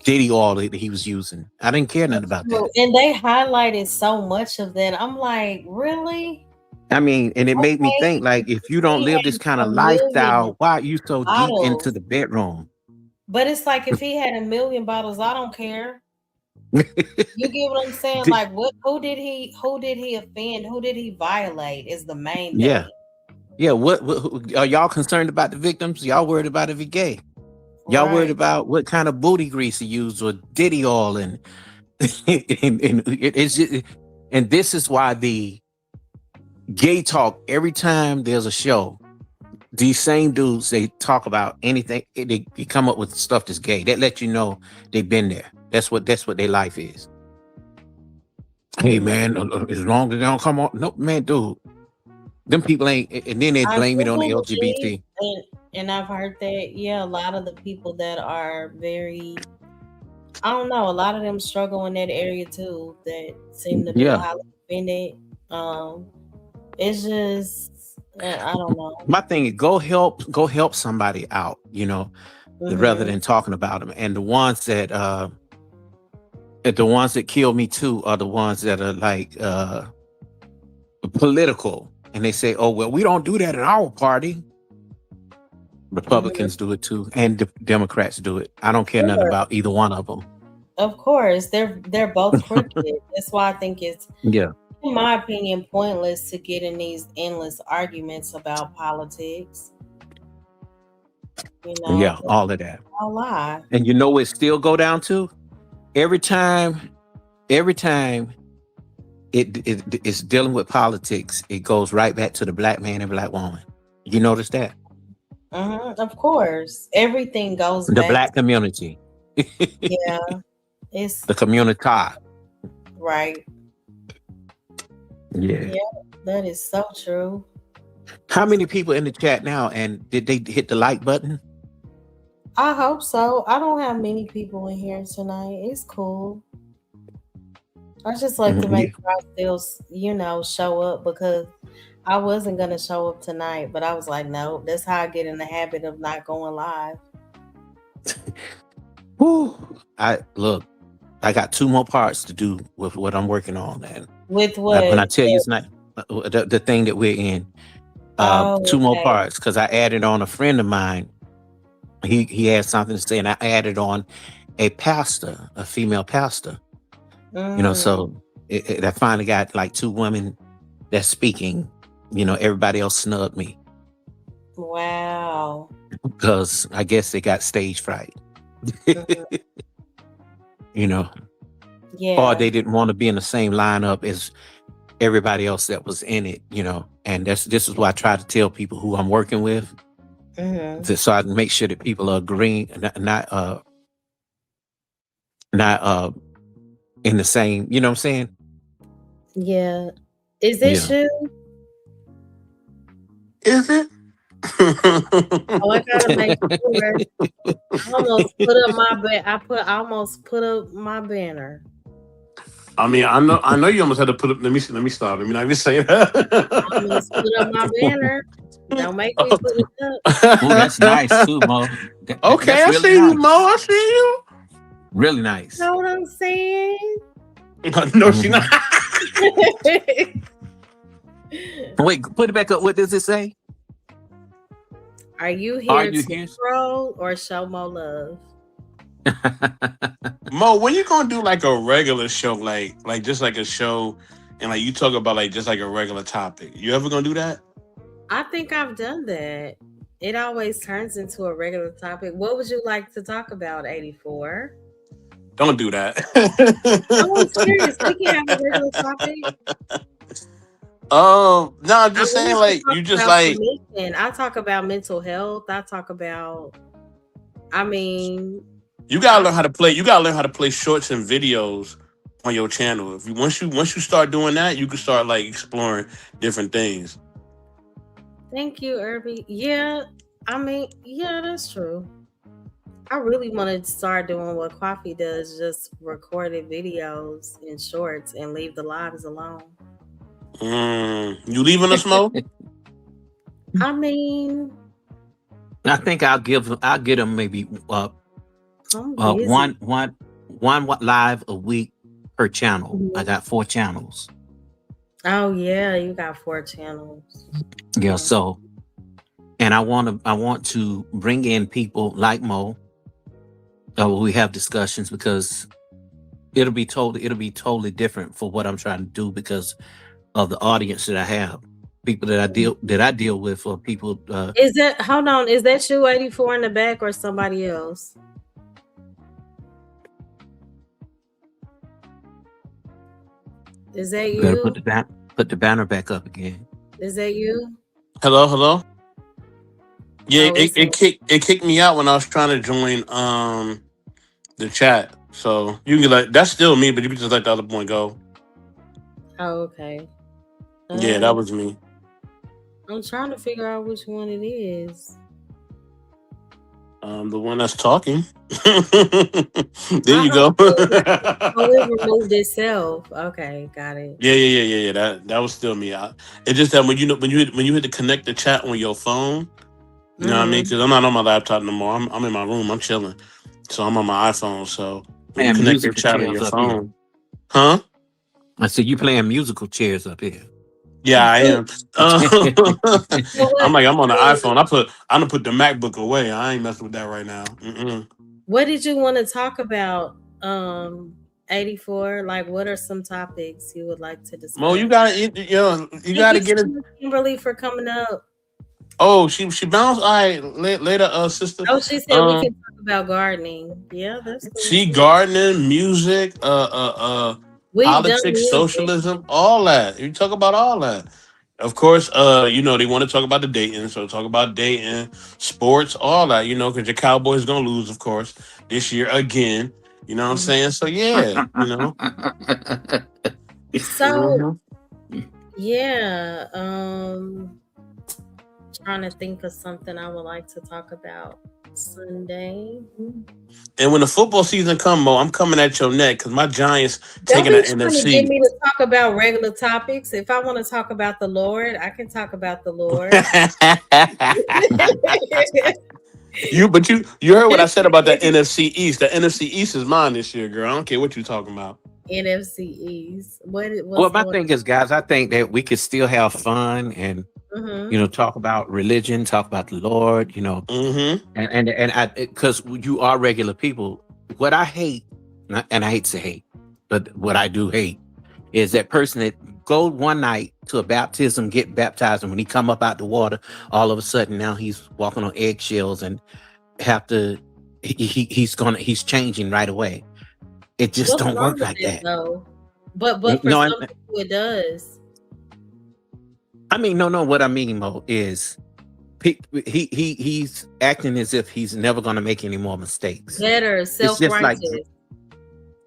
Diddy oil that he was using. I didn't care nothing about that. And they highlighted so much of that. I'm like, really? I mean, and it made me think, like, if you don't live this kind of lifestyle, why are you so deep into the bedroom? But it's like, if he had 1 million bottles, I don't care. You get what I'm saying? Like, who did he offend? Who did he violate is the main thing. Yeah. What are y'all concerned about the victims? Y'all worried about if he gay? Y'all worried about what kind of booty grease he used or Diddy oil and it's just, and this is why the gay talk, every time there's a show, these same dudes, they talk about anything, they come up with stuff that's gay. That let you know they've been there. That's what their life is. Hey man, as long as they don't come on, no man, dude. Them people ain't, and then they blame it on the LGBT. And I've heard that, a lot of the people that are very, I don't know, a lot of them struggle in that area too, that seem to be highly offended. It's just, I don't know. My thing is go help somebody out, rather than talking about them. And the ones that the ones that kill me too are the ones that are like political, and they say, "Oh well, we don't do that in our party." Republicans do it too, and Democrats do it. I don't care nothing about either one of them. Of course, they're both crooked. That's why I think it's, Yeah, in my opinion, pointless to get in these endless arguments about politics. You know, yeah, all of that. I'll lie. And you know, it still go down to every time it's dealing with politics, it goes right back to the black man and black woman. You notice that? Of course, everything goes The back black community. Yeah, it's the community. right. Yeah. That is so true. How many people in the chat now? And did they hit the like button? I hope so. I don't have many people in here tonight. It's cool. I just like to make sure I still, show up, because I wasn't going to show up tonight, but I was like, no, that's how I get in the habit of not going live. I got 2 more parts to do with what I'm working on. And with what? When I tell you it's not the thing that we're in, 2 more parts, because I added on a friend of mine. He had something to say, and I added on a pastor, a female pastor. So I finally got like 2 women that's speaking. Everybody else snubbed me. Wow. Because I guess they got stage fright. Yeah. Or they didn't want to be in the same lineup as everybody else that was in it, and this is why I try to tell people who I'm working with, so I can make sure that people are agreeing, not in the same, you know what I'm saying? Yeah. Is this you? Is it? I gotta make sure. I almost put up my banner. I mean, I know you almost had to put up. Let me stop. Let me not even say that. I almost put up my banner. Don't make me put it up. Oh, that's nice too, Mo. Okay, I see you, Mo. I see you. Really nice. You know what I'm saying? No, she not. Wait, put it back up. What does it say? Are you here to troll or show Mo love? Mo, when you gonna do like a regular show, like just like a show, and like you talk about like just like a regular topic? You ever gonna do that? I think I've done that. It always turns into a regular topic. What would you like to talk about, 84? Don't do that. I'm serious. We can have a regular topic. No, I'm just saying, like, you just like. I talk about mental health. I talk about. You gotta learn how to play. You gotta learn how to play shorts and videos on your channel. Once you start doing that, you can start like exploring different things. Thank you, Irby. Yeah, that's true. I really want to start doing what Coffee does, just recorded videos and shorts and leave the lives alone. You leaving us, Mo? I think I'll get them maybe one live a week per channel. Mm-hmm. I got 4 channels. Oh yeah, you got 4 channels. Yeah, so, and I want to bring in people like Mo. We have discussions, because it'll be totally different for what I'm trying to do, because of the audience that I have, people that I deal with, or people. Is that you, 84, in the back, or somebody else? Is that you? Better put the banner back up again. Is that you? Hello. Yeah, it kicked me out when I was trying to join the chat. So you can that's still me, but you can just let the other one go. Oh, okay. Yeah, that was me. I'm trying to figure out which one it is. The one that's talking. There you go. It removed itself. Okay, got it. Yeah. That was still me. It's just that when you hit to connect the chat on your phone, you know what I mean? Because I'm not on my laptop no more. I'm in my room. I'm chilling, so I'm on my iPhone. So Or you playing connect your musical chat on your chairs up here. phone. Huh? I said you playing musical chairs up here. Yeah, I am. I'm like, I'm on the iPhone. So I'm gonna put the MacBook away. I ain't messing with that right now. Mm-mm. what did you want to talk about? 84. Like, what are some topics you would like to Mo, discuss? you gotta, you Thank gotta you get so it. much, Kimberly, for coming up. Oh, she bounced. All right, later, sister. Oh, she said we can talk about gardening. Yeah, that's cool She too. gardening, music, We've done politics, music. socialism, all that. You talk about all that. Of course, they want to talk about the dating, so talk about dating, sports, all that. Because your Cowboys gonna lose, of course, this year again. You know what I'm Mhm. saying? So yeah, So Mhm. yeah, trying to think of something I would like to talk about Sunday. And when the football season come, Mo, I'm coming at your neck because my Giants Don't taking be the trying to get NFC. me to talk about regular topics. If I want to talk about the Lord, I can talk about the Lord. But you heard what I said about the NFC East. The NFC East is mine this year, girl. I don't care what you talking about. NFC East. Well, What's my going thing is, guys, I think that we could still have fun and on? talk about religion, talk about the Lord, Mm-hmm. and I because you are regular people. What I hate, and I hate to hate, but what I do hate is that person that go one night to a baptism, get baptized, and when he come up out the water, all of a sudden now he's walking on eggshells and have to he's changing right away. It just What's don't wrong work with like that that. though? But for No, some people it does. I mean, no. What I mean, Mo, is he's acting as if he's never going to make any more mistakes. Better, It's just like, self-righteous.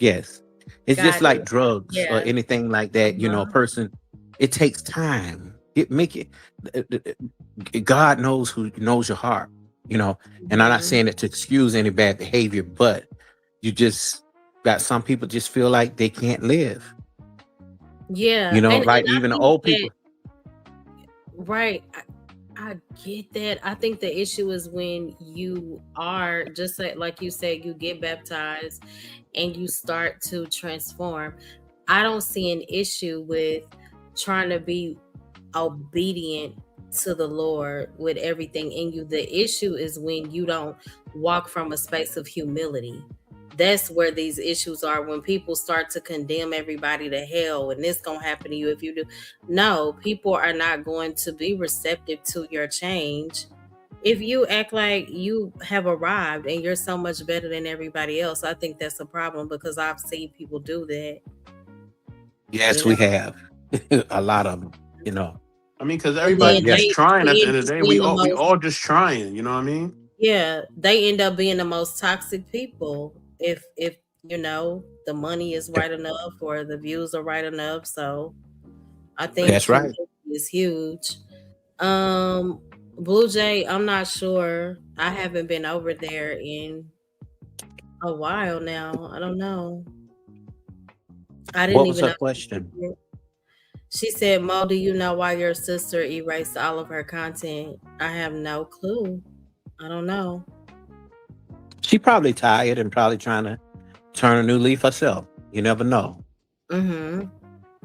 yes, it's just Got like it. drugs or Yeah. anything like that. A person, it takes time. God knows who knows your heart. And I'm not saying it to excuse any bad behavior, but you just got some people just feel like they can't live. Yeah. And Like I even the think old that, people. right. I get that. I think the issue is when you are just like you said, you get baptized and you start to transform. I don't see an issue with trying to be obedient to the Lord with everything in you. The issue is when you don't walk from a space of humility. That's where these issues are, when people start to condemn everybody to hell and this gonna happen to you if you do. No, people are not going to be receptive to your change if you act like you have arrived and you're so much better than everybody else. I think that's a problem because I've seen people do that. Yes, we have a lot of them. I mean, because And everybody then But just trying. At they the end end of up the day, being we the most, all just trying. You know what I mean? yeah, they end up being the most toxic people if the money is right enough or the views are right enough. So I think that's right. humility is huge. Um, Blue Jay, I'm not sure. I haven't been over there in a while now. I don't know. I didn't What was even her know. question? She said, Mo, do you know why your sister erased all of her content? I have no clue. I don't know. She probably tired and probably trying to turn a new leaf herself. You never know. Mm-hmm.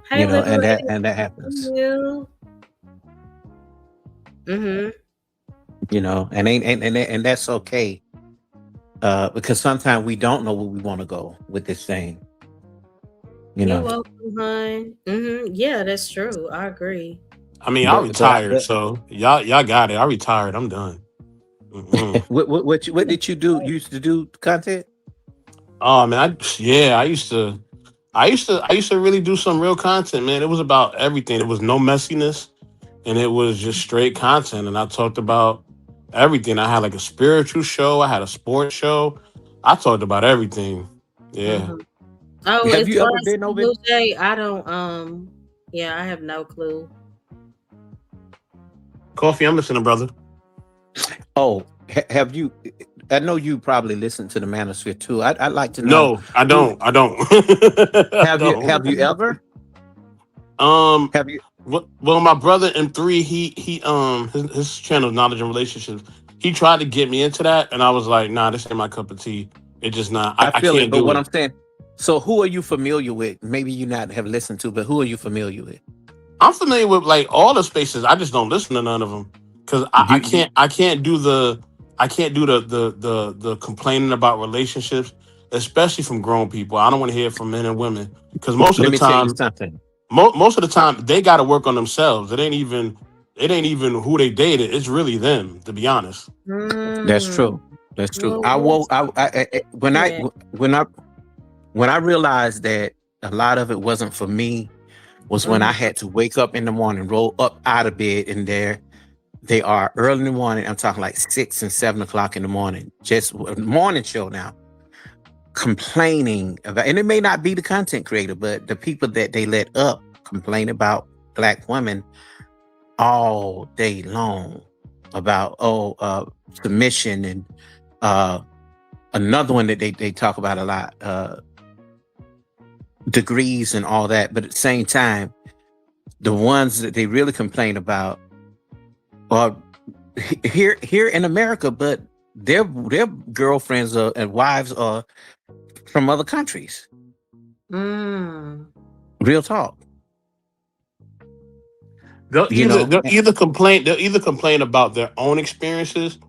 Hey, And that Liberated. and that happens. You. Mm-hmm. And that's okay. Because sometimes we don't know where we want to go with this thing. You're welcome, hon. Mm-hmm. Yeah, that's true. I agree. I mean, I But retired, so y'all got it. I retired. I'm done. Mm-mm. what did you do? You used to do content? Oh man, I used to really do some real content, man. It was about everything. It was no messiness, and it was just straight content. And I talked about everything. I had like a spiritual show. I had a sports show. I talked about everything. Yeah. Mm-hmm. Oh, Have as you far ever as been over? Blue Jay, I don't. Yeah, I have no clue. Coffee, I'm listening, brother. Oh, have you? I know you probably listen to the Manosphere too. I'd like to know No, I who don't. I don't. I have you? Have you don't. ever? Um. Have you? Well, my brother M3, his channel Knowledge and Relationships. He tried to get me into that, and I was like, nah, this ain't my cup of tea. It's just not. I I feel it, can't but do what it. I'm saying. So who are you familiar with? Maybe you not have listened to, but who are you familiar with? I'm familiar with like all the spaces. I just don't listen to none of them because I You, can't. I can't do the complaining about relationships, especially from grown people. I don't want to hear it from men and women because most of let the me tell you time, something. most of the time they got to work on themselves. It ain't even who they dated. It's really them, to be honest. That's Mm. true. That's true. Well, I we'll woke. When do I that. when I when I realized that a lot of it wasn't for me was when I had to wake up in the morning, roll up out of bed, and there they are early in the morning. I'm talking like 6 and 7 o'clock in the morning, just a morning show now, complaining about, and it may not be the content creator, but the people that they let up complain about Black women all day long about submission and another one that they talk about a lot, degrees and all that. But at the same time, the ones that they really complain about are here in America, but their girlfriends and wives are from other countries. Real talk. They'll You either know, they'll either complain they'll either complain about their own experiences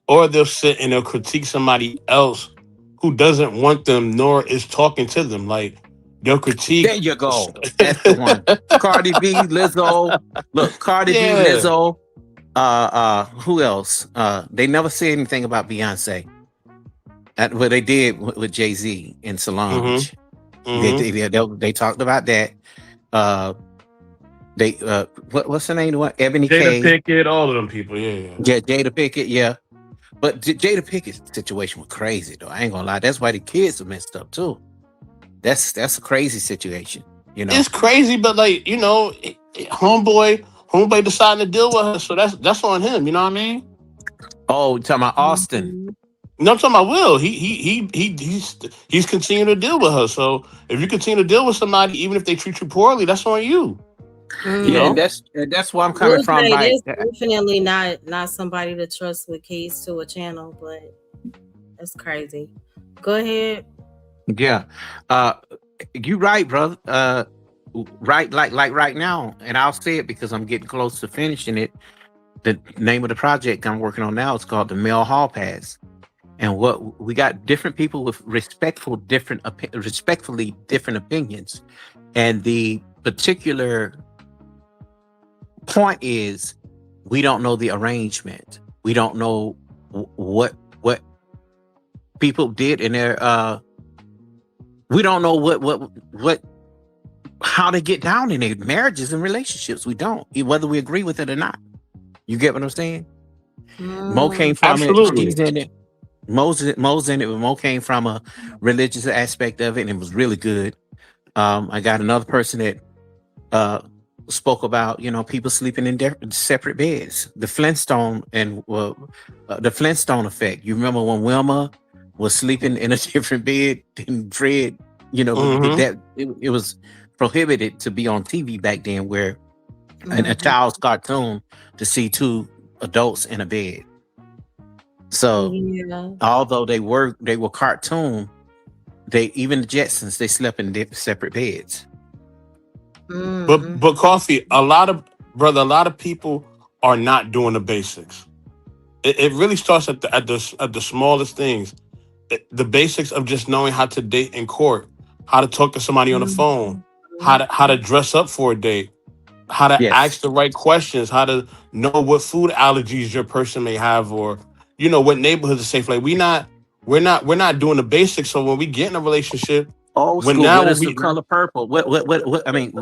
or they'll sit and they'll critique somebody else who doesn't want them nor is talking to them. Like they'll there critique. you go. That's the one. Cardi B, Lizzo. Look, Cardi B, Yeah. Lizzo. Who else? They never say anything about Beyonce. What they did with Jay-Z and Solange. Mm-hmm. Mm-hmm. They talked about that. They what's the name of what? Ebony Jada K. Pickett, all of them people. Yeah. Yeah, Jada Pickett. Yeah, but Jada Pickett's situation was crazy though. I ain't gonna lie. That's why the kids are messed up too. That's a crazy situation. You know. It's crazy, but like, homeboy deciding to deal with her, so that's on him, you know what I mean? Oh, you're talking about Austin. No, I'm talking about Will. He's continuing to deal with her. So if you continue to deal with somebody, even if they treat you poorly, that's on you. You Yeah, and know? that's where I'm coming Will from. J, Like, that's definitely not somebody to trust with keys to a channel, but that's crazy. Go ahead. yeah, you right, brother. Right, like right now, and I'll say it because I'm getting close to finishing it. The name of the project I'm working on now is called the Male Hall Pass, and what we got different people with respectfully different opinions, and the particular point is we don't know the arrangement. We don't know what people did in their we don't know what how to get down in their marriages and relationships. We don't, whether we agree with it or not. You get what I'm saying? Mo came from it. Absolutely. She's in it. Mo's in it, but Mo came from a religious aspect of it, and it was really good. I got another person that spoke about people sleeping in separate beds. The Flintstone and the Flintstone effect. You remember when Wilma was sleeping in a different bed than Fred? That it was prohibited to be on TV back then, where a child's cartoon to see two adults in a bed. So although they were cartoon, even the Jetsons, they slept in separate beds. But Coffee, a lot of people are not doing the basics. It really starts at the smallest things. The basics of just knowing how to date in court, how to talk to somebody on the phone, how to dress up for a date, how to ask the right questions, how to know what food allergies your person may have, or what neighborhoods are safe. Like we're not doing the basics. So when we get in a relationship, Old when school, now what when is the we color purple? What I mean,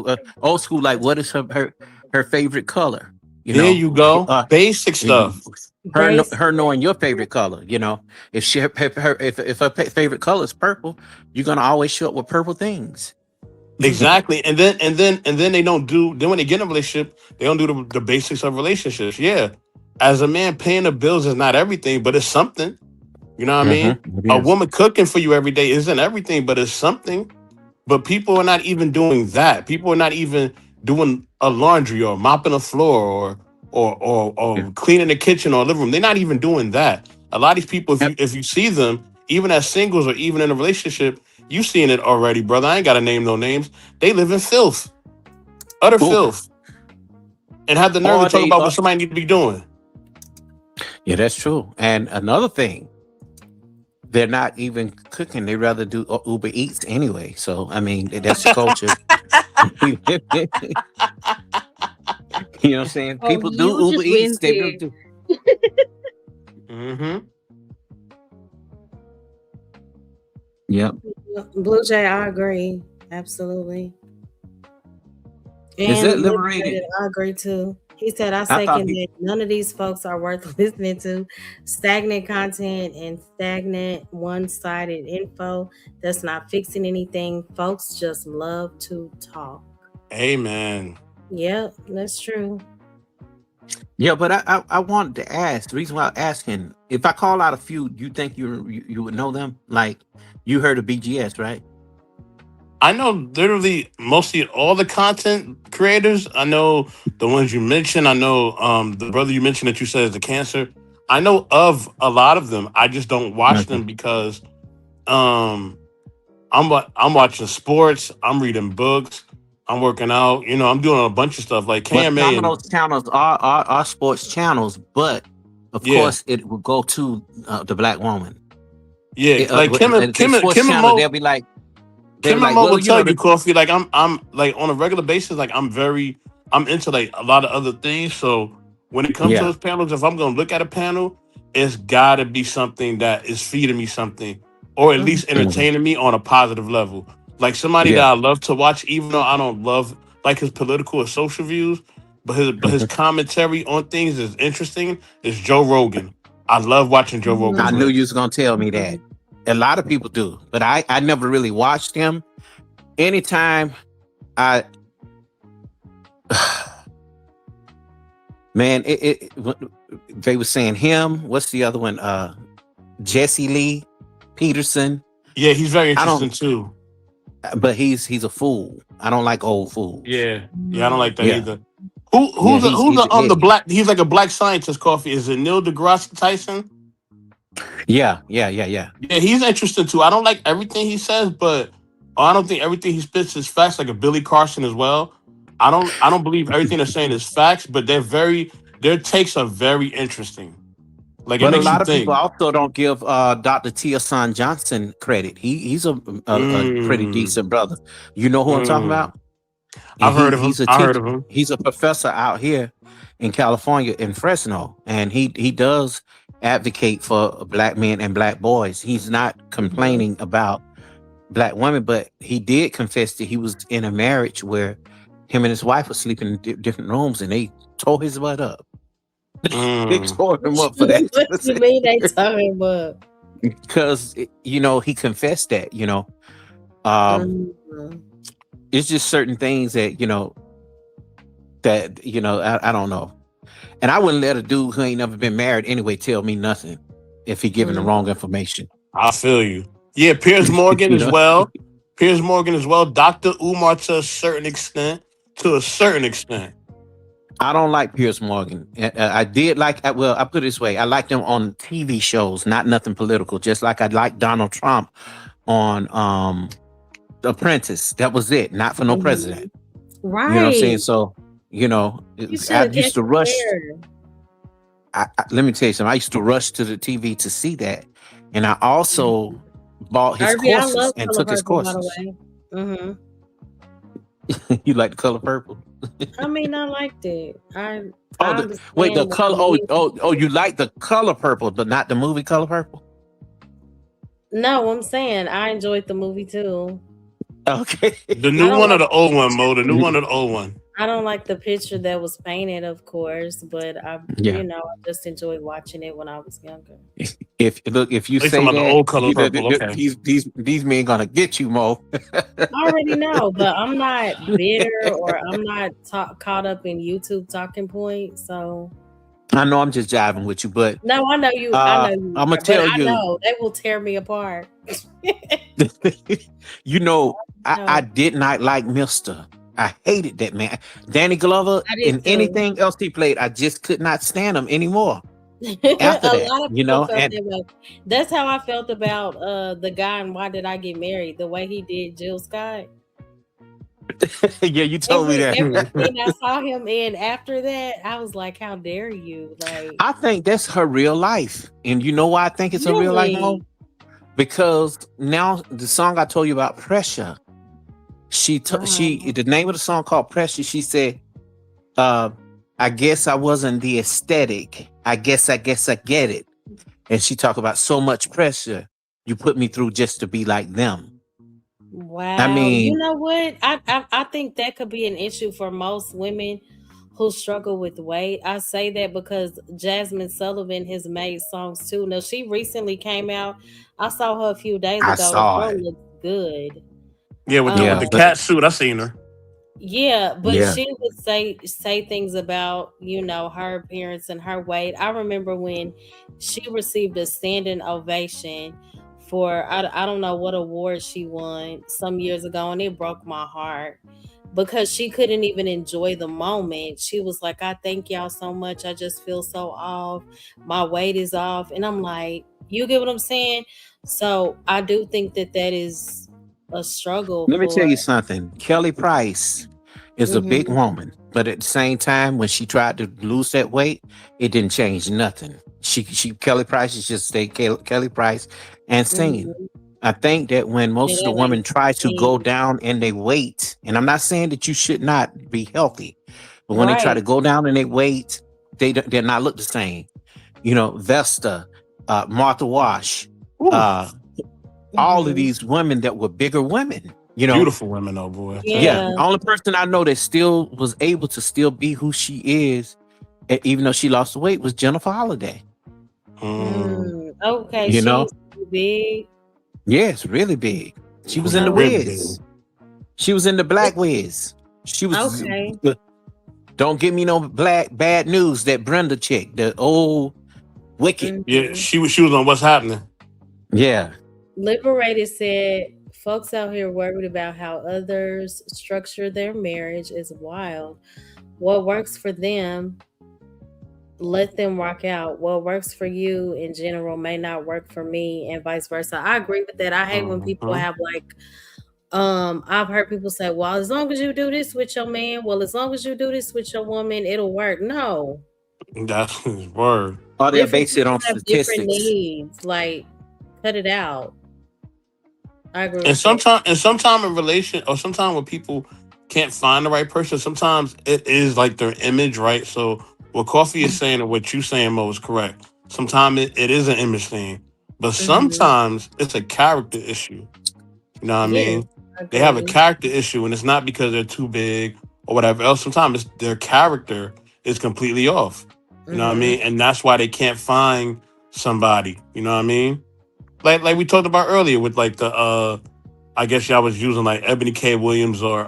old school, like what is her favorite color? there you go, basic stuff. Her knowing your favorite color. If if her favorite color is purple, you're gonna always show up with purple things. Exactly, and then they don't do. Then when they get in a relationship, they don't do the basics of relationships. Yeah, as a man, paying the bills is not everything, but it's something. You know what I mean? A woman cooking for you every day isn't everything, but it's something. But people are not even doing that. People are not even doing a laundry or mopping the floor or cleaning the kitchen or living room. They're not even doing that. A lot of these people, if you see them, even as singles or even in a relationship, you seen it already, brother. I ain't gotta name no names. They live in filth, utter Ooh. filth, and have the nerve to Or talk they about what somebody need to be doing. Yeah, that's true. And another thing, they're not even cooking. They rather do Uber Eats anyway. So I mean, that's the culture. You know what I'm saying? Oh, People do you Uber just Eats. went They really there. do. Mm-hmm. Yep. Blue Jay, I agree. Absolutely. Is And that Nick liberated? said, I agree too. He said, I I thought second that none of these folks are worth listening to. Stagnant content and stagnant one-sided info that's not fixing anything. Folks just love to talk. Amen. Yep, that's true. Yeah, but I wanted to ask. The reason why I'm asking, if I call out a few, you think you would know them? Like, you heard of BGS, right? I know literally mostly all the content creators. I know the ones you mentioned. I know the brother you mentioned that you said is the cancer. I know of a lot of them. I just don't watch Okay. them because um I'm watching sports, I'm reading books, I'm working out, I'm doing a bunch of stuff like But KMA some of and those channels are sports channels, but of yeah. course it will go to the black woman. Yeah, like Kim and The Kim and sports Kim and channel, Mo they'll be like, Mo well, will you know, tell you, Coffee, like I'm like on a regular basis, like I'm into like a lot of other things. So when it comes to yeah, those panels, if I'm gonna look at a panel, it's gotta be something that is feeding me something or at least mhm, entertaining me on a positive level. Like somebody that yeah. I love to watch, even though I don't love like his political or social views, but his Mhm. commentary on things is interesting, is Joe Rogan. I love watching Joe Rogan I knew you clips. was gonna tell me that. A lot of people do, but I never really watched him. Anytime I man, they were saying him. What's the other one? Jesse Lee Peterson. Yeah, he's very I interesting don't, too. but he's a fool. I don't like old fools. Yeah, yeah, I don't like that Yeah, either. Who yeah. who's the who's the Yeah, the black? He's like a black scientist. Coffee, is it Neil deGrasse Tyson? yeah. Yeah, he's interesting too. I don't like everything he says, but I don't think everything he spits is facts. Like a Billy Carson as well. I don't believe everything they're saying is facts, but their takes are very interesting. Like it But a makes you lot of people think. also don't give Dr. Tia Son Johnson credit. He's a pretty Mm, decent brother. You know who I'm talking mm. about? And I've heard of him. he's a I heard teacher. of him. He's a professor out here in California in Fresno, and he does advocate for black men and black boys. He's not complaining about black women, but he did confess that he was in a marriage where him and his wife were sleeping in different rooms, and they tore his butt up. They Mm, tore him up for that. What you mean they talking about? Because he confessed that. Um, Mhm. it's just certain things that I don't know, and I wouldn't let a dude who ain't never been married anyway tell me nothing if he giving the Mhm. wrong information. I feel you. Yeah, Piers Morgan you as know, well. Piers Morgan as well. Dr. Umar to a certain extent. To a certain extent. I don't like Piers Morgan. I did like. Well, I put it this way: I liked him on TV shows, not nothing political. Just like I liked Donald Trump on The Apprentice. That was it. Not for no president. You know what I'm saying? Right. So, You should I have used kept to it rush. there. Let me tell you something. I used to rush to the TV to see that, and I also bought his Irby, I courses love and Color took his Purple, by the courses. way. Hmm. You like the color purple? I mean, I liked it. I Oh, wait, the understand why color. you. You like the color purple, but not the movie Color Purple. No, I'm saying I enjoyed the movie too. Okay. The I new don't one or like the the old one, picture. Mo? The new one or the old one? I don't like the picture that was painted, of course, but Yeah. I just enjoyed watching it when I was younger. If you Oh, you talking say about the that, old Color Purple? Okay. these men gonna get you, Mo. I already know, but I'm not bitter or I'm not caught up in YouTube talking points. So I know I'm just jiving with you, but no, I know you. I know you, I'm gonna but tell I you. know they will tear me apart. I did not like Mister. I hated that man. Danny Glover I did and too. anything else he played, I just could not stand him anymore. after A that, lot of you people know. felt And that way. That's how I felt about the guy and Why Did I Get Married? The way he did Jill Scott. yeah, you told me that. Every scene I saw him in after that, I was like, how dare you? Like, I think that's her real life. And you know why I think it's her real life, really? Mo? Because now the song I told you about, Pressure, the name of the song called Pressure, she said, uh, I guess I wasn't the aesthetic. I guess I get it. And she talked about so much pressure you put me through just to be like them. I Wow. You mean, know what? I think that could be an issue for most women who struggle with weight. I say that because Jasmine Sullivan has made songs too. Now she recently came out. I saw her a few days I ago. The saw girl it. looks good. Yeah, with Yeah, the Um, but cat suit, I seen her. yeah, but yeah, she would say things about, her appearance and her weight. I remember when she received a standing ovation for I don't know what award she won some years ago, and it broke my heart because she couldn't even enjoy the moment. She was like, I thank y'all so much. I just feel so off. My weight is off. And I'm like, you get what I'm saying? So I do think that is a struggle let me for tell you something. Kelly Price is a big mhm, woman, but at the same time, when she tried to lose that weight, it didn't change nothing. She Kelly Price is just stay Kelly Price and singing. mhm. I think that when most And of the that lady women try to go sing. down in their weight, and I'm not saying that you should not be healthy, but when they try Right. to go down in their weight, they're not look the same. You know, Vesta, Martha Wash, Ooh, uh, all of Mhm. these women that were bigger women. You know, beautiful women, though, boy. I tell yeah, you. Yeah. the only person I know that still was able to still be who she is, even though she lost the weight, was Jennifer Holliday. Mm, Okay, You she know, used to be big. yes, really big. She was in the really big. Wiz. She was in the It- Black Wiz. She was. Okay. Don't give me no bad news. That Brenda chick, the old wicked. Yeah, Mhm. she was on What's Happening. Yeah, Liberated said, folks out here worried about how others structure their marriage is wild. What works for them, let them rock out. What works for you in general may not work for me, and vice versa. I agree with that. I hate when people Mhm. have like I've heard people say, well, as long as you do this with your man, well, as long as you do this with your woman, it'll work. No. That's his word. or they'll Different base it people on have different statistics. needs. Like, cut it out. I agree And with that. sometime in relation, or sometime when people can't find the right person, sometimes it is like their image, right? So what Coffee is saying and what you saying, Mo, is correct. Sometimes it is an image thing, but Mm-hmm. sometimes it's a character issue. You know what I Yes, mean? I They have a agree. character issue, and it's not because they're too big or whatever else. Sometimes it's their character is completely off. You know what I Mm-hmm. mean? And that's why they can't find somebody. You know what I mean? Like we talked about earlier with like the I guess y'all was using like Ebony K. Williams or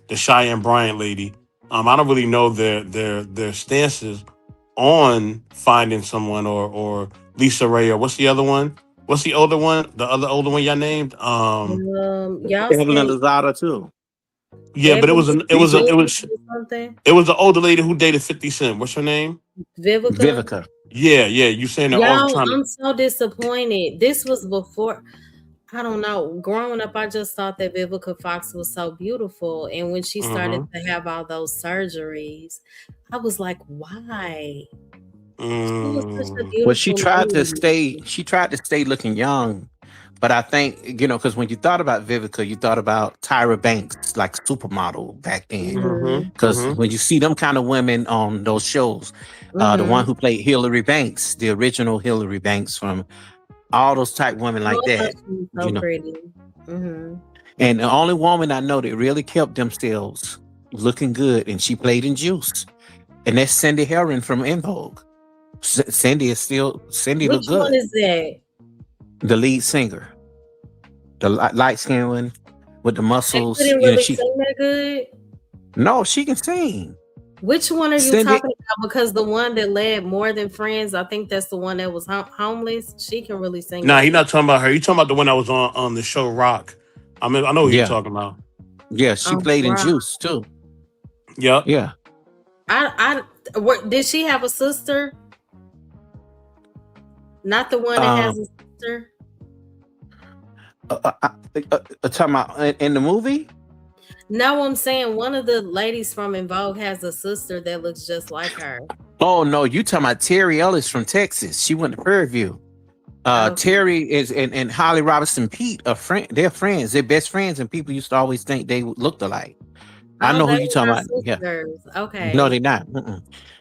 the Cheyenne Bryant lady. I don't really know their stances on finding someone or Lisa Ray or what's the other one? What's the older one? The other older one y'all named? Y'all Evelyn said Lozada too. Yeah, but it was Evelyn an, These are or something. it was the older lady who dated 50 Cent. What's her name? Vivica. Vivica. Yeah, yeah. You saying they're all Y'all, trying to I'm so disappointed. This was before. I don't know. Growing up, I just thought that Vivica Fox was so beautiful. And when she started uh-huh. to have all those surgeries, I was like, why? She was such a Mm, Well, beautiful lady. she tried to stay looking young, but I think, because when you thought about Vivica, you thought about Tyra Banks, like supermodel back then. mm-hmm, Because mm-hmm. when you see them kind of women on those shows, the Mm-hmm. one who played Hillary Banks, the original Hillary Banks, from all those type women Oh, like I thought that, she was you so know. pretty. Mm-hmm. And the only woman I know that really kept themselves looking good, and she played in Juice, and that's Cindy Herron from En Vogue. Cindy look Which one good. is that? The lead singer, the light skinned one with the They muscles. couldn't You know, really she sing that good. no, she can sing. Which one are you Cindy, talking about? Because the one that led More Than Friends, I think that's the one that was homeless. She can really sing Nah, that he's good. not talking about her. He talking about the one that was on the show Rock. I mean, I know who you're yeah, talking about. yeah, she Oh, played in wow. Juice too. Yep. Yeah, Did she have a sister? Not the one that has a sister. Talking about in the movie? No, I'm saying one of the ladies from In Vogue has a sister that looks just like her. Oh no, you talking about Terry Ellis from Texas? She went to Prairie View. Okay. Terry is and Holly Robinson Pete are friend. They're friends. They're best friends, and people used to always think they looked alike. I know who they you talking are about. Yeah, sisters. Okay. no, they're not.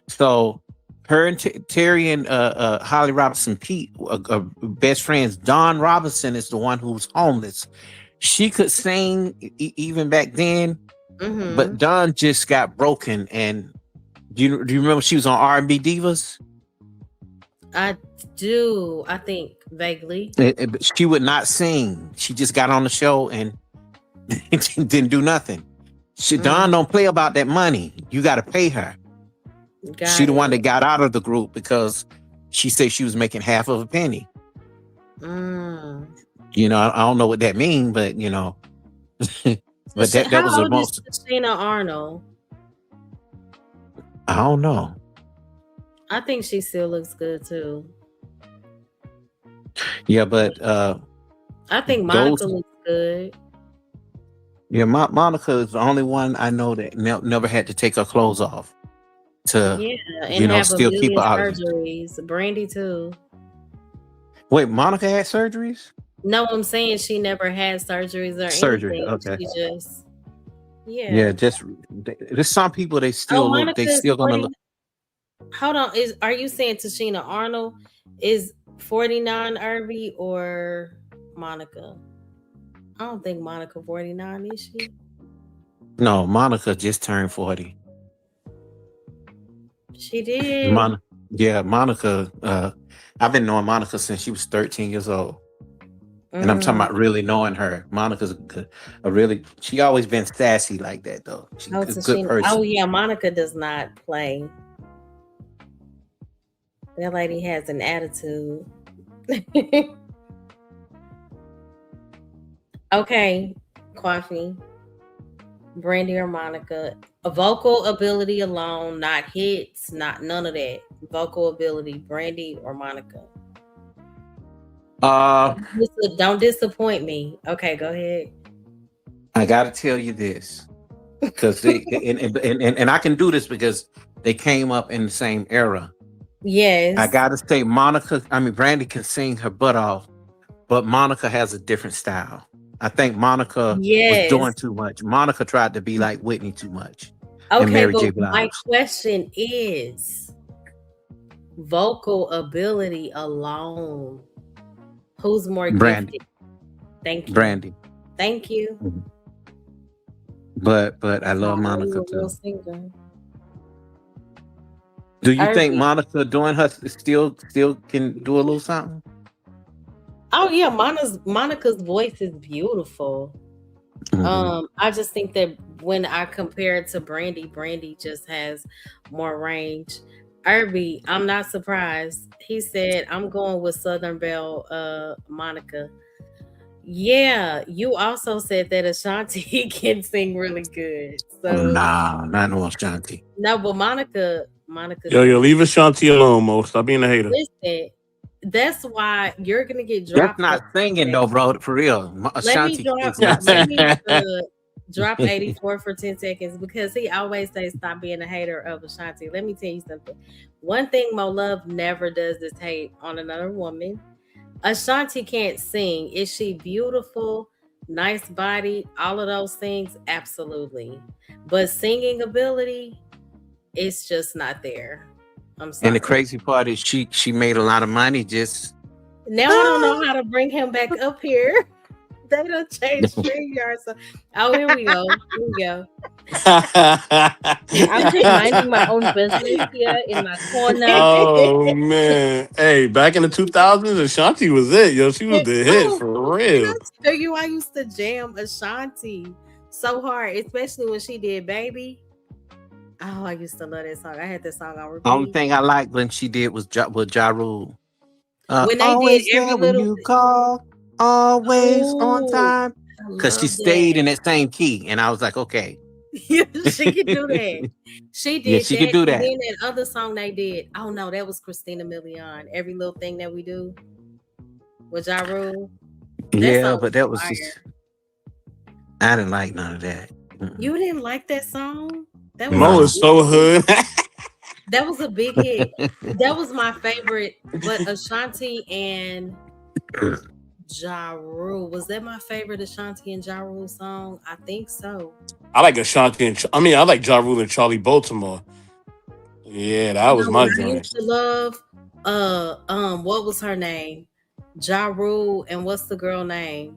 So her and Terry and Holly Robinson Pete are best friends. Dawn Robinson is the one who's homeless. She could sing even back then, but Dawn just got broken. And do you remember she was on R&B Divas? I do. I think vaguely. She would not sing. She just got on the show and didn't do nothing. Dawn don't play about that money. You got to pay her. She the one that got out of the group because she said she was making half of a penny. You know, I don't know what that means, but you know, but that was the most. Christina Arnold. I don't know. I think she still looks good too. Yeah, but I think Monica looks good. Yeah, Monica is the only one I know that never had to take her clothes off to, and have still keep her out. Surgeries. Brandy too. Wait, Monica had surgeries? No, I'm saying she never had surgeries or anything. Okay. She just just there's some people they still look. They still gonna look. Hold on, are you saying Tashina Arnold is 49 Irby or Monica? I don't think Monica 49, is she? No, Monica just turned 40. She did. Monica. I've been knowing Monica since she was 13 years old. And I'm talking about really knowing her. Monica's she always been sassy like that though. She's a good person. Oh yeah, Monica does not play. That lady has an attitude. Okay, Coffee. Brandy or Monica. A vocal ability alone, not hits, not none of that. Vocal ability, Brandy or Monica. Don't disappoint me. Okay, go ahead. I gotta tell you this. Because and I can do this because they came up in the same era. Yes. I gotta say Brandy can sing her butt off, but Monica has a different style. I think Monica was doing too much. Monica tried to be like Whitney too much. Okay, but my question is vocal ability alone. Who's more Brandy? Gifted? Thank you. Brandy. Thank you. Mm-hmm. But I love Monica too. Do you think Monica doing her still can do a little something? Oh yeah, Monica's voice is beautiful. I just think that when I compare it to Brandy just has more range. Irby, I'm not surprised. He said, I'm going with Southern Belle, Monica. Yeah, you also said that Ashanti can sing really good. So nah, not no Ashanti. No, but Monica. Yo, leave Ashanti alone, Mo. Stop being a hater. Listen, that's why you're gonna get dropped. That's not singing though, bro. For real, Ashanti. Let me drop 84 for 10 seconds because he always says stop being a hater of Ashanti. Let me tell you something. One thing Mo Love never does is hate on another woman. Ashanti can't sing. Is she beautiful, nice body, all of those things? Absolutely. But singing ability, it's just not there. I'm sorry. And the crazy part is she made a lot of money just. Now I don't know how to bring him back up here. They done changed StreamYard. Here we go. I'm just minding my own business here in my corner. Oh man. Hey, back in the 2000s, Ashanti was it, yo. She was the hit for real. I tell you, I used to jam Ashanti so hard, especially when she did Baby. Oh, I used to love that song. I had that song on repeat. The only thing I liked when she did was Ja Rule. When they did every little you call, always on time. Because she stayed in that same key. And I was like, okay, Yeah, she can do that. She Yeah, did she could that, do and that. then that other song they did. Oh no, that was Christina Milian. Every little thing that we do with Ja Rule. That Yeah, song but was that was fire. just I didn't like none of that. You didn't like that song? That was a Mo No. is big so hit. hood. That was a big hit. That was my favorite. But Ashanti and Ja Rule, was that my favorite Ashanti and Ja Rule song? I think so. I like Ashanti and I like Ja Rule and Charlie Baltimore. Yeah, that was No, my what I joint. used to love, what was her name? Ja Rule, and what's the girl name?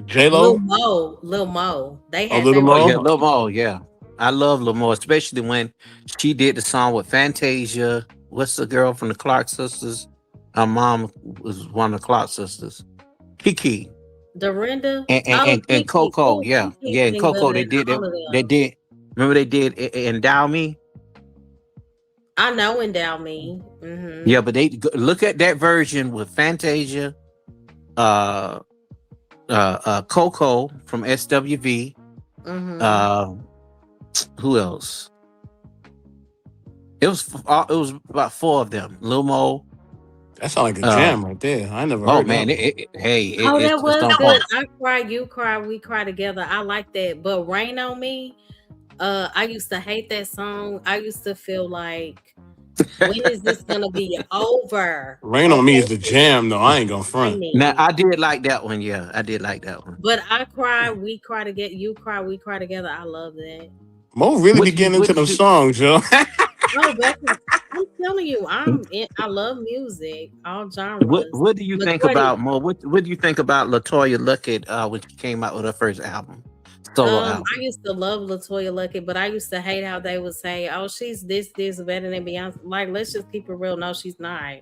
J Lil Lo, Mo. Lil Mo. They a had little they Oh were yeah, Mo. Lil Mo, yeah. I love Lil Mo, especially when she did the song with Fantasia. What's the girl from the Clark sisters? Her mom was one of the Clark sisters. Kiki Dorinda. and and, Oh, and, and Kiki. Coco, Oh, yeah. Kiki Yeah, and sing better Coco, than all of they them. did remember they did Endow Me? I know Endow Me. Mm-hmm. Yeah, but look at that version with Fantasia, uh Coco from SWV, Mm-hmm. uh who else? It was about four of them. Lil Mo. That sound like a Uh, jam right there. I never oh heard that man, one. Oh, that it's was on good. point. I cry, you cry, we cry together. I like that. But Rain on Me, I used to hate that song. I used to feel like, when is this gonna be over? Rain on Me Okay, is the jam though. I ain't gonna front. Now raining. I did like that one. Yeah, I did like that one. But I cry, we cry together. You cry, we cry together. I love that. Mo really What be did you getting what into did them you songs, yo. Oh, I'm telling you, I love music, all what genres. what do you think Majority, about more? What do you think about Latoya Luckett when she came out with her first album, solo I album? used to love Latoya Luckett, but I used to hate how they would say, "Oh, she's this better than Beyonce." Like, let's just keep it real. No, she's not.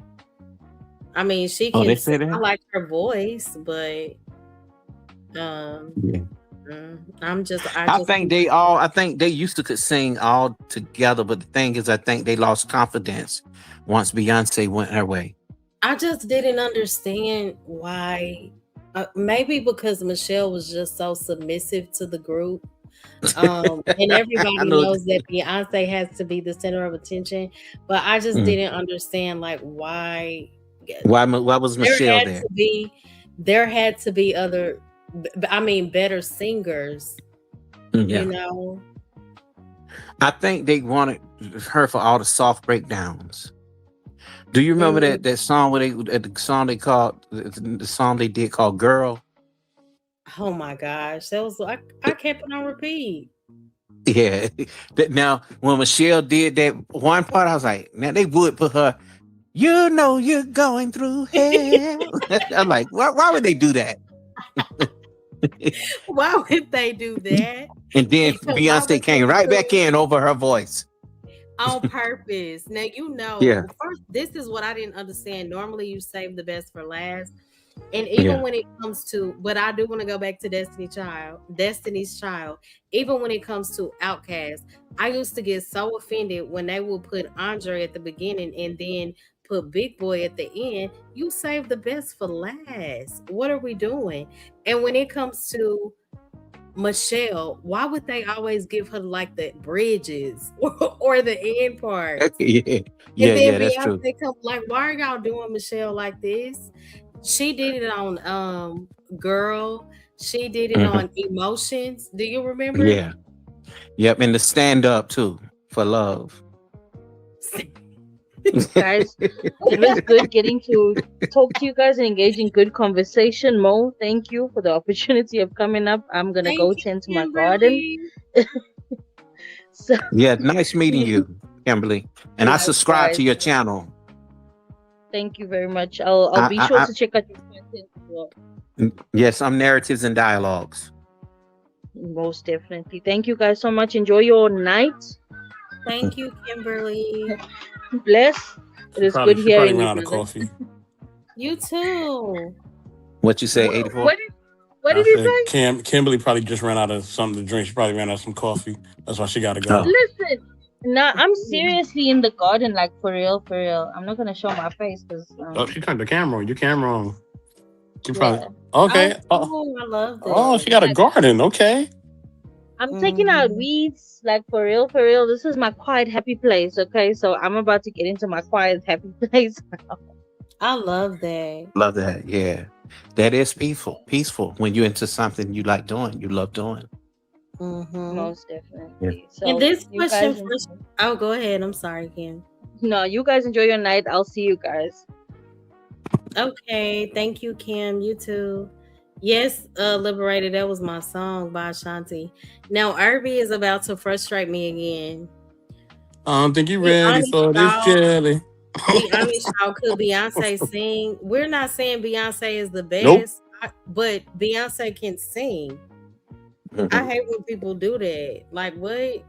I mean, she Oh, can they sing. say I that. like her voice, but um, Yeah. I just keep it real. I think they used to could sing all together, but the thing is, I think they lost confidence once Beyonce went her way. I just didn't understand why. Maybe because Michelle was just so submissive to the group. And I everybody know. knows that Beyonce has to be the center of attention, but I just Mm. didn't understand like why. Why was There Michelle had there? to be, there had to be other, I mean, better singers. You Yeah. know. I think they wanted her for all the soft breakdowns. Do you remember Mm, that song where the song they called the song they did called "Girl"? oh my gosh, that was like I kept it on repeat. Yeah. Now when Michelle did that one part, I was like, now they would put her. You know you're going through hell. I'm like, why would they do that? Why would they do that? And then Why Beyonce would they came right back put in over her voice. on purpose? Now Yeah. first, this is what I didn't understand. Normally you save the best for last. And even Yeah. when it comes to, but I do want to go back to Destiny's Child. Even when it comes to Outkast, I used to get so offended when they would put Andre at the beginning and then put Big Boy at the end. You save the best for last. What are we doing? And when it comes to Michelle, why would they always give her like the bridges or the end parts? Yeah. And then That's true. Beyonce come like, why are y'all doing Michelle like this? She did it on Girl. She did it Mhm. on Emotions. Do you remember? Yeah. Yep. And the stand up too for love. Guys, it was good getting to talk to you guys and engage in good conversation. Mo, thank you for the opportunity of coming up. I'm gonna Thank go you, tend to my garden. Kimberly. So Yeah. Nice meeting you, Kimberly. And I subscribe to likewise, your channel. thank you very much. I'll I, be I, sure I to check out your content as well. yes, I'm narratives and dialogues. Most definitely. Thank you guys so much. Enjoy your night. Thank you, Kimberly. Bless. It is good She probably hearing ran you, out of brother. coffee. You too. What you say, 84? What I did you said say? Kimberly probably just ran out of something to drink. She probably ran out of some coffee. That's why she got to go. Oh. Listen, now I'm seriously in the garden, like for real, for real. I'm not gonna show my face because Oh, she turned the camera on. Your camera on. She probably yeah. okay. Oh, cool. I love Oh, that. she got a garden. Okay. I'm taking out weeds, like for real, for real. This is my quiet, happy place. Okay, so I'm about to get into my quiet, happy place. I love that. Love that. Yeah. That is peaceful. Peaceful when you're into something you like doing, you love doing. Most Yeah. definitely. And So this you question guys first. enjoy. Oh, go ahead. I'm sorry, Kim. No, you guys enjoy your night. I'll see you guys. Okay, thank you, Kim. You too. Yes, Liberated, that was my song by Ashanti. Now Irby is about to frustrate me again. I don't think you're Be ready honest, for this y'all. jelly. Be honest, y'all. Could Beyonce sing? We're not saying Beyonce is the Nope. best, but Beyonce can sing. I Mhm. hate when people do that. Like, what?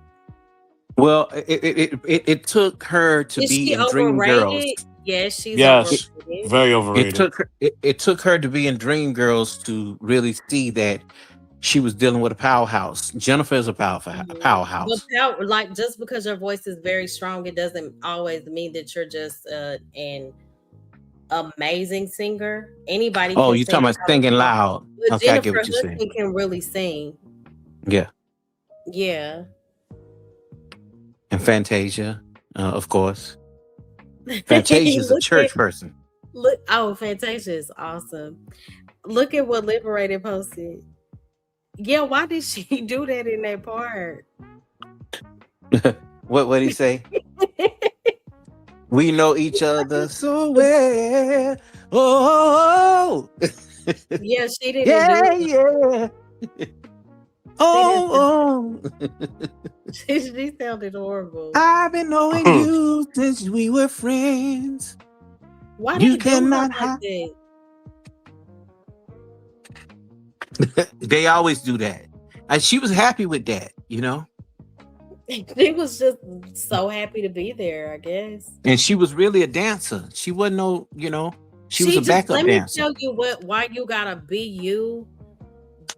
Well, it took her to Is be she in Dreamgirls. overrated? Yes, she's It, Yes, overrated. very it overrated. took her it took her to be in Dreamgirls to really see that she was dealing with a powerhouse. Jennifer is a a But powerhouse. like, just because your voice is very strong, it doesn't always mean that you're just an amazing singer. Anybody Oh, can you sing talking about a singing song. loud. But Okay, I get Jennifer what you're saying. Hudson can really sing. Yeah. Yeah. And Fantasia, of course. Fantasia is a look at church person. look. Oh, Fantasia is awesome. Look at what Liberated posted. Yeah, why did she do that in that part? What did he say? We know each other so well. Oh, Yeah, she didn't do yeah, it. yeah. She didn't. Oh, She sounded horrible. I've been knowing you since we were friends. Why You they do her cannot like hide. that? They always do that. And she was happy with that, you know? She was just so happy to be there, I guess. And she was really a dancer. She wasn't no, she was a Just backup let me dancer. tell you why you gotta be you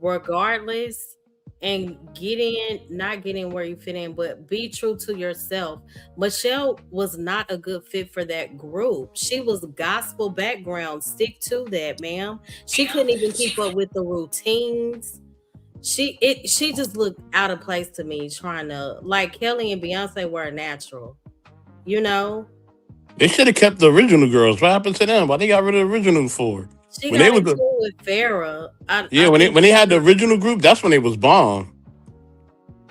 regardless and not get in where you fit in, but be true to yourself. Michelle was not a good fit for that group. She was gospel background. Stick to that, ma'am. She couldn't even keep up with the routines. She just looked out of place to me, trying to, like, Kelly and Beyonce were natural, you know. They should have kept the original girls. What happened to them? Why they got rid of the original four? She When they got was into it with Farrah. yeah, I think when they had the original group, that's when they was bomb.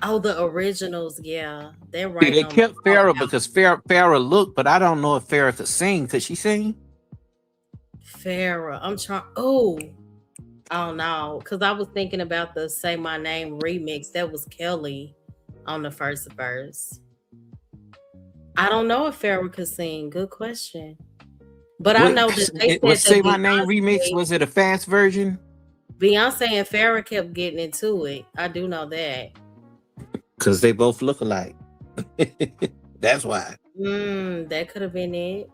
oh, the originals, yeah, they're See, right they on my kept Farrah because Farrah looked, but I don't know if Farrah could sing. Could she sing? Farrah. I'm trying. Oh no, because I was thinking about the "Say My Name" remix. That was Kelly on the first verse. I don't know if Farrah could sing. Good question. But I know that they Was said Say that My Name remix, was it a fast version? Beyonce and Farrah kept getting into it. I do know that. Because they both look alike. That's why. That could have been it.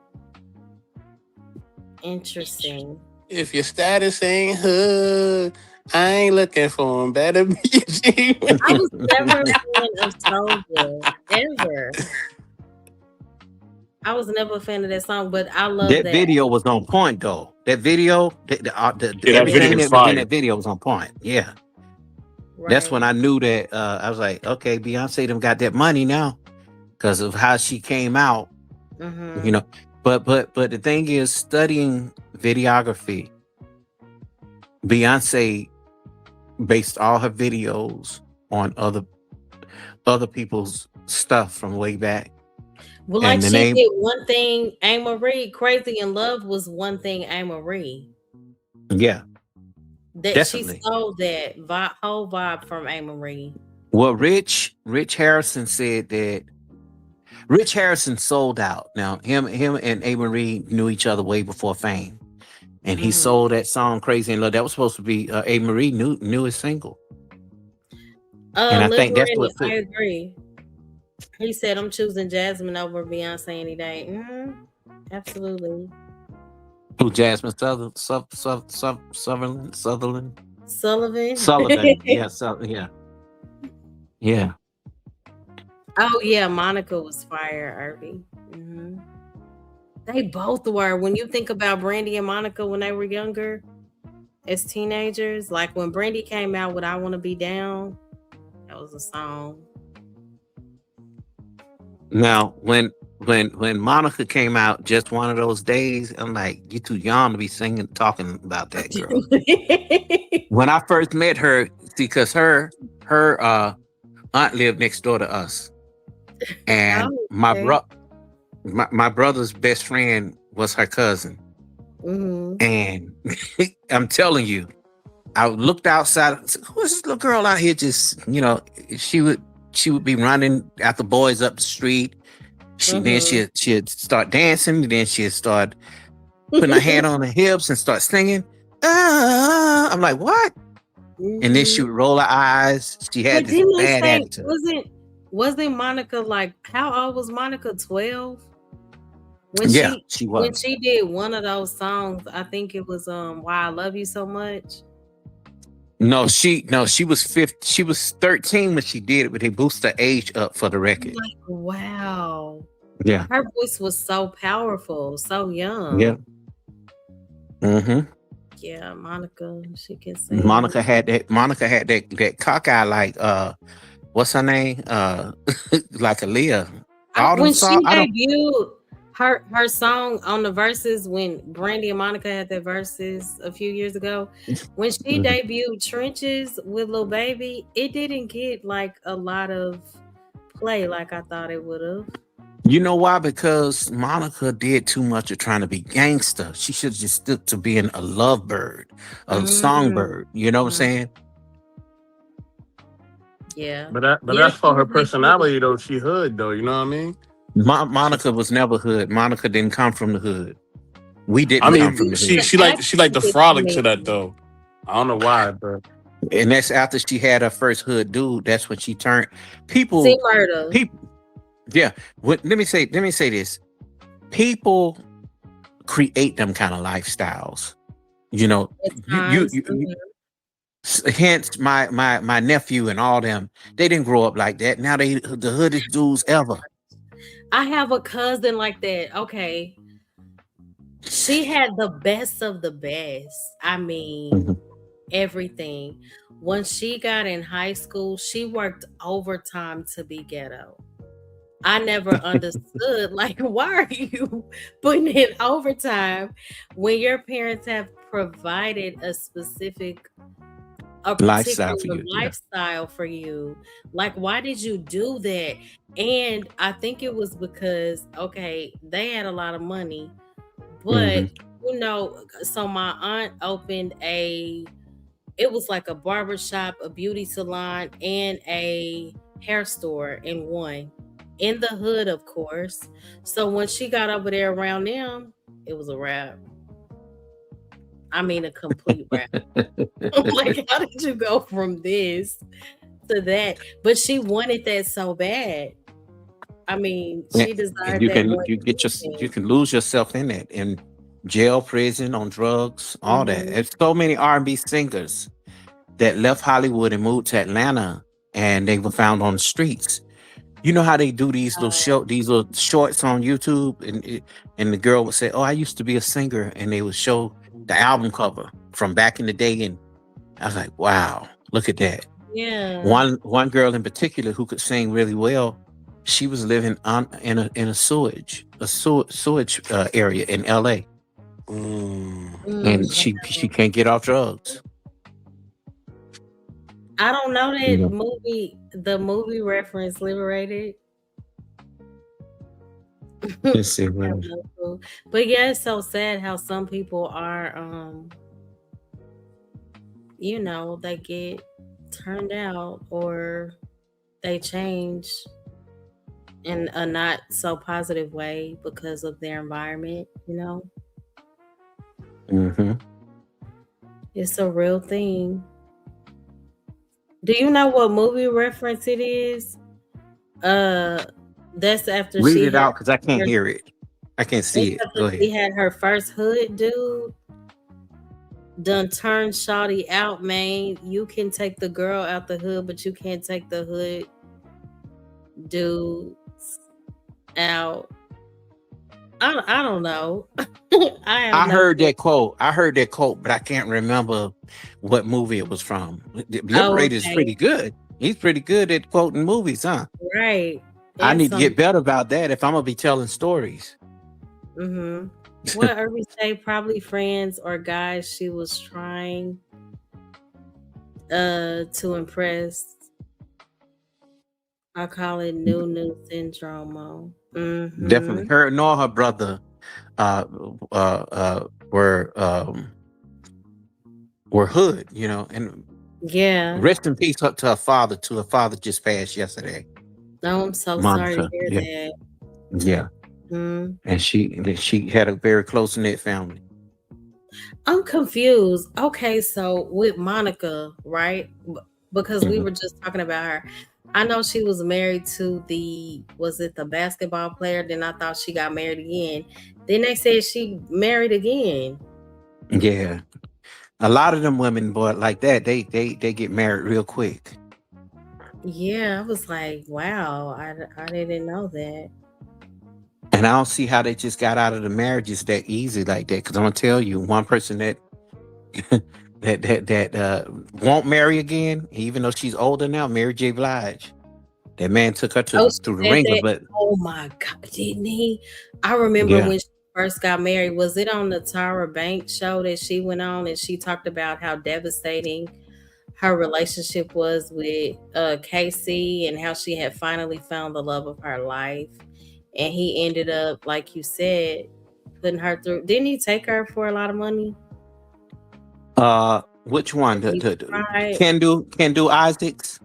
Interesting. If your status ain't hood, I ain't looking for him. Better be G. I was never a fan of Soldier ever. I was never a fan of that song, but I love That that. video was on point, though. That video, everything that was in that video was on point. Yeah. Right. That's when I knew that I was like, okay, Beyonce them got that money now because of how she came out. You know, but the thing is, studying videography, Beyonce based all her videos on other people's stuff from way back. Well, like she did one thing, A. Marie, Crazy in Love was one thing, A. Marie. Yeah. That definitely. She stole that whole vibe from A. Marie. Well, Rich Harrison said that Rich Harrison sold out. Now, him and A. Marie knew each other way before fame. And he sold that song Crazy in Love. That was supposed to be A. Marie newest single. And I think that's what I agree. He said, I'm choosing Jasmine over Beyonce any day. Absolutely. Who, Jasmine Sullivan? Yeah. Yeah. Oh, yeah. Monica was fire, Irby. They both were. When you think about Brandy and Monica when they were younger, as teenagers, like when Brandy came out with I Want to Be Down, that That was a song. Now, when Monica came out, just one of those days, I'm like, you too young to be singing, talking about that girl. When I first met her, because her aunt lived next door to us, and Okay. my brother's best friend was her cousin, and I'm telling you, I looked outside. I said, who's this little girl out here? Just she would be running after boys up the street. Then she'd start dancing. And then she'd start putting her hand on her hips and start singing. I'm like, what? And then she would roll her eyes. She had But this didn't they bad say attitude. wasn't Monica like how old was Monica? 12? When Yeah, she when was. she did one of those songs, I think it was Why I Love You So Much. No, she was 15. She was 13 when she did it, but they boosted her age up for the record. Like, wow. Yeah. Her voice was so powerful, so young. Yeah. Mm-hmm. Yeah, Monica, she can sing. Monica had that cockeye like what's her name? Like Aaliyah. When she debuted her song on the verses, when Brandy and Monica had their verses a few years ago, when she debuted Trenches with Lil Baby, it didn't get like a lot of play like I thought it would have. You know why? Because Monica did too much of trying to be gangster. She should have just stuck to being a lovebird, a songbird. You know what I'm saying? Yeah. But that's for her personality though. She hood though. You know what I mean? Monica was never hood. Monica didn't come from the hood. We didn't come from the hood. She like the frolic to that though. I don't know why, but and that's after she had her first hood dude. That's when she turned people. Yeah. Let me say this. People create them kind of lifestyles. You know, hence my nephew and all them. They didn't grow up like that. Now they the hoodest dudes ever. I have a cousin like that. Okay. She had the best of the best. I mean, everything. When she got in high school, she worked overtime to be ghetto. I never understood, like, why are you putting in overtime when your parents have provided a particular lifestyle for you? Like, why did you do that? And I think it was because, okay, they had a lot of money, but so my aunt opened it was like a barbershop, a beauty salon, and a hair store in one. In the hood, of course. So when she got over there around them, it was a wrap. I mean, a complete wrap. Like, how did you go from this to that? But she wanted that so bad. I mean, she desired that. You can lose yourself in it, in jail, prison, on drugs, all that. There's so many R&B singers that left Hollywood and moved to Atlanta, and they were found on the streets. You know how they do these little shorts on YouTube, and the girl would say, "Oh, I used to be a singer," and they would show the album cover from back in the day, and I was like, "Wow, look at that!" Yeah. One girl in particular who could sing really well. She was living in a sewage area in LA, and she can't get off drugs. I don't know that movie. The movie reference Liberated. Let's see. But yeah, it's so sad how some people are, they get turned out or they change in a not so positive way because of their environment. It's a real thing. Do you know what movie reference it is? That's after Read it out because I can't hear it. I can't see it. Go ahead. She had her first hood dude. Done turned shawty out, man. You can take the girl out the hood, but you can't take the hood dudes out. I don't know. I heard that quote, but I can't remember what movie it was from. Liberated is pretty good. He's pretty good at quoting movies, huh? Right. I And need to some. get better about that if I'm gonna be telling stories. Mm-hmm. What Irby say? Probably friends or guys she was trying to impress. I call it new syndrome. Definitely, Mm-hmm. her nor her brother uh, uh, uh, were um, were hood, you know. And Yeah. rest in peace to her father. To her father just passed yesterday. Oh, I'm so sorry to Monica, hear yeah, that. yeah, Mm. and she had a very close knit family. I'm confused. Okay, so with Monica, right? Because we Mhm. were just talking about her. I know she was married to was it the basketball player? Then I thought she got married again. Then they said she married again. Yeah, a lot of them women, boy, like that, they get married real quick. Yeah, I was like, wow, I didn't know that. And I don't see how they just got out of the marriages that easy like that. Because I'm gonna tell you, one person that that won't marry again, even though she's older now, Mary J. Blige. That man took her Oh, through the she said ringer, that. but Oh my God, didn't he? I remember yeah, when she first got married. Was it on the Tara Banks show that she went on and she talked about how devastating her relationship was with Casey and how she had finally found the love of her life. And he ended up, like you said, putting her through. Didn't he take her for a lot of money? which one? And he tried, Can do Isaacs?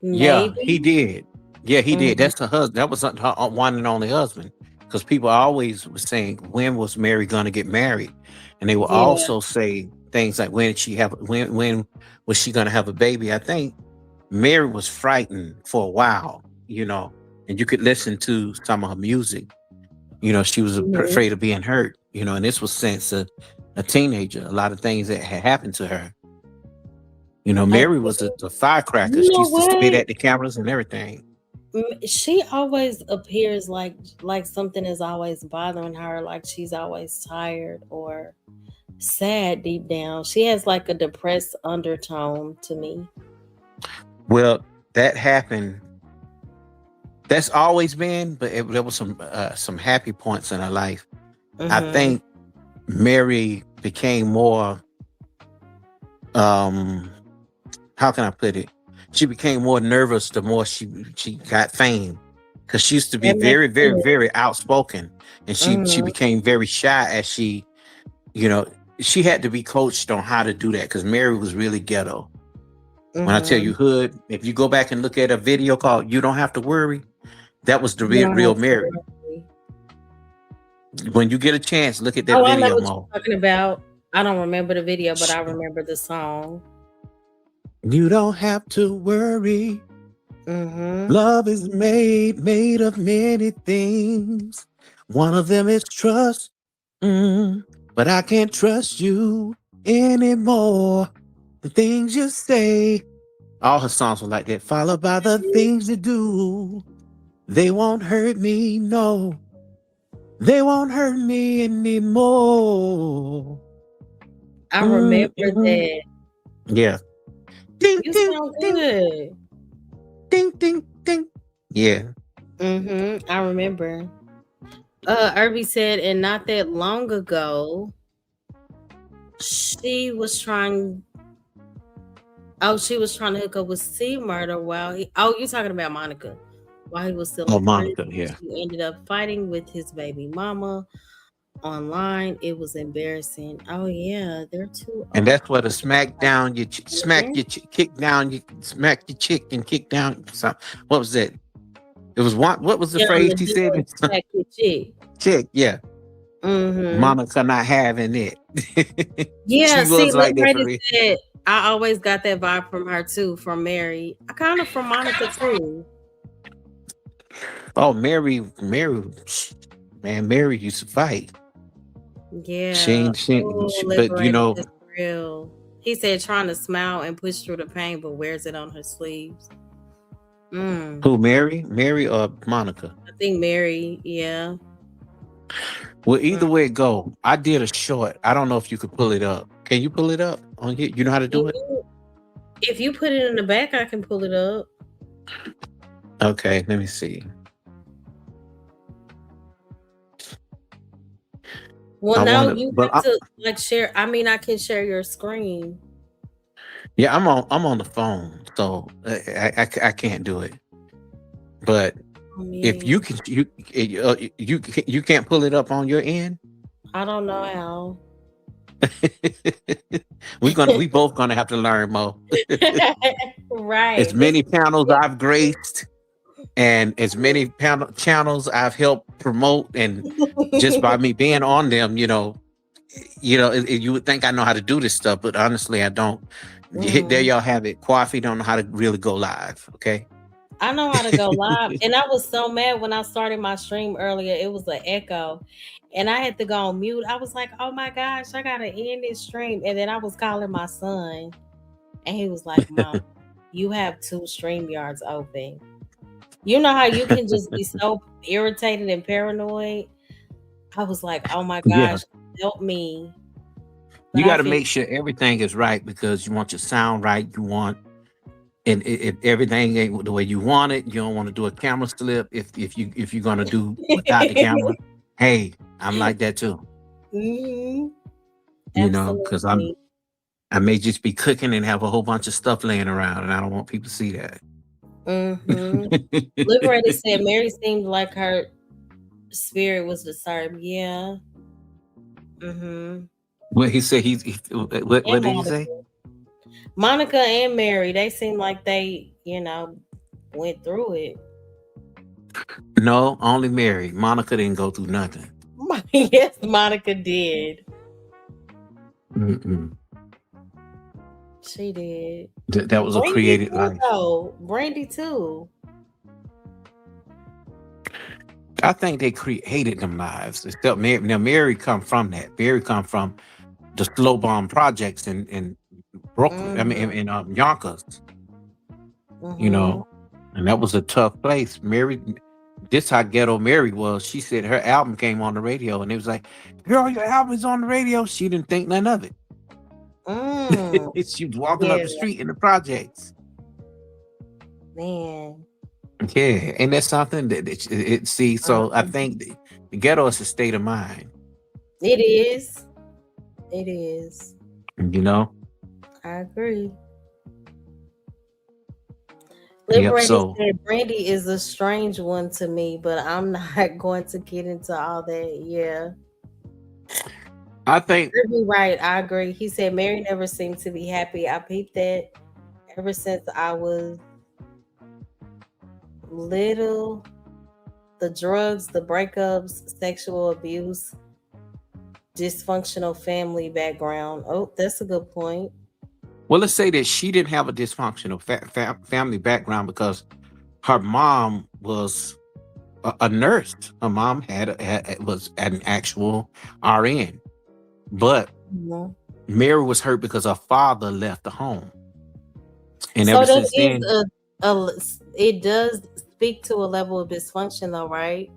Yeah, he maybe. did. Yeah, he did. Mhm. That's her husband. That was her one and only husband. Because people always were saying, when was Mary gonna get married? And they will Yeah. also say things like, when was she gonna have a baby? I think Mary was frightened for a while, you know, and you could listen to some of her music. You know, she was Mhm. afraid of being hurt, you know, and this was since a teenager. A lot of things that had happened to her. You know, I Mary was think, a firecracker. you She know used to spit what? at the cameras and everything. She always appears like something is always bothering her, like she's always tired or sad deep down. She has like a depressed undertone to me. Well, that happened. That's always been, but there was some happy points in her life. I Mm-hmm. think Mary became more. Um, how can I put it? She became more nervous the more she got fame, because she used to be That makes very sense. outspoken, and she Mm-hmm. became very shy as you know, she had to be coached on how to do that because Mary was really ghetto. When I tell Mm-hmm. you hood, if you go back and look at a video called "You Don't Have to Worry," that was the You don't real have to Mary. worry. When you get a chance, look at that Oh, I know video, what Mo. you're talking about. I don't remember the video, but I remember the song. You don't have to worry. Mm-hmm. Love is made of many things. One of them is trust. Mm, but I can't trust you anymore. The things you say. All her songs were like that. Followed by the things you do. They won't hurt me, no. They won't hurt me anymore. I Mm, remember mm. that. Yeah. Ding, You ding, sound ding, good. ding, ding, ding. Yeah. Mm-hmm. I remember. Irby said, and not that long ago, she was trying. Oh, she was trying to hook up with C Murder while he. Oh, you're talking about Monica. While he was still Oh, in prison, Monica, yeah. she ended up fighting with his baby mama online. It was embarrassing. Oh yeah, they're too And old. that's what a smack down, Mhm. kick down, you smack your chick and kick down. So, what was that? It was one. What was the Yeah, on phrase the he door said? and smack your chick. Chick, yeah. Mm-hmm. Monica not having it. Yeah, She see, was Lil like that for Brady real. said I always got that vibe from her too, from Mary. I kind of from Monica too. Oh, Mary, man, Mary used to fight. Yeah. Oh, But you liberated. know, That's real. He said trying to smile and push through the pain, but wears it on her sleeves. Mm. who Mary or Monica? I think Mary, yeah. Well, Mm. either way it go, I did a short. I don't know if you could pull it up. Can you pull it up on here? You know how to Can do it? you? If you put it in the back, I can pull it up. Okay, let me see. Well, I now want to, you but have to like share. I mean, I can share your screen. yeah, I'm on the phone, so I can't do it. But if Yeah, you can, you can't pull it up on your end. I don't know how. We both gonna have to learn, Mo. As Right. This many panels I've graced, and as many channels I've helped promote, and just by me being on them, you would think I know how to do this stuff, but honestly, I don't. There, Mhm. y'all have it. Coffee don't know how to really go live. Okay. I know how to go live, and I was so mad when I started my stream earlier. It was an echo, and I had to go on mute. I was like, "Oh my gosh, I gotta end this stream!" And then I was calling my son, and he was like, "Mom, you have 2 StreamYards open." You know how you can just be so irritated and paranoid? I was like, "Oh my Yeah. gosh, help me." But You I got to feel make sure everything is right, because you want your sound right. You want, and if everything ain't the way you want it, you don't want to do a camera slip. If you're gonna do without the camera, hey, I'm like that too. Mhm. Because Absolutely. I may just be cooking and have a whole bunch of stuff laying around, and I don't want people to see that. Mhm. Liberated said Mary seemed like her spirit was disturbed. Yeah. Mhm. What he said, what And did he say? Monica and Mary, they seem like they, went through it. No, only Mary. Monica didn't go through nothing. Yes, Monica did. Mm-mm. She did. That was a Brandy created too, life. though. Brandy too. I think they created them lives. Except Mary. Now Mary come from that. Mary come from the slow bomb projects in Brooklyn. I mean, Mhm. in Yonkers. Mhm. And that was a tough place. Mary, this how ghetto Mary was. She said her album came on the radio, and it was like, "Girl, your album is on the radio." She didn't think none of it. Mm. She was walking up Yeah, the street in the projects. man. Yeah, and that's something that see. So I Uh-huh. think the ghetto is a state of mind. It is. It is. You know. I agree. Yep. Liberated So said Brandy is a strange one to me, but I'm not going to get into all that. Yeah. I think You're right. I agree. He said Mary never seemed to be happy. I peeped that ever since I was little. The drugs, the breakups, sexual abuse, dysfunctional family background. Oh, that's a good point. Well, let's say that she didn't have a dysfunctional family background because her mom was a nurse. Her mom was an actual RN, but Mhm. Mary was hurt because her father left the home, and So ever that since is then, it does speak to a level of dysfunction, though, right?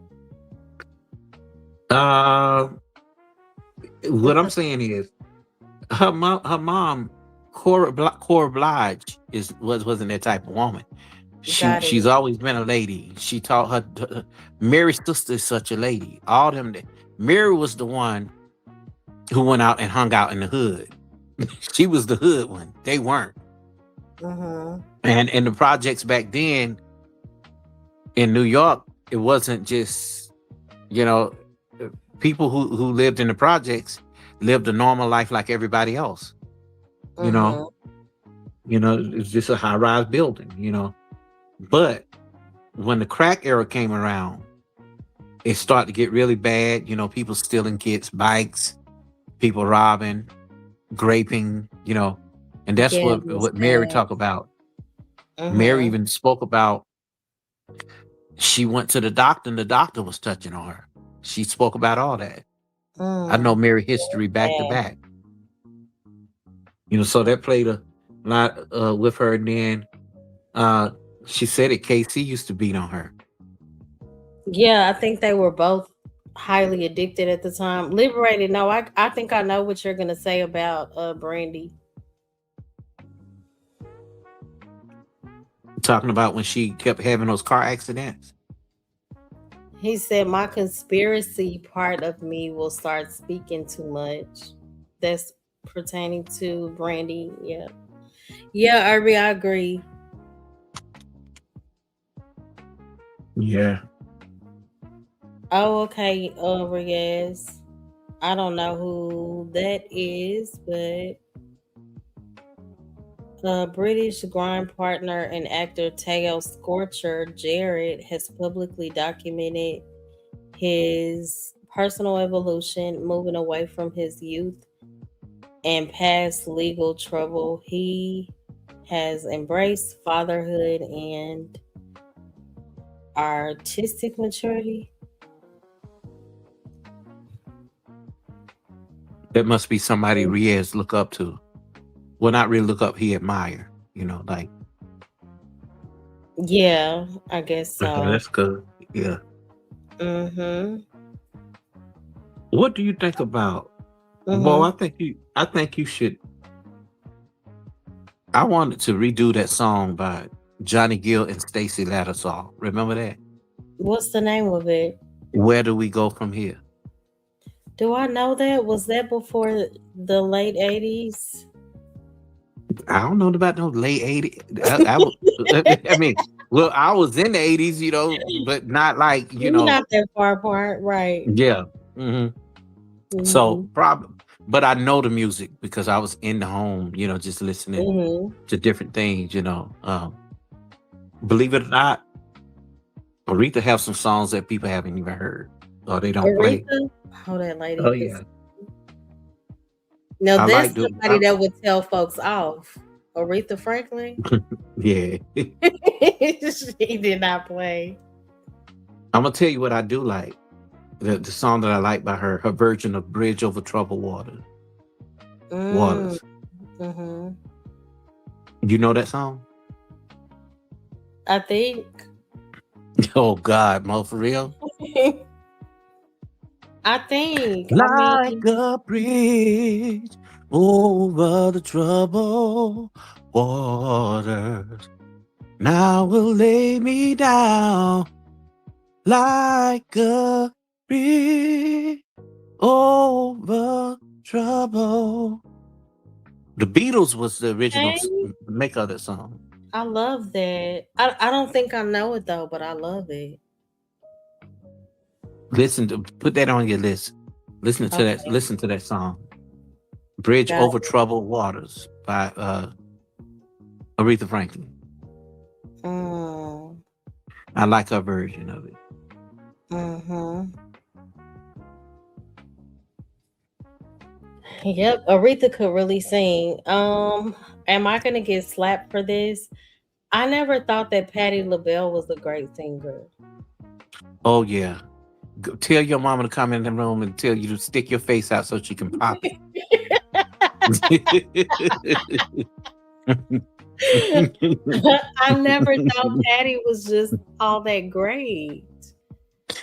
uh, what I'm saying is her mom, Cora Blige, wasn't that type of woman. Got it. She's always been a lady. She taught Mary's sister is such a lady. All them. Mary was the one who went out and hung out in the hood. She was the hood one. They weren't. Mm-hmm. And in the projects back then in New York, it wasn't just, you know, people who lived in the projects lived a normal life like everybody else. You know, Mm-hmm. it's just a high-rise building, But when the crack era came around, it started to get really bad. People stealing kids' bikes, people robbing, graping, and that's Yeah, what that's Mary bad. talked about. Mary Mm-hmm. even spoke about she went to the doctor and the doctor was touching on her. She spoke about all that. I know Mm. Mary history back to Bad. back. So that played a lot with her. And then uh, she said that KC used to beat on her. Yeah, I think they were both highly addicted at the time. Liberated. No, I think I know what you're gonna say about Brandy. Talking about when she kept having those car accidents. He said, my conspiracy part of me will start speaking too much. That's pertaining to Brandy. Yeah. Yeah, Irby, I agree. Yeah. Oh, okay, Riaz. I don't know who that is, but British grime partner and actor Teo Scorcher Jared has publicly documented his personal evolution, moving away from his youth and past legal trouble. He has embraced fatherhood and artistic maturity. That must be somebody Riaz look up to. Well, not really look up, he admire. You know, like. Yeah, I guess so. That's good. Yeah. Mm-hmm. What do you think about? Mm-hmm. Well, I think you should. I wanted to redo that song by Johnny Gill and Stacey Lattisaw. Remember that? What's the name of it? Where do we go from here? Do I know that? Was that before the late 80s? I don't know about no late 80s. I mean, well, I was in the 80s, you know, but not like, you know. Not that far apart, right? Yeah. Mm-hmm. Mm-hmm. So, but I know the music because I was in the home, you know, just listening to different things, you know. Believe it or not, Aretha have some songs that people haven't even heard or they don't play. Oh, that lady. Oh, yeah. No, that's somebody that would tell folks off. Aretha Franklin? Yeah. She did not play. I'm going to tell you what I do like. The song that I like by her version of Bridge Over Troubled Waters. Mm-hmm. You know that song? I think. Oh, God, Mo, for real? I think. Like a bridge over the troubled waters. Now will lay me down like a bridge over trouble. The Beatles was the original maker of that song. I love that. I don't think I know it though, but I love it. Put that on your list. Listen to that song. Bridge Over Troubled Waters by Aretha Franklin. I like her version of it. Yep, Aretha could really sing. Am I gonna get slapped for this? I never thought that Patti LaBelle was a great singer. Oh yeah. Tell your mama to come in the room and tell you to stick your face out so she can pop it. I never thought Patti was just all that great.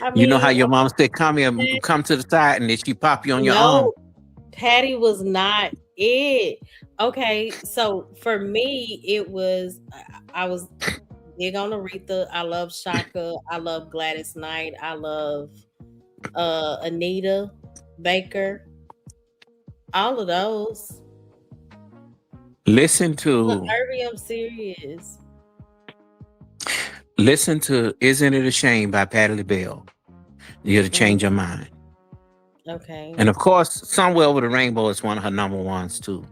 I mean, you know how your mom said, come here, come to the side, and then she pop you on your arm? Patti was not it. Okay, so for me, it was, I was big on Aretha. I love Shaka. I love Gladys Knight. I love Anita Baker. All of those. Listen to I'm serious. Listen to Isn't It a Shame by Patti LaBelle. You're to change your mind. Okay. And of course, Somewhere Over the Rainbow is one of her number ones too.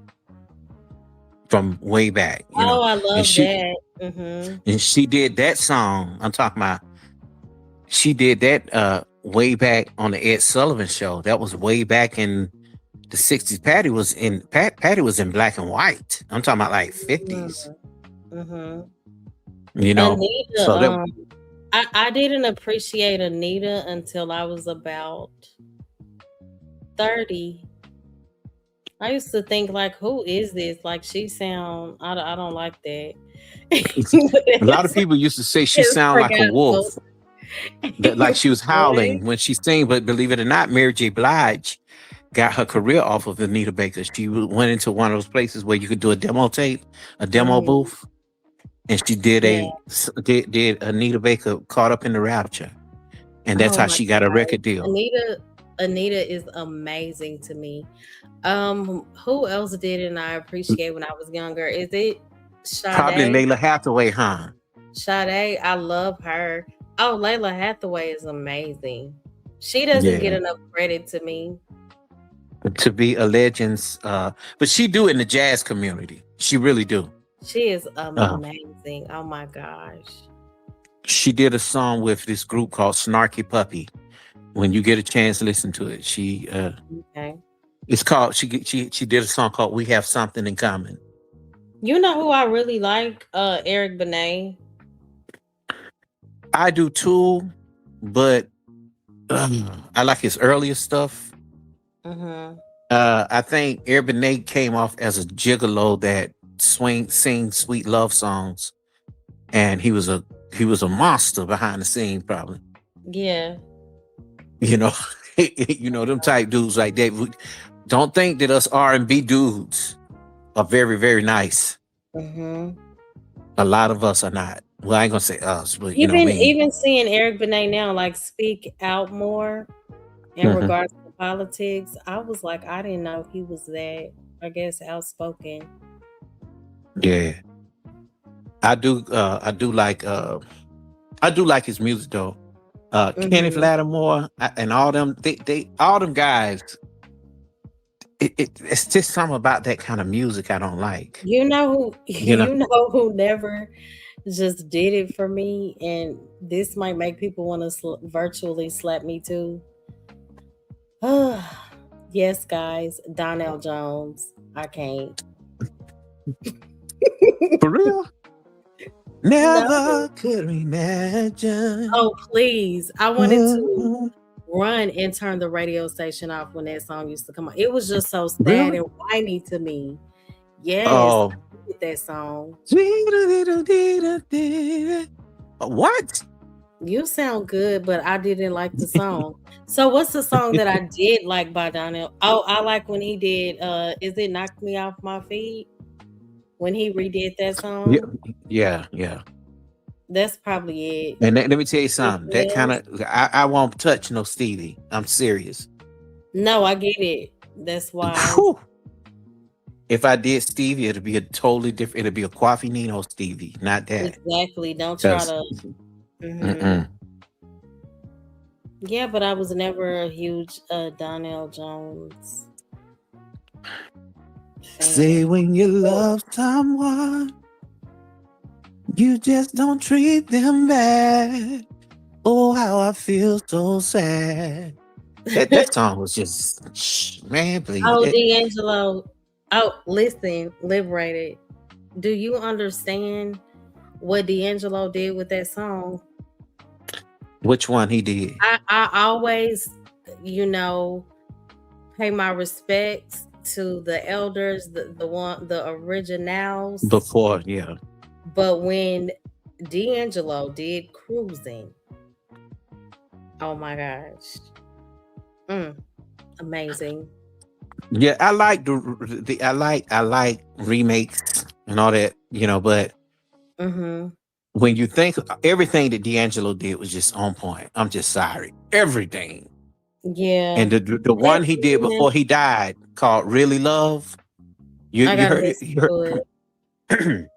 From way back. You know? I love that. Mm-hmm. And she did that song. I'm talking about. She did that way back on the Ed Sullivan Show. That was way back in the 60s. Patti was in black and white. I'm talking about like 50s. Mm-hmm. You know, Anita, so I didn't appreciate Anita until I was about 30. I used to think like, who is this? Like she sound, I don't like that. A lot of people used to say she sound like a wolf. Like she was howling when she sang, but believe it or not, Mary J. Blige got her career off of Anita Baker. She went into one of those places where you could do a demo tape, a demo booth. and she did Yeah. did Anita Baker Caught Up in the Rapture, and that's Oh how my she got a God. record deal. Anita is amazing to me. Who else did and I appreciate when I was younger? Is it Probably Sade? Layla Hathaway, huh? Sade, I love her. Oh, Layla Hathaway is amazing. She doesn't get Yeah, enough credit to me. to be a legend, but she do in the jazz community. She really do. She is Uh, amazing. Oh my gosh. she did a song with this group called Snarky Puppy. When you get a chance, listen to it. Okay. It's called. She did a song called "We Have Something in Common." You know who I really like? Eric Benet. I do too, but I like his earlier stuff. Mm-hmm. I think Urban Nate came off as a gigolo that sing sweet love songs, and he was a monster behind the scene, probably. Yeah. You know, you know them type dudes like that. Don't think that us R&B dudes are very very nice. Mm-hmm. A lot of us are not. Well, I ain't gonna say us, but you know Even me. even seeing Eric Benet now like speak out more in Mhm. regards to politics, I was like, I didn't know he was that, I guess, outspoken. Yeah, I do. I do like his music though. Kenneth Mm-hmm. Lattimore and all them. They all them guys. It's just something about that kind of music I don't like. You know who You know. you know who never just did it for me, and this might make people want to virtually slap me too. Yes, guys, Donnell Jones. I can't. For real? No. Never could imagine. Oh, please. I wanted to run and turn the radio station off when that song used to come on. It was just so sad Really? and whiny to me. Yes, Oh. I hated that song. What? You sound good, but I didn't like the song. So what's the song that I did like by Donnell? Oh, I like when he did is it Knock Me Off My Feet? When he redid that Yeah, song? yeah. That's probably it. And let me tell you something. That Anything kind else? of I won't touch no Stevie. I'm serious. No, I get it. That's why. Whew. If I did Stevie, it'd be a totally different. It'd be a Coffee Nino Stevie, not that. Exactly. Don't try 'Cause- to. Mhm. Mm-mm. Yeah, but I was never a huge Donnell Jones Say fan. when you love someone, you just don't treat them bad. Oh, how I feel so sad. That song was just man, please. Oh, D'Angelo. Oh, listen, Liberated. Do you understand what D'Angelo did with that song? Which one he did? I always, pay my respects to the elders, the originals. Before, yeah. But when D'Angelo did Cruising, oh my gosh. Amazing. Yeah, I like the I like remakes and all that, but Mm-hmm. when you think everything that D'Angelo did was just on point. I'm just sorry. Everything. Yeah. And the one he did before he died called Really Love. You I you gotta heard it? listen You to it. heard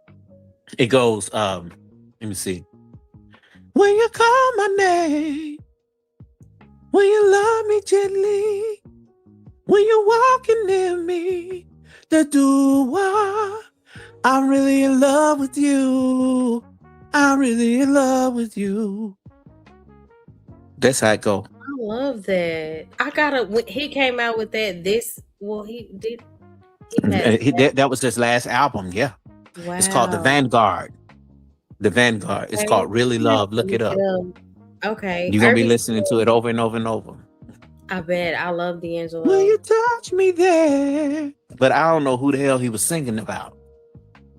it goes, let me see. When you call my name, when you love me gently, when you're walking near me, the do I'm really in love with you. I'm really in love with you. That's how it go. I love that. When he came out with that. He passed away. That was his last album. Yeah, it's called The Wow. Vanguard. The Vanguard. It's Okay. called Really I'm gonna have Love. to Look it look up. it up. Okay. You're gonna be Irving listening to it over and over and over. I bet. I love Will D'Angelo. you touch me there? But I don't know who the hell he was singing about.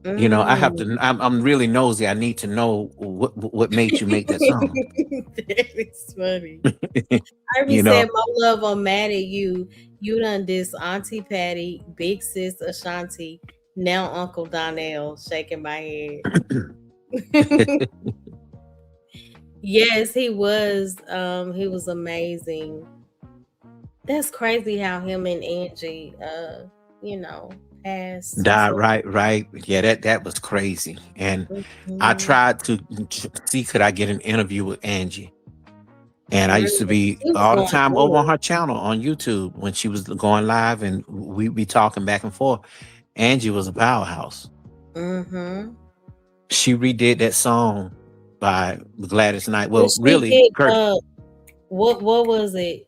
I have to. I'm really nosy. I need to know what made you make that song. That is funny. Irving you said, know. "My love, I'm mad at you. You done this Auntie Patty, Big Sis Ashanti, now Uncle Donnell." Shaking my head. Yes, he was. He was amazing. That's crazy how him and Angie, passed. Died, right. Yeah, that was crazy. And I Mhm. tried to see could I get an interview with Angie. And I used to Really, be he was all the going time over on through her channel on YouTube when she was going live, and we'd be talking back and forth. Angie was a powerhouse. it. Mm-hmm. She redid that song by Gladys Knight. Did Well, she really, get Kurt what was it?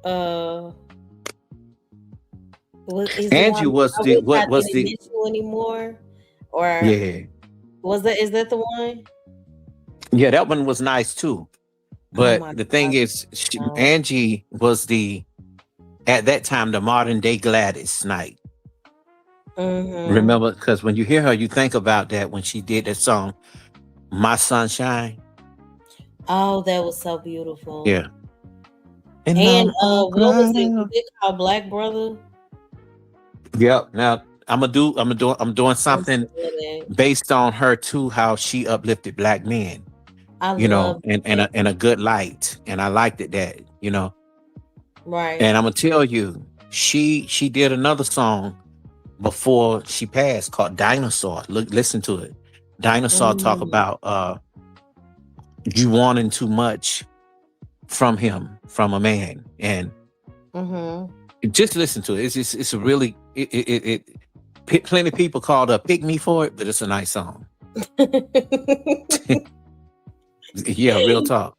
Uh is the Angie one was I the wish I what was didn't the miss you anymore? Or yeah is that the one? yeah that one was nice too. Oh But my the thing God. is, No. Angie was the at that time the modern day Gladys Knight. Mm-hmm. Remember, because when you hear her, you think about that when she did that song, "My Sunshine." Oh, that was so beautiful. Yeah, and And I'm all what was cried it? Was out. it called Black Brother? Yep. Now I'm doing I something love it. based on her too, how she uplifted black men, I love that. in a good light. And I liked it that. Right. And I'm gonna tell you, she did another song before she passed called Dinosaur. Listen to it. Dinosaur talk Mm. about you wanting too much from him, from a man. And Mm-hmm. just listen to it. It's a really plenty of people called a pick me for it, but it's a nice song. Yeah, real talk.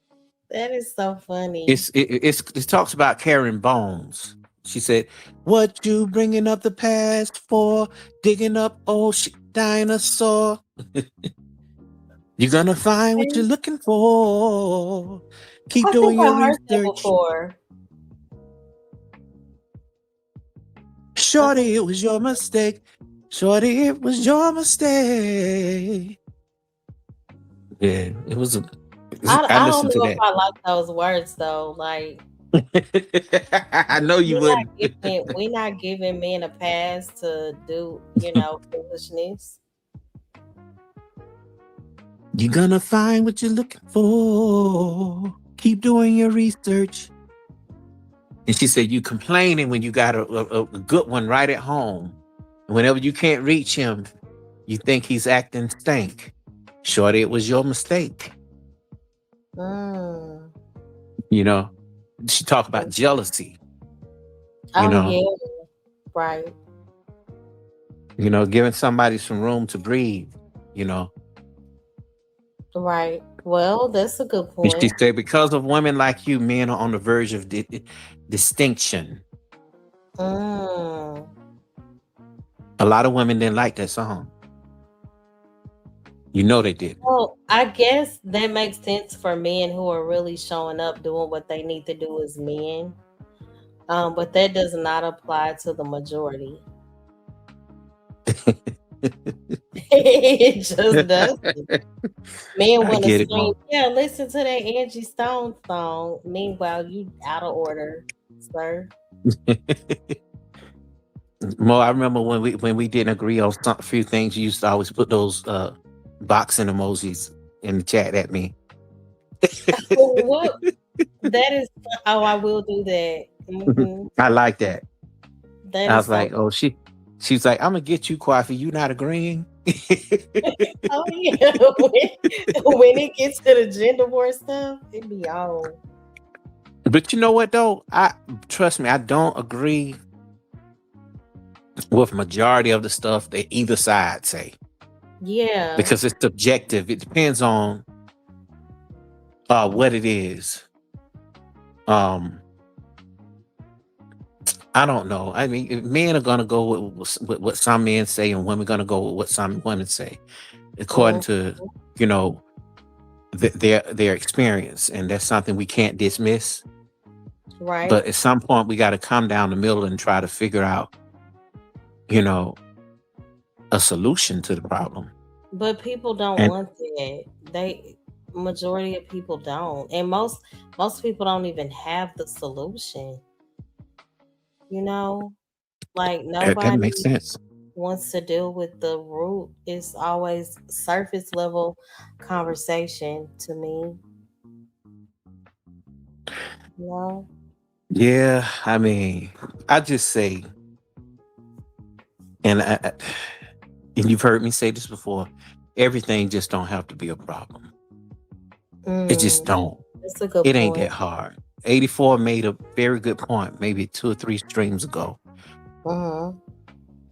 That is so funny. It talks about carrying bones. She said, "What you bringing up the past for? Digging up old dinosaur. You're gonna find what you're looking for. Keep I think doing your I heard that research. before. I think Shorty, it was your mistake. Shorty, it was your mistake." Yeah, it was. I I don't listened to know if that. I like those words though. Like I know you wouldn't. we're not giving men a pass to do, foolishness. You're gonna find what you're looking for. Keep doing your research. And she said, you complaining when you got a good one right at home. And whenever you can't reach him, you think he's acting stank. Shorty, it was your mistake. Mm. She talked about jealousy. Oh yeah, right. Giving somebody some room to breathe. Right. Well, that's a good And she point. said, because of women like you, men are on the verge of distinction. Mm. A lot of women didn't like that song. They did. Well, I guess that makes sense for men who are really showing up doing what they need to do as men. But that does not apply to the majority. It just doesn't. Men I want to get it, scream, Mom. yeah, listen to that Angie Stone song. Meanwhile, you out of order, sir. Mo, I remember when we didn't agree on a few things, you used to always put those boxing emojis in the chat at me. What? That is, oh, I will do that. Mm-hmm. I like that. That I is was so. like, oh, she's like, I'm gonna get you, Coffee. You not agreeing? Oh yeah, when it gets to the gender war stuff, it be on. But you know what though? Trust me, I don't agree with majority of the stuff that either side say. Yeah. Because it's subjective. It depends on what it is. I don't know. I mean, men are gonna go with what some men say, and women are gonna go with what some women say, according to their experience, and that's something we can't dismiss. Right. But at some point, we got to come down the middle and try to figure out, a solution to the problem. But people don't want that. Majority of people don't, and most people don't even have the solution. Like That nobody. makes sense. wants to deal with the root. It's always surface level conversation to me. You know? Yeah, I mean, I just say, and and you've heard me say this before, everything just don't have to be a problem. It just Mm, don't. that's a good It ain't point. that hard. 84 made a very good point, maybe 2 or 3 streams ago. Mm-hmm.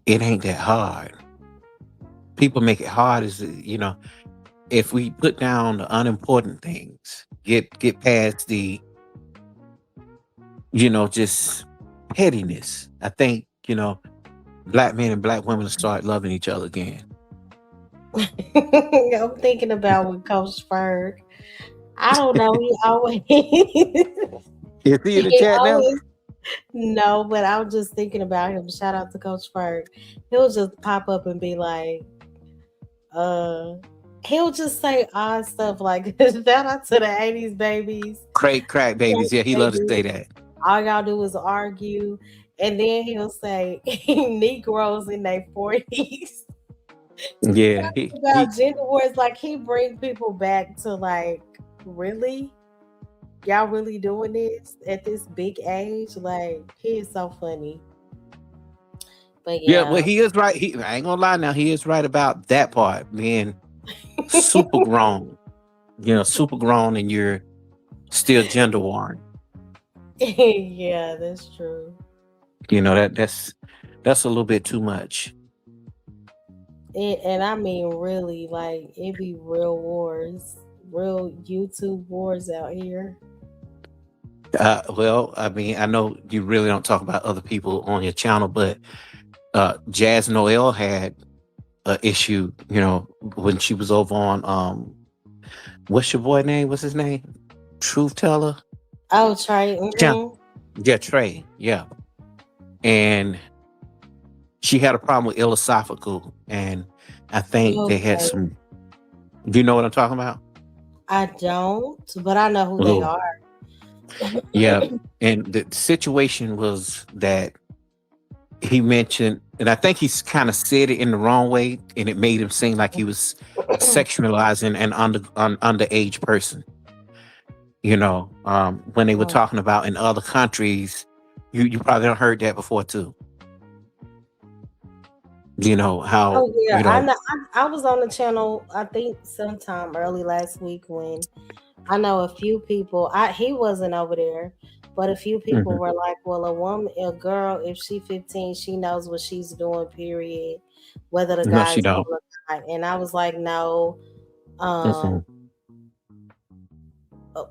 It ain't that hard. People make it hard if we put down the unimportant things, get past the, just pettiness. I think, black men and black women will start loving each other again. I'm thinking about with Coach Ferg. I don't know. He always, Is he in the he chat now? always, no, but I'm just thinking about him. Shout out to Coach Ferg. He'll just pop up and be like, uh, he'll just say odd stuff like, shout out to the 80s babies. Crack babies. Yeah, he love to say that. All y'all do is argue. And then he'll say Negroes in their 40s. Yeah, About gender wars, like he bring people back to like, really? Y'all really doing this at this big age? Like, he is so funny. But yeah. Well, yeah. he is right. I ain't gonna lie. Now he is right about that part, being super grown. Super grown, and you're still gender warring. Yeah, that's true. That's a little bit too much. And I mean, really, like, it be real wars, real YouTube wars out here. Well, I mean, I know you really don't talk about other people on your channel, but Jazz Noel had an issue, when she was over on what's your boy name? What's his name? Truth Teller? Oh, Trey. Mm-hmm. Yeah, Trey. Yeah. And she had a problem with philosophical, and I think they had some. Do you know what I'm talking about? I don't, but I know who they are. Yeah, and the situation was that he mentioned, and I think he's kind of said it in the wrong way, and it made him seem like he was sexualizing an underage person. When they were talking about in other countries, you probably don't heard that before too. How? Oh yeah, I know. I was on the channel, I think sometime early last week, when I know a few people. He wasn't over there, but a few people were like, "Well, a girl, if she 15, she knows what she's doing. Period. Whether the No, guy she is don't. cool or not." And I was like, "No.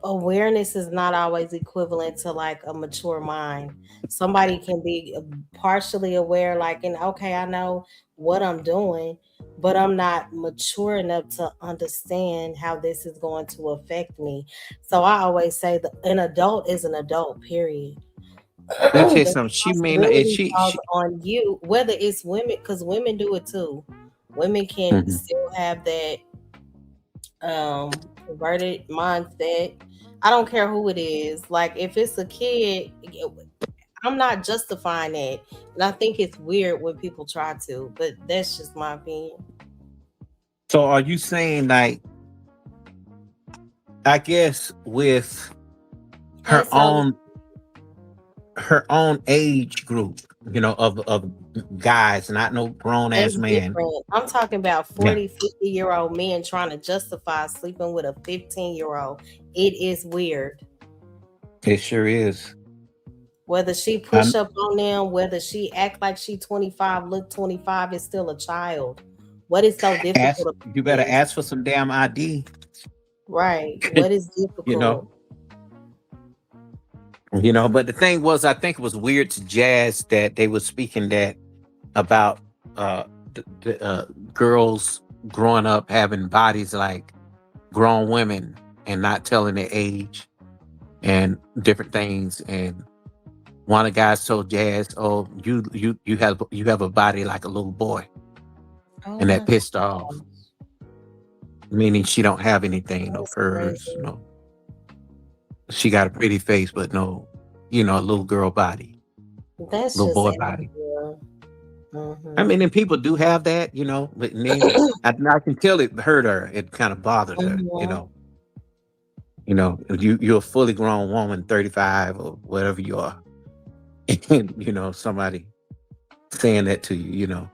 Awareness is not always equivalent to like a mature mind. Somebody can be partially aware, like, and okay, I know what I'm doing, but I'm not mature enough to understand how this is going to affect me." So I always say that an adult is an adult, period. Let me tell you The something. She may not. responsibility falls on you, whether it's women, because women do it too. Women can still have that perverted mindset. I don't care who it is. Like, if it's a kid, I'm not justifying it. And I think it's weird when people try to, but that's just my opinion. So are you saying, like, I guess with her own age group, of guys, not no grown ass man. Different. I'm talking about 40, 50-year-old men trying to justify sleeping with a 15-year-old. It is weird. It sure is. Whether she push up on them, whether she act like she 25, look 25, is still a child. What is so difficult? You better ask for some damn ID. Right. What is difficult? But the thing was, I think it was weird to Jazz that they were speaking that about the girls growing up having bodies like grown women and not telling their age and different things. And one of the guys told Jazz, "Oh, you have a body like a little boy," and that pissed off. Meaning she don't have anything, no furs, no. She got a pretty face, but no, a little girl body. That's little just boy body. I mean, and people do have that, you know, but then I can tell it hurt her. It kind of bothered her, you know. You know, you're a fully grown woman, 35 or whatever you are, and you know somebody saying that to you, you know.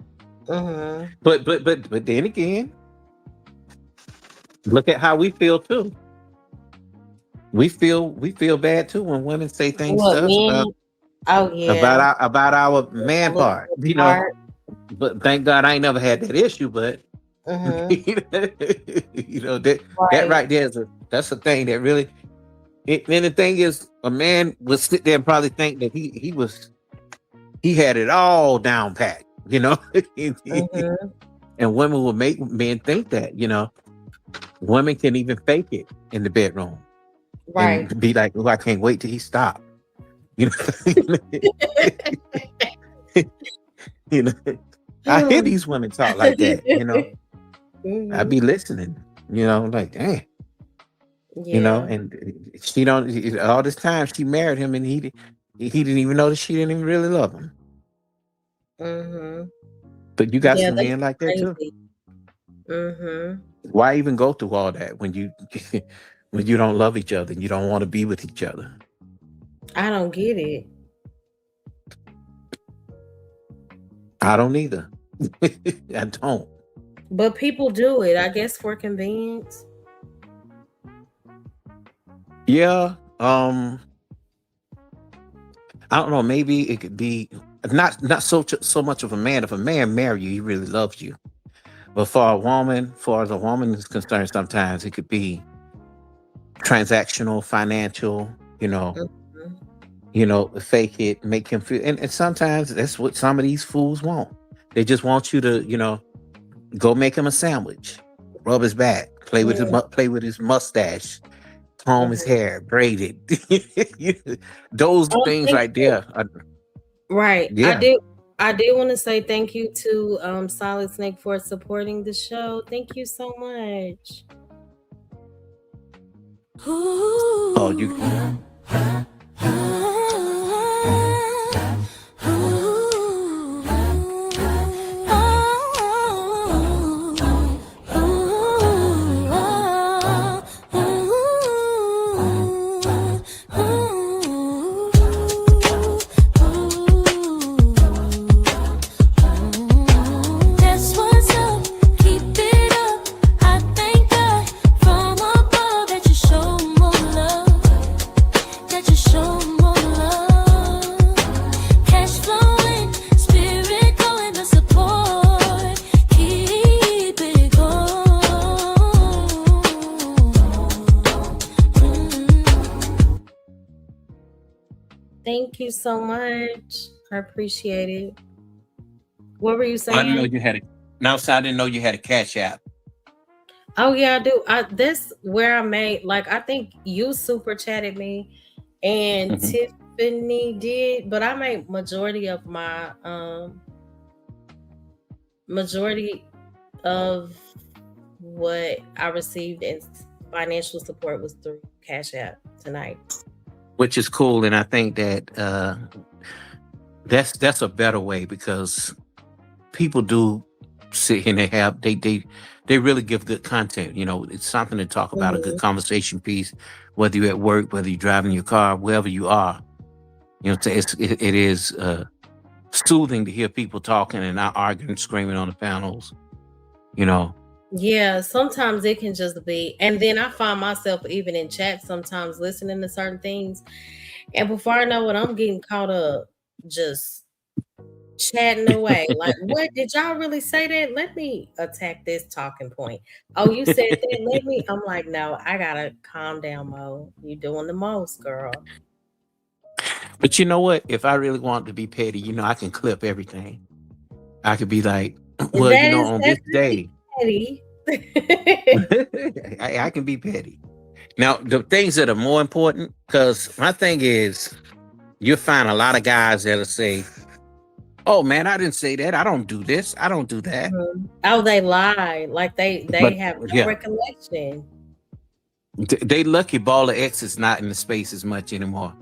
But then again, look at how we feel too. We feel bad too when women say things What to us men? Oh yeah, about our man little part, you know. part. But thank God I ain't never had that issue. But you know that Right. right there that's a thing that really. And the thing is, a man would sit there and probably think that he had it all down pat, you know. And women will make men think that, you know, women can even fake it in the bedroom Right. and be like, "Oh, I can't wait till he stop." You know, you know. I hear these women talk like that, you know. I be listening, you know, like, dang. You know, Yeah. and she don't all this time she married him and he didn't even know that she didn't even really love him. But you got Yeah, some that's men like that too. crazy. Why even go through all that when you when you don't love each other and you don't want to be with each other? I don't get it. I don't either. I don't. But people do it, I guess, for convenience. Yeah. I don't know. Maybe it could be not so much of a man. If a man marry you, he really loves you. But for a woman, for as a woman is concerned, sometimes it could be transactional, financial, fake it, make him feel. And sometimes that's what some of these fools want. They just want you to, go make him a sandwich, rub his back, play with his mustache, comb his hair, braid it. Those things right there. Right. Yeah. I did want to say thank you to Solid Snake for supporting the show. Thank you so much. Oh, you. Thank you so much. I appreciate it. What were you saying? I didn't know you had I didn't know you had a Cash App. Oh yeah, I do. This where I made I think you super chatted me and Tiffany did, but I made majority of what I received in financial support was through Cash App tonight. Which is cool, and I think that that's a better way because people do sit here and they really give good content. It's something to talk about, a good conversation piece, whether you're at work, whether you're driving your car, wherever you are. It is soothing to hear people talking and not arguing, screaming on the panels. Yeah, sometimes it can just be, and then I find myself even in chat sometimes listening to certain things, and before I know it, I'm getting caught up just chatting away. Like, what did y'all really say that? Let me attack this talking point. Oh, you said that. Let me. I'm like, no, I gotta calm down, Mo. You doing the most, girl. But you know what? If I really want to be petty, I can clip everything. I could be like, well, on this day. Petty. I can be petty. Now, the things that are more important, because my thing is, you'll find a lot of guys that'll say, oh man, I didn't say that. I don't do this. I don't do that. Oh, they lie. Like they have no recollection. They lucky Baller X is not in the space as much anymore.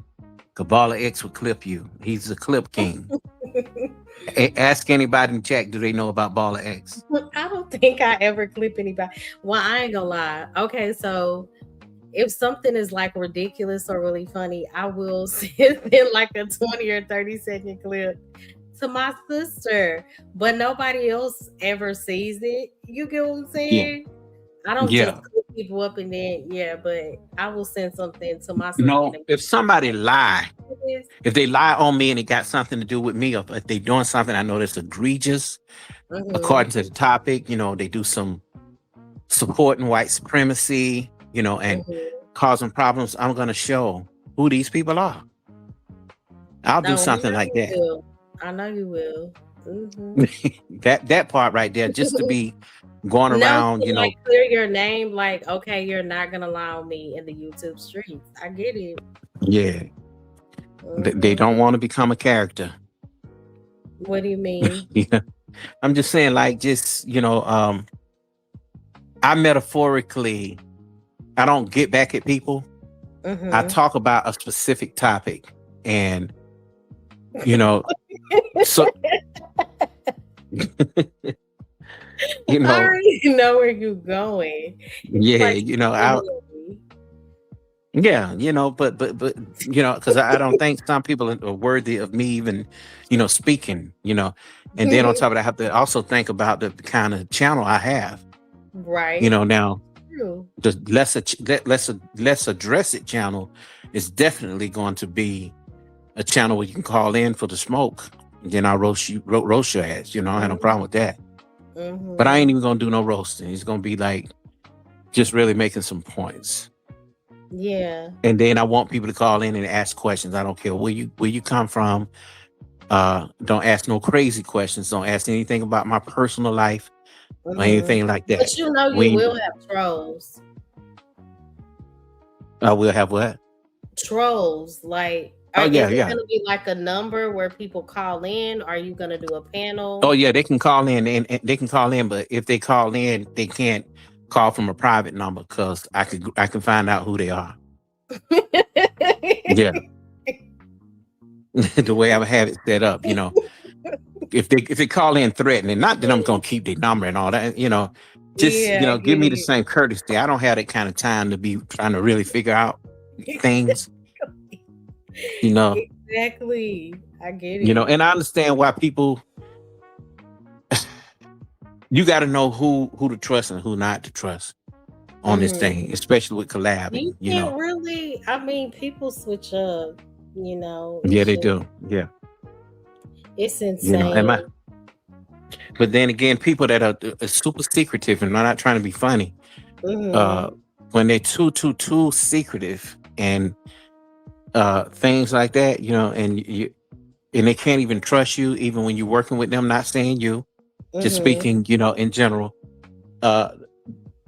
Because Baller X will clip you. He's a clip king. Ask anybody in chat, do they know about Baller X? I don't think I ever clip anybody. Well, I ain't gonna lie. Okay, so if something is like ridiculous or really funny, I will send in like a 20 or 30-second clip to my sister, but nobody else ever sees it. You get what I'm Yeah. saying? I don't just Yeah. clip people up and then, yeah, but I will send something to my sister. No, if somebody lie, if they lie on me and it got something to do with me, or if they doing something I know that's egregious, according to the topic, they do some supporting white supremacy, and causing problems, I'm going to show who these people are. I'll do something like that. I know you will. that part right there, just to be going around, like clear your name, like, okay, you're not gonna allow me in the YouTube streets. I get it. Yeah. They don't want to become a character. What do you mean? Yeah. I'm just saying, like, just, I metaphorically, I don't get back at people. I talk about a specific topic, and so I already know where you're going. Yeah, but because I don't think some people are worthy of me even, speaking, and then on top of that, I have to also think about the kind of channel I have. Right. Now the less address it channel is definitely going to be a channel where you can call in for the smoke. And then I'll roast your ass. I have no problem with that. But I ain't even gonna do no roasting. It's gonna be like just really making some points. Yeah. And then I want people to call in and ask questions. I don't care where you come from. Don't ask no crazy questions. Don't ask anything about my personal life or anything like that. But you will have trolls. I will have what? Trolls. Like, is it gonna be like a number where people call in? Are you gonna do a panel? Oh yeah, they can call in and they can call in, but if they call in, they can't call from a private number because I can find out who they are. Yeah. The way I have it set up, if they call in threatening, not that I'm gonna keep their number and all that, just give me the same courtesy. I don't have that kind of time to be trying to really figure out things. Exactly. I get it. And I understand why people you got to know who to trust and who not to trust on this thing, especially with collabing. You can't really. I mean, people switch up. Yeah, they do. Yeah, it's insane. But then again, people that are super secretive and are not trying to be funny, when they're too secretive and things like that, and they can't even trust you, even when you're working with them. Not saying you. Just speaking, in general,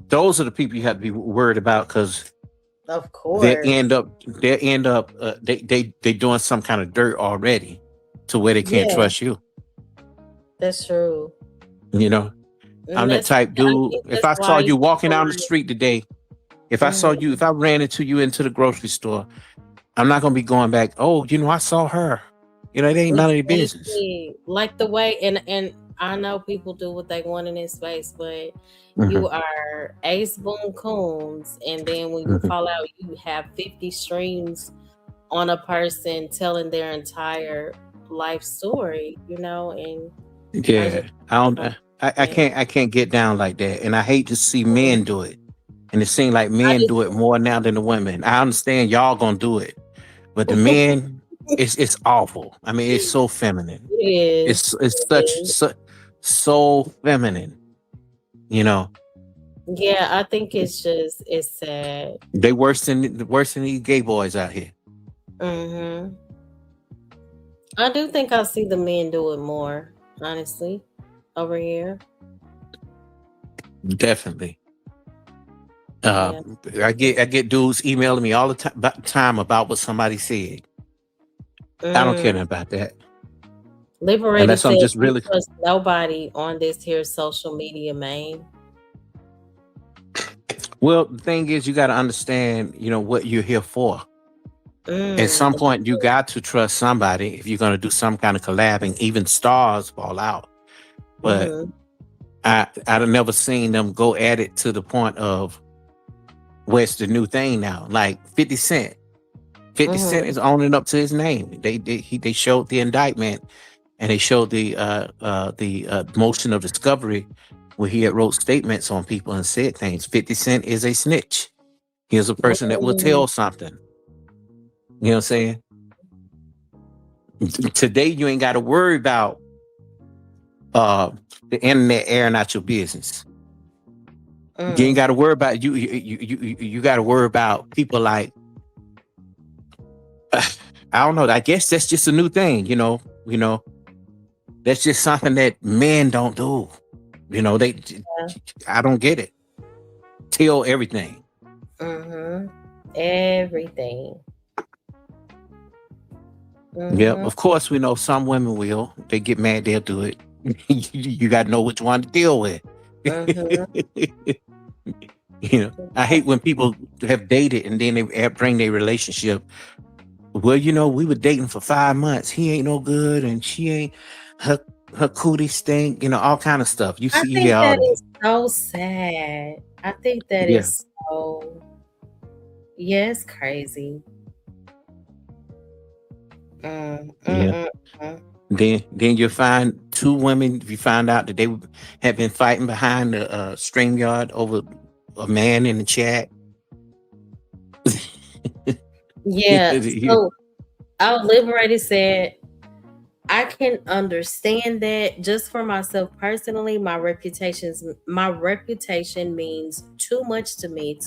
those are the people you have to be worried about because, of course, they end up they doing some kind of dirt already to where they can't trust you. That's true. I'm that type dude. If I saw you walking down the street today, if I ran into you into the grocery store, I'm not gonna be going back. Oh, I saw her. It ain't none of their business. Like the way and I know people do what they want in this space, but you are Ace Boone Coons, and then when you call out, you have 50 streams on a person telling their entire life story, and I can't get down like that, and I hate to see men do it, and it seems like men do it more now than the women. I understand y'all gonna do it, but the men, it's awful. I mean, it's so feminine. It is. It's so feminine, Yeah, I think it's sad. They worse than these gay boys out here. I do think I see the men do it more, honestly, over here. Definitely. I get dudes emailing me all the time about what somebody said. I don't care about that. Liberated said, just really trust nobody on this here social media, man. Well, the thing is, you got to understand, what you're here for. At some point, you got to trust somebody if you're going to do some kind of collabing. Even stars fall out. But I've never seen them go at it to the point of where it's the new thing now. Like 50 Cent. 50 Cent is owning up to his name. They showed the indictment, and they showed the motion of discovery where he had wrote statements on people and said things. 50 Cent is a snitch. He is a person that will tell something. You know what I'm saying? Today, you ain't got to worry about the internet airing out your business. You ain't got to worry about you got to worry about people like I don't know. I guess that's just a new thing, you know. That's just something that men don't do. I don't get it. Tell everything. Everything. Yeah, of course we know some women will. They get mad, they'll do it. You got to know which one to deal with. I hate when people have dated and then they bring their relationship. Well, we were dating for 5 months. He ain't no good, and she ain't her cootie stink. All kind of stuff. You see, I think that is so sad. I think that is so. Yeah, it's crazy. Then you find 2 women. You find out that they have been fighting behind the StreamYard over a man in the chat. Yeah. So our liberator said, I can understand that. Just for myself personally, my reputation means too much to me.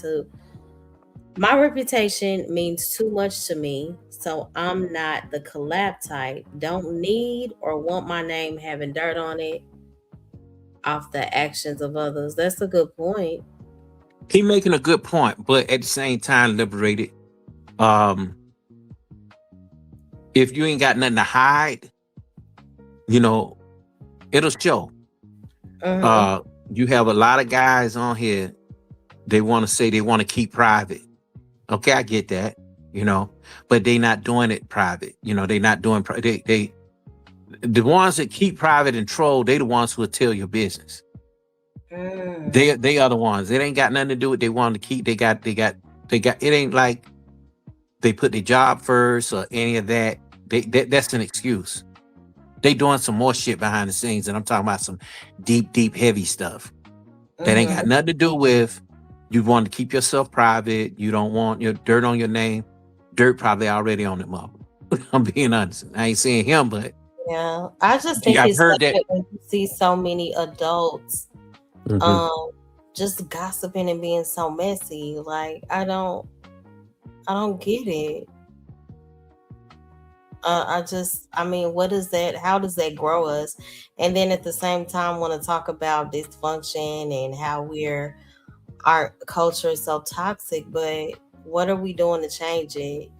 My reputation means too much to me, so I'm not the collab type. Don't need or want my name having dirt on it off the actions of others. That's a good point. He making a good point, but at the same time, liberated. If you ain't got nothing to hide, it'll show. You have a lot of guys on here. They want to say they want to keep private. Okay, I get that, but they not doing it private. They not doing the ones that keep private and troll. They the ones who will tell your business. They are the ones. It ain't got nothing to do with they want to keep. They got. It ain't like they put their job first or any of that. That's an excuse. They doing some more shit behind the scenes, and I'm talking about some deep, heavy stuff that ain't got nothing to do with. You want to keep yourself private. You don't want your dirt on your name. Dirt probably already on it, mother. I'm being honest. I ain't saying him, but yeah, I just think I've heard that when you see so many adults just gossiping and being so messy. Like I don't get it. What is that? How does that grow us? And then at the same time, want to talk about dysfunction and how our culture is so toxic, but what are we doing to change it?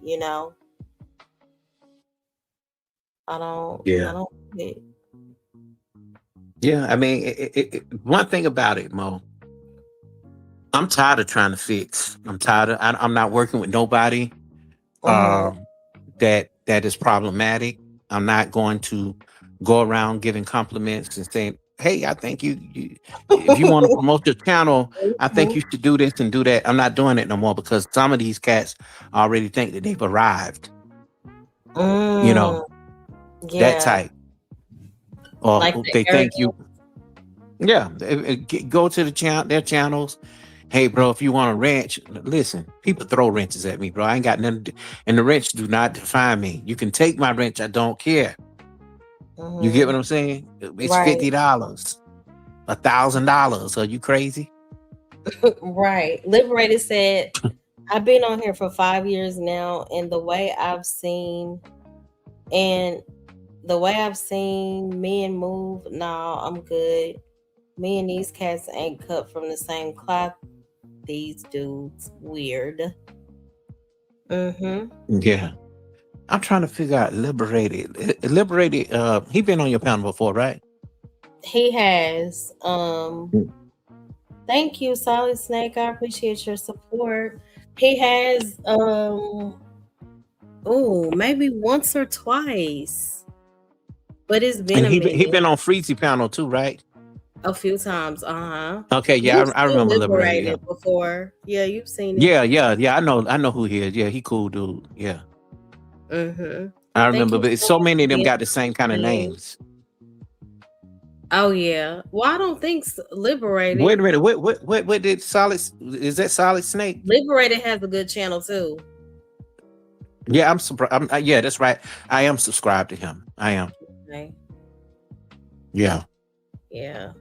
I don't get it. Yeah, I mean, one thing about it, Mo, I'm tired of trying to fix. I'm tired of. I'm not working with nobody that is problematic. I'm not going to go around giving compliments and saying, "Hey, I think you if you want to promote your channel, I think you should do this and do that." I'm not doing it no more because some of these cats already think that they've arrived. That type. Or like they think you. Yeah, go to their channels. Hey, bro, if you want a wrench, listen, people throw wrenches at me, bro. I ain't got nothing to do, and the wrench do not define me. You can take my wrench. I don't care. You get what I'm saying? It's $50, $1,000. Are you crazy? Right. Liberated said, I've been on here for 5 years now, and the way I've seen men move, I'm good. Me and these cats ain't cut from the same cloth. These dudes weird. Yeah. I'm trying to figure out Liberated. He been on your panel before, right? He has. Thank you, Solid Snake. I appreciate your support. He has Oh, maybe once or twice, but it's been And a he minute. been on Freezy panel too, right? A few times. Okay, yeah, You've I seen remember Liberated. Yeah, Liberated before. Yeah, you've seen him. yeah. I know who he is. Yeah, he cool dude. Yeah, Mm-hmm. I Thank remember. you But so so much many for of them being got the same kind of kind. names. Oh yeah. Well, I don't think Wait Liberated. a minute. What did Solid? Is that Solid Snake? Liberated has a good channel too. Yeah, I'm surprised. Yeah, that's right. I am subscribed to him. I am. Okay. Yeah. Yeah.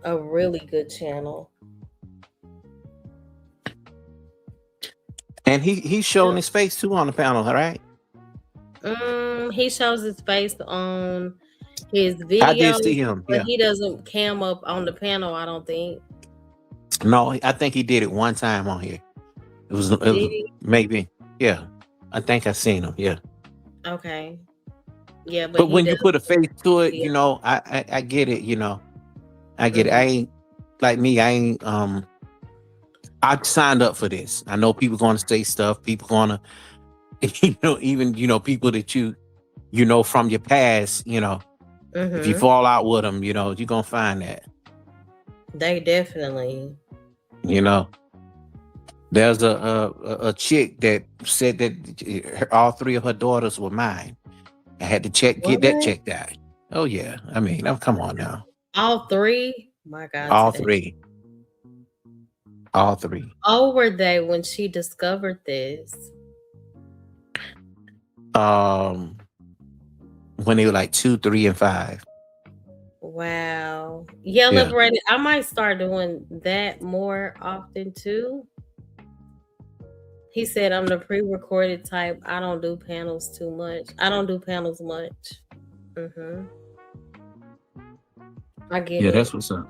A really good channel. And he's showing his face too on the panel, all right? He shows his face on his I did videos, see him. but Yeah. he doesn't cam up on the panel, I don't think. No, I think he did it one time on here. It was Did he? maybe. Yeah. I think I seen him. Yeah. Okay. Yeah, but But he when you does put a face to it, video. you know, I get it, you know. I get it. I Mhm. ain't like me, I ain't I signed up for this. I know people gonna say stuff, people gonna even people that you know from your past, if you Mhm. fall out with them, you're gonna find that. They definitely. You know, there's a chick that said that all three of her daughters were mine. I had to get that What? checked out. Oh yeah, I mean, come on now, All three? My God, all today. three, all three. How old were they when she discovered this? When they were like 2, 3, and 5. Wow. Yeah, Yeah, Liberated. I might start doing that more often too. He said I'm the pre-recorded type. I don't do panels too much. I don't do panels much. Mm-hmm. I get yeah, it. that's what's up.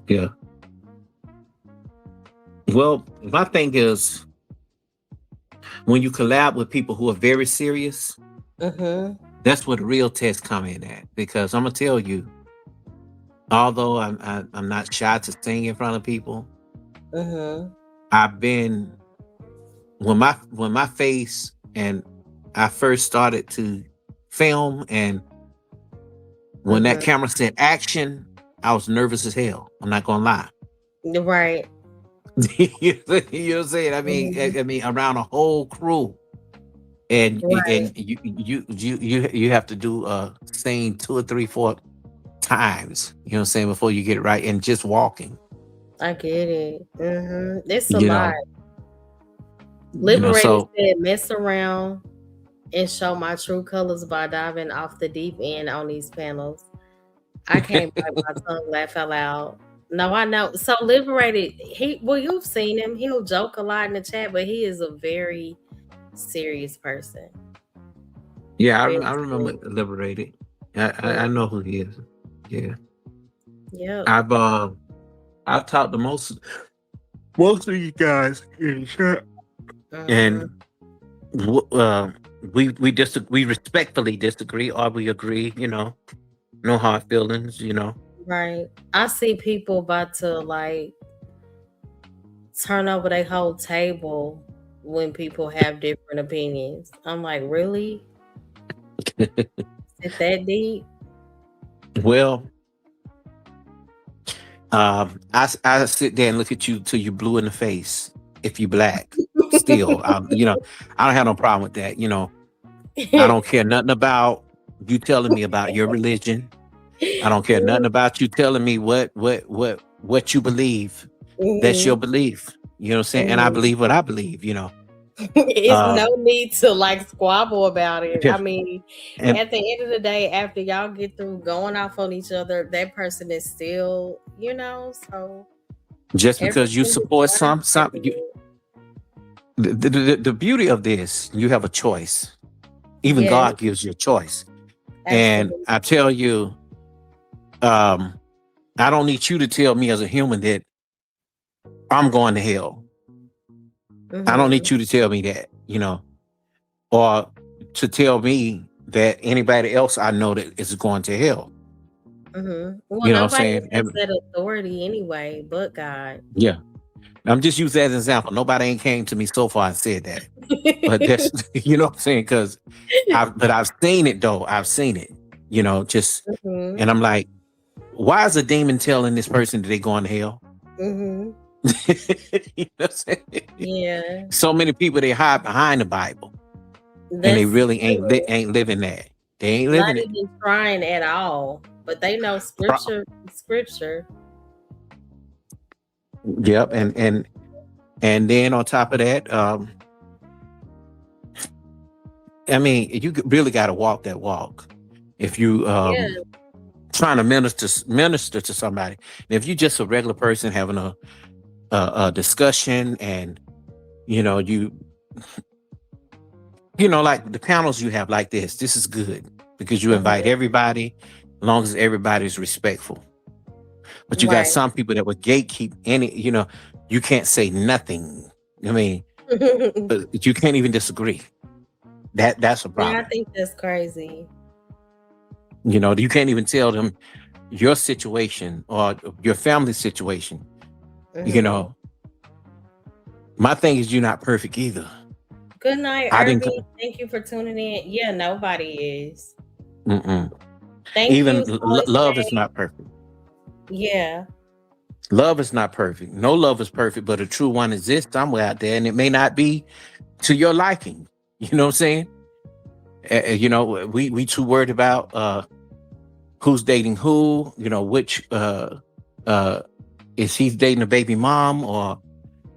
Yeah. Well, my thing is when you collab with people who are very serious, Mm-hmm. that's where the real test come in at. Because I'm gonna tell you, although I'm not shy to sing in front of people, Mm-hmm. I've been when my face and I first started to film, and when that Mm-hmm. camera said action, I was nervous as hell. I'm not gonna lie. Right. You know what I'm saying? Mm-hmm. I mean, around a whole crew, and Right. you have to do a scene 2 or 3, 4 times. You know what I'm saying, before you get it right, and just walking. I get it. Mm-hmm. It's a You lot. know, Liberated so said mess around and show my true colors by diving off the deep end on these panels. I can't bite my tongue, laugh out loud. No, I know. So Liberated, you've seen him. He'll joke a lot in the chat, but he is a very serious person. yeah, Very I remember serious. Liberated. Mm. I know who he is. Yeah, Yep. I've talked to most of you guys in the chat, Mhm. and we respectfully disagree, or we agree. No hard feelings. Right. I see people about to like turn over their whole table when people have different opinions. I'm like, really? Is it that deep? Well, I sit there and look at you till you blue in the face. If you black, still, I don't have no problem with that. I don't care nothing about you telling me about your religion. I don't care nothing about you telling me what you believe. That's your Mhm. belief. You know what I'm saying? And I Mhm. believe what I believe. It's Uh, no need to like squabble about it. yeah. I mean, And at the end of the day, after y'all get through going off on each other, that person is still, so just because you everything is support learned some the beauty of this, you have a choice. Even Yes, God gives you a choice. And absolutely. I tell you, I don't need you to tell me as a human that I'm going to hell. I don't need Mm-hmm. you to tell me that, or to tell me that anybody else I know that is going to hell. Mm-hmm. Well, You know what I'm nobody saying? has that authority anyway, but God. Yeah. I'm just using that as an example. Nobody ain't came to me so far and said that. But that's you know what I'm saying? Because I've seen it though. I've seen it, just Mhm. and I'm like, why is a demon telling this person that they going to hell? Mhm. You know what I'm saying? Yeah. So many people they hide behind the Bible and they That's really ain't living that. They ain't not living it. even trying at all. But they know Pro- scripture. Yep, and then on top of that, I mean, you really got to walk that walk. If you Yeah. trying to minister to somebody, and if you just a regular person having a discussion, and you like the panels you have like this is good because you invite Mhm. everybody, as long as everybody's respectful. But you got Right. some people that would gatekeep you can't say nothing. I mean, you can't even disagree. That's a Yeah, I problem. think that's crazy. You can't even tell them your situation or your family situation. You Mhm. know, my thing is you're not perfect either. Good night, I didn't. Irby. Thank you for tuning in. Yeah, nobody is. Mm-mm. Thank Even you, Solid love is Shade. not perfect. Yeah. Love is not perfect. No love is perfect, but a true one exists somewhere out there, and it may not be to your liking. You know what I'm saying? We too worried about who's dating who. Which is he dating a baby mom, or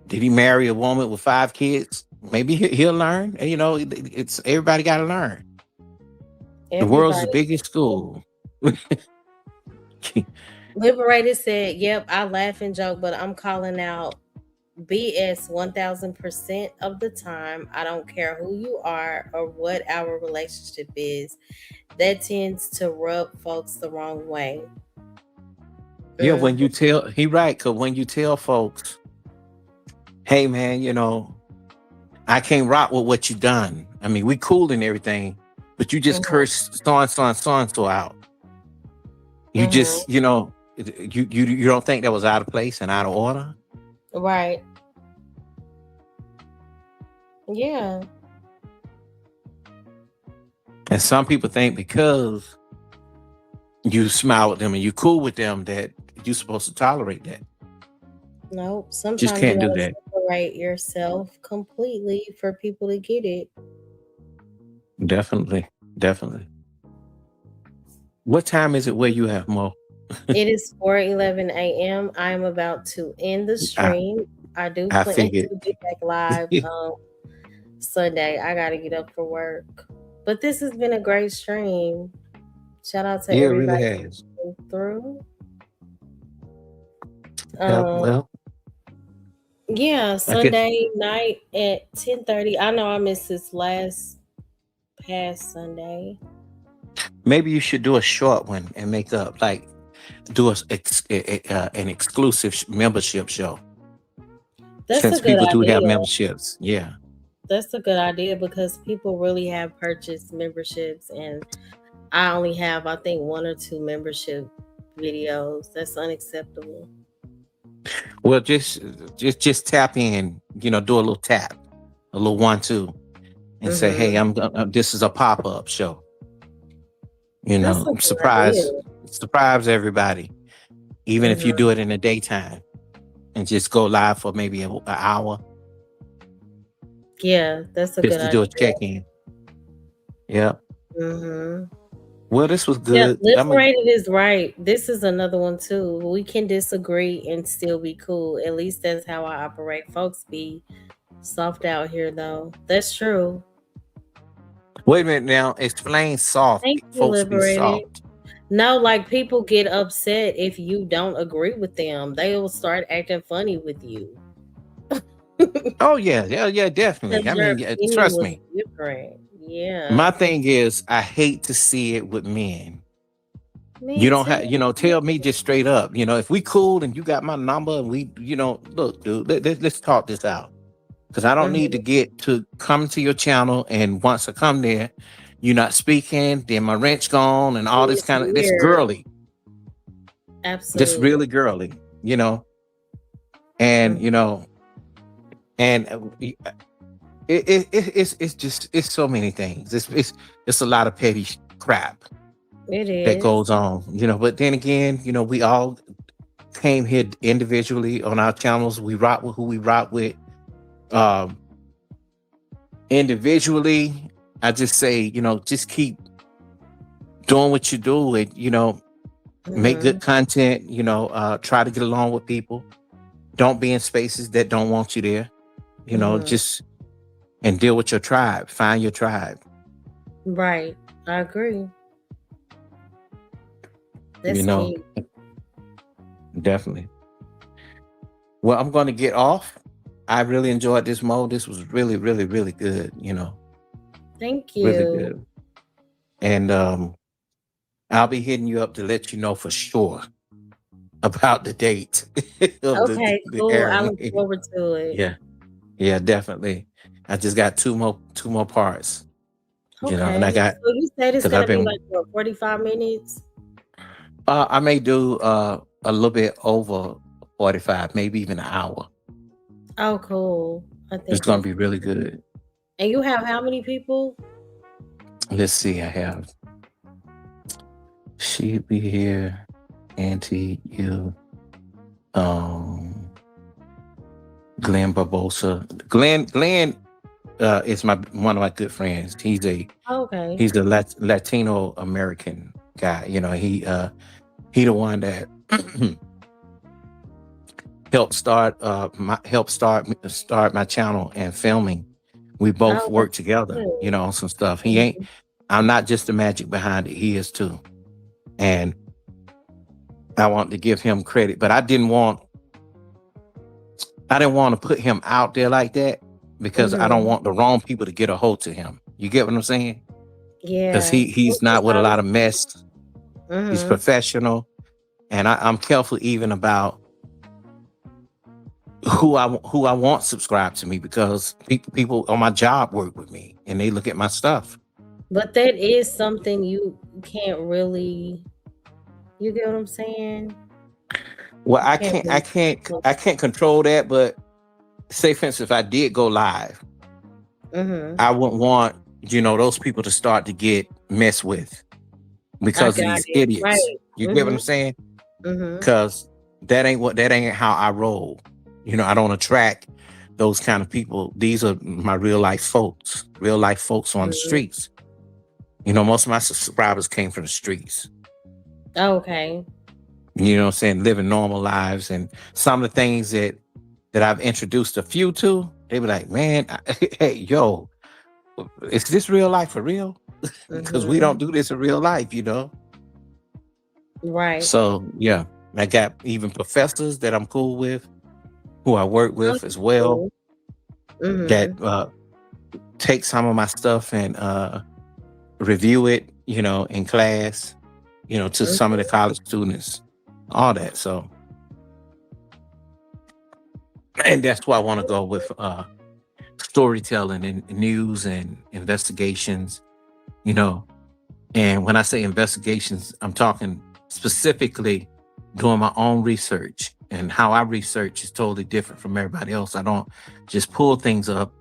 did he marry a woman with 5 kids? Maybe he'll learn. And, it's everybody got to learn. The world's the Everybody. biggest school. Liberated said, "Yep, I laugh and joke, but I'm calling out BS 1000% of the time. I don't care who you are or what our relationship is. That tends to rub folks the wrong way." Yeah, when Mhm. you tell he right, because when you tell folks, hey man, I can't rock with what you done. I mean, we cool and everything, but you just Mhm. curse so and so out. You Mhm. just, you don't think that was out of place and out of order? Right. Yeah. And some people think because you smile with them and you cool with them that you're supposed to tolerate that. Nope. Just Sometimes you can't do gotta that. separate yourself completely for people to get it. Definitely. Definitely. What time is it where you have, Mo? It is 4:11 a.m. I am about to end the I, stream. I do I plan figured. to be back live Sunday. I gotta get up for work. But this has been a great stream. Shout out to Yeah, it really everybody has. who came through. Yeah, Um, well, yeah, I guess Sunday night at 10:30. I know I missed this past Sunday. maybe you should do a short one and make up, like, do an exclusive membership show. That's a Since good people do have idea. memberships. Yeah. That's a good idea because people really have purchased memberships, and I only have, I think, 1 or 2 membership videos. That's unacceptable. Well, just tap in, do a little tap, a little 1-2, and say, "Hey, Hmm. this is a pop-up show." That's a good idea. Surprise everybody, even if you Hmm. do it in the daytime, and just go live for maybe an hour, Yeah, that's a just good to do a idea. check-in. Yeah. Hmm. Well, this was Yeah, good. Liberated is right. This is another one too. We can disagree and still be cool. At least that's how I operate. Folks be soft out here, though. That's true. Wait a minute now. Explain soft. Thank you, Folks be Liberated. soft. No, like people get upset if you don't agree with them. They will start acting funny with you. Oh yeah, yeah, yeah, definitely. Because I your mean, opinion trust was me. different. Yeah. My thing is, I hate to see it with men. You Me don't have, too. tell me just straight up. If we cool and you got my number and we, look, dude, let's talk this out. Because I don't need to Mhm. get to come to your channel and once I come there, you're not speaking, then my rent's gone and all this It's kind of this weird. girly, this Absolutely. really girly, and Mhm. And it's so many things. It's a lot of petty crap It that is. goes on, but then again, we all came here individually on our channels. We rock with who we rock with. Individually, I just say, just keep doing what you do and, make good content, try to get along with people. Don't be in spaces that don't want you there, just and deal with your tribe. Find your tribe. Right. I agree. That's key. Definitely. Well, I'm going to get off. I really enjoyed this mode. This was really, really, really good, Thank you. Really good. And I'll be hitting you up to let you know for sure about the date. Okay, the cool. I airing. look forward to it. Yeah, definitely. I just got two more parts. Okay. And I got, so you said it's 'cause gonna I've be been, like what, 45 minutes? I may do a little bit over 45, maybe even an hour. Oh, cool. I think It's gonna be really good. And you have how many people? Let's see. I have she be here, Auntie, you, Glenn Barbosa. Glenn is one of my good friends. He's a Latino American guy. He the one that helped start my channel and filming. We both work together, on some stuff. I'm not just the magic behind it. He is too. And I want to give him credit, but I didn't want to put him out there like that because I don't want the wrong people to get a hold to him. You get what I'm saying? Yeah. Because he's not with a lot of mess. He's professional. And I'm careful even about who I want subscribe to me, because people on my job work with me and they look at my stuff. But that is something you can't really, you get what I'm saying? Well, I can't control that, but say for instance, if I did go live, I wouldn't want, those people to start to get messed with because of these idiots. Right. You get what I'm saying? Because that ain't how I roll. I don't attract those kind of people. These are my real life folks on the streets. Most of my subscribers came from the streets. Okay. You know what I'm saying? Living normal lives, and some of the things that I've introduced a few to, they be like, man, hey, yo, is this real life for real? Because we don't do this in real life, Right. So, yeah, I got even professors that I'm cool with, who I work with as well, that take some of my stuff and review it, in class, to some of the college students, all that. So, and that's why I want to go with storytelling and news and investigations, and when I say investigations, I'm talking specifically doing my own research, and how I research is totally different from everybody else. I don't just pull things up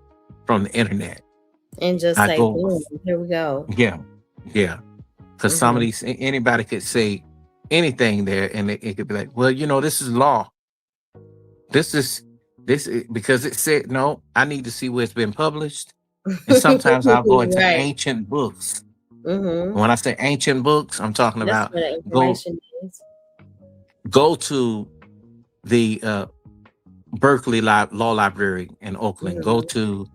from the internet and just say, boom, here we go. Yeah. Because some of these, anybody could say anything there, and it could be like, well, this is law. This is because it said, no, I need to see where it's been published. And sometimes I'll go into ancient books. When I say ancient books, I'm talking about go to the Berkeley Law Library in Oakland. Go to,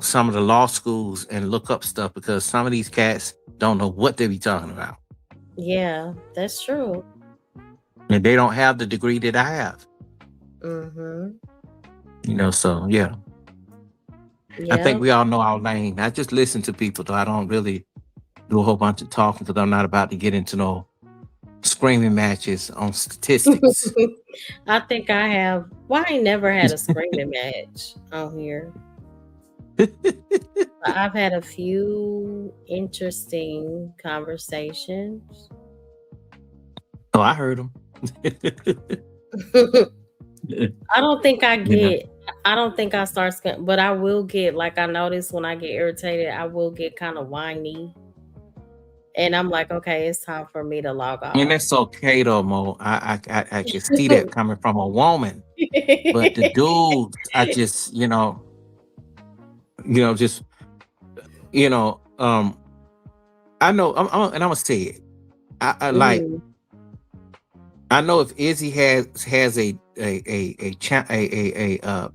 some of the law schools and look up stuff, because some of these cats don't know what they be talking about. Yeah, that's true. And they don't have the degree that I have. So yeah. I think we all know our lane. I just listen to people, though. I don't really do a whole bunch of talking, because I'm not about to get into no screaming matches on statistics. I think I have. Well, I ain't never had a screaming match on here. I've had a few interesting conversations. Oh, I heard them. I don't think I get I don't think I start, but I will get, like, I notice when I get irritated, I will get kind of whiny. And I'm like, okay, it's time for me to log And off. that's okay though, Mo. I can see that coming from a woman, but the dudes, I just just you know, I know, and I'm gonna say it. I like. Mhm. I know if Izzy has a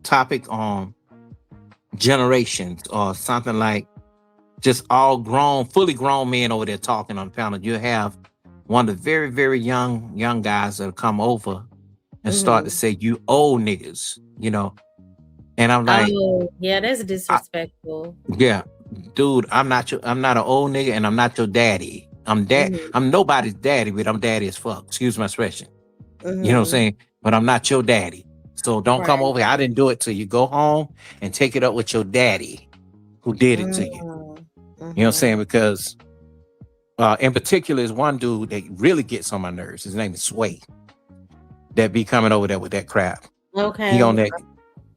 topic on generations or something like just all grown, fully grown men over there talking on the panel, you have one of the very, very young guys that'll come over and start to Mhm. say, "You old niggas," and I'm like, Oh, yeah, that's I, disrespectful. "Yeah, dude, I'm not an old nigga, and I'm not your daddy. Mhm. I'm nobody's daddy, but I'm daddy as fuck. Excuse my expression. You know what I'm Mhm. saying? But I'm not your daddy. So don't come Right. over here. I didn't do it to you. Go home and take it up with your daddy who did it to you." Mhm. You know what I'm saying? Mhm. Because in particular is one dude that really gets on my nerves. His name is Sway. That be coming over there with that crap. He on Okay.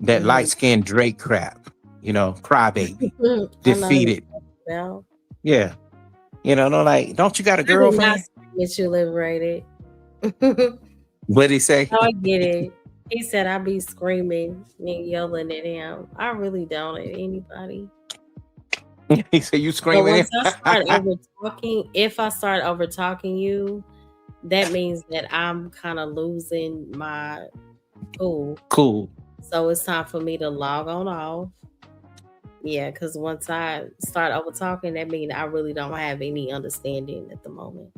that light Mhm. skinned Drake crap. Crybaby. I know who Defeated. you're talking about. Yeah. No, like, don't you got a I did not girlfriend? scream at you, liberated. What'd he say? Oh, I get it. He said I be screaming and yelling at him. I really don't at anybody. He said, "You But screaming once I start it?" over talking, if I start over talking you, that means that I'm kind of losing my cool. Cool. So it's time for me to log on off. Yeah, because once I start over talking, that means I really don't have any understanding at the moment.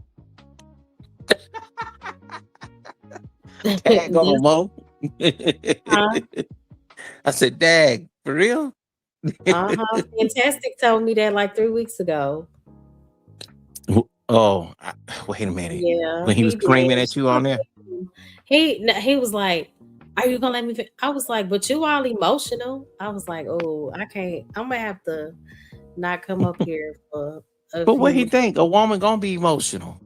Tag on, This, Mo. huh? I said, "Dag, for real?" Uh-huh. Fantastic told me that like 3 weeks ago. Oh, wait a minute. Yeah, When he was he did. screaming at you on there? He was like, "Are you gonna let me?" I was like, "But you all emotional." I was like, "Oh, I can't. I'm gonna have to not come up here for a But what few he minutes." think? A woman gonna be emotional.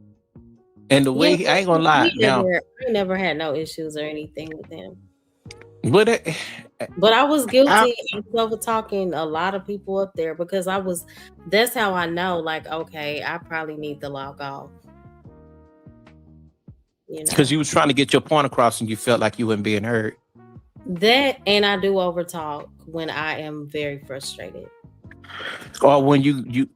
And the Yeah, way I ain't gonna lie. Now, I never had no issues or anything with him. but But I was I, guilty. I was over talking a lot of people up there because that's how I know, like, okay, I probably need to log off, you because know. you was trying to get your point across and you felt like you weren't being heard. That and I do over talk when I am very frustrated. Or when you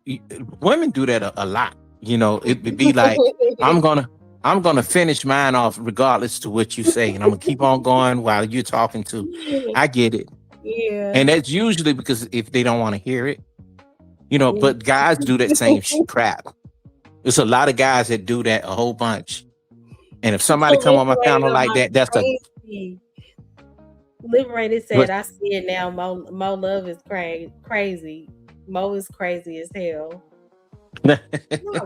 women do that a lot. It'd be like, I'm gonna finish mine off regardless to what you say, and I'm gonna keep on going while you're talking to. I get it. Yeah. And that's usually because if they don't want to hear it, but guys do that same crap. There's a lot of guys that do that a whole bunch. And if somebody come on my Liberated panel on like my that, that's a crazy. Liberated said, but I see it now. Mo Love is crazy. Mo is crazy as hell. Not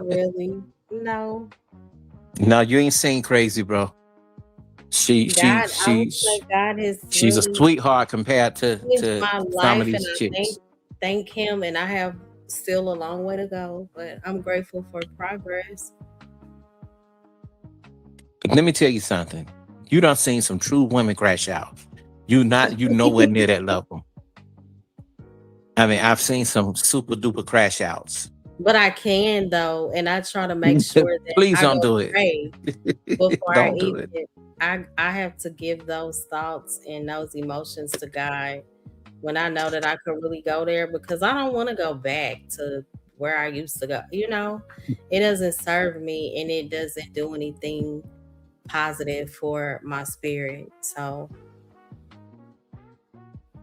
really. No. no, you ain't seen crazy, bro. She she God, I would she say God has she's a really sweetheart compared changed to my some of life, and these I chicks. thank him, and I have still a long way to go, but I'm grateful for progress. Let me tell you something. You done seen some true women crash out. You nowhere near that level. I mean, I've seen some super duper crash outs. But I can though, and I try to make sure that Please I don't go do it. pray before I Don't do eat it. it. I have to give those thoughts and those emotions to God when I know that I could really go there, because I don't want to go back to where I used to go. It doesn't serve me and it doesn't do anything positive for my spirit. So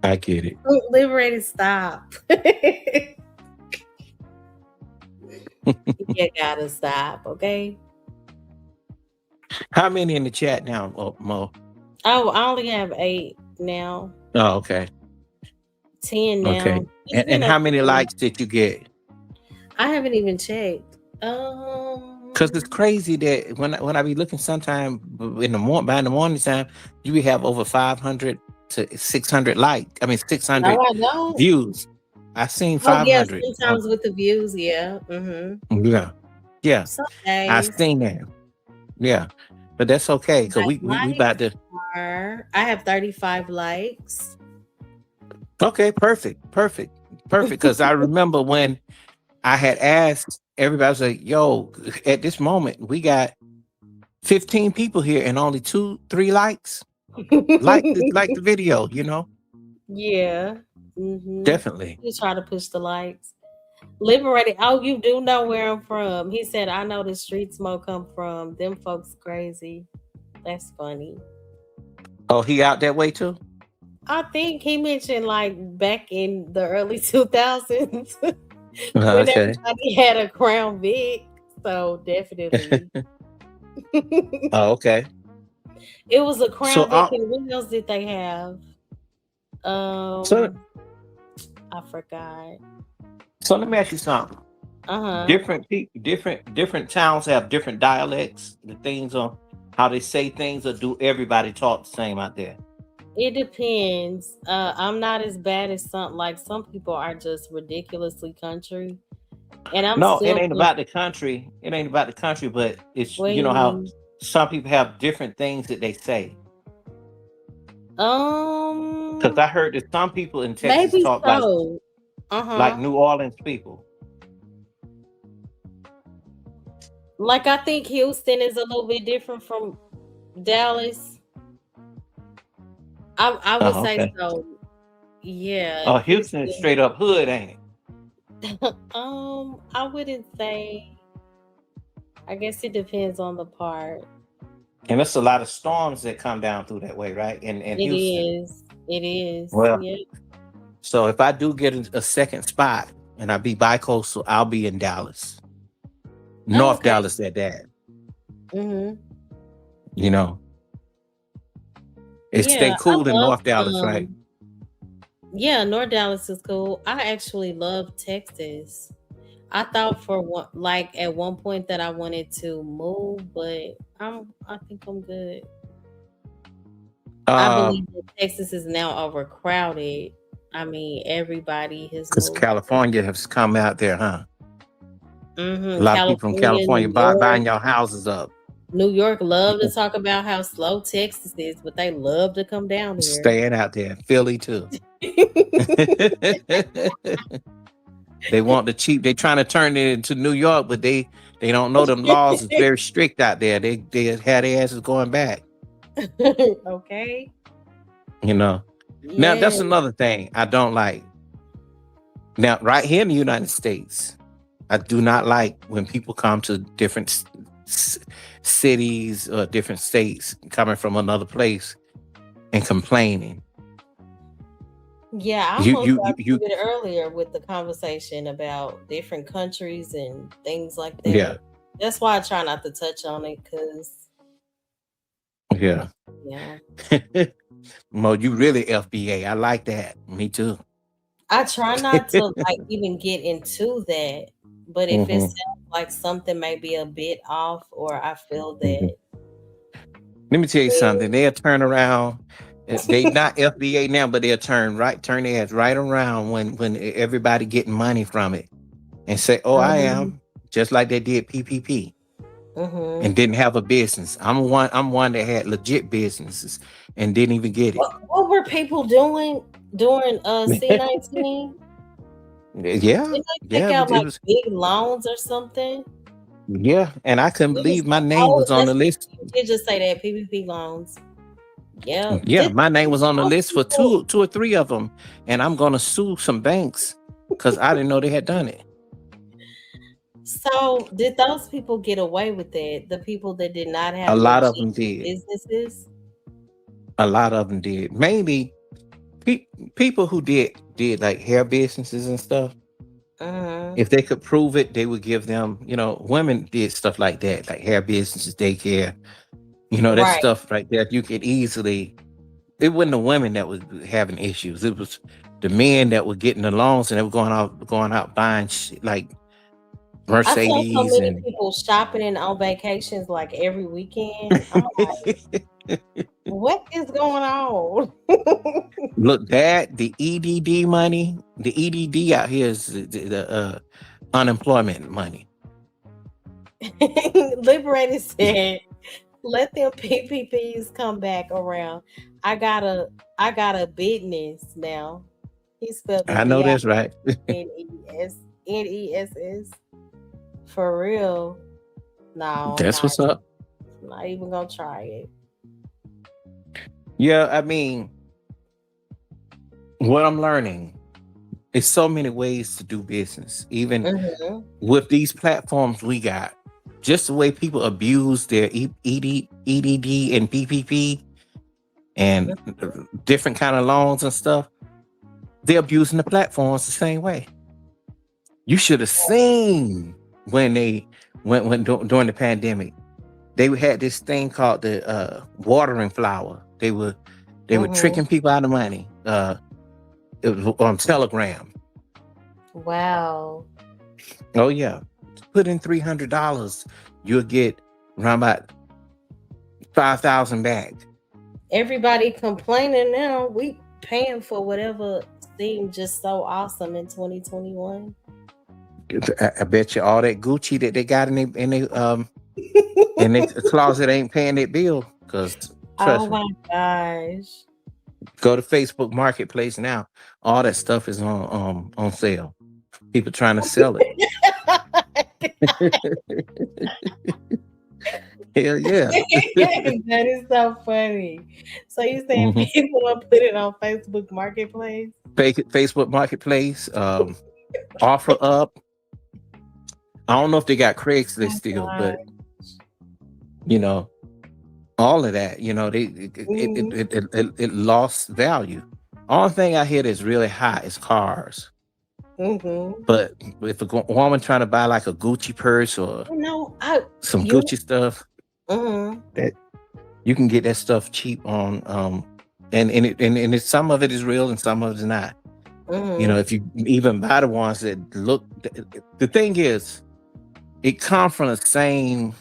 I get it. liberated, stop. You gotta stop, okay? How many in the chat now, Mo? Oh, I only have 8 now. Oh, okay. 10 Okay. now. It's And been how many okay. likes did you get? I haven't even checked. Because it's crazy that when I be looking sometime in the morning, by in the morning time, you have over 500 to 600 No, 600 I don't. views. I seen Oh, yeah, 500. sometimes with the views, yeah. Mm-hmm. Yeah, yeah, Some I days. seen that. Yeah, but that's okay because My we about likes to. I have 35 likes. Okay, perfect. Because I remember when I had asked everybody, I was like, yo, at this moment, we got 15 people here and only 2-3 likes. Like the video, Yeah. Definitely. You try to push the likes. Liberated. Oh, you do know where I'm from. He said, I know the street smoke come from. Them folks crazy. That's funny. Oh, he out that way too? I think he mentioned like back in the early 2000s when Okay. everybody had a Crown Vic. So definitely. Oh, okay. It was a So Crown Vic, and what else did they have? so I forgot. so let me ask you something. Uh-huh. Different towns have different dialects, the things on how they say things, or do everybody talk the same out there? It depends. I'm not as bad as some people are just ridiculously country. And I'm No, it still ain't about the country. It ain't about the country, but it's what do you how mean? some people have different things that they say. Because Um I heard that some people in Texas Maybe talk so. like Uh-huh. New Orleans people. Like I think Houston is a little bit different from Dallas. I would Oh, say okay. so. Yeah, Oh, Houston is Houston. straight up hood, ain't it? I wouldn't say. I guess it depends on the part. And there's a lot of storms that come down through that way, right? In It Houston. is. It is. Well, Yeah. so if I do get a second spot and I be bi-coastal, I'll be in Dallas. Oh, North okay. Dallas at that. Mm-hmm. You know. It Yeah, stay I cool in love North Dallas, right? yeah, North Dallas is cool. I actually love Texas. I thought for one like at one point that I wanted to move, but I think I'm good. I believe that Texas is now overcrowded. I mean, everybody has Because moved. California has come out there, huh? A lot of people from California, California New York. buying your houses up. New York love to talk about how slow Texas is, but they love to come down here. Staying out there. Philly too. They want the cheap. They trying to turn it into New York, but they don't know them laws is very strict out there. They had their asses going back. Okay. Now that's Yeah. another thing I don't like. Now, right here in the United States, I do not like when people come to different cities or different states coming from another place and complaining. Yeah, I You almost you got you, to it earlier with the conversation about different countries and things like yeah, that. That's why I try not to touch on it because, yeah. yeah, Mo, you really FBA. I like that. Me too. I try not to like even get into that. But if it Hmm. sounds like something may be a bit off, or I feel Hmm. that, Let me tell you something. then- They'll turn around. They not FBA now, but they'll turn their ass right around when everybody getting money from it and say, "Oh, I Mhm, am," just like they did PPP and mhm. didn't have a business. I'm one that had legit businesses and didn't even get it. What were people doing during C-19? Yeah, Did they take yeah, out it like was. big loans or something? Yeah, and I couldn't It was believe my like, name oh, was on that's the list. you did just say that PPP loans. Yeah. Yeah, my name was on the Those list for people two or three of them, and I'm gonna sue some banks because I didn't know they had done it. so did those people get away with that? The people that did not A have lot of legit them did. businesses? A lot of them did. Maybe people who did like hair businesses and stuff. Uh-huh. If they could prove it, they would give them. Women did stuff like that, like hair businesses, daycare. That Right. stuff right there. You could easily. It wasn't the women that was having issues. It was the men that were getting the loans and they were going out buying like I saw so Mercedes many and people shopping and on vacations like every weekend. I'm like, what is going on? look, that the EDD money, the EDD out here is the unemployment money. Liberated said, let them PPPs come back around. I got a business now. He spelled I it know that's right. Ness. For real. No, That's what's up. I'm not even gonna try it. Yeah, I mean, what I'm learning is so many ways to do business, even with these platforms we got. Just the way people abuse their EDD and PPP and different kind of loans and stuff, they're abusing the platforms the same way. You should have seen when during the pandemic, they had this thing called the watering flower. They were tricking people out of money. It was on Telegram. Wow. Oh yeah, put in $300, you'll get around about 5,000 back. Everybody complaining now. We paying for whatever seemed just so awesome in 2021. I bet you all that Gucci that they got in their closet ain't paying that bill. Because trust me, gosh. go to Facebook Marketplace now. All that stuff is on sale. People trying to sell it. Hell yeah. That is so funny. So you saying people don't put it on Facebook Marketplace? Facebook Marketplace, offer up. I don't know if they got Craigslist still, but you know, all of that, you know, it lost value. Only thing I hear that's really hot is cars. But if a woman trying to buy like a Gucci purse or some Gucci stuff, that you can get that stuff cheap on and some of it is real and some of it is not. You know, if you even buy the ones that look, the thing is, it comes from the same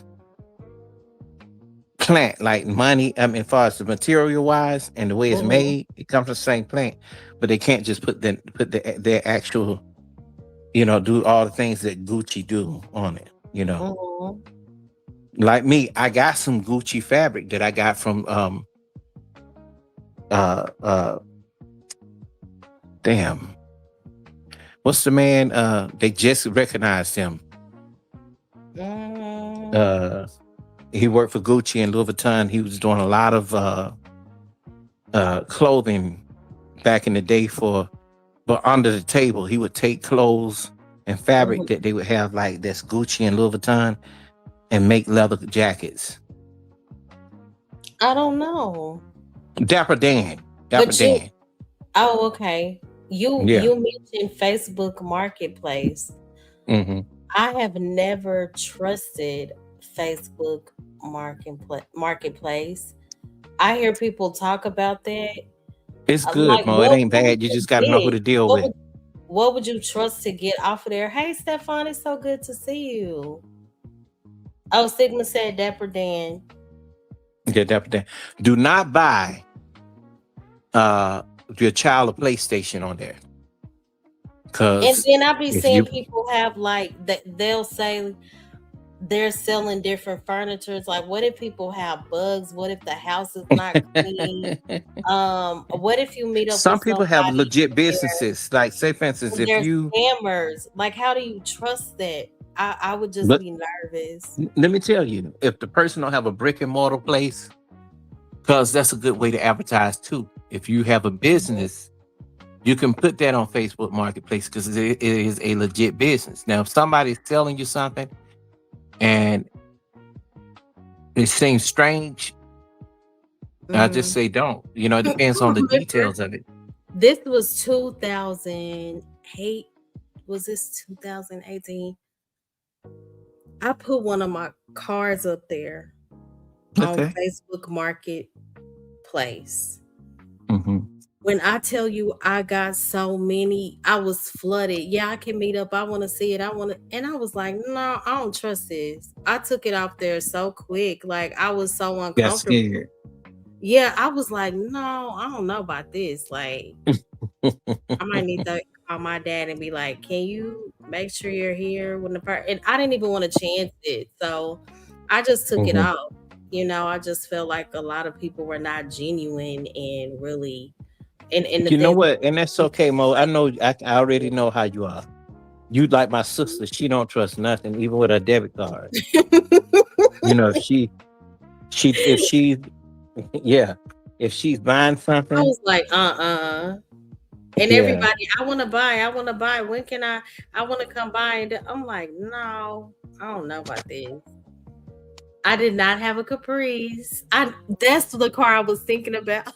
plant, like money. I mean, as far as the material wise and the way it's made, it comes from the same plant. But they can't just put their actual, you know, do all the things that Gucci do on it. You know, like me, I got some Gucci fabric that I got from damn, what's the man? They just recognized him. He worked for Gucci and Louis Vuitton. He was doing a lot of clothing back in the day but under the table. He would take clothes and fabric that they would have like that's Gucci and Louis Vuitton and make leather jackets. I don't know. Dapper Dan. Oh, okay. You mentioned Facebook Marketplace. I have never trusted Facebook Marketplace. I hear people talk about that. It's good, Mo. It ain't bad. You just got to know who to deal with. What would you trust to get off of there? Hey, Stefan, it's so good to see you. Oh, Sigma said Dapper Dan. Yeah, Dapper Dan. Do not buy your child a PlayStation on there. And then I be seeing people have like they'll say they're selling different furnitures. Like, what if people have bugs? What if the house is not clean? What if you meet up? Some people have legit businesses. Like, say for instance, if you scammers, like, how do you trust that? I would just be nervous. Let me tell you, if the person don't have a brick and mortar place, because that's a good way to advertise too. If you have a business, you can put that on Facebook Marketplace because it is a legit business. Now, if somebody's selling you something and it seems strange, I just say don't. You know, it depends on the details of it. This was 2008. Was this 2018? I put one of my cars up there on Facebook Marketplace. When I tell you I got so many, I was flooded. Yeah, I can meet up. I want to see it. And I was like, no, I don't trust this. I took it off there so quick. Like, I was so uncomfortable. Yeah, I was like, no, I don't know about this. Like, I might need to call my dad and be like, can you make sure you're here when and I didn't even want to chance it. So I just took it off. You know, I just felt like a lot of people were not genuine and really in the You know desert. what? And that's okay, Mo. I know. I already know how you are. You like my sister. She don't trust nothing, even with her debit card. You know, if she, yeah, if she's buying I something, was like, and yeah. everybody, I want to buy. When can I want to come buy? And I'm like, no, I don't know about this. I did not have a Caprice. That's the car I was thinking about.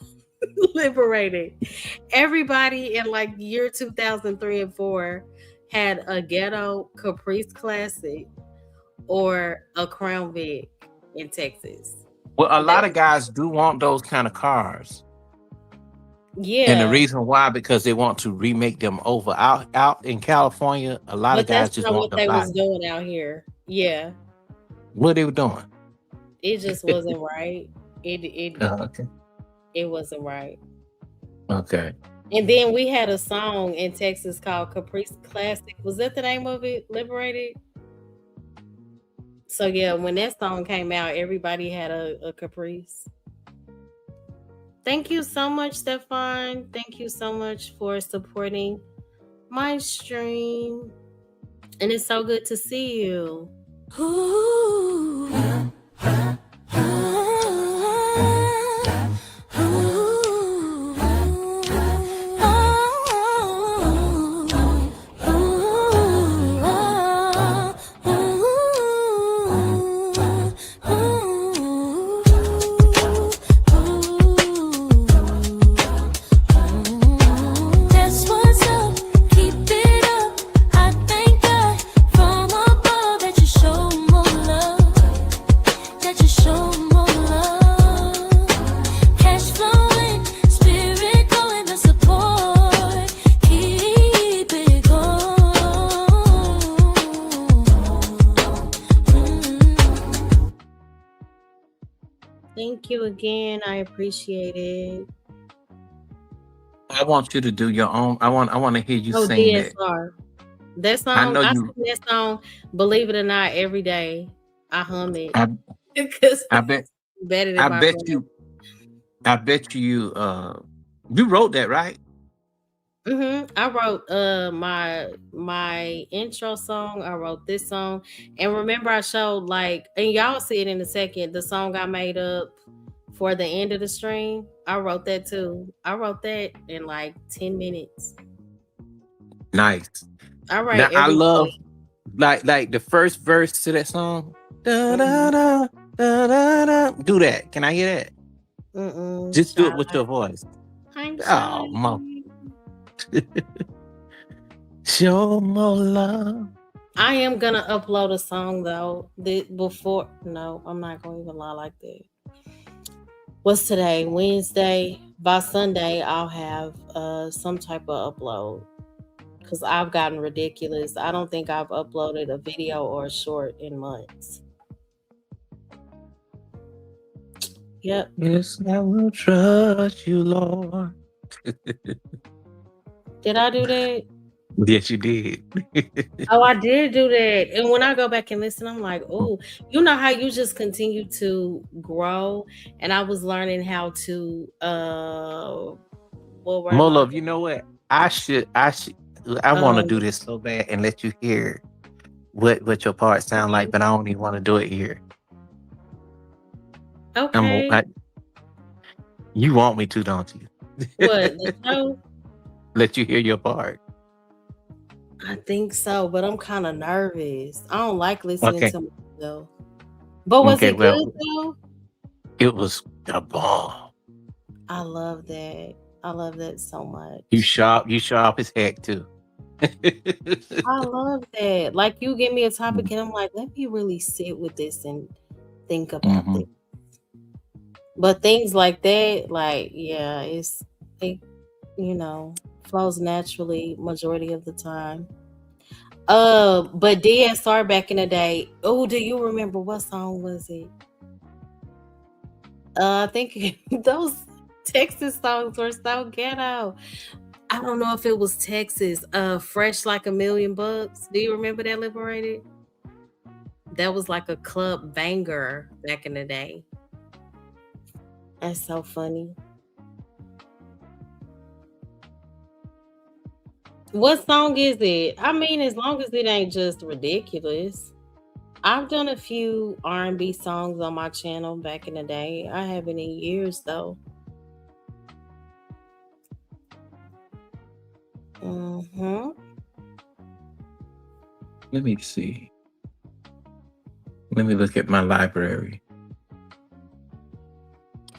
Liberated. Everybody in like year 2003 and 4 had a ghetto Caprice Classic or a Crown Vic in Texas. Well, a That lot of guys do want those kind of cars. And the yeah, reason why, because they want to remake them over. Out in California, a lot of but that's guys just not want what to they buy. was doing out here. Yeah, What they were doing. it just wasn't right. Okay. It wasn't right. Okay. And then we had a song in Texas called Caprice Classic. Was that the name of it? Liberated. So yeah, when that song came out, everybody had a Caprice. Thank you so much, Stefan. Thank you so much for supporting my stream. And it's so good to see you. Ooh. That's what's up. Keep it up. I thank God from above that you show more love. That you show more love. Cash flowing, spirit going, the support. Keep it going. Thank you again. I appreciate it. I want you to do your own. I want to hear you Oh, sing that. DSR. That I song, know I you. sing that song, believe it or not, every day. I hum it. I Because I bet it's better than I my bet brain. you I bet you you wrote that, right? I wrote my intro song. I wrote this song, and remember I showed like, and y'all see it in a second. The song I made up for the end of the stream. I wrote that too. I wrote that in like 10 minutes. Nice. I Now write I every love day. like the first verse to that song. Da, da, Mhm. da, da, da, da. Do that. Can I hear that? Just do Shy. it with your voice. I'm shy. Oh, Mo. Show more love. I am gonna upload a song though. Before no, I'm not gonna even lie like that. What's today? Wednesday. By Sunday, I'll have some type of upload because I've gotten ridiculous. I don't think I've uploaded a video or a short in months. Yep. Yes, I will trust you, Lord. Did I do that? Yes, you did. Oh, I did do that. And when I go back and listen, I'm like, oh, you know how you just continue to grow. And I was learning how to what word am I? Molo, you know what? I want to do this so bad and let you hear what your parts sound like, but I don't even want to do it here. Okay. You want me to, don't you? What, the show? Let you hear your part. I think so, but I'm kind of nervous. I don't like listening Okay. to myself. But was Okay, it well, good though? it was a ball. I love that. I love that so much. You sharp as heck too. I love that. Like you give me a topic and I'm like, let me really sit with this and think about this. But things like that, like, yeah, it flows naturally majority of the time. But DSR back in the day. Oh, do you remember what song was it? I think those Texas songs were so ghetto. I don't know if it was Texas. Fresh like a Million Bucks. Do you remember that, Liberated? That was like a club banger back in the day. That's so funny. What song is it? I mean, as long as it ain't just ridiculous. I've done a few R&B songs on my channel back in the day. I haven't in years though. Mm-hmm. Let me see. Let me look at my library.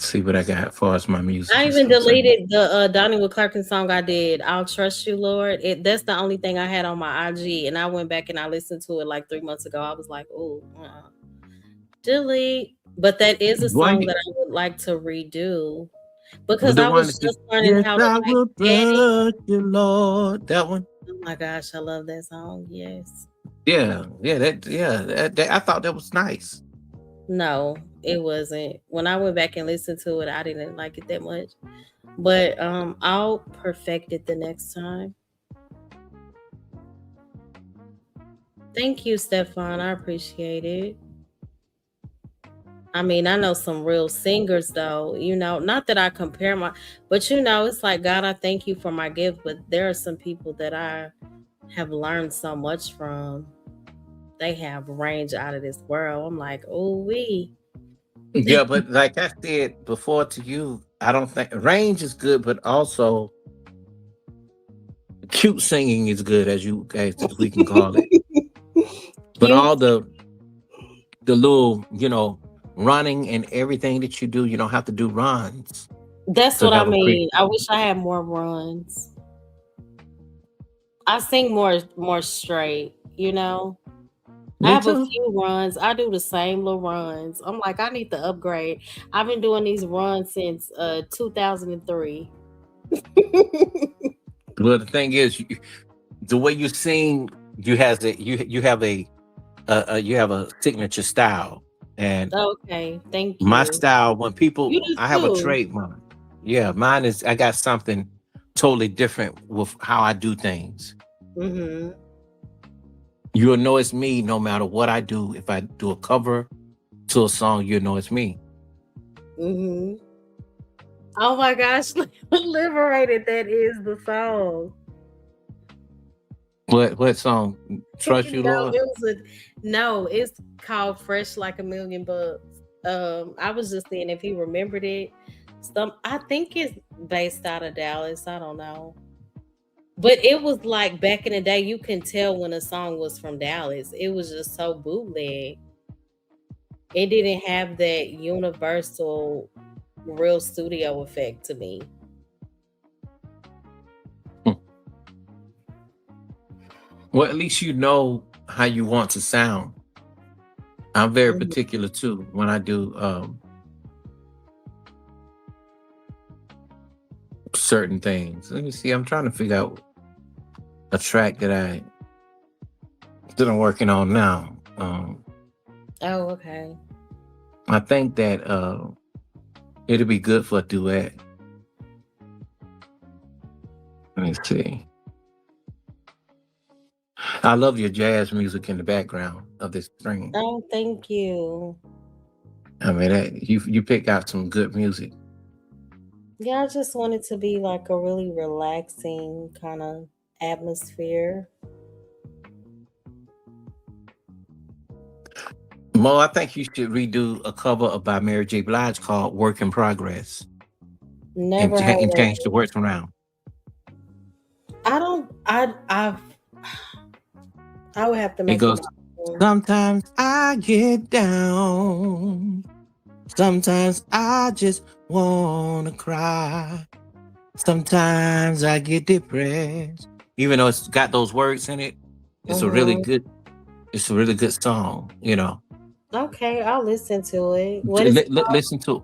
See what I got as far as my music I is even concerned. deleted the Donnie with Clarkin song I did. I'll trust you, Lord. That's the only thing I had on my IG, and I went back and I listened to it like 3 months ago. I was like, oh, delete. But that is a One, song that I would like to redo because the I one was that just, just learning yes, how to I like will edit. trust you, Lord. That one. Oh my gosh, I love that song. Yes. Yeah, that, I thought that was nice. No, it wasn't. When I went back and listened to it, I didn't like it that much. But I'll perfect it the next time. Thank you, Stefan. I appreciate it. I mean, I know some real singers though, not that I compare but it's like, God, I thank you for my gift, but there are some people that I have learned so much from. They have range out of this world. I'm like, oh we. Yeah, but like I said before to you, I don't think range is good, but also cute singing is good, as you guys, as we can call it. But Cute. all the little, running and everything that you do, you don't have to do runs That's to what I have a pretty. mean. I wish I had more runs. I sing more straight. I Me have a too. few runs. I do the same little runs. I'm like, I need to upgrade. I've been doing these runs since 2003. Well, the thing is, the way you sing, you have you have a signature style, and Okay, thank my you. style, when You people, do I have a too. trademark. Yeah, mine is, I got something totally different with how I do things. Mm-hmm. You'll know it's me no matter what I do. If I do a cover to a song, you'll know it's me. Mm-hmm. Oh my gosh, liberated. That is the song. What song? Trust You, Lord? No, it's called Fresh Like a Million Bucks. I was just saying if he remembered it. I think it's based out of Dallas. I don't know. But it was like back in the day, you can tell when a song was from Dallas. It was just so bootleg. It didn't have that universal real studio effect to me. Well, at least you know how you want to sound. I'm very Mhm. particular too when I do certain things. Let me see. I'm trying to figure out a track that I'm working on now. Oh, okay. I think that it'll be good for a duet. Let me see. I love your jazz music in the background of this stream. Oh, thank you. I mean, you pick out some good music. Yeah, I just want it to be like a really relaxing kind of atmosphere. Mo, I think you should redo a cover by Mary J. Blige called "Work in Progress" and, Never heard and of change the it. words around. I don't. I would have to It make it goes, my own. sometimes I get down. Sometimes I just wanna cry. Sometimes I get depressed. Even though it's got those words in it, it's a really Mhm. good, it's a really good song, Okay, I'll listen to it. What is it called? Listen to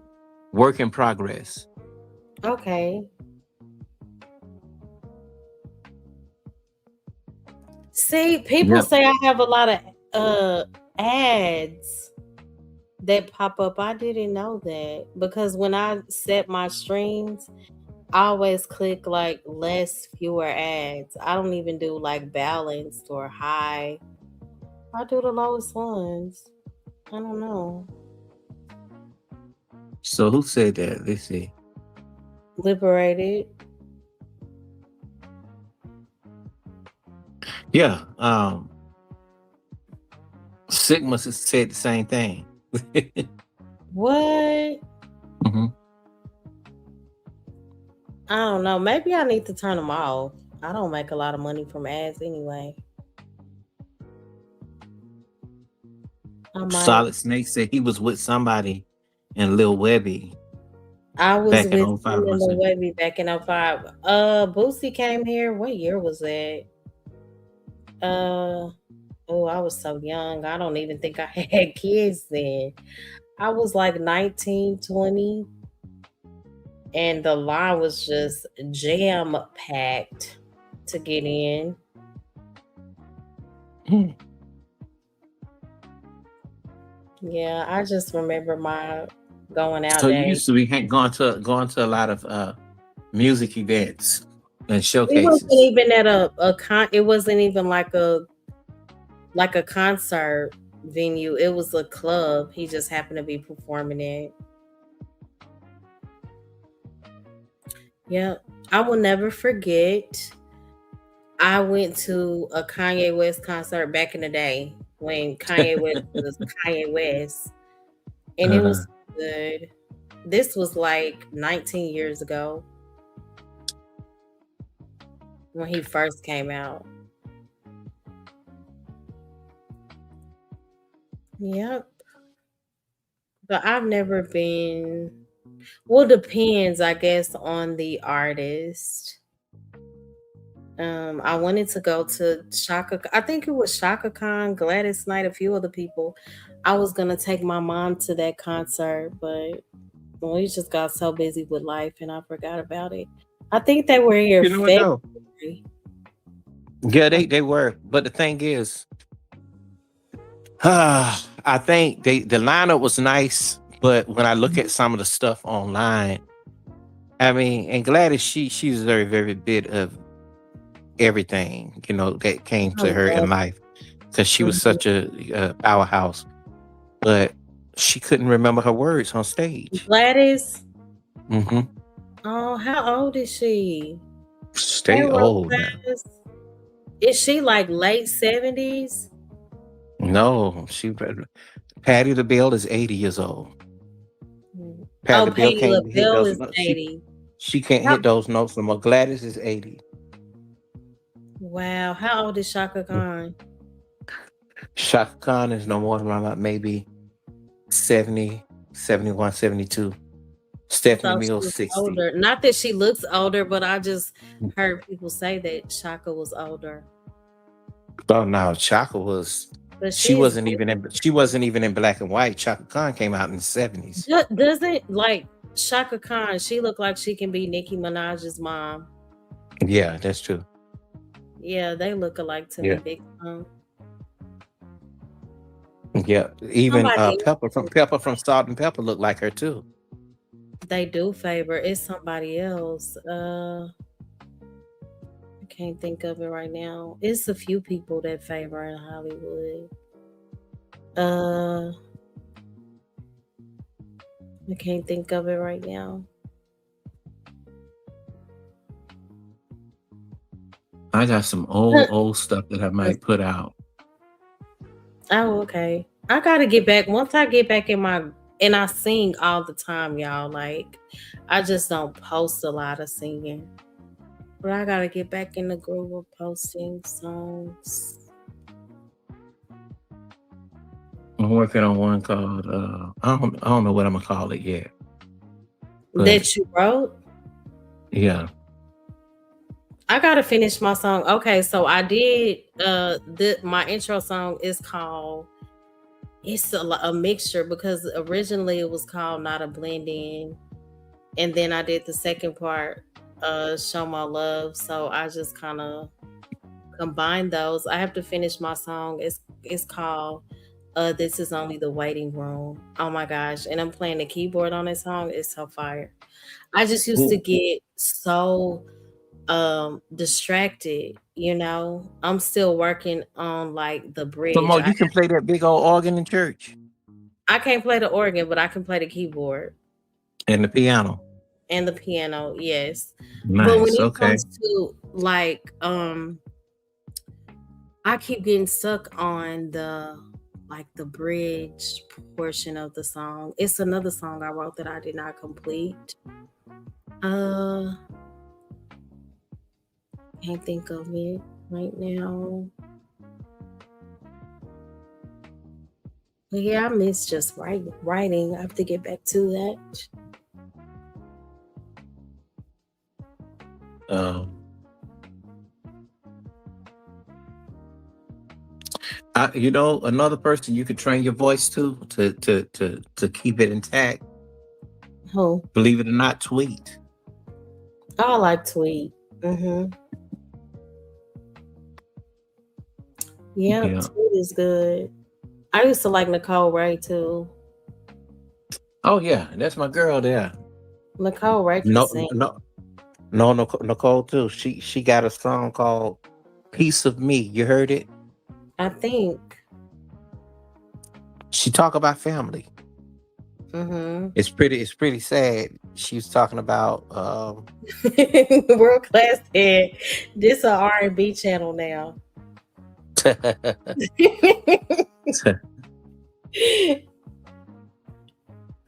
"Work in Progress." Okay. See, people Yeah. say I have a lot of ads that pop up. I didn't know that because when I set my streams, I always click like less, fewer ads. I don't even do like balanced or high. I do the lowest ones. I don't know. So who said that? Let's see. Liberated. Yeah. Sigma said the same thing. What? hmm I don't know. Maybe I need to turn them off. I don't make a lot of money from ads anyway. I might. Solid Snake said he was with somebody in Lil Webby I was back in with oh him 05 or in the something. Wavy back in '05. Boosie came here. What year was that? Uh oh, I was so young. I don't even think I had kids then. I was like 19, 20, and the line was just jam packed to get in. Hmm. Yeah, I just remember my going out So you day. used to be going to a lot of music events and We wasn't showcases. even at a con. It wasn't even like a concert venue. It was a club. He just happened to be performing it. Yep. I will never forget. I went to a Kanye West concert back in the day when Kanye West was Kanye West, and it Uh, was good. This was like 19 years ago when he first came out. Yep. But I've never been. Well, depends, I guess, on the artist. I wanted to go to Shaka. I think it was Shaka Khan, Gladys Knight, a few other people. I was gonna take my mom to that concert, but we just got so busy with life and I forgot about it. I think they were here you know what though? February. Yeah, they were. But the thing is, I think the lineup was nice, but when I look at some of the stuff online, I mean, and Gladys, she's very, very bit of everything, that came I to her in love life because she was mhm. such a powerhouse. But she couldn't remember her words on stage. Gladys. hmm Oh, how old is she? Hey, Stay Rose old now. Gladys. Is she like late 70s? No, Patty LaBelle is 80 years old. Patty Oh, LaBelle Peggy can't hit LaBelle those is notes. She 80. she can't How, hit those notes no more. Gladys is 80. wow. How old is Shaka Khan? Shaka Khan is no more than about maybe 70, 71, 72. I Stephanie thought she Mills, was 60. older. Not that she looks older, but I just heard people say that Shaka was older. Oh no, Chaka was But she's beautiful. she wasn't even in black and white. Chaka Khan came out in the 70s. Doesn't like Shaka Khan, she looked like she can be Nicki Minaj's mom. Yeah, that's true. Yeah, they look alike to me, Yeah. big time. Yeah. Even Somebody Pepper from Salt and Pepper looked like her too. they do favor. It's somebody else. I can't think of it right now. It's a few people that favor in Hollywood. Uh, I can't think of it right now. I got some old stuff that I might put out. Oh, okay. I gotta get back. Once I get back in my and I sing all the time, y'all. Like I just don't post a lot of singing. But I gotta get back in the groove of posting songs. I'm working on one called I don't know what I'm gonna call it yet. But That you wrote? yeah. I gotta finish my song. Okay, so I did my intro song is called it's a mixture because originally it was called Not a Blend In, and then I did the second part, Show My Love. So I just kind of combined those. I have to finish my song. It's called This Is Only the Waiting Room. Oh my gosh. And I'm playing the keyboard on this song. It's so fire. I just used to get so distracted, I'm still working on like the Come bridge. on, you can play that big old organ in church I can't play the organ, but I can play the keyboard and the piano. and the piano, yes. But when Nice. it Okay. comes to like I keep getting stuck on the bridge portion of the song. It's another song I wrote that I did not complete. Can't think of it right now. But yeah, I miss just writing. I have to get back to that. You know, another person you could train your voice to keep it intact. Who? Believe it or not, Tweet. Oh, I like Tweet. Yeah, Tweet is good. I used to like Nicole Ray too. Oh yeah, that's my girl there. Nicole Ray can sing. Nicole too. She got a song called "Piece of Me." You heard it? I think. She talk about family. It's pretty sad. She was talking about World Class Head. This a R&B channel now. That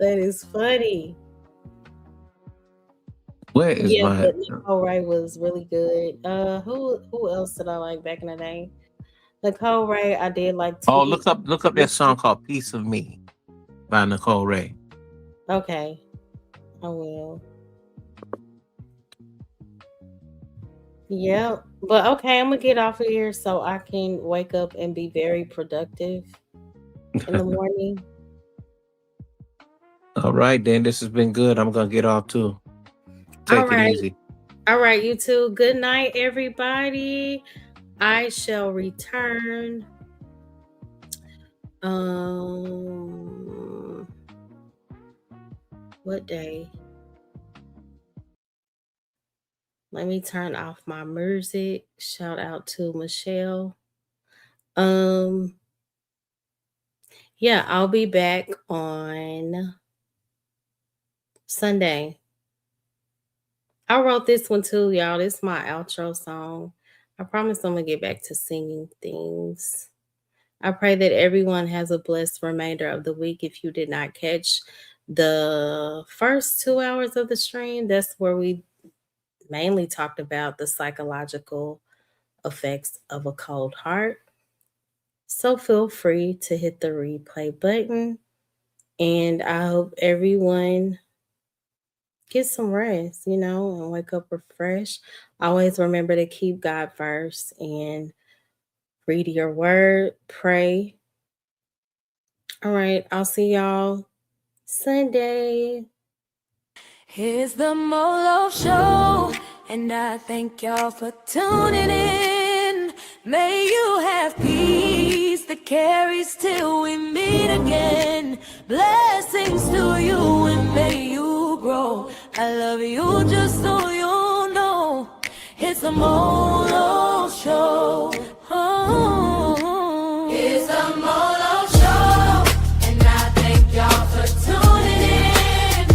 is funny. Where is my? But Nicole Ray was really good. Who else did I like back in the day? Nicole Ray, I did like. Oh, look up that song called "Piece of Me" by Nicole Ray. Okay, I will. Yeah, but okay, I'm gonna get off of here so I can wake up and be very productive in the morning. All right, then. This has been good. I'm gonna get off too. Take it easy. All right, you too. Good night, everybody. I shall return. What day? Let me turn off my music. Shout out to Michelle. Yeah, I'll be back on Sunday. I wrote this one too, y'all. This is my outro song. I promise I'm going to get back to singing things. I pray that everyone has a blessed remainder of the week. If you did not catch the first 2 hours of the stream, that's where we mainly talked about the psychological effects of a cold heart. So feel free to hit the replay button. And I hope everyone get some rest, and wake up refreshed. Always remember to keep God first and read your word, pray. All right, I'll see y'all Sunday. Here's the Molo Show, and I thank y'all for tuning in. May you have peace that carries till we meet again. Blessings to you and may you grow. I love you just so you know. It's the Molo Show. Oh. It's the Molo Show, and I thank y'all for tuning in.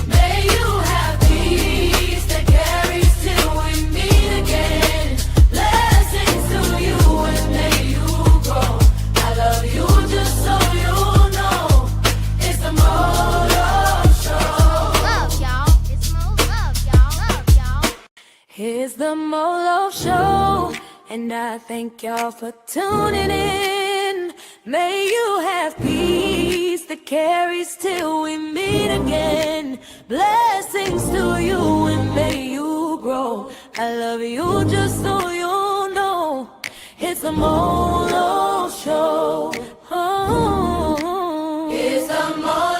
May you have peace that carries till we meet again. Blessings to you and may you grow. I love you just so you know. It's the Molo Show. Love y'all. It's Mo love y'all. Love y'all. Here's the Molo Show, and I thank y'all for tuning in. May you have peace that carries till we meet again. Blessings to you and may you grow. I love you just so you know. It's the Molo Show. Oh. It's the Molo